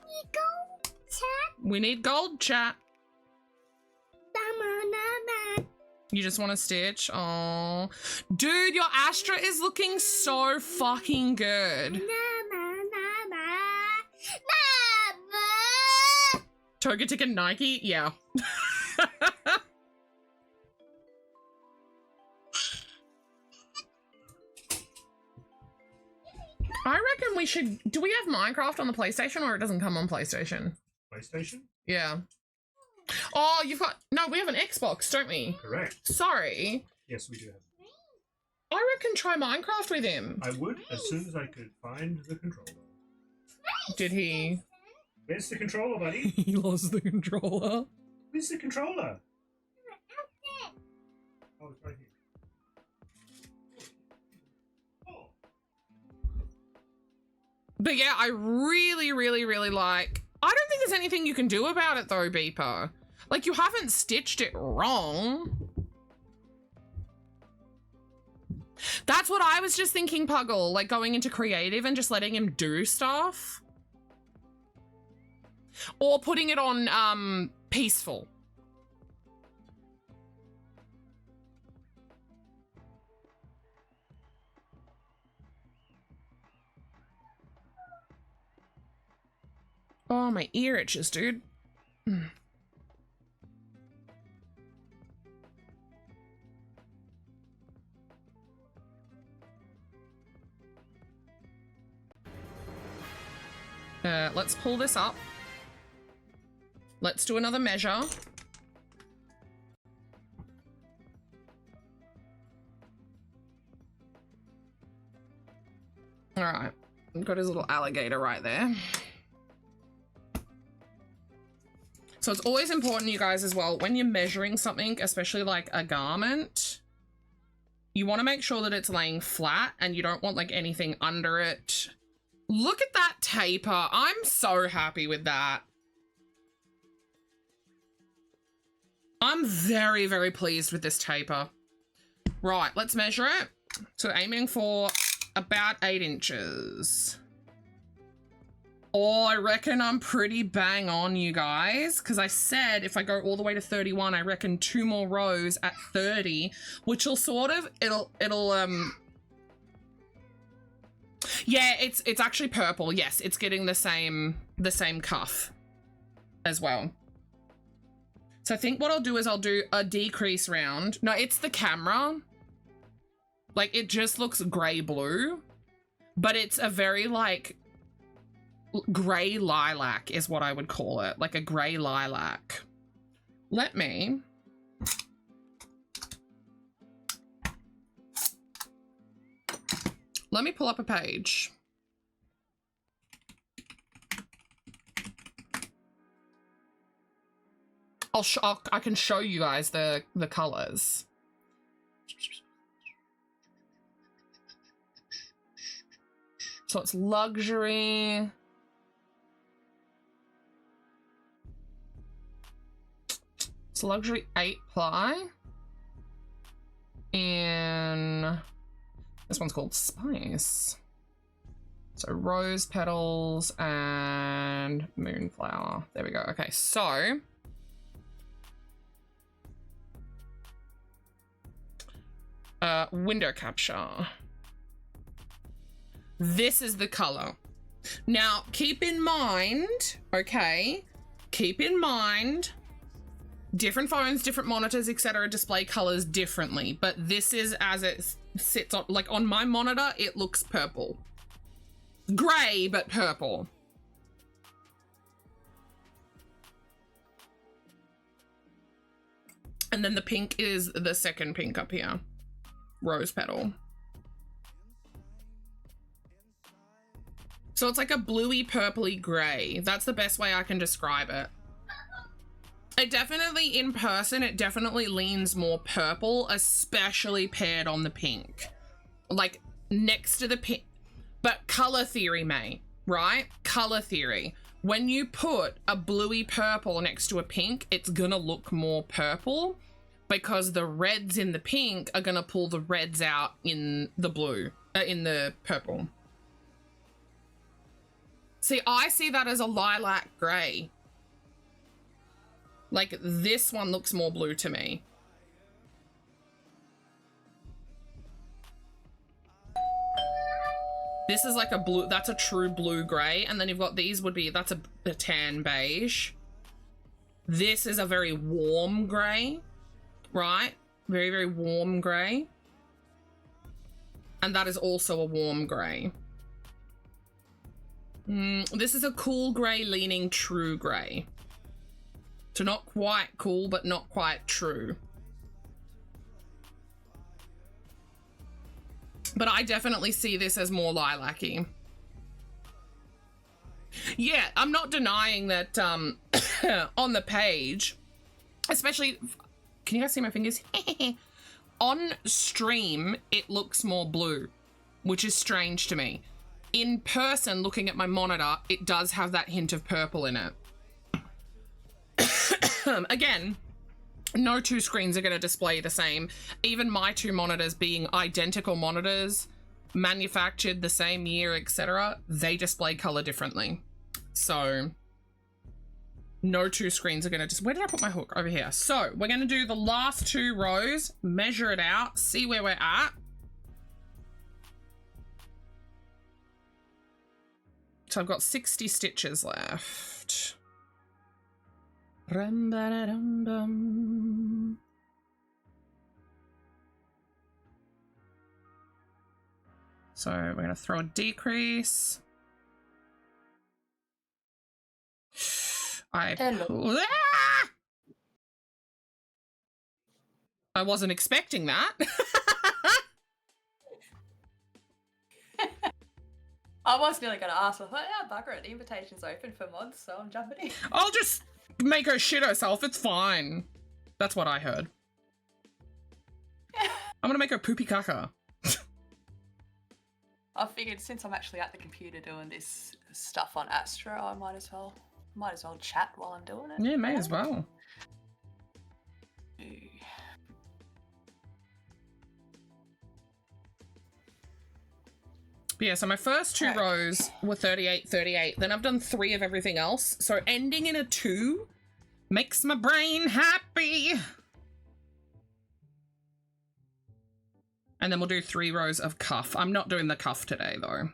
Speaker 3: Me go. Chat.
Speaker 4: We need gold, chat.
Speaker 3: Banana.
Speaker 4: You just want to stitch? Oh, dude, your Astra is looking so fucking good. Togetic and Nike? Yeah. I reckon we should... Do we have Minecraft on the PlayStation or it doesn't come on PlayStation?
Speaker 2: PlayStation?
Speaker 4: Yeah. Oh, you've got... No, we have an Xbox, don't we?
Speaker 2: Correct.
Speaker 4: Sorry.
Speaker 2: Yes, we do have.
Speaker 4: I reckon try Minecraft with him.
Speaker 2: I would as soon as I could find the controller.
Speaker 4: Did he?
Speaker 2: Where's the controller, buddy?
Speaker 4: He lost the controller.
Speaker 2: Where's the controller? Oh, it's right here. Oh.
Speaker 4: But yeah, I really, really, really like... I don't think there's anything you can do about it though, Beeper. Like, you haven't stitched it wrong. That's what I was just thinking, Puggle. Like, going into creative and just letting him do stuff. Or putting it on, peaceful. Oh, my ear itches, dude. Let's pull this up. Let's do another measure. All right, got his little alligator right there. So it's always important, you guys, as well, when you're measuring something, especially like a garment, you want to make sure that it's laying flat and you don't want like anything under it. Look at that taper. I'm so happy with that. I'm very, very pleased with this taper. Right, let's measure it. So aiming for about 8 inches. Oh, I reckon I'm pretty bang on, you guys, because I said if I go all the way to 31, I reckon 2 more rows at 30, which will sort of, yeah, it's actually purple. Yes, it's getting the same cuff as well. So I think what I'll do is I'll do a decrease round. No, it's the camera. Like, it just looks gray blue, but it's a very like gray lilac is what I would call it, like a gray lilac. Let me pull up a page. I can show you guys the colors. So it's luxury. It's luxury 8 ply. And this one's called Spice. So rose petals and moonflower. There we go. Okay, so window capture. This is the color. Now, keep in mind, okay, keep in mind, different phones, different monitors, etc. display colors differently, but this is as it sits on, like on my monitor, it looks purple. Gray, but purple. And then the pink is the second pink up here. Rose petal. So it's like a bluey purpley gray. That's the best way I can describe it. It definitely, in person, it definitely leans more purple, especially paired on the pink. Like next to the pink. But color theory, mate, right? Color theory. when you put a bluey purple next to a pink, it's gonna look more purple because the reds in the pink are gonna pull the reds out in the blue, in the purple. See, I see that as a lilac grey. Like, this one looks more blue to me. This is like a blue, that's a true blue grey. And then you've got these would be, that's a tan beige. This is a very warm grey, right? Very, very warm grey. And that is also a warm grey. This is a cool grey leaning true grey. So not quite cool, but not quite true. But I definitely see this as more lilac-y. Yeah, I'm not denying that on the page, especially, can you guys see my fingers? On stream, it looks more blue, which is strange to me. In person, looking at my monitor, it does have that hint of purple in it. Again, no two screens are going to display the same. Even my two monitors being identical monitors, manufactured the same year, etc., they display color differently. So no two screens are going to just... Where did I put my hook? Over here. So we're going to do the last 2 rows, measure it out, see where we're at. So I've got 60 stitches left. Rum-ba-da-dum-dum. So we're going to throw a decrease. I wasn't expecting that.
Speaker 10: I was nearly going to ask. I thought, yeah, bugger it. The invitation's open for mods, so I'm jumping in.
Speaker 4: I'll just make her shit herself. It's fine. That's what I heard. I'm going to make her poopy caca.
Speaker 10: I figured since I'm actually at the computer doing this stuff on Astra, I might as well chat while I'm doing it.
Speaker 4: Yeah, may as well. But yeah, so my first 2 rows were 38, 38. Then I've done 3 of everything else. So ending in a 2 makes my brain happy. And then we'll do 3 rows of cuff. I'm not doing the cuff today, though.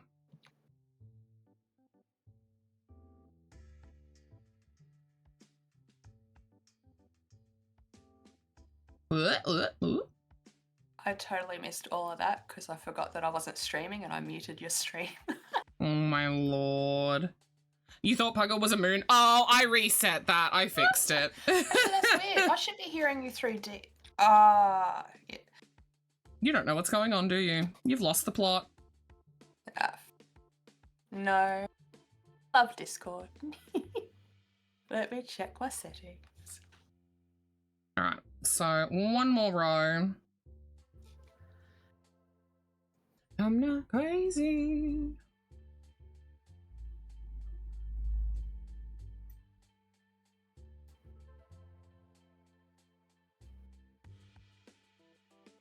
Speaker 10: I totally missed all of that because I forgot that I wasn't streaming and I muted your stream.
Speaker 4: Oh my lord. You thought Puggle was a moon? Oh, I reset that. I fixed it.
Speaker 10: Actually, that's weird. I should be hearing you through yeah.
Speaker 4: You don't know what's going on, do you? You've lost the plot.
Speaker 10: No. Love Discord. Let me check my settings.
Speaker 4: Alright, so 1 more row. I'm not crazy.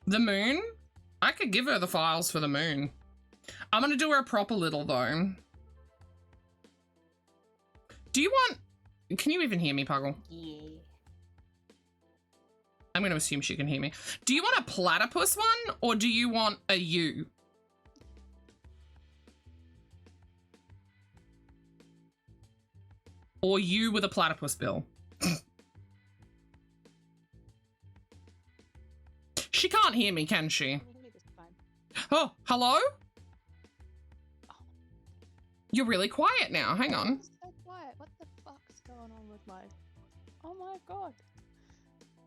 Speaker 4: The moon? I could give her the files for the moon. I'm gonna do her proper little though. Do you want... Can you even hear me, Puggle?
Speaker 10: Yeah.
Speaker 4: I'm gonna assume she can hear me. Do you want a platypus one or do you want a U? Or you with a platypus bill? She can't hear me, can she? Oh, hello? You're really quiet now. Hang on.
Speaker 11: So quiet. What the fuck's going on with my... Oh my god.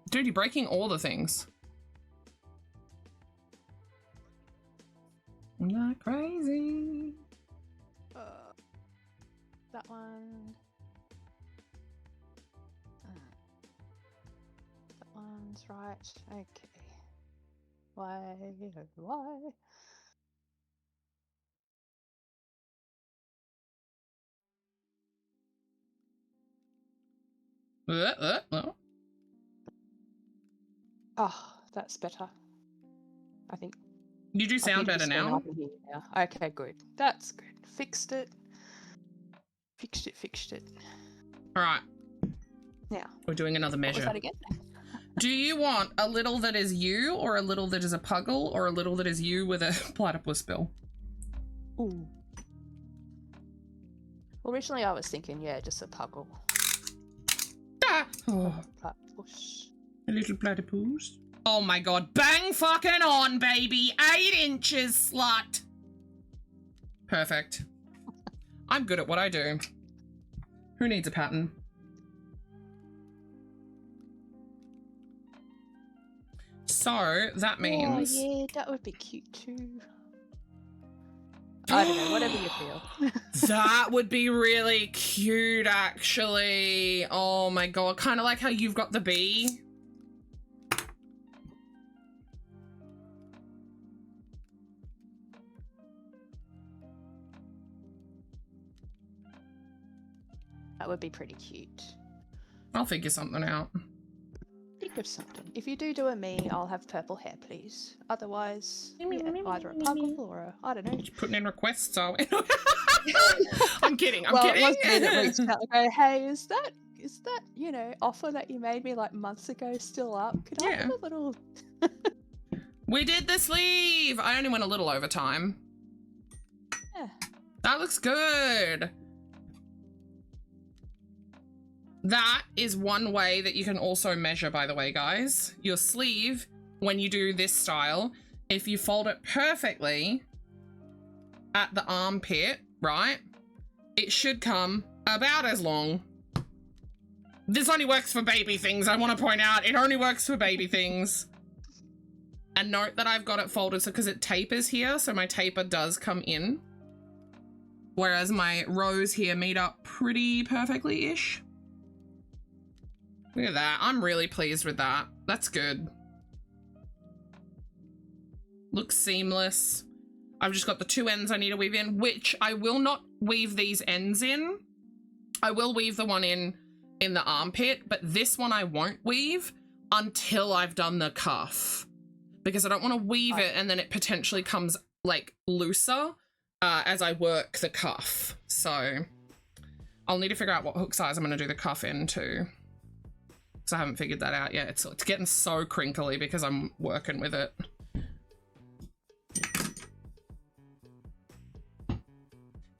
Speaker 4: Dude, you're breaking all the things. I'm not crazy.
Speaker 11: That one. That one's right. Okay. Why? Why? Oh, that's better. I think.
Speaker 4: You do sound better now.
Speaker 11: Okay, good. That's good. Fixed it. Fixed it.
Speaker 4: All right.
Speaker 11: Now.
Speaker 4: We're doing another measure.
Speaker 11: What was that again?
Speaker 4: Do you want a little that is you, or a little that is a puggle, or a little that is you with a platypus bill?
Speaker 11: Ooh. Well, originally I was thinking, yeah, just a puggle.
Speaker 4: Ah! Oh,
Speaker 11: Platypus.
Speaker 4: a little platypus. Oh my god. Bang fucking on, baby. 8 inches, slut. Perfect. I'm good at what I do. Who needs a pattern? So that means.
Speaker 11: Oh, yeah, that would be cute too. I don't know, whatever you feel.
Speaker 4: That would be really cute, actually. Oh my god, kind of like how you've got the bee.
Speaker 11: That would be pretty cute.
Speaker 4: I'll figure something out.
Speaker 11: Think of something. If you do a me, I'll have purple hair, please. Otherwise, yeah, either a puggle or a, I don't know.
Speaker 4: You're putting in requests, are we? I'm kidding. I'm
Speaker 11: well,
Speaker 4: kidding.
Speaker 11: It was me that reached out and go, hey, is that you know offer that you made me like months ago still up? Could I have a little?
Speaker 4: We did the sleeve. I only went a little over time.
Speaker 11: Yeah.
Speaker 4: That looks good. That is one way that you can also measure, by the way, guys. Your sleeve, when you do this style, if you fold it perfectly at the armpit, right, it should come about as long. This only works for baby things, I want to point out. It only works for baby things. And note that I've got it folded so because it tapers here, so my taper does come in. Whereas my rows here meet up pretty perfectly-ish. Look at that. I'm really pleased with that. That's good. Looks seamless. I've just got the 2 ends I need to weave in, which I will not weave these ends in. I will weave the one in the armpit, but this one I won't weave until I've done the cuff. Because I don't want to weave it and then it potentially comes like looser as I work the cuff. So I'll need to figure out what hook size I'm going to do the cuff in too. Because I haven't figured that out yet. It's getting so crinkly because I'm working with it.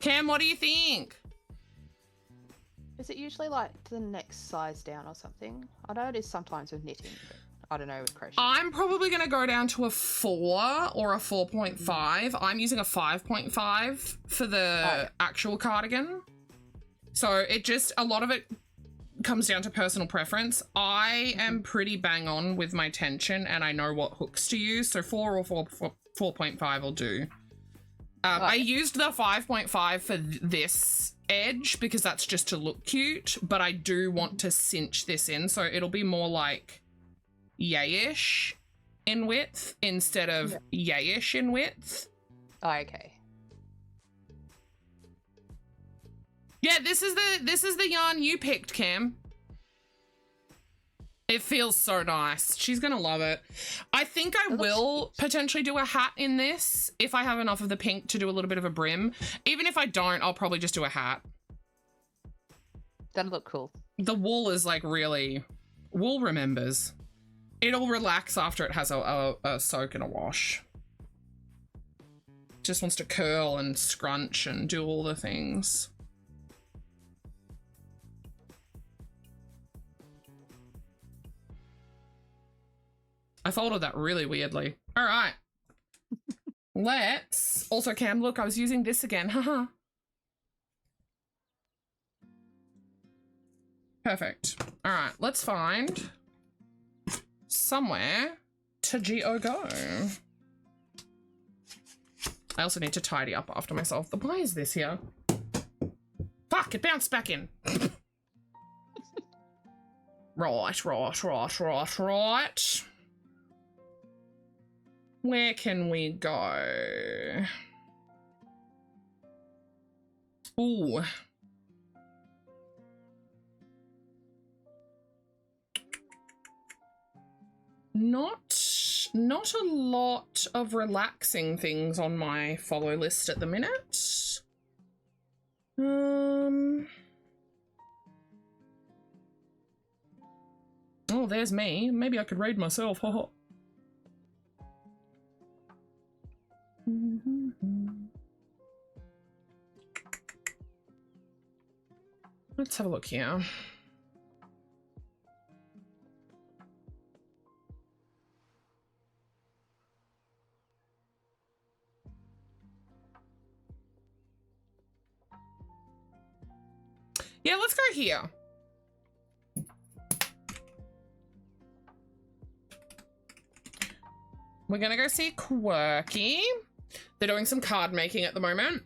Speaker 4: Cam, what do you think?
Speaker 11: Is it usually like the next size down or something? I know it is sometimes with knitting, but I don't know with crochet.
Speaker 4: I'm probably going to go down to a 4 or a 4.5. I'm using a 5.5 for the actual cardigan. So it just, a lot of it comes down to personal preference. I am pretty bang on with my tension and I know what hooks to use. So 4 or 4.5 will do. I used the 5.5 for this edge because that's just to look cute, but I do want to cinch this in. So it'll be more like yayish in width instead of yayish in width.
Speaker 11: Okay.
Speaker 4: Yeah, this is the yarn you picked, Cam. It feels so nice. She's gonna love it. I think I will potentially do a hat in this if I have enough of the pink to do a little bit of a brim. Even if I don't, I'll probably just do a hat.
Speaker 11: That'll look cool.
Speaker 4: The wool is like really, wool remembers. It'll relax after it has a soak and a wash. Just wants to curl and scrunch and do all the things. I folded that really weirdly. All right. Let's also, Cam, look, I was using this again. Haha. Perfect. All right, let's find somewhere to go. I also need to tidy up after myself. Why is this here? Fuck, it bounced back in. Right. Where can we go? Ooh. Not a lot of relaxing things on my follow list at the minute. Oh, there's me. Maybe I could raid myself. Haha. Let's have a look here. Yeah, let's go here. We're gonna go see Quirky. They're doing some card making at the moment,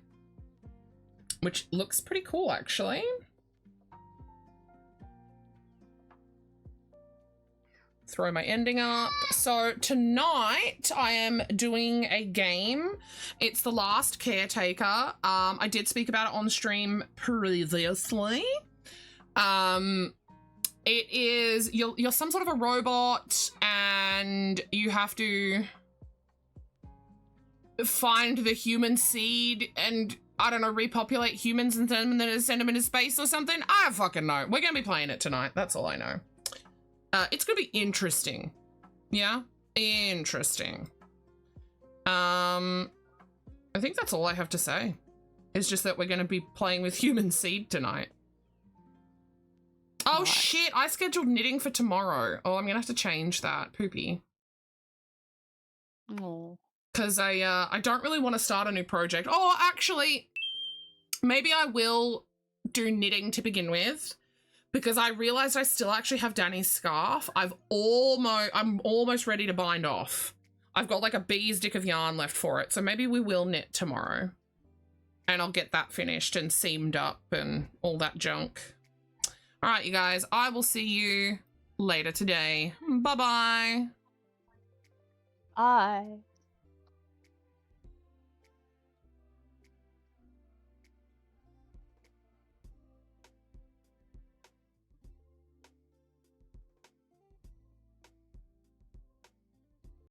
Speaker 4: which looks pretty cool, actually. Throw my ending up. So tonight I am doing a game. It's The Last Caretaker. I did speak about it on stream previously. It is, you're some sort of a robot and you have to find the human seed and, I don't know, repopulate humans and send them into space or something. I don't fucking know. We're gonna be playing it tonight. That's all I know. It's gonna be interesting. Yeah, interesting. I think that's all I have to say. It's just that we're gonna be playing with human seed tonight. Oh shit, I scheduled knitting for tomorrow. Oh, I'm gonna have to change that. Poopy.
Speaker 11: Oh.
Speaker 4: Because I don't really want to start a new project. Oh, actually, maybe I will do knitting to begin with. Because I realized I still actually have Danny's scarf. I'm almost ready to bind off. I've got like a bee's dick of yarn left for it. So maybe we will knit tomorrow. And I'll get that finished and seamed up and all that junk. All right, you guys, I will see you later today. Bye-bye.
Speaker 11: Bye.